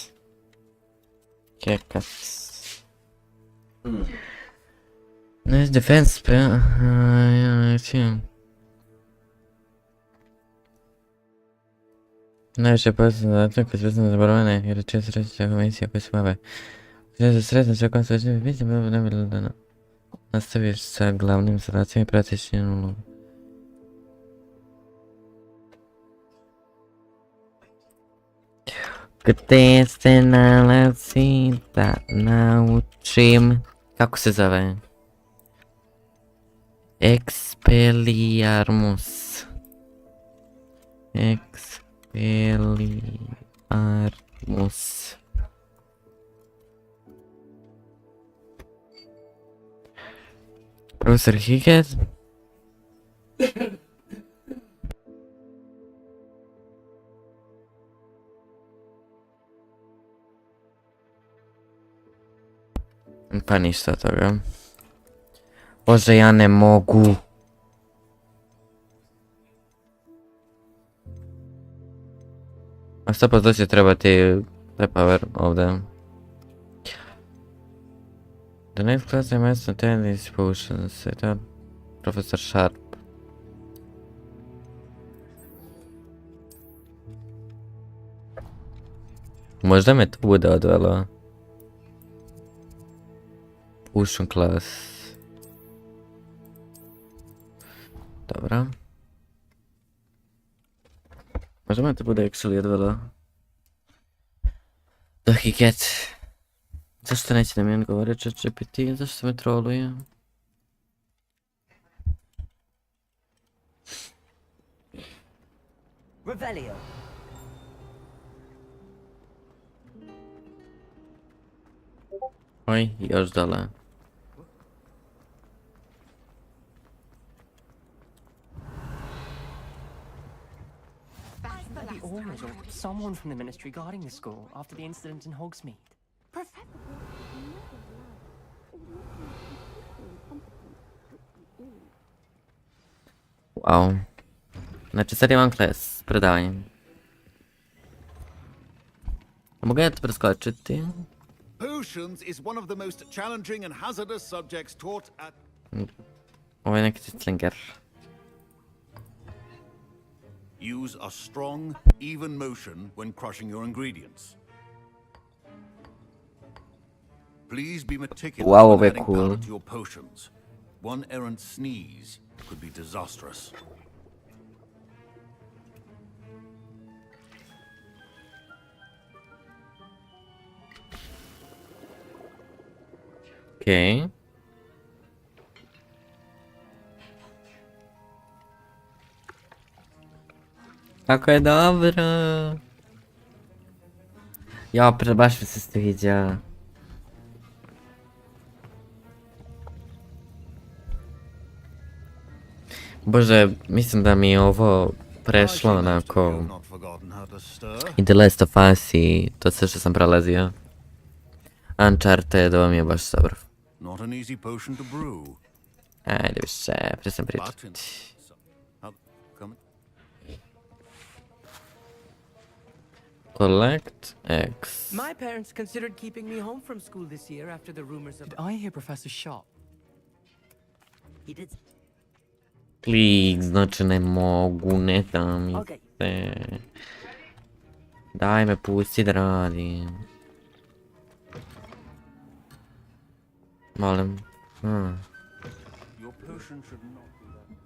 Nice defense spell. Najviše posljedno zadatak koji je zaboravljene jer često reći komisija koja se bave. Za sretno sve konstrukcije vidite, ne bilo dana. Nastaviš sa glavnim zadacima i pratiš njenu ulogu. Gdje se nalazi da naučim... Kako se zove? Expelliarmus. Expelliarmus. Profesor Higgins? Pa ništa od toga. Bože, ja ne mogu. A šta pa to će trebati taj power ovdje? The next class I must attend is potions. To Professor Sharp. Možda me to bude odvelo. Potion class. Dobra. Možda me to bude actually odvelo. Do Higet. Zašto neće da mi odgovore ChatGPT? Zašto me troluje? Revelio. Oj, još dole. Maybe Ormond or someone from the ministry guarding the school after the incident in Hogsmeade. Wow. Znači sad imam kles, predavanje. Mogu ja to preskočiti? Potions is one of the most challenging and hazardous subjects taught at... Ovo je neki slinger. Use a strong, even motion when crushing your ingredients. Please be meticulous Wow, when adding cool. powder to your potions. One errant sneeze could be disastrous. Okej. Kako je dobro. Ja, baš mi se sviđa. Bože, mislim da mi je ovo prešlo onako i The Last of Us i to sve što sam prelazio. Uncharted, ovo mi je baš dobro. Not an easy potion to brew. Ajde više, presam pričati. Collect X. My parents considered keeping me home from school this year after the rumors of... Did I hear Professor Sharp? He did. Klik, znači ne mogu, ne da mi Okay. se. Daj me pusti da radim. Molim.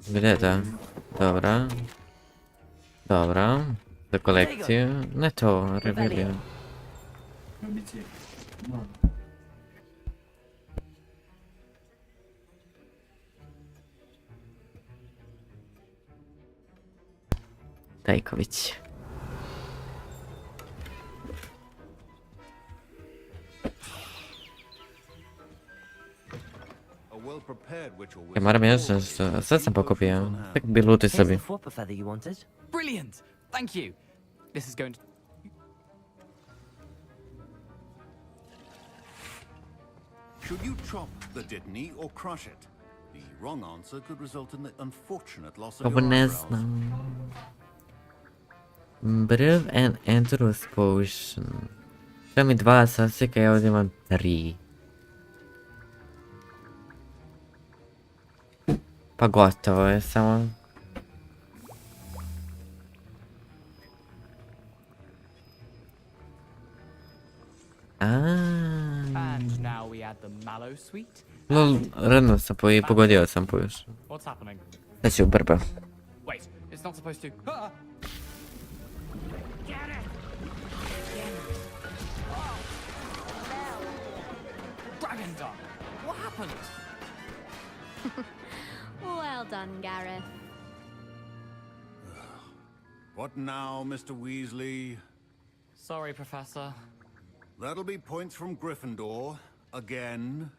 Gdje je to? Dobra. Dobra. Za kolekciju. Ne to, revelio. Tajković. Ja moram još nešto, sad sam pokupio. Tak bi luti sebi. Brilliant! Thank you! This is going to... Should you chop the Dittany or crush it? The wrong answer could result in the unfortunate loss of Ovo your ne eyebrows. znam. Brew and Endurance Potion. Treba mi 2 sasvijeka, ja ovdje imam 3. Pa gotovo je samo. And now we had the mallow sweet. Lol, rano sam pogodio sam po još. What's happening? Znači ubrba. Wait, it's not supposed to. Ah! Dragon Dog, what happened? Well done, Gareth. What now, Mr. Weasley? Sorry, Professor. That'll be points from Gryffindor. Again.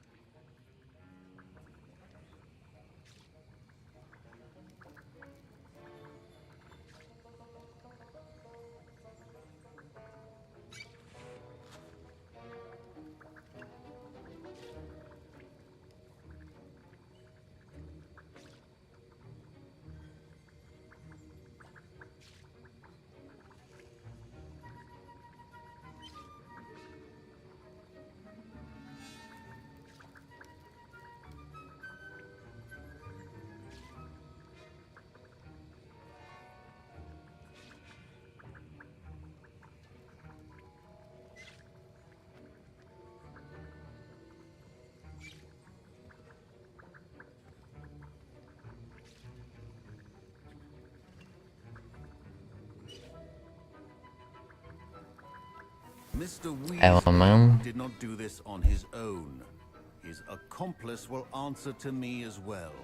Mr. Weasley did not do this on his own. His accomplice will answer to me as well.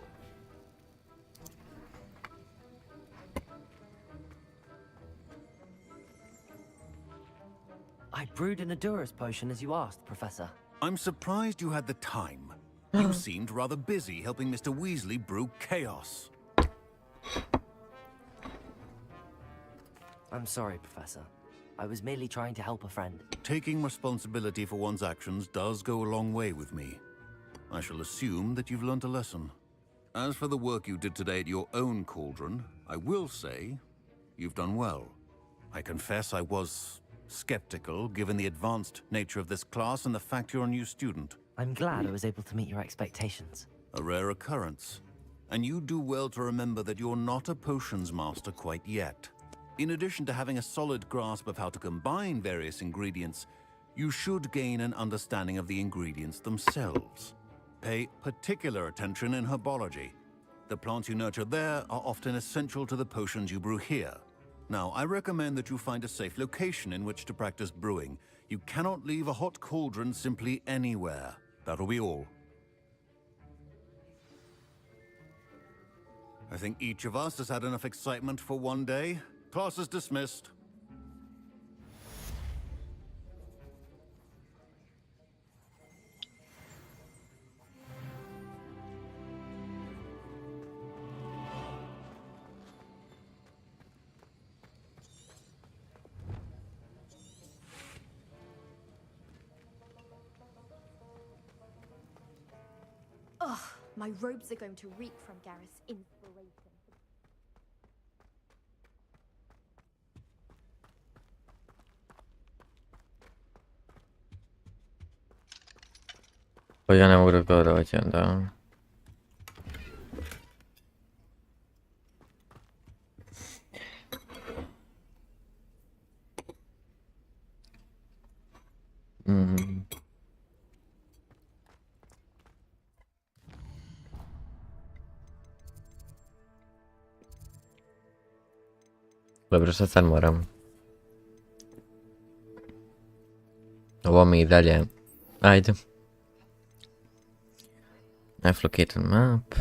I brewed an Adurus potion as you asked, Professor. I'm surprised you had the time. You seemed rather busy helping Mr. Weasley brew chaos. I'm sorry, Professor. I was merely trying to help a friend. Taking responsibility for one's actions does go a long way with me. I shall assume that you've learnt a lesson. As for the work you did today at your own cauldron, I will say you've done well. I confess I was skeptical, given the advanced nature of this class and the fact you're a new student. I'm glad I was able to meet your expectations. A rare occurrence. And you do well to remember that you're not a potions master quite yet. In addition to having a solid grasp of how to combine various ingredients, you should gain an understanding of the ingredients themselves. Pay particular attention in herbology. The plants you nurture there are often essential to the potions you brew here. Now, I recommend that you find a safe location in which to practice brewing. You cannot leave a hot cauldron simply anywhere. That'll be all. I think each of us has had enough excitement for one day. Class is dismissed. Ugh, my robes are going to reek from Gareth's inspiration. Poi я не могу разговаривать, да. Dobro, što sad moram? Ovo mi i dalje. Ajde. I've located map.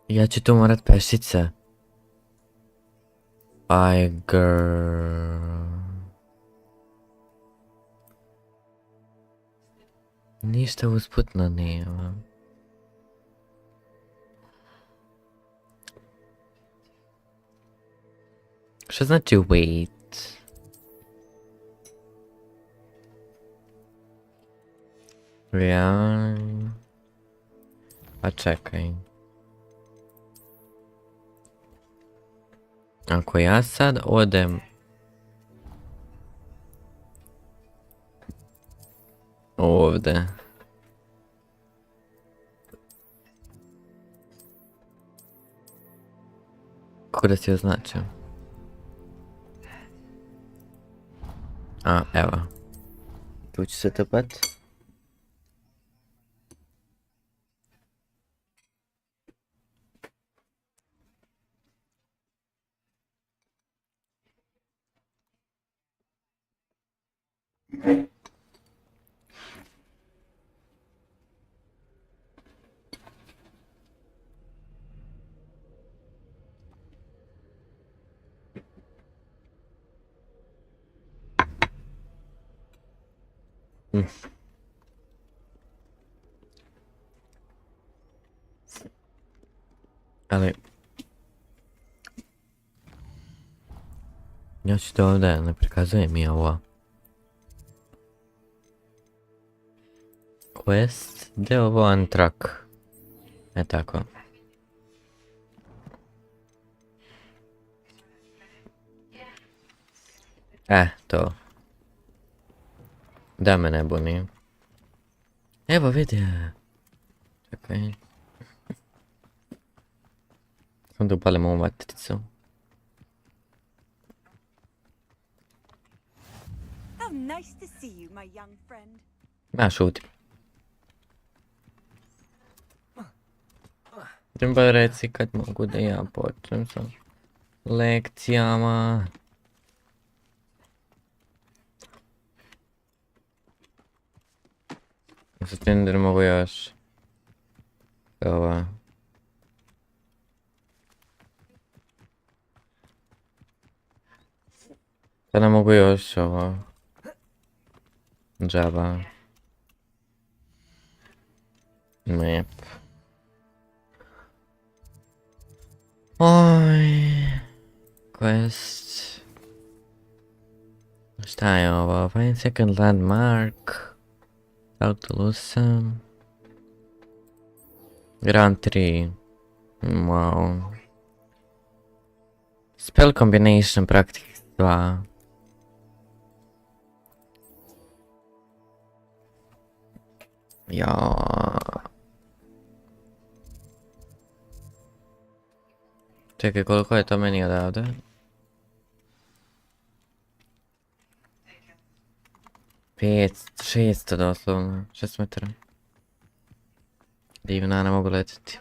Ja ću tu morat pešice. Aj ništa usputno nema. Što znači wait? Ja... Pa čekaj. Ako ja sad odem... ovdje. Kako da si označim? A, evo. Tu ću se topat. Ali... Ja ću to ovdje, ne prikazujem mi ovo. Quest, gdje je ovo antrak? E tako. To. Da me ne buni. Evo vidi. Čekaj. Samo da upalimo ovu matricu. How nice to see you, my young friend. Ma šuti. Treba reci kad mogu da ja počnem sa lekcijama. Sa Tinder mogu još. Ova. Sada mogu još ovo. Java. Map. Oj. Quest. Šta je ovo? Find second landmark. Talk to Lucem. Grand 3. Wow. Spell combination practice 2. Ja. Čekaj, koliko je to meni odavde? Pet, 600 doslovno, 6 metara. Divna, ne mogu letiti.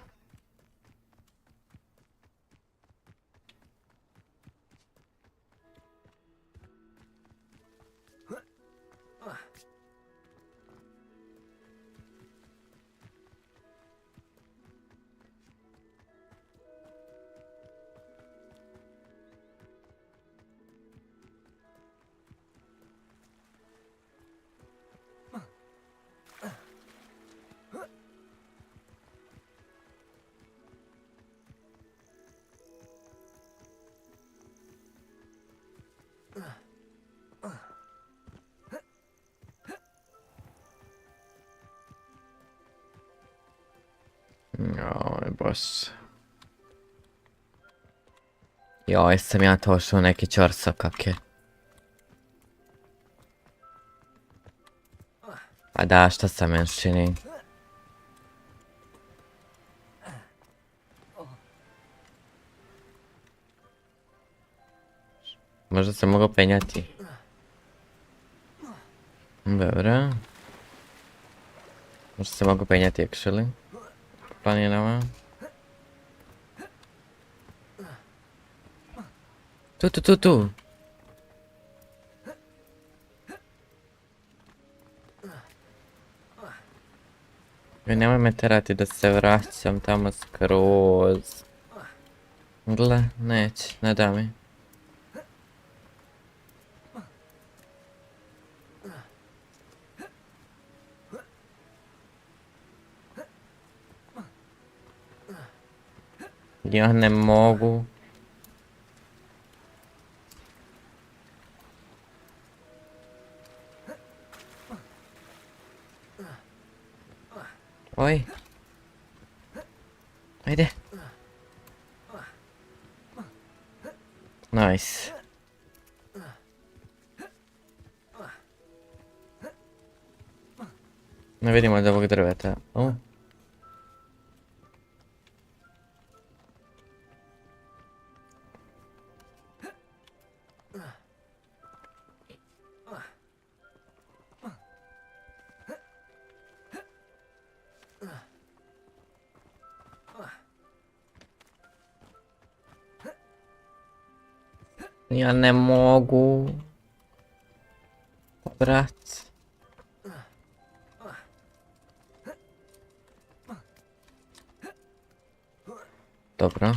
Joj, boss. Joj, sam ja to šao neki čorsa kak je. Pa da, šta sam meni čini? Možda se mogu penjati. Dobro. Možda se mogu penjati actually. Planinama. Tu. Nemoj me terati da se vraćam tamo skroz. Gle, neće, ne da mi. Ja ne mogu. Oj. Ajde. Nice. Ne vidimo od ovog drveta. Oh. Ja ne mogu. Brat. Dobro.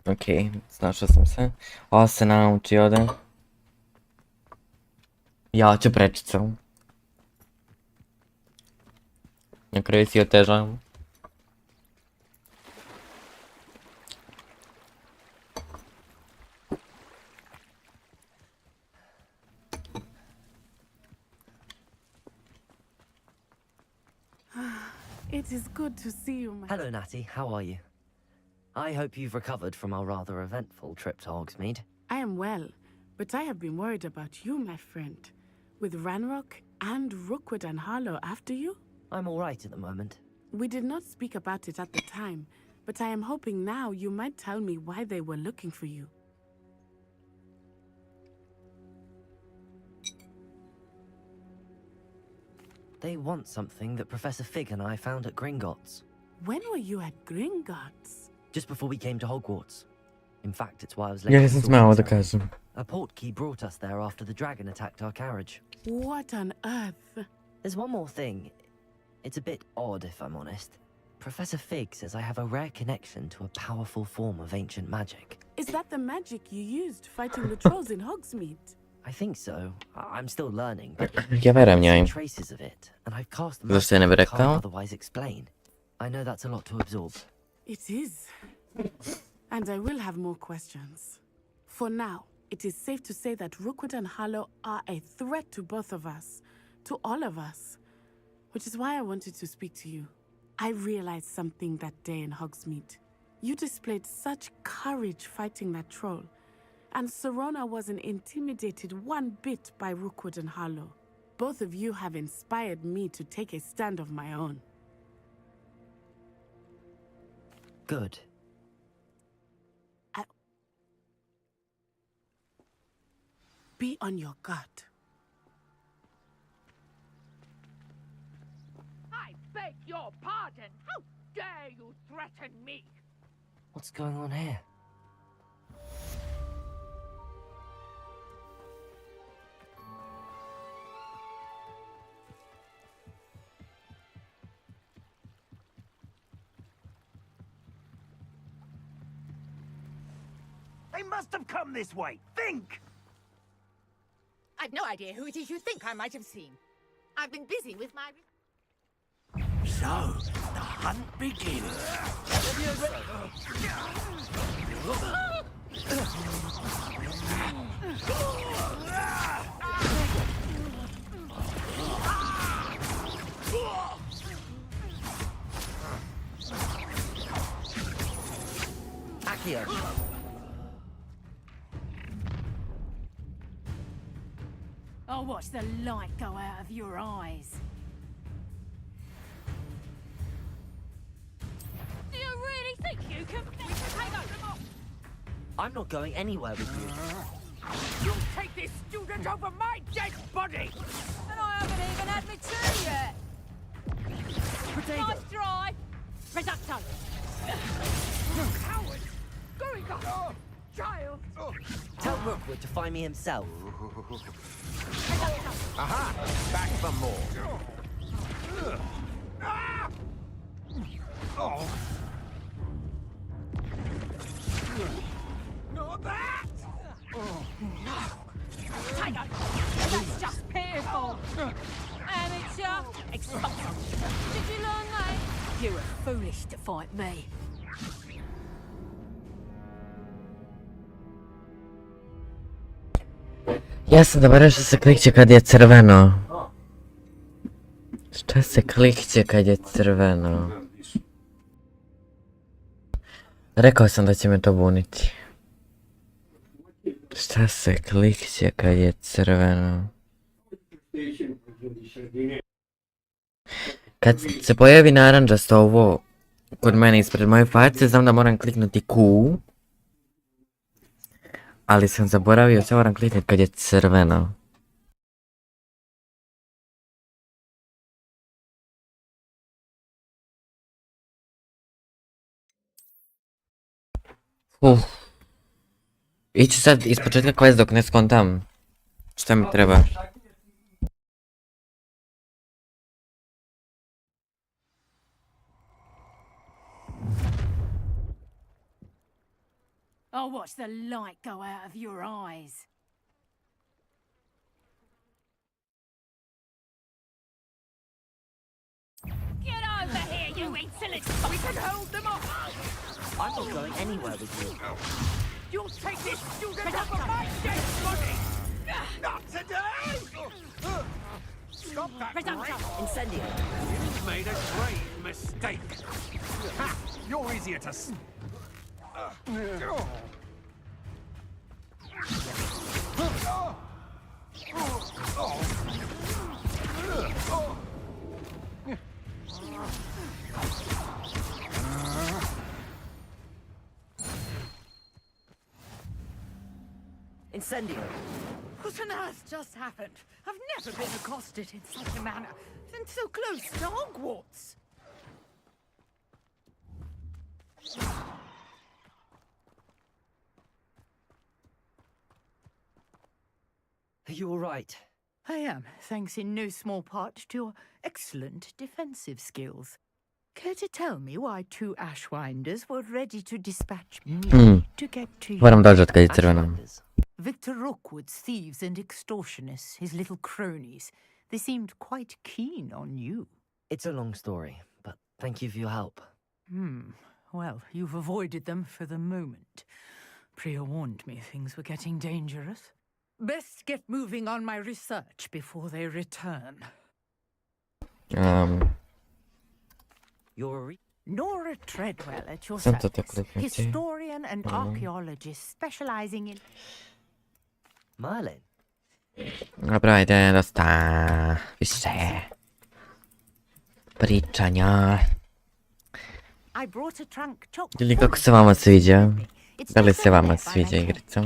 Okej, snašao sam se. Ovo se nauči ovdje. Ja ću prečicao. Na kraju si otežavam. It is good to see you, my... Hello, Natty. How are you? I hope you've recovered from our rather eventful trip to Hogsmeade. I am well, but I have been worried about you, my friend. With Ranrock and Rookwood and Harlow after you? I'm all right at the moment. We did not speak about it at the time, but I am hoping now you might tell me why they were looking for you. They want something that Professor Fig and I found at Gringotts. When were you at Gringotts? Just before we came to Hogwarts. In fact, it's why I was Ja late. nisam smeo da kažem. A portkey brought us there after the dragon attacked our carriage. What on earth? There's one more thing. It's a bit odd, if I'm honest. Professor Fig says I have a rare connection to a powerful form of ancient magic. Is that the magic you used fighting the trolls in Hogsmeade? I think so. I'm still learning, but Ja verujem I've njoj. seen traces of it, and I've cast them Zašto je ne bi I can't rekao? otherwise explain. I know that's a lot to absorb. It is. And I will have more questions. For now, it is safe to say that Rookwood and Harlow are a threat to both of us, to all of us, which is why I wanted to speak to you. I realized something that day in Hogsmeade. You displayed such courage fighting that troll, and Serona wasn't intimidated one bit by Rookwood and Harlow. Both of you have inspired me to take a stand of my own. Good. Be on your guard. I beg your pardon. How dare you threaten me? What's going on here? They must have come this way. Think! I've no idea who it is you think I might have seen. I've been busy with my... So, the hunt begins. Accio. I'll watch the light go out of your eyes. Do you really think you can take over more? I'm not going anywhere with you. You'll take this student over my dead body! And I haven't even had my tea yet. Potato. Nice try. Reducto. Coward! Going up! Child! Tell Rookwood to find me himself. Aha! Back for more. Oh. Not that! Potato. That's just pitiful. Amateur. Expulsion. Did you learn that? You were foolish to fight me. Jasno, dobra, że se klikcie kad je crveno. Šta se klikće kad je crveno? Rekao sam da će me to buniti. Šta se klikće kad je crveno? Kad se pojavi naranđasto ovo kod mene ispred moje face, znam da moram kliknuti Q. Ali sam zaboravio, sve moram kliknuti kad je crveno. Iću sad ispočetka quest dok ne skontam šta mi treba. I'll watch the light go out of your eyes. Get over here, you insolent! We can hold them off! I'm not going anywhere with you. You'll take this student over my dead body! Not today! Stop that! Incendio. You've made a grave mistake. Ha! You're easier to Incendio. What on earth just happened? I've never been accosted in such a manner, and so close to Hogwarts. Are you all right? I am, thanks in no small part to your excellent defensive skills. Care to tell me why two Ashwinders were ready to dispatch me to get to you? Moram doći od kad je crveno. Victor Rookwood's thieves and extortionists, his little cronies, they seemed quite keen on you. It's a long story, but thank you for your help. Well, you've avoided them for the moment. Priya warned me things were getting dangerous. Best get moving on my research before they return. You're Nora Treadwell at your Sam to service, tak kliknąć. historian and archaeologist specializing in... Merlin. Dobra, idę do stawisze. Pričanja. I brought a trunk chock Ili kako se vama sviđa? Da li se vama sviđa igrica?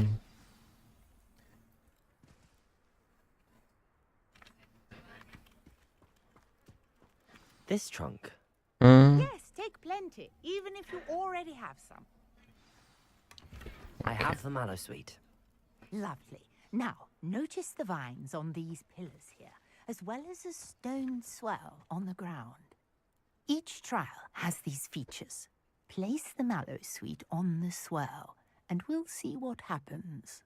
This trunk. Yes, take plenty, even if you already have some. I have the mallow sweet. Lovely. Now, notice the vines on these pillars here, as well as a stone swell on the ground. Each trial has these features. Place the mallow sweet on the swell, and we'll see what happens.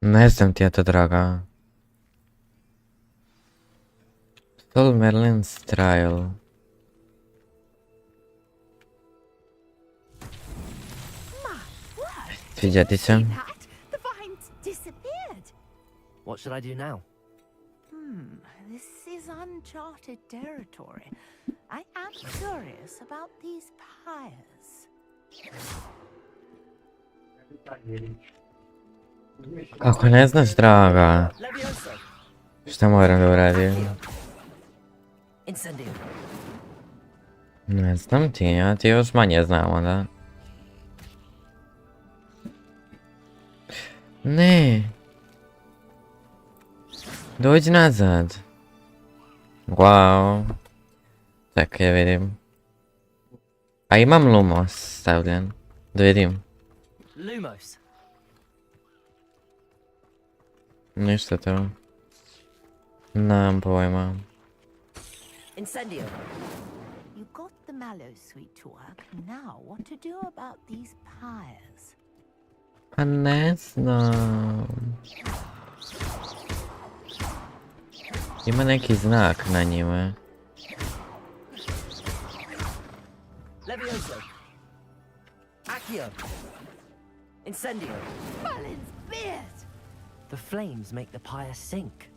Ne znam ti ja to, draga. Sol Merlin's trial. Sviđa ti se? The vines disappeared. What should I do now? This is uncharted territory. I am curious about these pyres. Kako ne znaš, draga? Šta moram da uradim? Incendio. Ne znam ti, ja ti još manje znam onda. Ne. Dođi nazad. Wow. Čekaj, vidim. A imam lumos stavljen. Da vidim. Lumos. Ništa to. Nemam pojma. Incendio. You got the mallow sweet to work. Now, what to do about these pyres? Pa ne znam. Ima neki znak na njima. Levioso. Accio. Incendio. Merlin's beard! The flames make the pyre sink.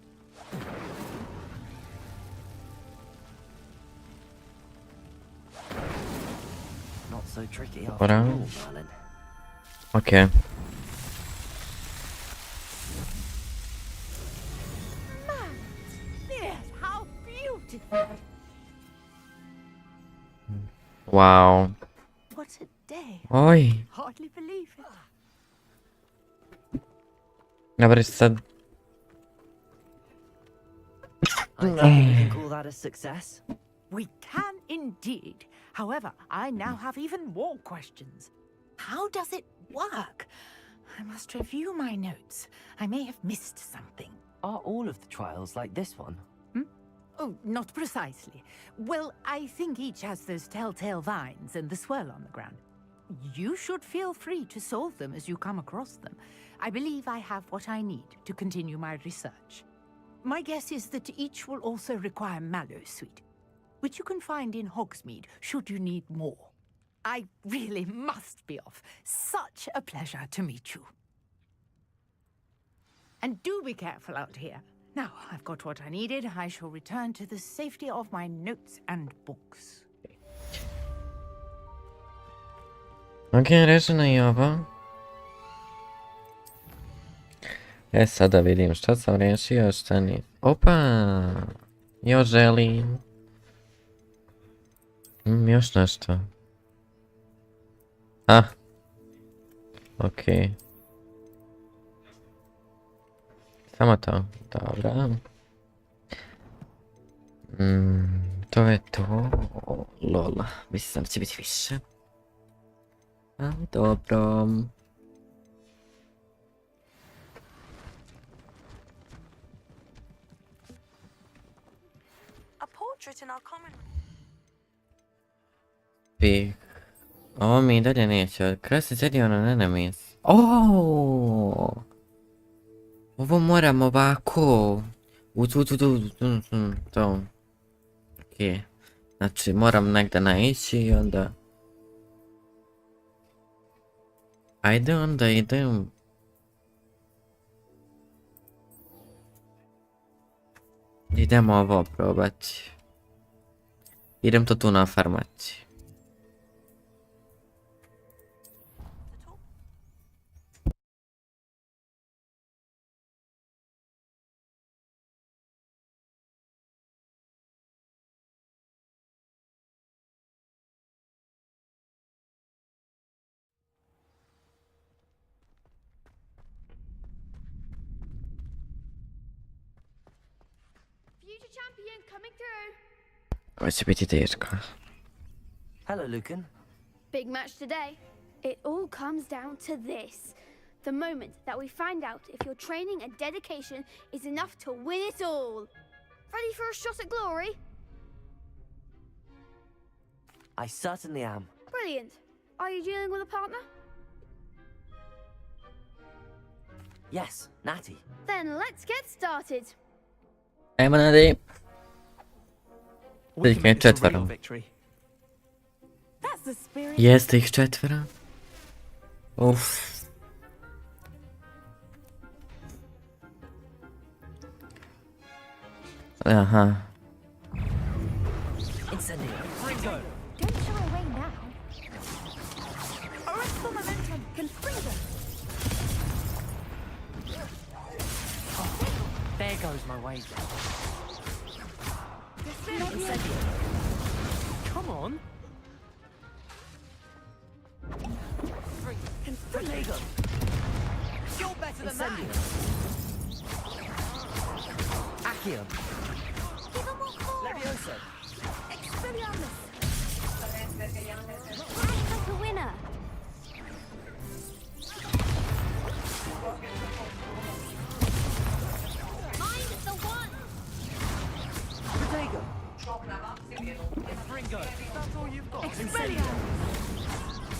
Not so tricky after all, Merlin. Okay. Beard, how beautiful! Wow. What a day. Oj. Hardly believe it. Dobra, sad... I think we can call that a success. We can indeed. However, I now have even more questions. How does it work? I must review my notes. I may have missed something. Are all of the trials like this one? Oh, not precisely. Well, I think each has those telltale vines and the swirl on the ground. You should feel free to solve them as you come across them. I believe I have what I need to continue my research. My guess is that each will also require mallow sweet, which you can find in Hogsmeade should you need more. I really must be off. Such a pleasure to meet you. And do be careful out here. Now, I've got what I needed. I shall return to the safety of my notes and books. Ok, rešeno i ovo. Sada vidim što sam rešio, šta ni... Opa! Još želim. Još nešto. Ok. Samo to. Dobra. To je to. Lola. Mislim da će biti više. Ali dobro. A portrait in our common Ovo mi i dalje neće. Kada se sedi ono nenamis. Oooo! Ovo moram ovako. To. Ok. Znači moram negdje naići i onda... Ajde onda idem. Idemo ovo probati. Idem to tu nafarmati. Champion coming through. Ovo će biti teško. Hello, Lucan. Big match today. It all comes down to this. The moment that we find out if your training and dedication is enough to win it all. Ready for a shot at glory? I certainly am. Brilliant. Are you dealing with a partner? Yes, Natty. Then let's get started. Ajmo Nadi. Ih je četvero. Jeste ih četvero? Uff. Aha. Don't shy away now. Arrestful momentum can free them. There goes my way. Come on. You're better than that. Accio. Even more force. Levioso. Expelliarmus. Act like a winner. Mind the one. Protego. Ringo, that's all you've got. Expelliarmus.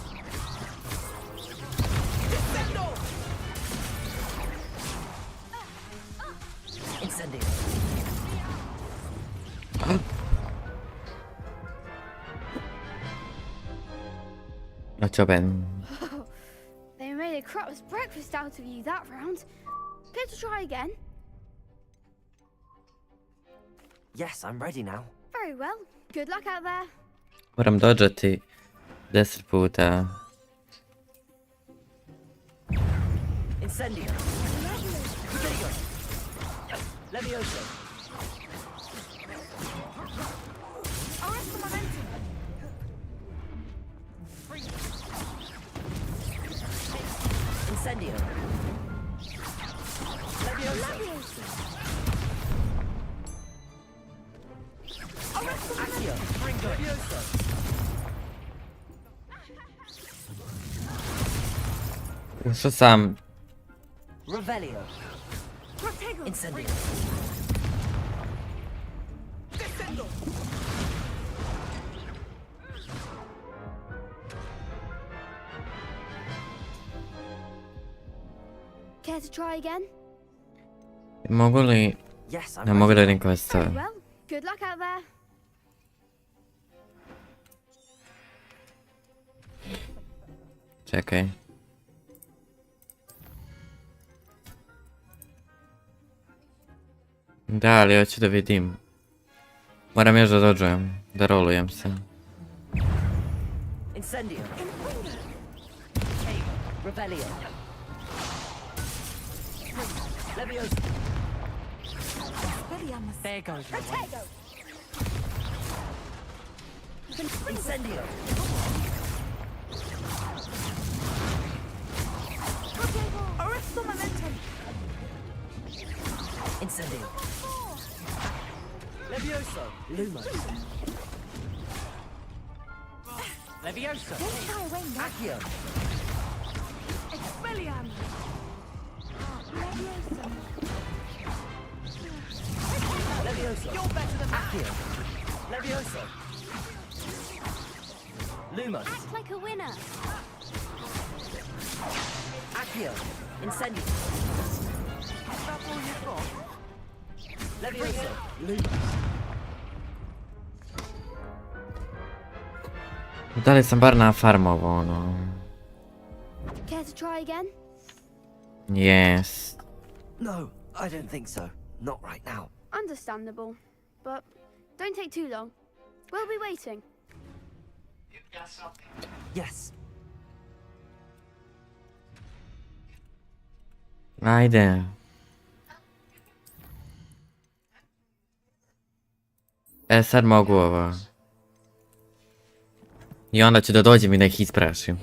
Incendio. Not your Ben. They made a crap's breakfast out of you that round. Care to try again? Yes, I'm ready now. Very well. Good luck out there. Moram dodžati 10 puta. Incendio. Protego. Levioso. Arrest the momentum. Incendio. Levioso. Accio. Levioso. Što sam? Revelio. Incendio. Care to try again? Mogu li... Yes, Ne mogu da vidim koja Very stvar. well. Good luck out there. Čekaj. Da, ali hoću da vidim. Moram još da dođujem, da rolujem se. Incendio. Revelio. Levioso. There goes your way. Incendio. Arrest the momentum. Incendio. Levioso. Lumos. Levioso. Don't shy away now. Accio. Expelliarmus. Levioso. You're better than that. Accio. Levioso. Lumos. Act like a winner. Accio. Incendio. That's all you've got. Levioso. Lumos. Da li sam bar nafarmovao ono? Care to try again? Yes. No, I don't think so. Not right now. Understandable. But don't take too long. We'll be waiting. Yes. Ajde. E sad mogu ovo. I onda ću da dođem i da ih isprašim.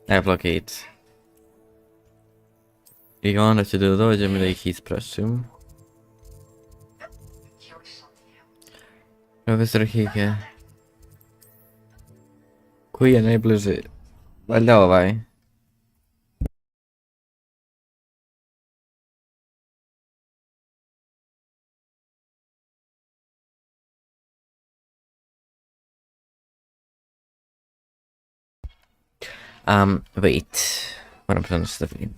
Applicate. I onda ću da dođem i da ih isprašim. Profesor Hige. Koji je najbliži? Valjda ovaj. Wait. Moram pronaći da vidim.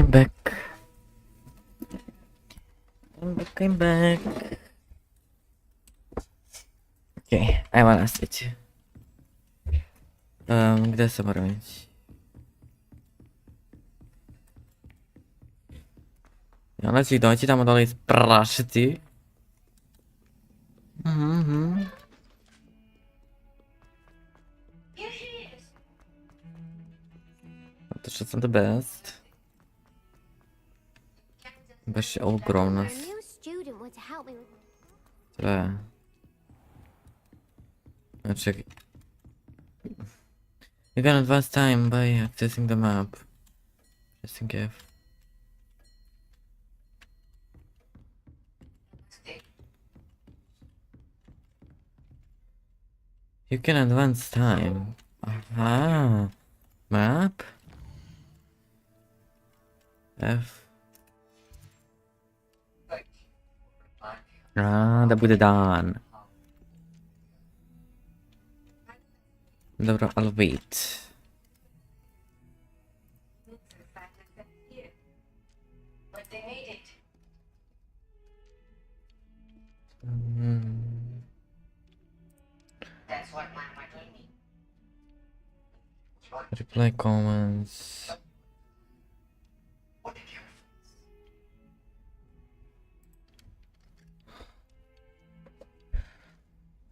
I'm back. I'm back. Okej, ajmo nastaviti. Gdje se moram ići? I onda ću ih doći tamo dole isprašiti. Zato što sam the best. Baš je ogromno. Sve. Znači, you can advance time by accessing the map. Pressing F. You can advance time. Aha. Map. F. Da bude dan. Dobro, ali wait. Reply comments.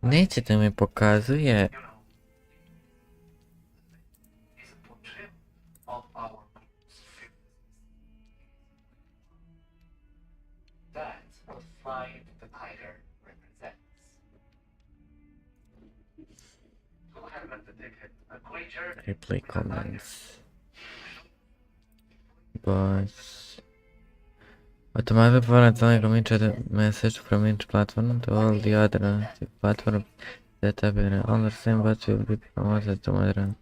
Neće da mi pokazuje. Replay comments. But automatically forward committed message from each platform to all the other platforms that have been on the same but will be promoted to modern.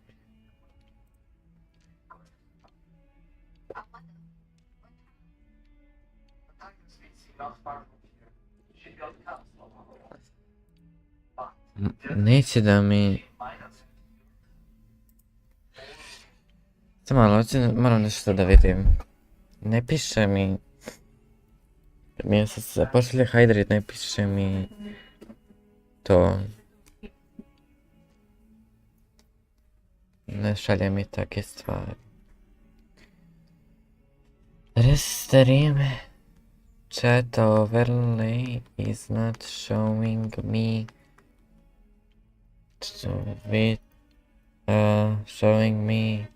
Neće da mi... Samo malo, moram nešto da vidim. Ne piše mi... Mi se pošalje Hydrid, ne piše mi... To... Ne šalje mi takve stvari. Restream chat overlay is not showing me showing me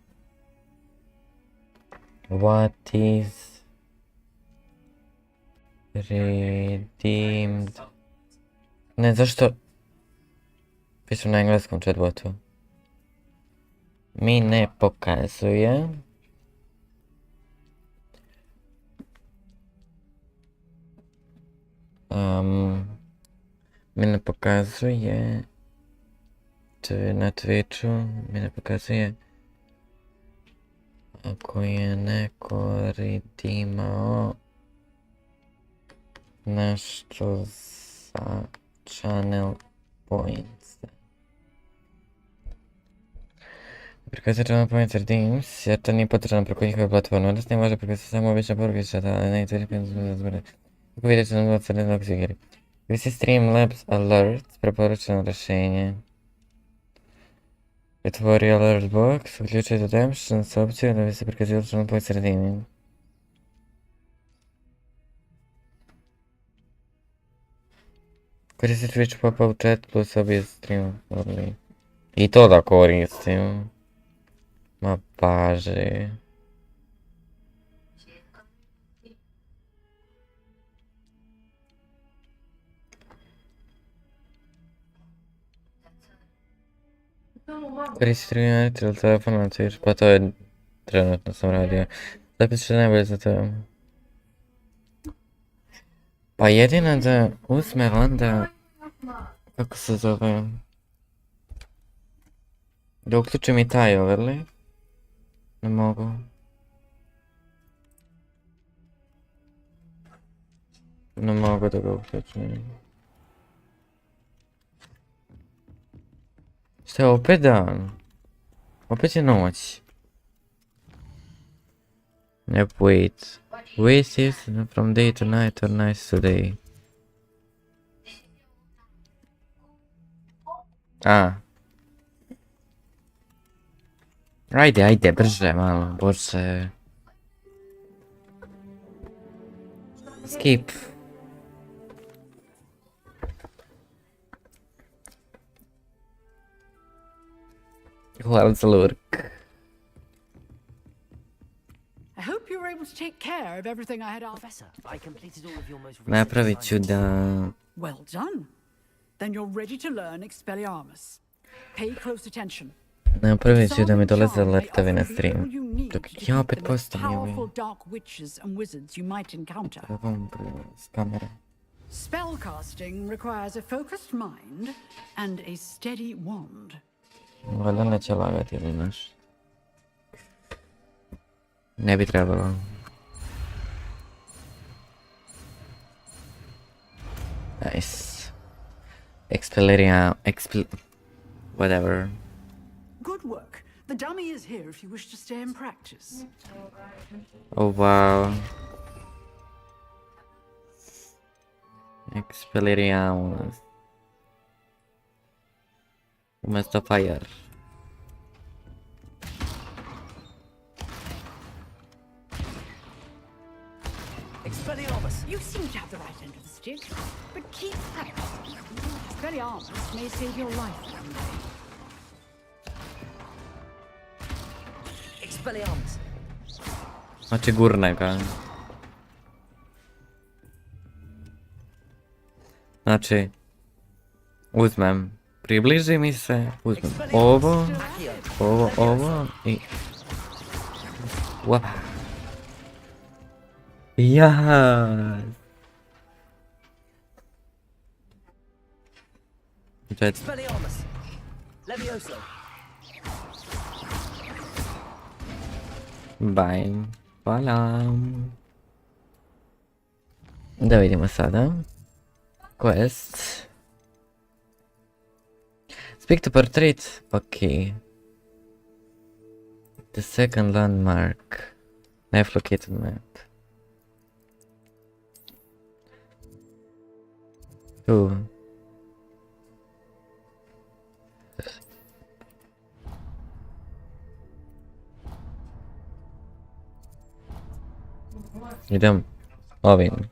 what is redeemed. Ne, zašto pišu na engleskom chatbotu? Mi ne pokazuje. Mi ne pokazuje na Twitchu, mi ne pokazuje ako je neko redeemao nešto za channel points. Prikazuje channel points redeems, jer to nije potrebno preko njihove platforme, odnosno ne može prikazati samo obična poruka iz chata, ali ne i Twitch za zbore. Kako vidite na 27. igri. Visi Streamlabs Alerts, preporučeno rješenje. Otvori alert box, uključuj redemption s opcijom da bi se prikazivalo channel points redeeming. Koristi Twitch pop-up chat plus obje stream. I to da koristim. Ma paže. Koristi stream ili telefon na Twitch, pa to je trenutno sam radio. Zapis što je najbolje za to. Pa jedino da uzme onda, kako se zove, da uključim i taj overlay. Ne mogu. Ne mogu da ga uključim. Šta je opet dan? Opet je noć. Yep, wait. Wait is from day to night or night to day. A. Ajde, brže malo, bože. Skip. Hvala za lurk. I hope you were able to take care of everything I had asked. Professor, I completed all of your most recent Napravit ću da... Well done. Then you're ready to learn Expelliarmus. Pay close attention. Napravit ću da mi dolaze alertovi na stream. Dok ja opet postavim Powerful dark witches and wizards you might encounter. s kamere. Spellcasting requires a focused mind and a steady wand. Valjda neće lagati ili znaš. Ne bi trebalo. Nice. Whatever. Good work. The dummy is here if you wish to stay and practice. Oh wow. Expelliarmus. Umesto fire. Expelliarmus! You seem to have the right end of the stick, but keep practicing. Expelliarmus may save your life one day. Expelliarmus! Znači gurnega. Znači, uzmem, približi mi se, uzmem ovo i... Wow. Yes! Expelliarmus! Levioso! Bye. Hvala. Da vidimo sada. Quest. Speak to portrait. Okay. The second landmark. I've located map. Oh. Idem ovim.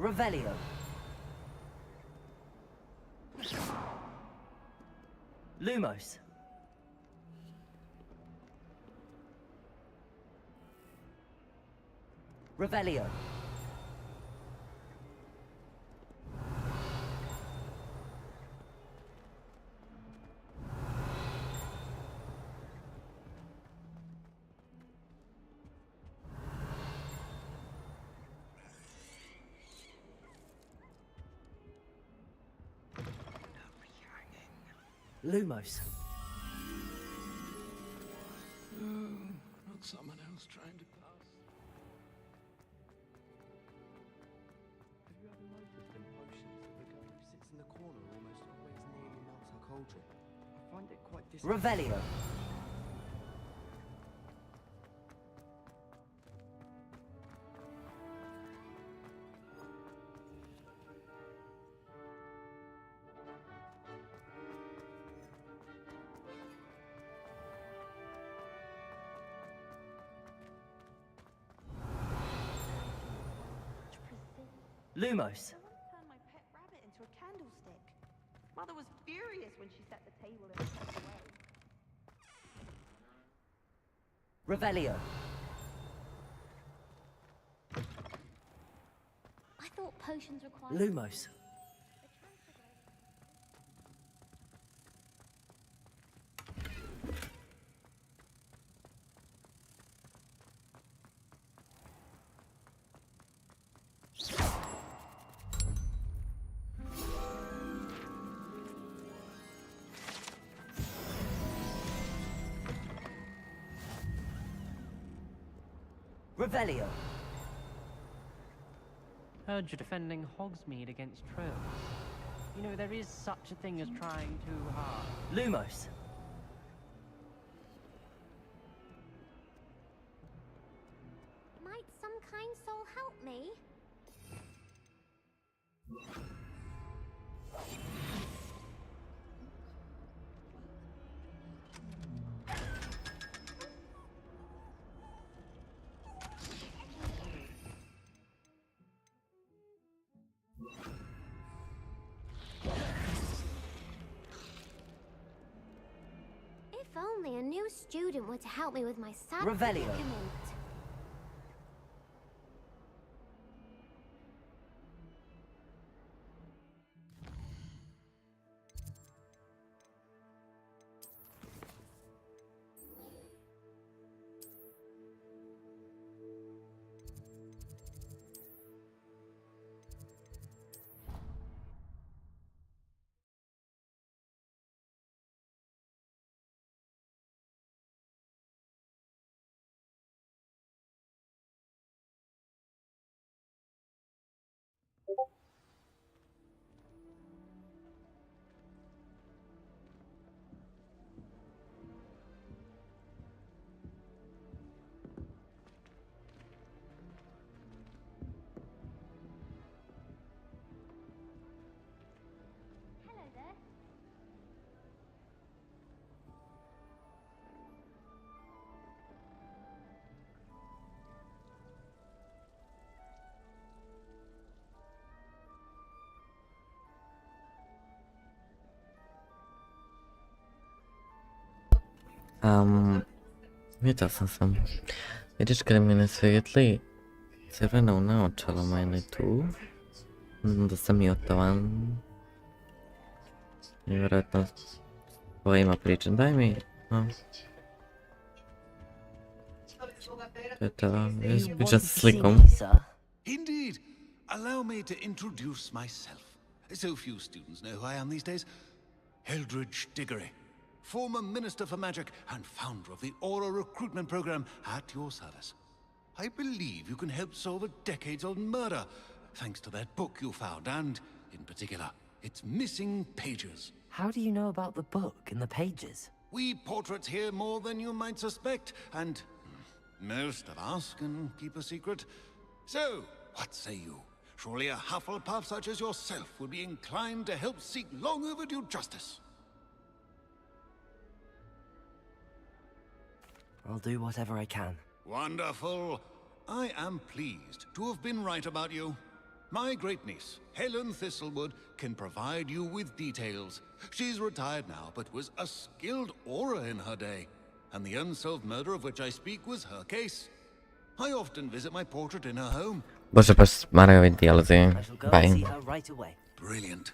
Revelio. Lumos. Revelio. Lumos. Not someone else trying to pass. children. I find it quite Revelio. Lumos. Turned my pet rabbit into a candlestick. Mother was furious when she set the table in such a way. Revelio. I thought potions required. Lumos. Revelio. Heard you're defending Hogsmeade against trolls. You know, there is such a thing as trying too hard. Lumos. Might some kind soul help me? If only a new student were to help me with my sad Revelio. predicament. Hello there. Witam sam. Widzisz, kiedy mnie nasvětlí červenou naočala mají tu. To jsem ji otovan. Nevjerojatno svojima pričam. Daj mi. No. To je to. Pričam se slikom. Indeed. Allow me to introduce myself. So few students know who I am these days. Eldridge Diggory, former Minister for Magic and founder of the Aura recruitment program at your service. I believe you can help solve a decades-old murder, thanks to that book you found, and, in particular, its missing pages. How do you know about the book and the pages? We portraits hear more than you might suspect, and most of us can keep a secret. So, what say you? Surely a Hufflepuff such as yourself would be inclined to help seek long overdue justice. I'll do whatever I can. Wonderful. I am pleased to have been right about you. My great-niece, Helen Thistlewood, can provide you with details. She's retired now, but was a skilled aura in her day. And the unsolved murder of which I speak was her case. I often visit my portrait in her home. Boże, patrz, Mario dialozy. I shall go and see Bye. her right away. Brilliant.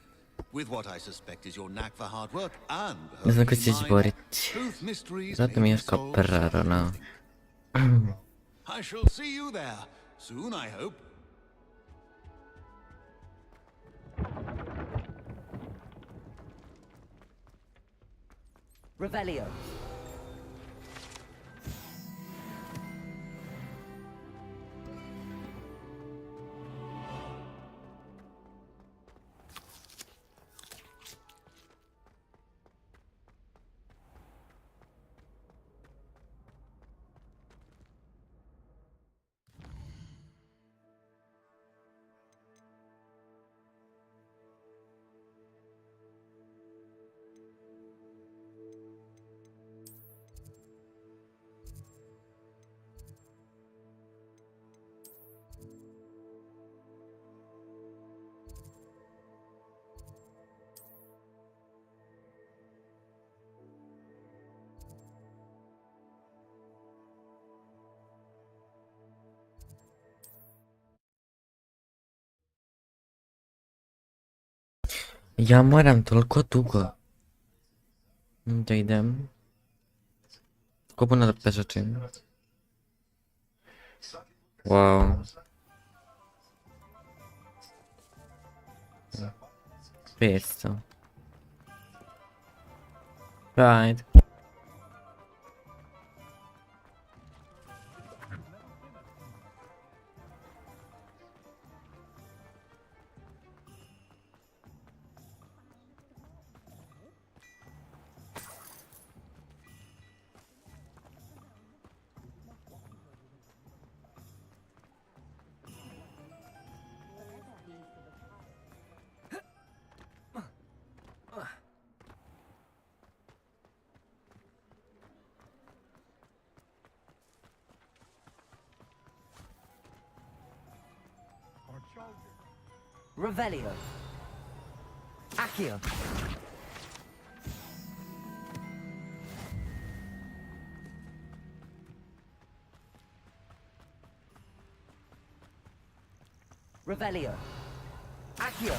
With what I suspect is your knack for hard work and Не знаю, her как здесь mind, говорить. truth mysteries Зато may меня be solved. скопераро, но... I shall see you there soon, I hope. Revelio. Ja moram toliko dugo. Da idem. Tako puno da pešačim. Wow. 500. Right. Revelio. Accio. Revelio. Accio.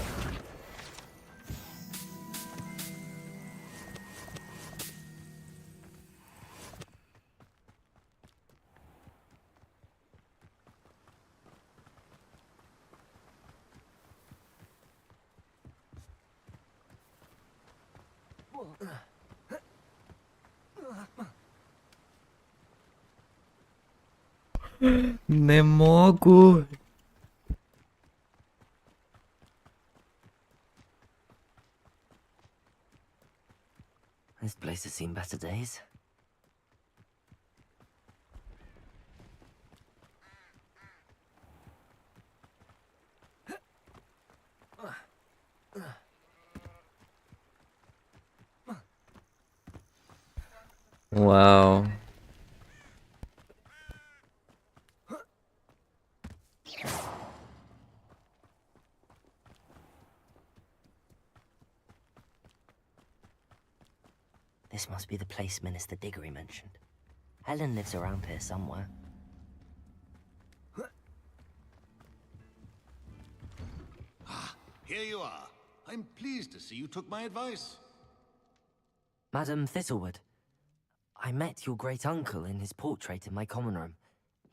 Не могу. This place has seen better days. Wow. This must be the place Minister Diggory mentioned. Helen lives around here somewhere. Here you are. I'm pleased to see you took my advice. Madam Thistlewood, I met your great-uncle in his portrait in my common room.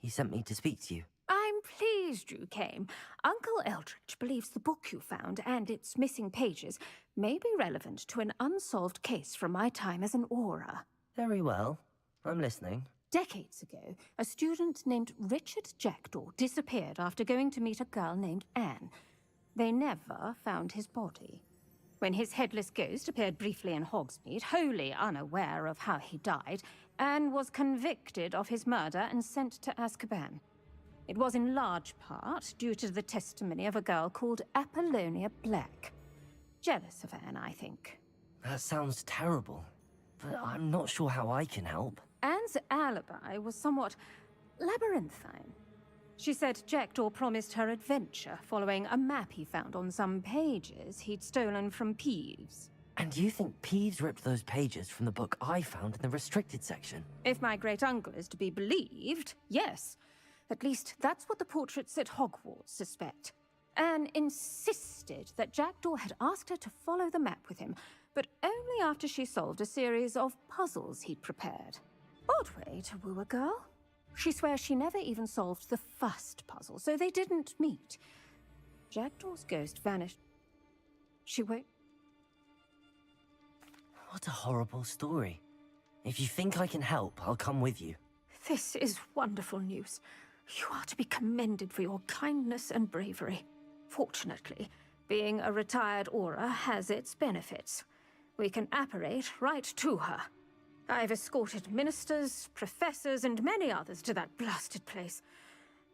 He sent me to speak to you. I'm pleased you came. Uncle Eldridge believes the book you found and its missing pages may be relevant to an unsolved case from my time as an aura. Very well. I'm listening. Decades ago, a student named Richard Jackdaw disappeared after going to meet a girl named Anne. They never found his body. When his headless ghost appeared briefly in Hogsmeade, wholly unaware of how he died, Anne was convicted of his murder and sent to Azkaban. It was in large part due to the testimony of a girl called Apollonia Black. Jealous of Anne, I think. That sounds terrible, but I'm not sure how I can help. Anne's alibi was somewhat labyrinthine. She said Jackdaw promised her adventure following a map he found on some pages he'd stolen from Peeves. And you think Peeves ripped those pages from the book I found in the restricted section? If my great-uncle is to be believed, yes. At least that's what the portraits at Hogwarts suspect. Anne insisted that Jackdaw had asked her to follow the map with him, but only after she solved a series of puzzles he'd prepared. Odd way to woo a girl. She swears she never even solved the first puzzle, so they didn't meet. Jackdaw's ghost vanished. She won't... What a horrible story. If you think I can help, I'll come with you. This is wonderful news. You are to be commended for your kindness and bravery. Fortunately, being a retired aura has its benefits. We can apparate right to her. I've escorted ministers, professors, and many others to that blasted place.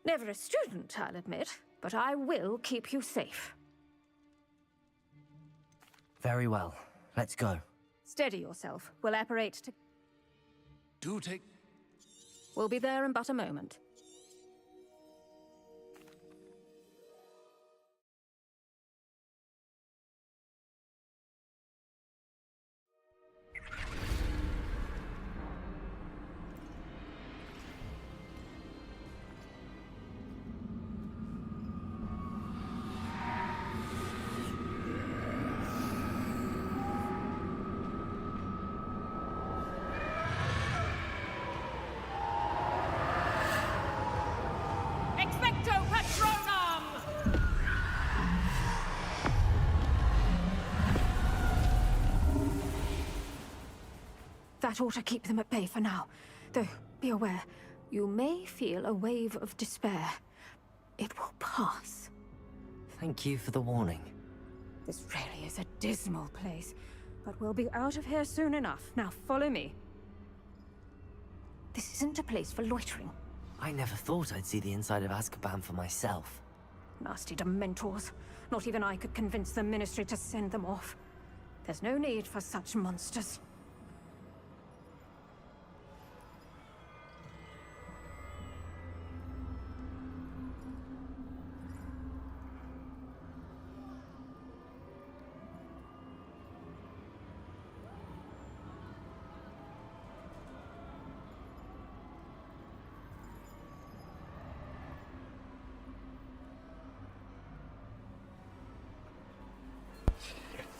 Never a student, I'll admit, but I will keep you safe. Very well. Let's go. Steady yourself. We'll apparate to... Do take... We'll be there in but a moment. That ought to keep them at bay for now. Though, be aware, you may feel a wave of despair. It will pass. Thank you for the warning. This really is a dismal place, but we'll be out of here soon enough. Now follow me. This isn't a place for loitering. I never thought I'd see the inside of Azkaban for myself. Nasty Dementors. Not even I could convince the Ministry to send them off. There's no need for such monsters.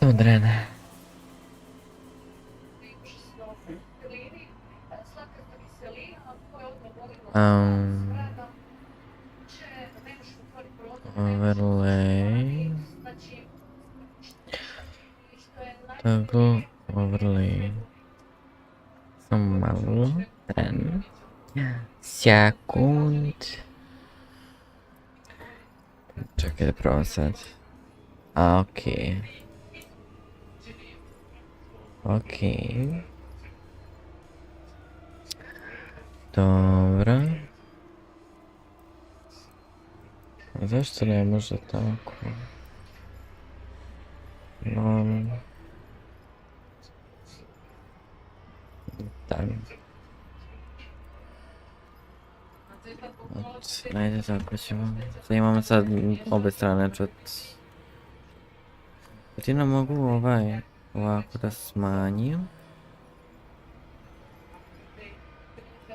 Udren. Overlay. Toggle overlay. Semalu dan sekund. Čekaj da probam sad. Okej. Okej. Dobro. A zašto ne može tako? Ajde, tako ćemo. Sad imamo sad obe strane čut. Jedino mogu ovako da smanjim.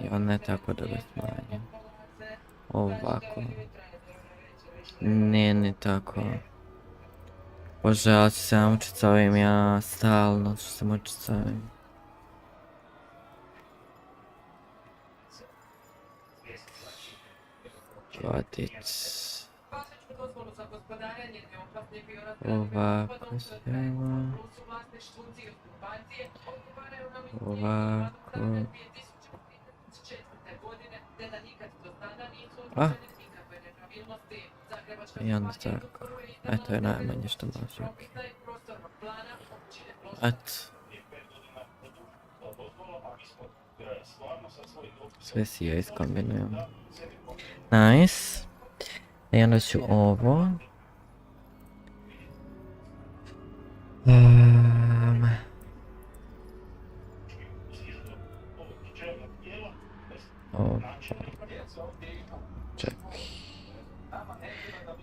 I on ne tako da ga smanjim. Ovako. Ne tako. Bože, ali ću se namučit s ovim, ja stalno ću se mučit s ovim. Godit. Ovako ćemo. Ovako. A? I onda tako. Eto je najmanje što može. Eto. Sve si ja iskombinujem. Nice. I onda ću ovo. Čekaj.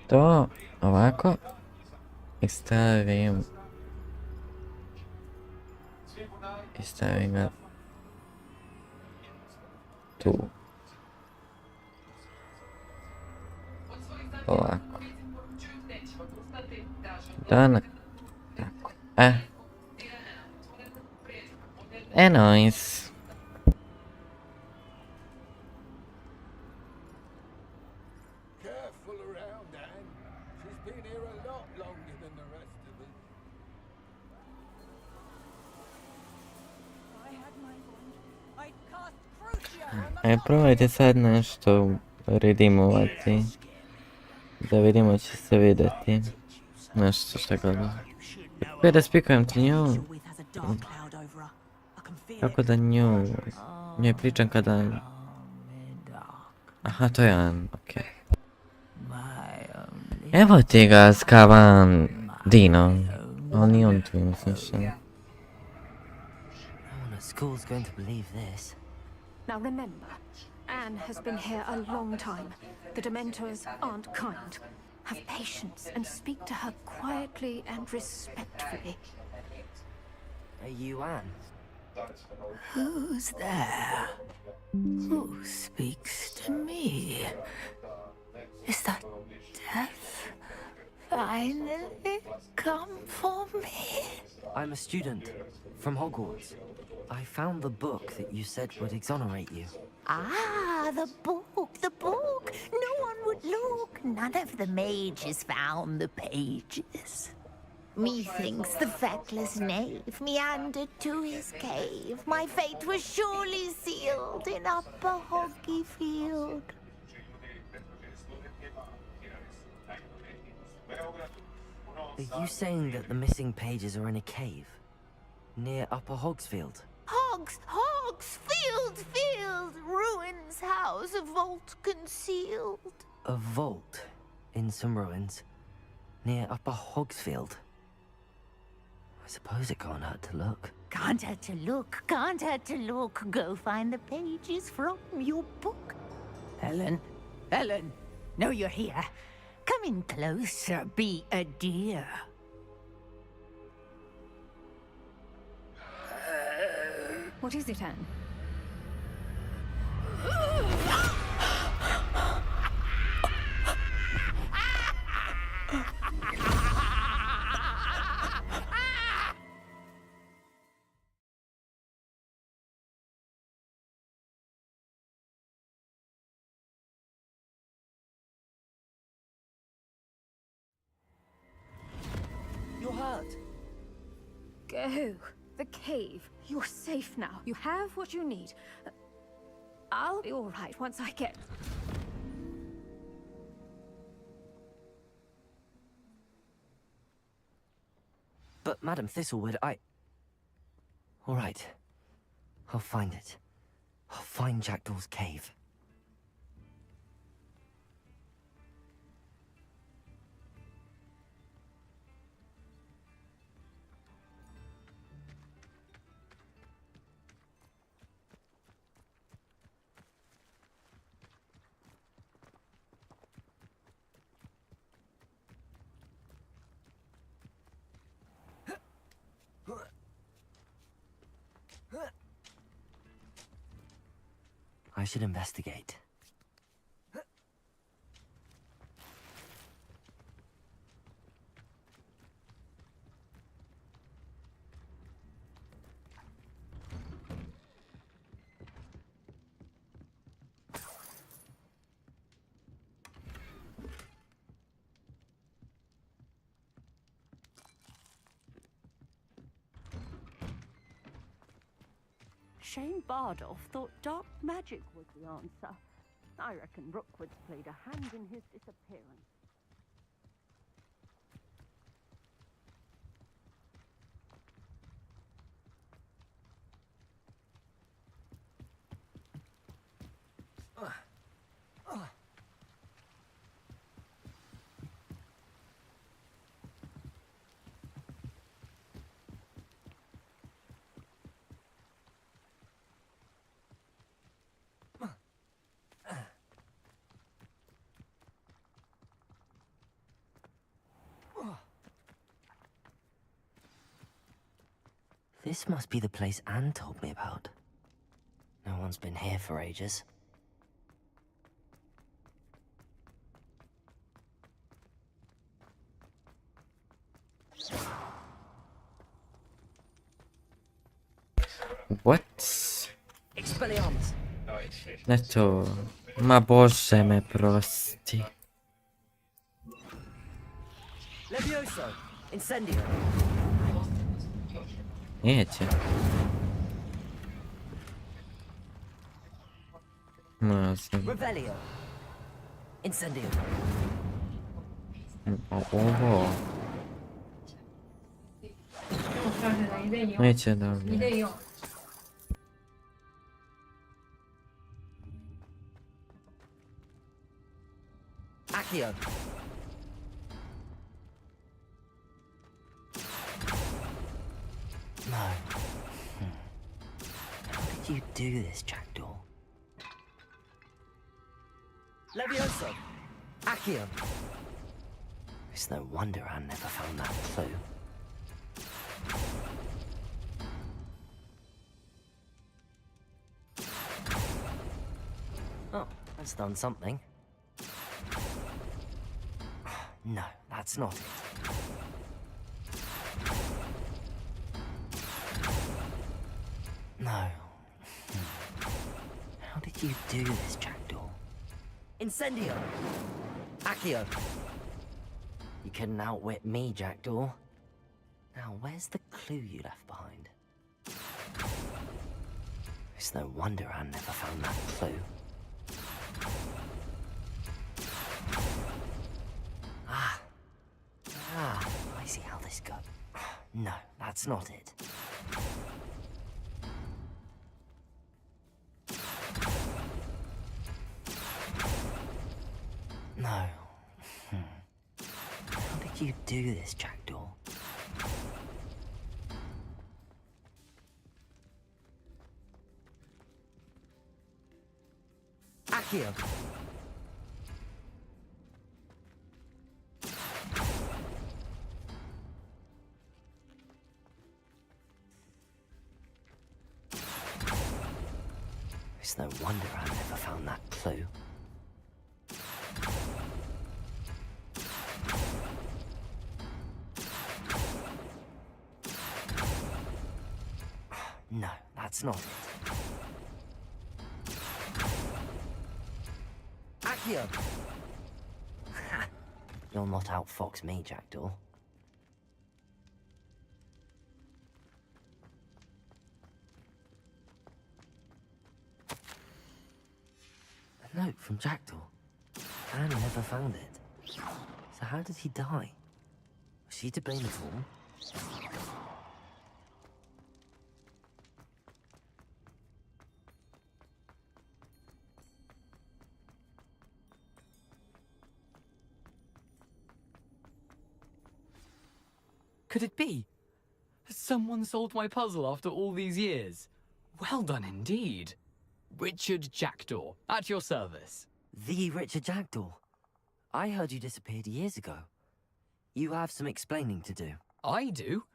To ovako. I stavim ga tu. Ovako. Done. Tako. Nice. Careful around, Anne. She's been here a lot longer than the rest of us. Probajte sad nešto redeemovati. Da vidimo će se vidjeti. Nešto što gleda. Kako da spikujem ti nju? Kako da njoj pričam kada... Aha, to je on, okej. Evo ti ga, Skavan Dino. Ali nije on tu, mislim što. No one at school's going to believe this. Now remember, Anne has been here a long time. The Dementors aren't kind. Have patience and speak to her quietly and respectfully. Are you Anne? Who's there? Who speaks to me? Is that death finally come for me? I'm a student from Hogwarts. I found the book that you said would exonerate you. Ah, the book, the book. No one would look. None of the mages found the pages. Methinks the feckless knave meandered to his cave. My fate was surely sealed in upper Hoggy Field. Are you saying that the missing pages are in a cave? Near Upper Hogsfield? Hogsfield! Ruins house, a vault concealed. A vault in some ruins near Upper Hogsfield. I suppose it can't hurt to look. Can't hurt to look. Go find the pages from your book. Helen, know you're here. Come in closer, be a dear. What is it, Anne? You're hurt. Go. The cave. You're safe now. You have what you need. I'll be all right once I get... But Madam Thistlewood, all right. I'll find it. I'll find Jackdaw's cave. I should investigate. Shane Bardolph thought dark magic was the answer. I reckon Rookwood's played a hand in his disappearance. This must be the place Anne told me about. No one's been here for ages. What? Expelliarmus. Ne to... Ma Bože me prosti. Levioso. Incendio. Neće. Ma sam... Revelio. Incendio. Ovo... Neće da... Accio. No. How did you do this, Jackdaw? Levioso. Accio. It's no wonder Anne never found that clue. Oh, that's done something. No, that's not it. No. How did you do this, Jackdaw? Incendio! Accio! You couldn't outwit me, Jackdaw. Now, where's the clue you left behind? It's no wonder Anne never found that clue. I see how this goes. No, that's not it. No. How did you do this, Jackdaw? Accio! It's no wonder I never found that clue. No, that's not it. Accio! You'll not outfox me, Jackdaw. A note from Jackdaw. Anne never found it. So how did he die? Was she to blame at all? Could it be? Has someone solved my puzzle after all these years? Well done indeed. Richard Jackdaw, at your service. The Richard Jackdaw. I heard you disappeared years ago. You have some explaining to do. I do?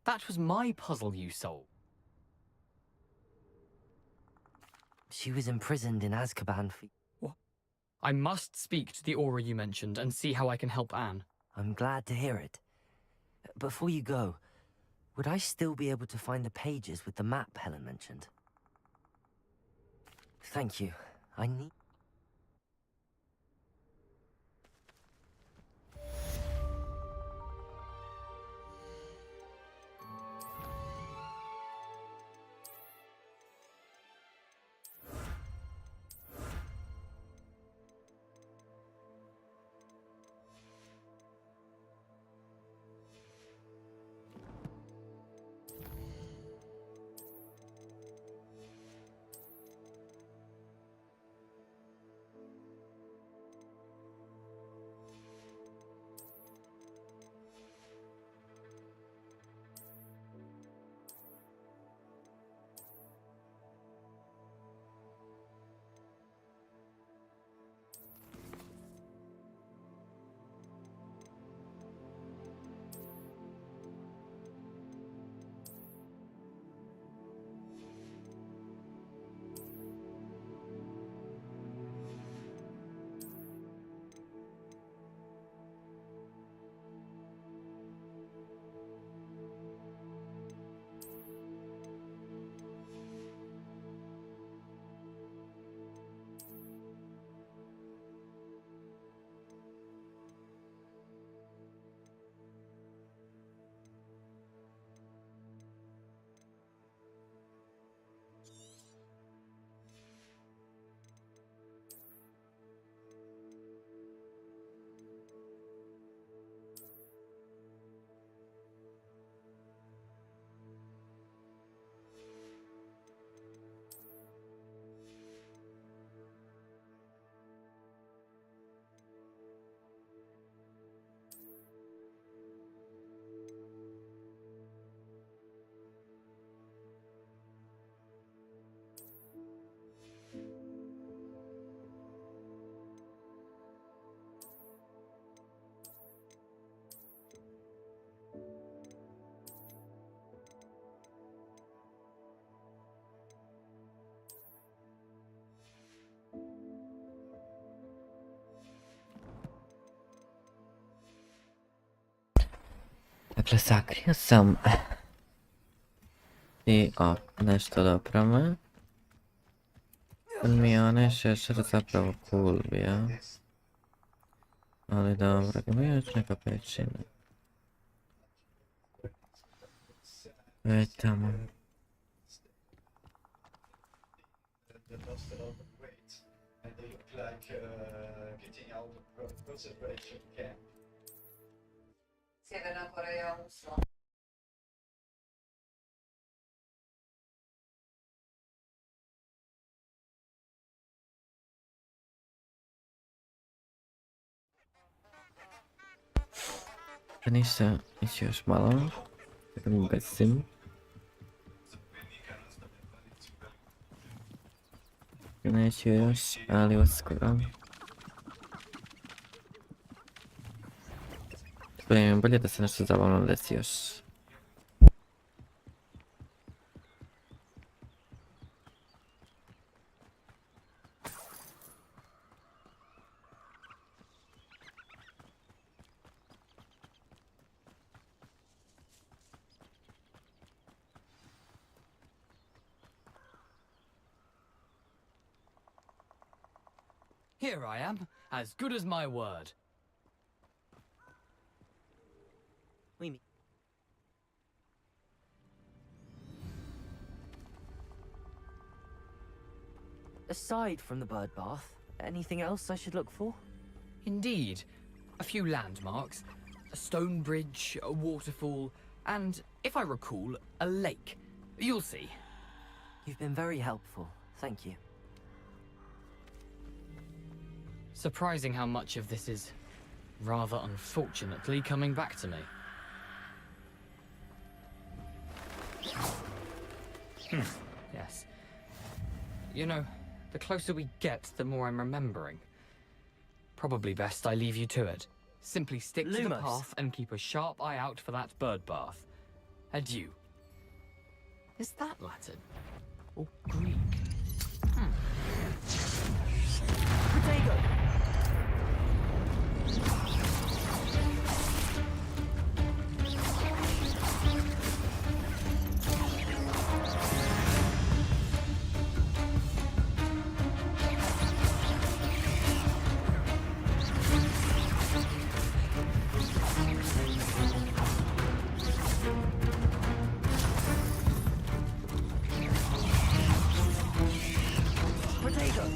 That was my puzzle you solved. She was imprisoned in Azkaban for... What? I must speak to the aura you mentioned and see how I can help Anne. I'm glad to hear it. Before you go, would I still be able to find the pages with the map Helen mentioned? Thank you. I need... Dakle, sakrio sam i nešto da oprame. Mi je onaj šešer zapravo cool bio. Ali dobro, ima još neka pećina. Evet, tamam. Sjeverna Koreja usla. Neyse, içiyoruz malı. Bakın bezim. Ne içiyoruz? Ali skoro. Bolje da se nešto zabavno desi još. Here I am, as good as my word. Aside from the bird bath, anything else I should look for? Indeed. A few landmarks, a stone bridge, a waterfall, and, if I recall, a lake. You'll see. You've been very helpful. Thank you. Surprising how much of this is, rather unfortunately, coming back to me. Yes. You know, the closer we get, the more I'm remembering. Probably best I leave you to it. Simply stick to the Lumos. path and keep a sharp eye out for that bird bath. Adieu. Is that Latin? Or Greek? Potato! Potato!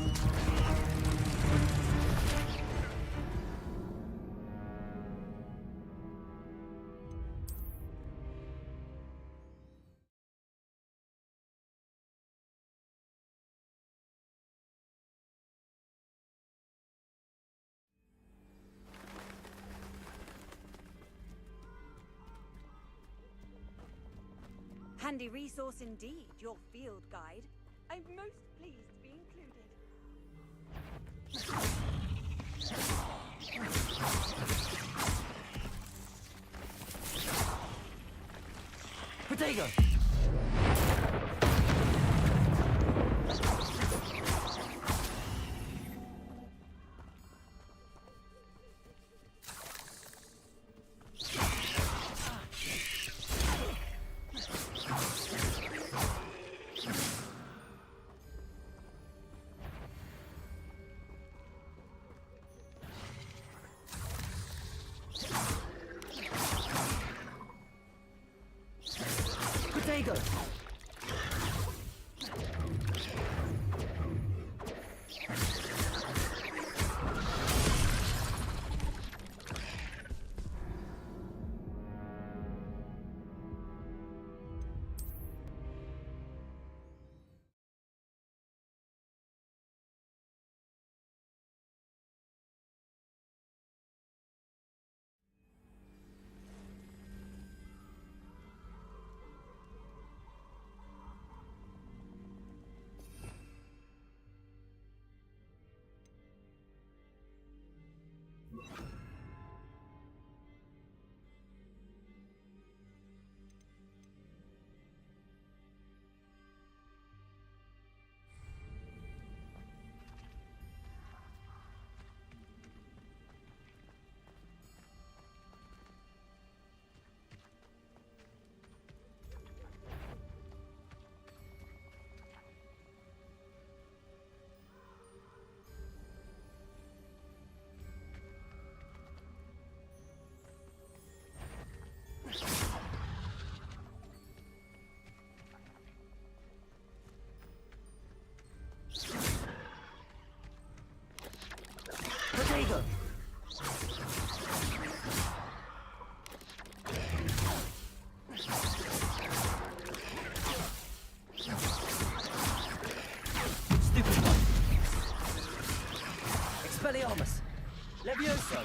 Handy resource indeed, your field guide. I'm most pleased to be included. Potato! Potato! Expelliarmus! Levioso!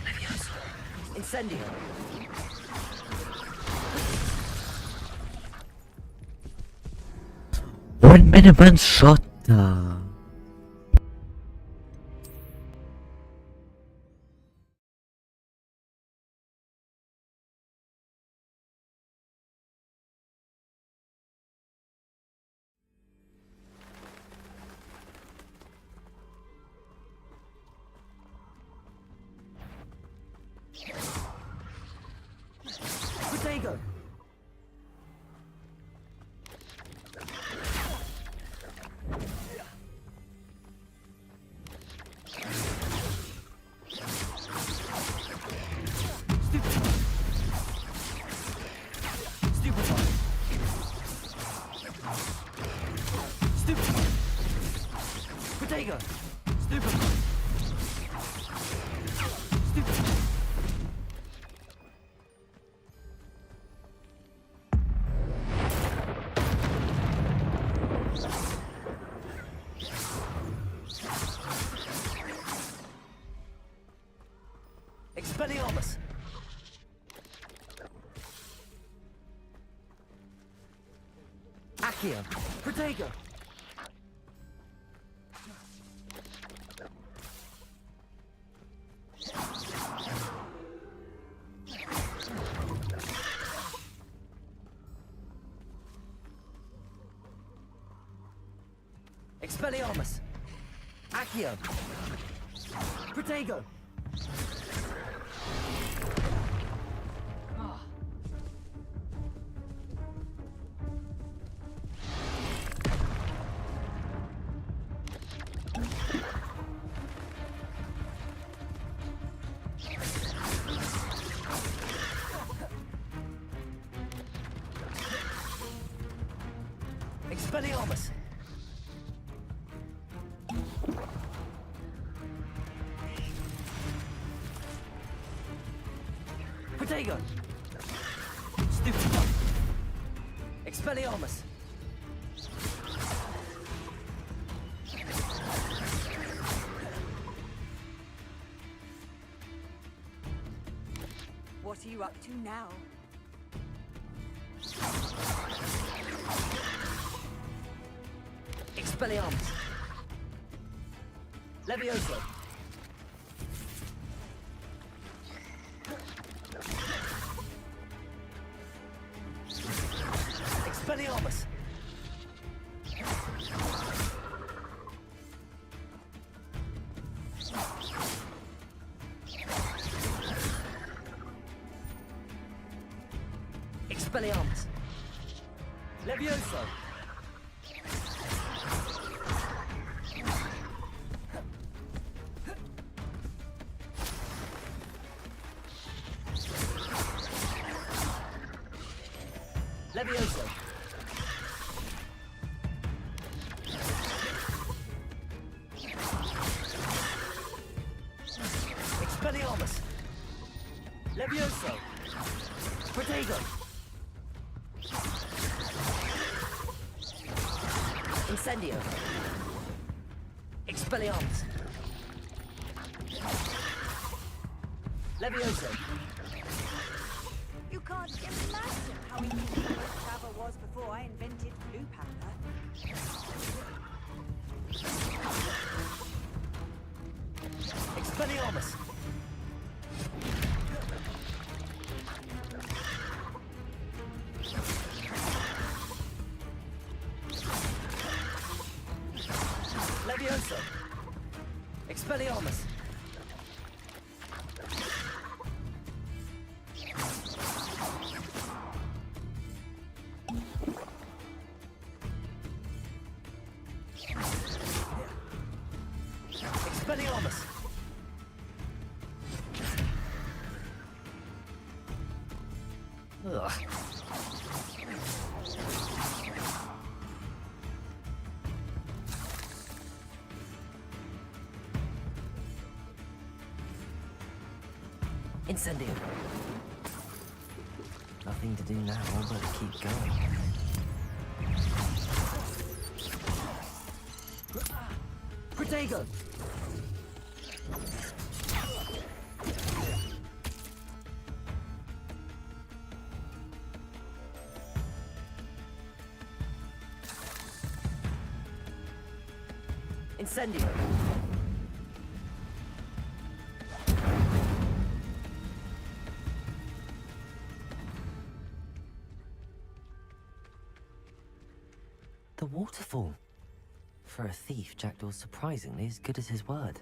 Levioso! Incendio! 1 minute one shot. Potato! Potato! Stupid! Expelliarmus! Accio! Protego! Expelliarmus! Accio! Protego! Expelliarmus! Protego! Stupid! Expelliarmus! What are you up to now? Expelliarmus! Levioso! Expelliarmus! Expelliarmus! Levioso! Levioso! Expelliarmus! Levioso! Protego! Incendio! Expelliarmus! Levioso! You can't imagine how easy travel was before I invented Blue Panther. Expelliarmus! Leviosa! Expelliarmus! Expelliarmus! Ugh. Incendio. Nothing to do now but keep going. Protego! Incendio! The waterfall. For a thief, Jackdaw's surprisingly as good as his word.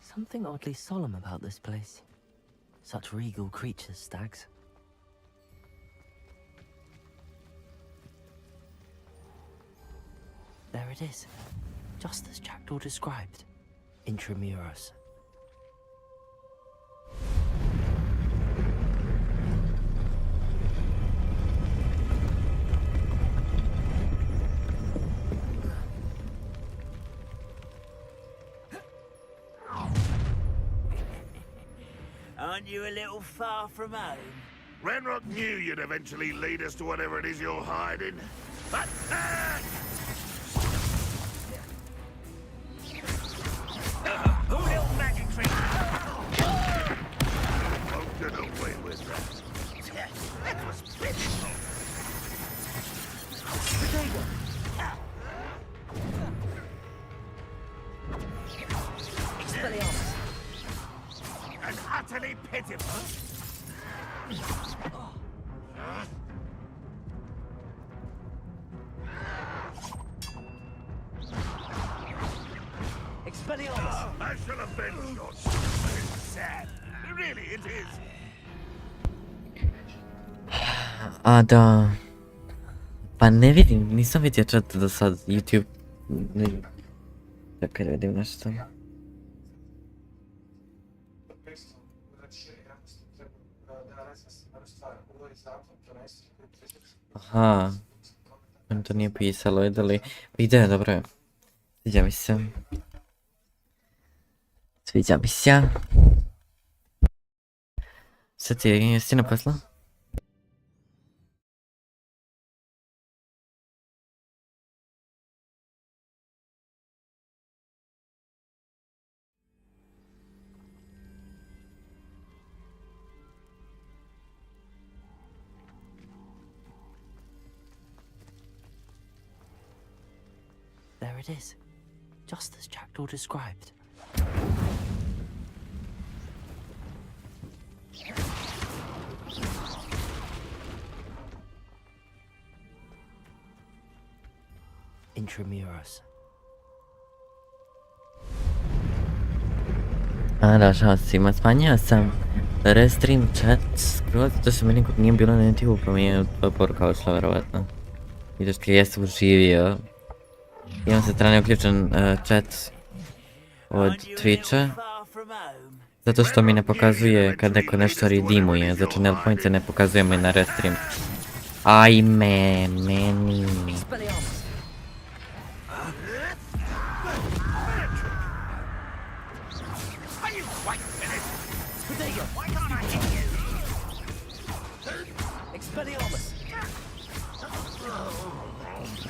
Something oddly solemn about this place. Such regal creatures, stags. There it is, just as Jackdaw described. Intramuros. Aren't you a little far from home? Renrock knew you'd eventually lead us to whatever it is you're hiding. Attack! Who little magic trick? Won't get away with that. That was pitiful. Expelliarmus! And utterly pitiful. Expelliarmus! I shall avenge your stupid. It's sad. Really, it is. A da... Pa ne vidim, nisam vidio čak do sad YouTube... Čekaj da vidim nešto. Aha. Nam to nije pisalo, je da li... Video, dobro je. Sviđa mi se. Sviđa mi se. Sad ti jesi na poslu? There it is, just as Jackdaw described. Intramuros. A da, žao svima, smanjio sam Restream chat skroz, to što mi nikog nije bilo na YouTube, pa mi je poruka odšla verovatno. Vidiš ti jesam uživio. Imam sa strane uključen chat od Twitcha. Zato što mi ne pokazuje kad neko nešto redeemuje, znači null point se ne pokazuje mi na Restream. Ajme, meni.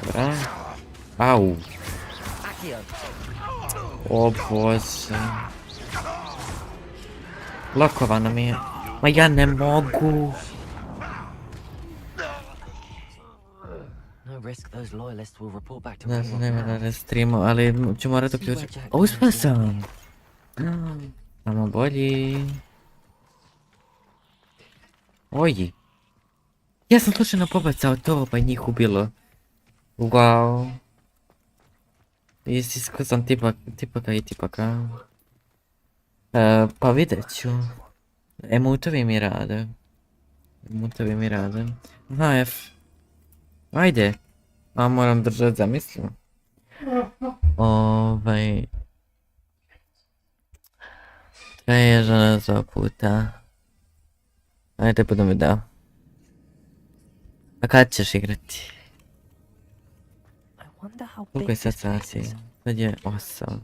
Dobra. Au. O Bože. Blokovano mi je. Ma ja ne mogu. Da se nema na Restreamu, ali ću morat uključiti. Uspio sam! Samo bolji. Oj. Ja sam slučajno pobacao to, pa njih ubilo. Wow. Iskao sam tipaka i tipaka. Pa vidjet ću. Emotovi mi rade. Aha, F. Ajde. A moram držat za mislim. Traje žena za puta. Ajde budem video. A kad ćeš igrati? Koliko je sad sati? Sad je 8.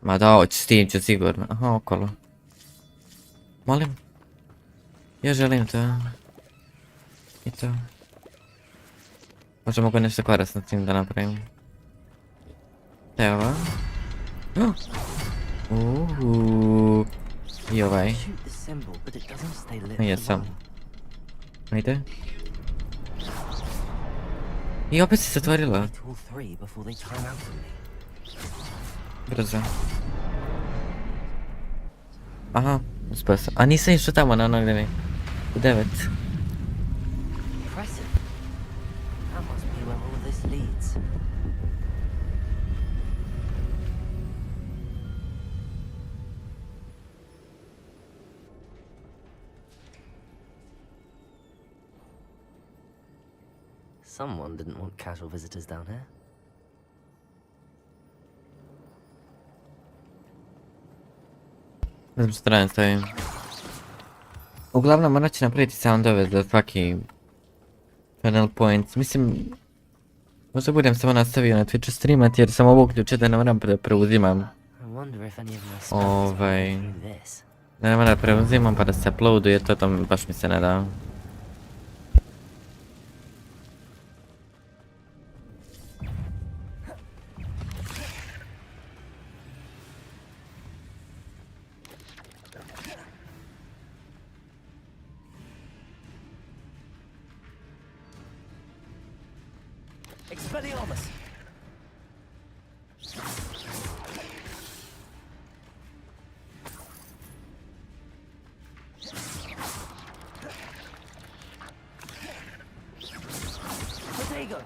Ma da, hoću s tim ću sigurno. Aha, okolo. Molim? Ja želim to. I to. Možda mogu nešto korisno s tim da napravim. Evo. I ovaj. Jesam. Ajde. I opet se zatvorila. Brzo. Aha, uspio sam. A nisam išao tamo na ono gdje mi. U 9. Someone didn't want casual visitors down here. Ne znam što radim stavim. Uglavnom morat ću napraviti soundove za svaki panel points. Mislim, možda budem samo nastavio na Twitchu streamat jer sam ovo uključio da ne moram da preuzimam. Ne moram da preuzimam pa da se uploaduje, to baš mi se ne da. Expelliarmus! Potato!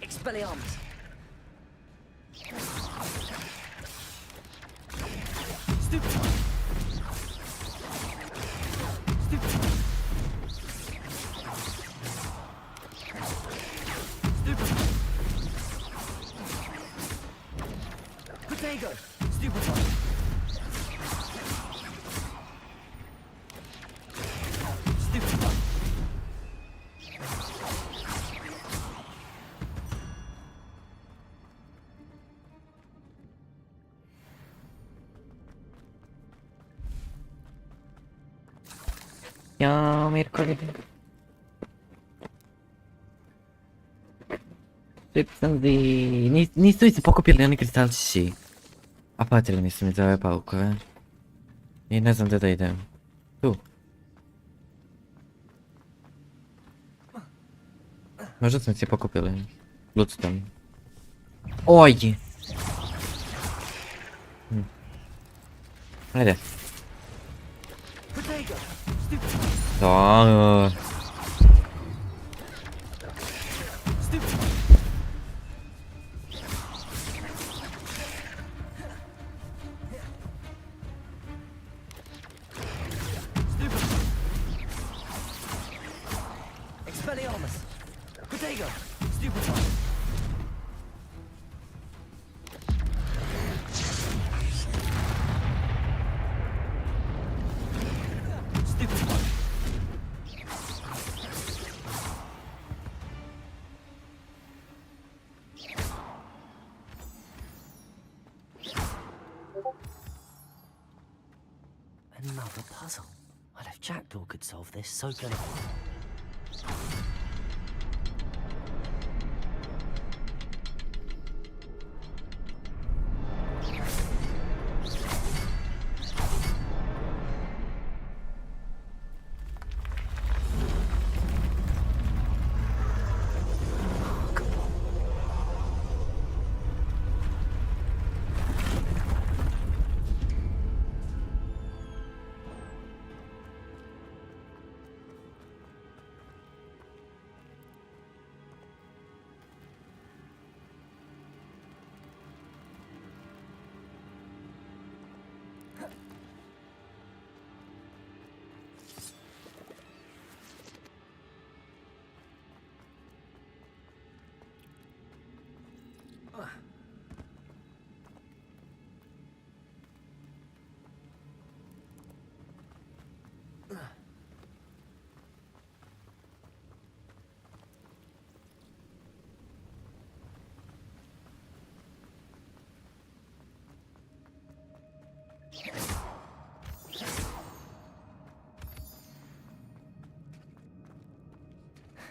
Expelliarmus! Stupid! Potato! Stupid one! Stupid one! Ja, Mirko. Nisu li se pokupili oni kristalčići? A patili mi su mi za ove paukove. I ne znam gdje da idem. Tu. Možda smo si pokupili. Ludstom. Oj! Ajde. Da. Expelliarmus! Potato! Stupid one! Another puzzle. Well, if Jackdaw could solve this, so can I.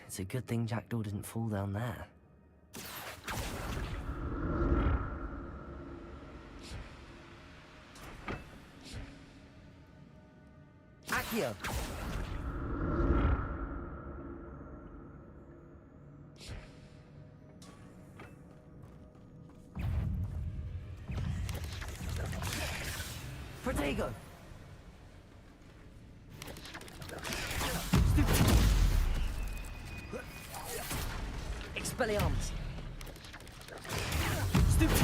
It's a good thing Jackdaw didn't fall down there. Accio! Protego! Expelliarmus! Stupid!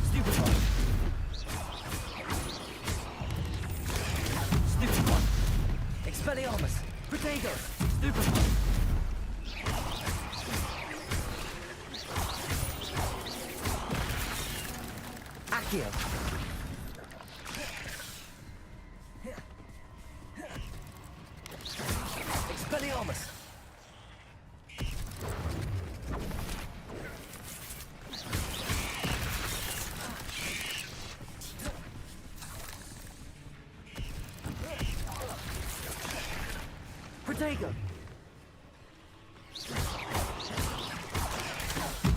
Stupid one! Stupid one! Expelliarmus! Protego! Stupid one! Accio! Expelliarmus! Protego!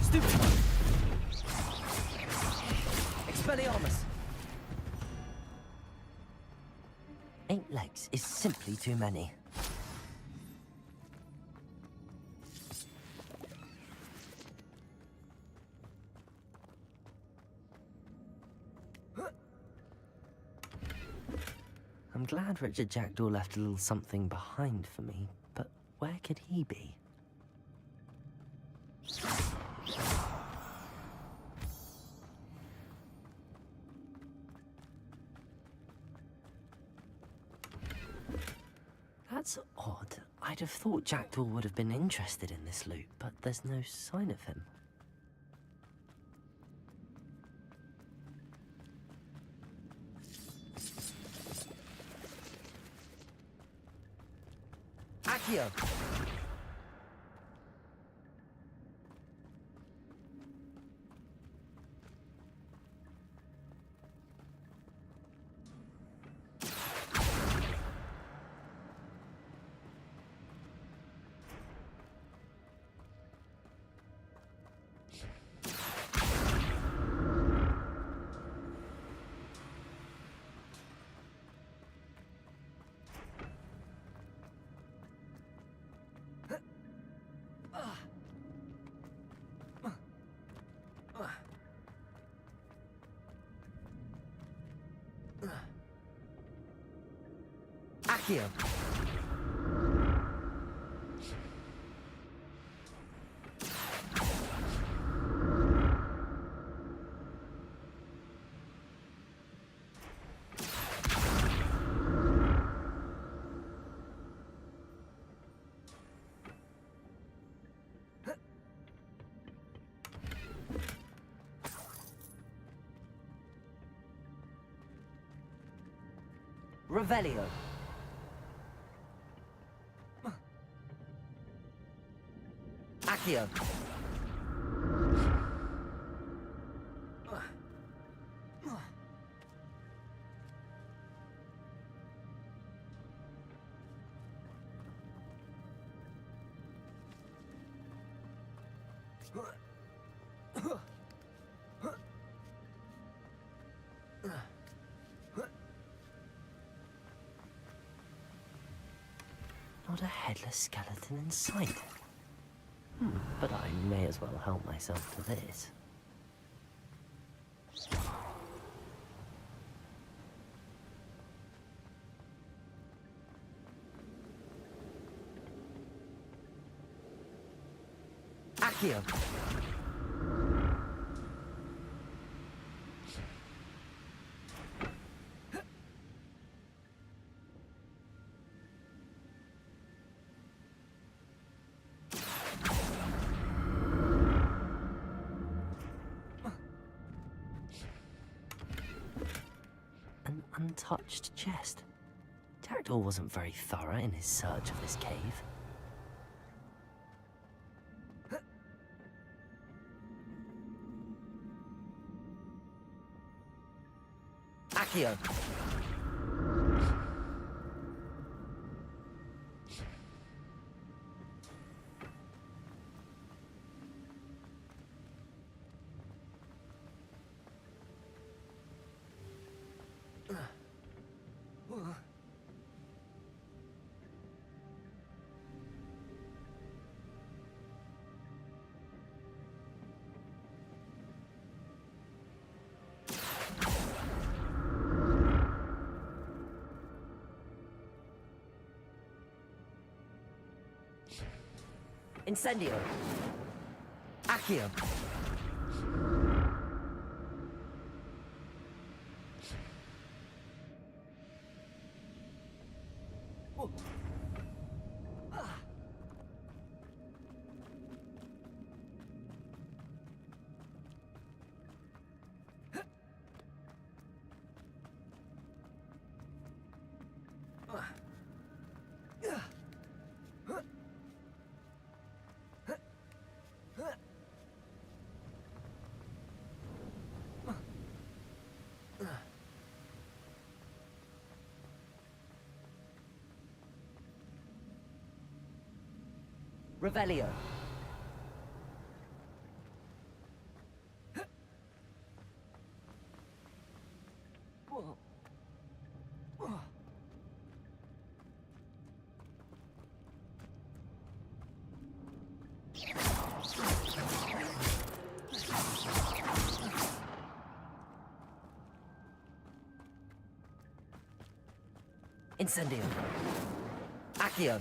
Stupid one! Expelliarmus! 8 legs is simply too many. I'm glad Richard Jackdaw left a little something behind for me, but where could he be? That's odd. I'd have thought Jackdaw would have been interested in this loot, but there's no sign of him. Accio! Accio! Revelio. Accio. Not a headless skeleton in sight. But I may as well help myself to this. Accio! An untouched chest. Jackdaw wasn't very thorough in his search of this cave. Accio! Incendio! Accio! Revelio. Incendio. Accio.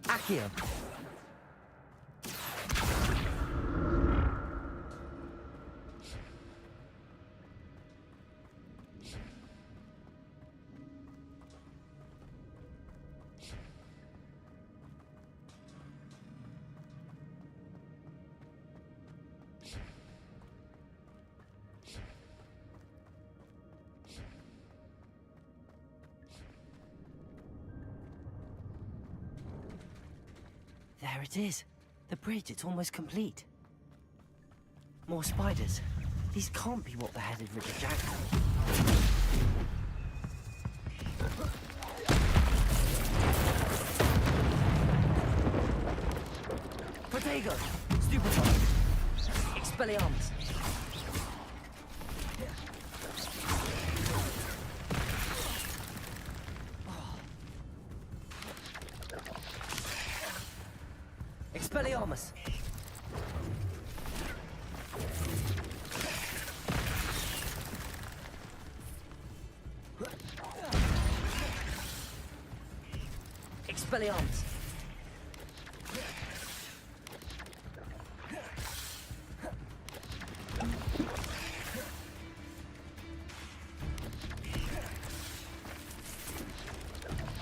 Accio. There it is. The bridge, it's almost complete. More spiders. These can't be what beheaded Richard Jackdaw. Protego! Stupefy! Expelliarmus! Expelliarmus! Expelliarmus!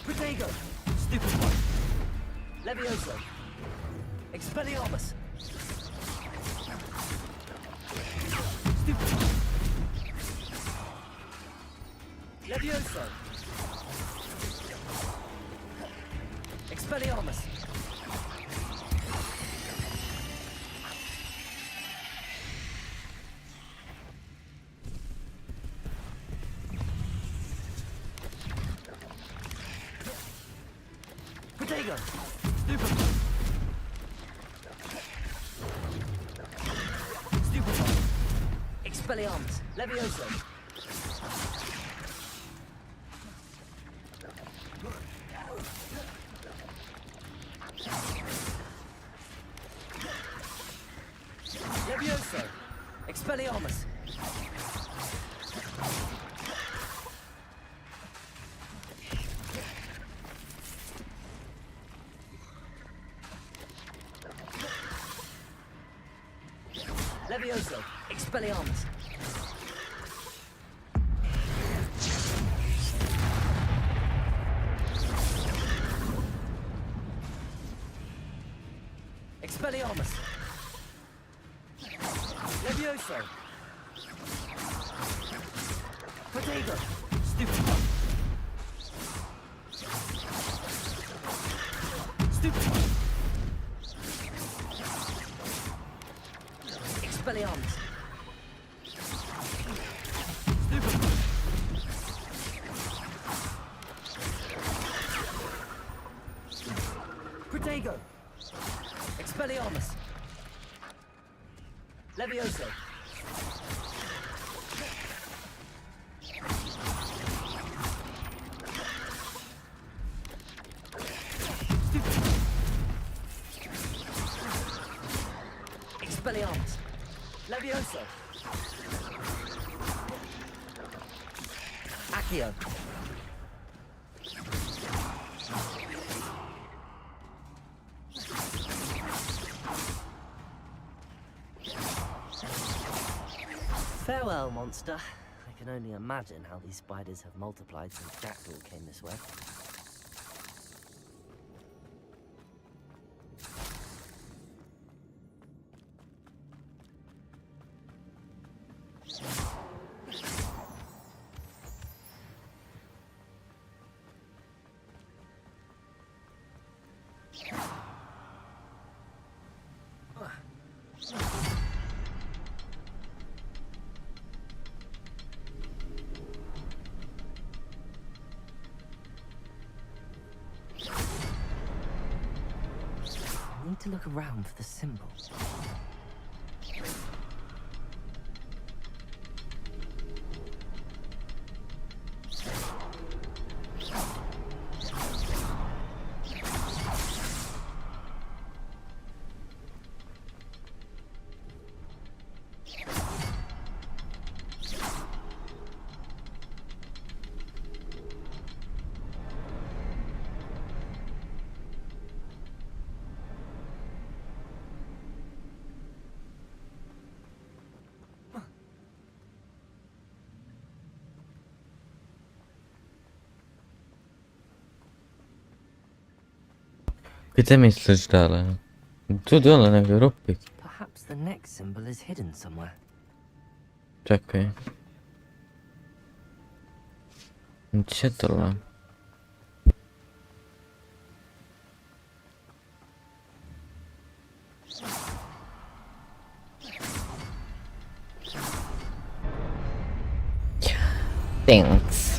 Protego! Stupefy! Levioso! Expelliarmus! Levioso. Expelliarmus. Protego. Stupefy. Stupefy. Expelliarmus. Levioso. Levioso. Expelliarmus. Levioso. Expelliarmus. Expelliarmus. Levioso. Protego. Stupefy. Stupefy. Expelliarmus. Stupefy. Protego. Expelliarmus. Levioso. Expelliarmus. Levioso. Accio. Farewell, monster. I can only imagine how these spiders have multiplied since Jackdaw came this way. I need to look around for the symbol. Gdzie myślisz dalej? Tu dole na grupie. Perhaps the next symbol is hidden somewhere. Czekaj. Gdzie dole? Thanks.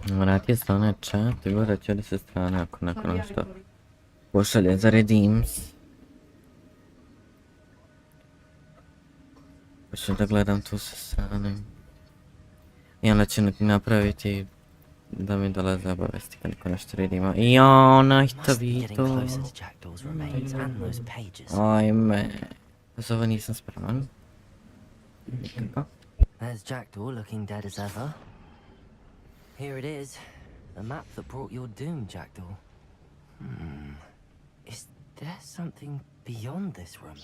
Vrati se onaj chat i govorit će li se strane ako neko nešto pošalje za redeems. Počnem da gledam tu sa strane. I onda će napraviti da mi dolaze obavesti kad neko nešto redeema. I onaj to vidio. Ajme. Za ovo nisam spreman. Nikako. There's Jackdaw looking dead as ever. Here it is, the map that brought your doom, Jackdaw. Is there something beyond this room?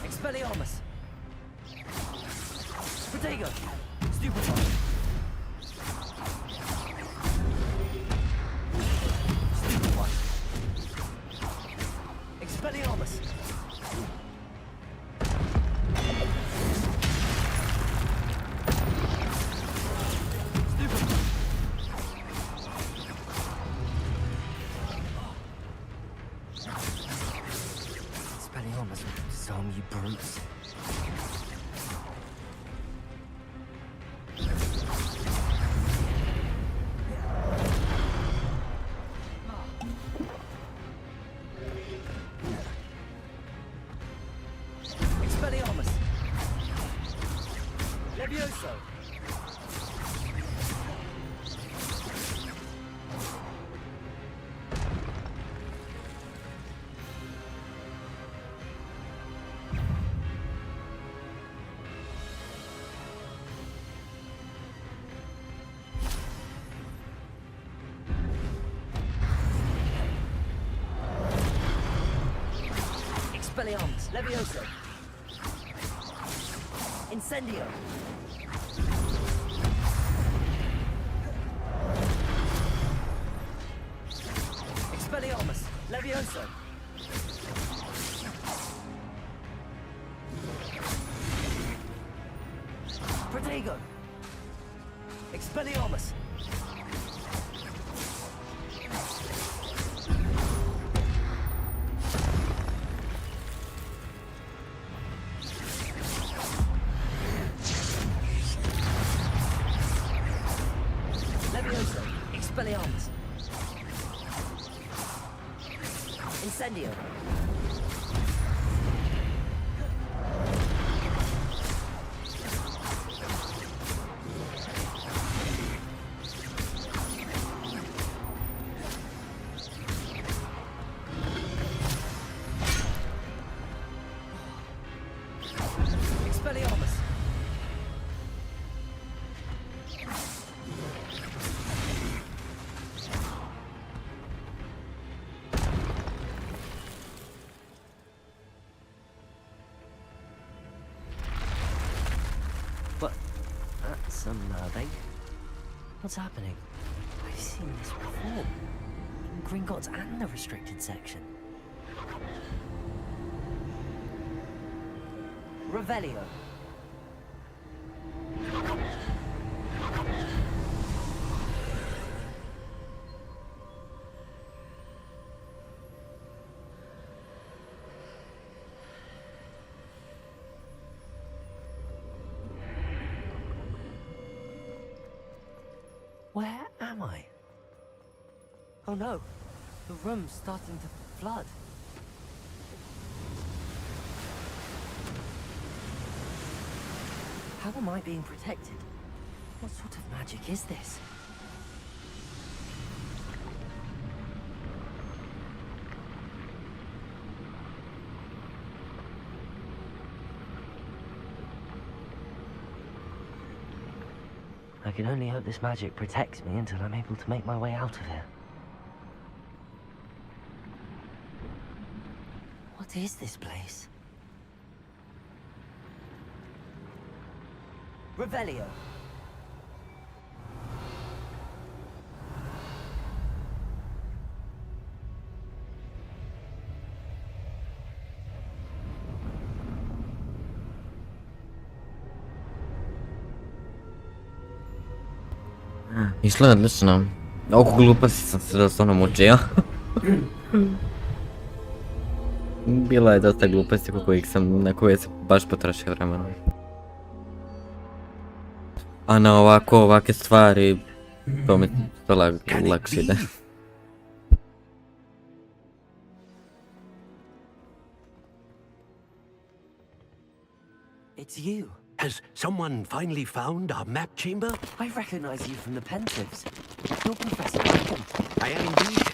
Expelliarmus! Protego! Stupefy! Stupefy! Expelliarmus! Expelliarmus will disarm you brutes. Expelliarmus! Levioso! Expelliarmus! Levioso! Incendio! Expelliarmus! Levioso! Protego! Expelliarmus! Levioso! Expelliarmus! Incendio! Expelliarmus! But that's unnerving. What's happening? I've seen this before. In Gringotts and the restricted section. Revelio. Where am I? Oh no, the room's starting to flood. How am I being protected? What sort of magic is this? I can only hope this magic protects me until I'm able to make my way out of here. What is this place? Revelio. Išlo je odlično. Oko gluposti sam se doslovno mučio. Bilo je dosta gluposti na koje sam baš potrošio vremena. A na ovakve stvari, to mi to lakše ide. It's you. Has someone finally found our map chamber? I recognize you from the Penthouse. You're Professor Nadam. I am indeed.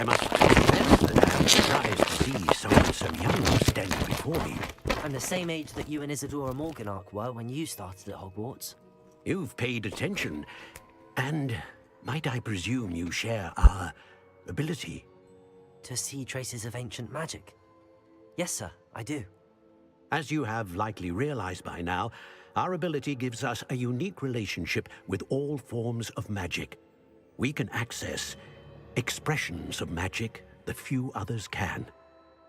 I must confess that I am surprised to see someone so young standing before me. I'm the same age that you and Isadora Morganach were when you started at Hogwarts. You've paid attention, and might I presume you share our ability? To see traces of ancient magic? Yes, sir, I do. As you have likely realized by now, our ability gives us a unique relationship with all forms of magic. We can access expressions of magic that few others can.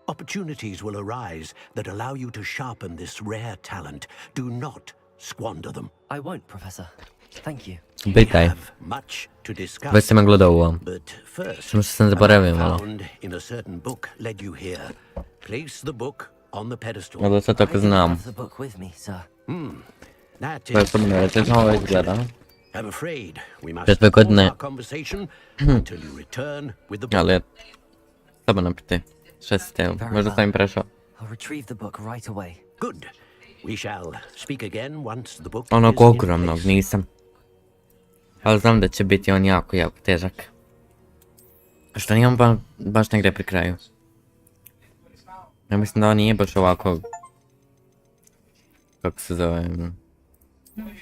Opportunities will arise that allow you to sharpen this rare talent. Do not squander them. I won't, Professor. Thank you. Pitaj. Much to discuss. Već sam gledao ovo. But first, Samo što sam zaboravio malo. found in a certain book led you here. Place the book on the pedestal. Ali sad tako znam. The book with me, sir. That To je is. samo ne reći, samo već gledao. I'm afraid we must Četve pause godine. our conversation until you return with the book. Ali, samo napite. 6, možda sam im prešao. I'll retrieve the book right away. Good. We shall speak again once the book Onog is in ogromnog place. nisam. Ali znam da će biti on jako, jako težak. Što nije baš negdje pri kraju. Ja mislim da on nije baš ovako... Kako se zove...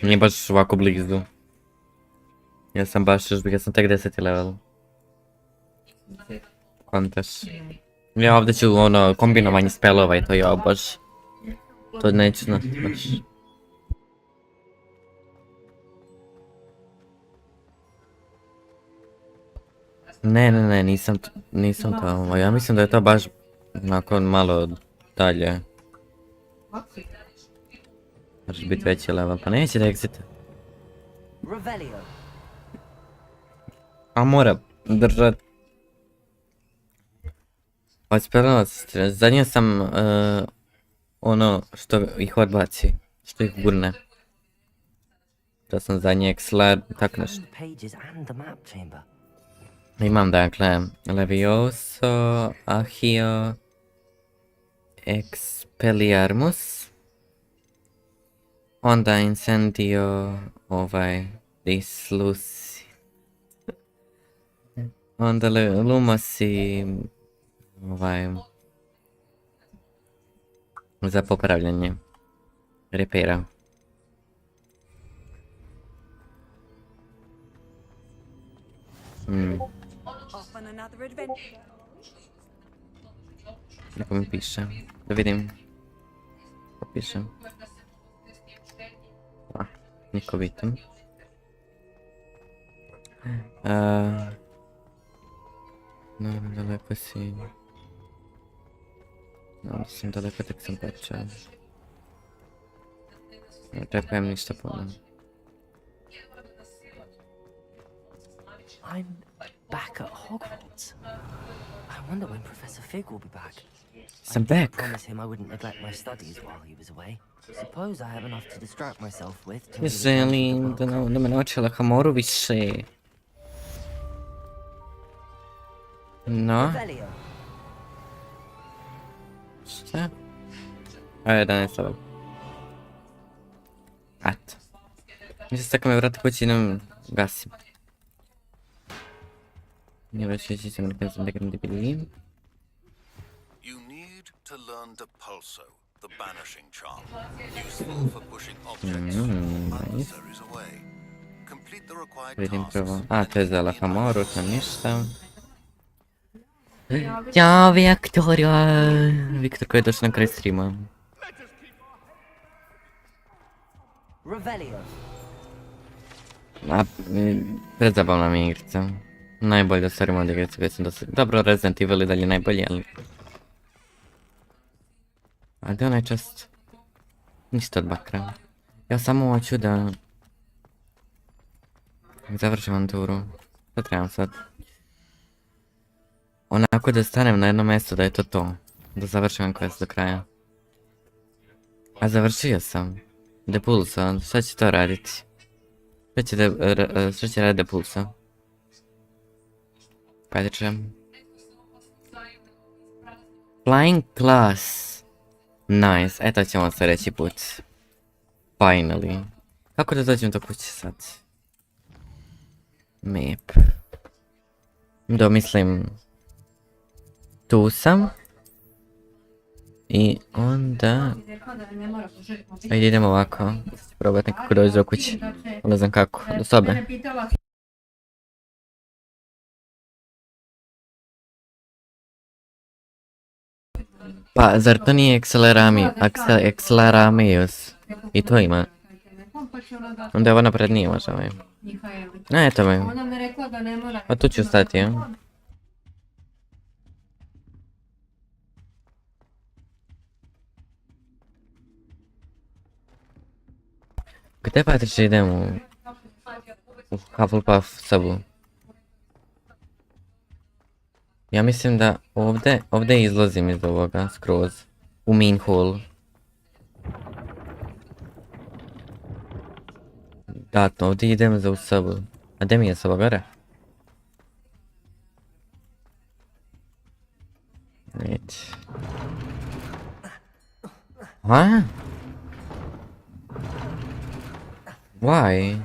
Nije baš ovako blizu. Ja sam tek 10. level. Kontaš. Ja ovdje ću ono kombinovanje spelova i to ja baš. To neću znati baš. Ne, nisam to. Ja mislim da je to baš nakon malo dalje. Može biti veći level, pa neće da exit. Revelio. A mora držat. Odspelala se, zadnje sam ono što ih odbaci, što ih gurne. To sam zadnje Xlar, tak nešto. Pages and the map chamber. Imam dakle Levioso, Ahio, Expelliarmus, onda Incendio, Dislusi, onda Lumos i za popravljanje repera. Off on another adventure. Neko mi piše, da vidim. Ko piše? Niko vidim. No, daleko si. No, sam daleko, tek sam počeo. Ne čekujem ništa puno. I'm back at Hogwarts. I wonder when Professor Fig will be back. I'm back. I promised him I wouldn't neglect my studies while he was away. Suppose I have enough to distract myself with. till he returns with the Želim book. da me nauči Lahamoru više. No. Revelio. Šta? A 11 level. Eto. Mislim sad kad me vrati kući idem gasim. Nije već ići sam nekada sam nekada ne bilim. You need to learn Depulso, the banishing charm, useful for pushing objects from adversaries away. Complete the required Vidim tasks. prvo. A, to je za Lahamoru, to ništa. Ćao, Viktor, Viktor koji je došao na kraj streama. Revelio. Predzabavna mi je igrica. Najbolja story mode igrica koju sam dosad. Dobro, Resident Evil i dalje najbolji, ali... A gdje onaj čast? Ništa od bakra. Ja samo hoću da... završim avanturu. To trebam sad. Onako da stanem na jedno mjesto da je to to. da završim quest do kraja. A završio sam. Depulsa, šta će to raditi? Šta će raditi Depulsa? Krećemo. Flying class. Nice, eto ćemo sljedeći put. Finally. Kako da dođem do kuće sad? Map. Mislim... Tu sam. I onda... Ajde idemo ovako. Probati nekako doći do kuće. Ne znam kako, do sobe. Pa, zar to nije Acceleramius? I to ima. Onda je ovo naprednije možda ovaj. A, eto me. A tu ću stati, ja? Gdje Patrić idemo? U Hufflepuff sobu. Ja mislim da ovdje izlazim iz ovoga, skroz. U main hall. Da, ovdje idem za u sobu. A gdje mi je soba gore? Neći. A? Why?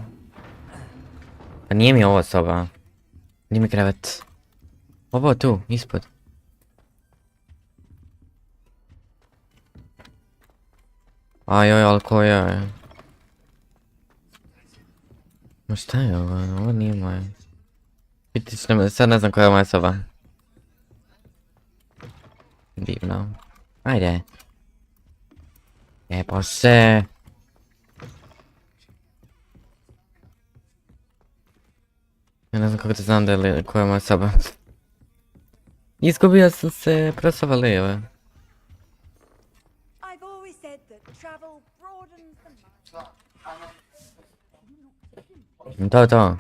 Pa nije mi ovo soba. Nije mi krevet. Ovo tu, ispod. Ajoj, ali koja je? Ma šta je ovo? Ovo nije moje. Sad ne znam koja je moja soba. Divno. Ajde. Epo se. Ja ne znam kako da znam da je koja je moja soba. Izgubio sam se prosova lijeve. To.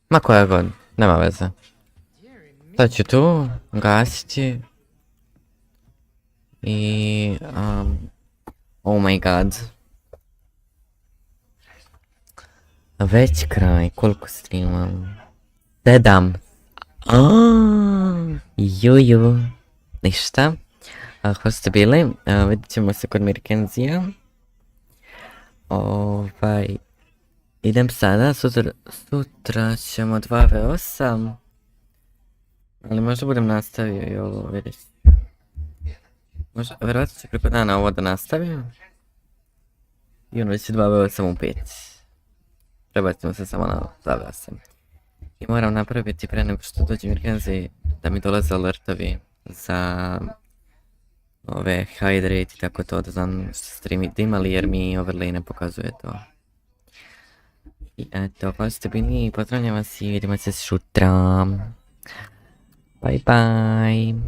Ma koja god, nema veze. Sad ću tu gasiti. I... oh my god. Već kraj, koliko streamam? 7. Juju. Ništa. Hvala ste bili. Vidjet ćemo se kod Mirkenzija. Idem sada. Sutra ćemo 2v8. Ali možda budem nastavio i ovo, vidiš. Vjerojatno će preko dana ovo da nastavim. I ono već je 2v8 u 5. Prebacimo se samo na 2v8. I moram napraviti pre nego što dođe Mirkenzi da mi dolaze alertovi za ove hydrate i tako to, da znam što stream imali jer mi overlay ne pokazuje to. I eto, hvala ste bili, pozdravljam vas i vidimo se sutra. Bye bye.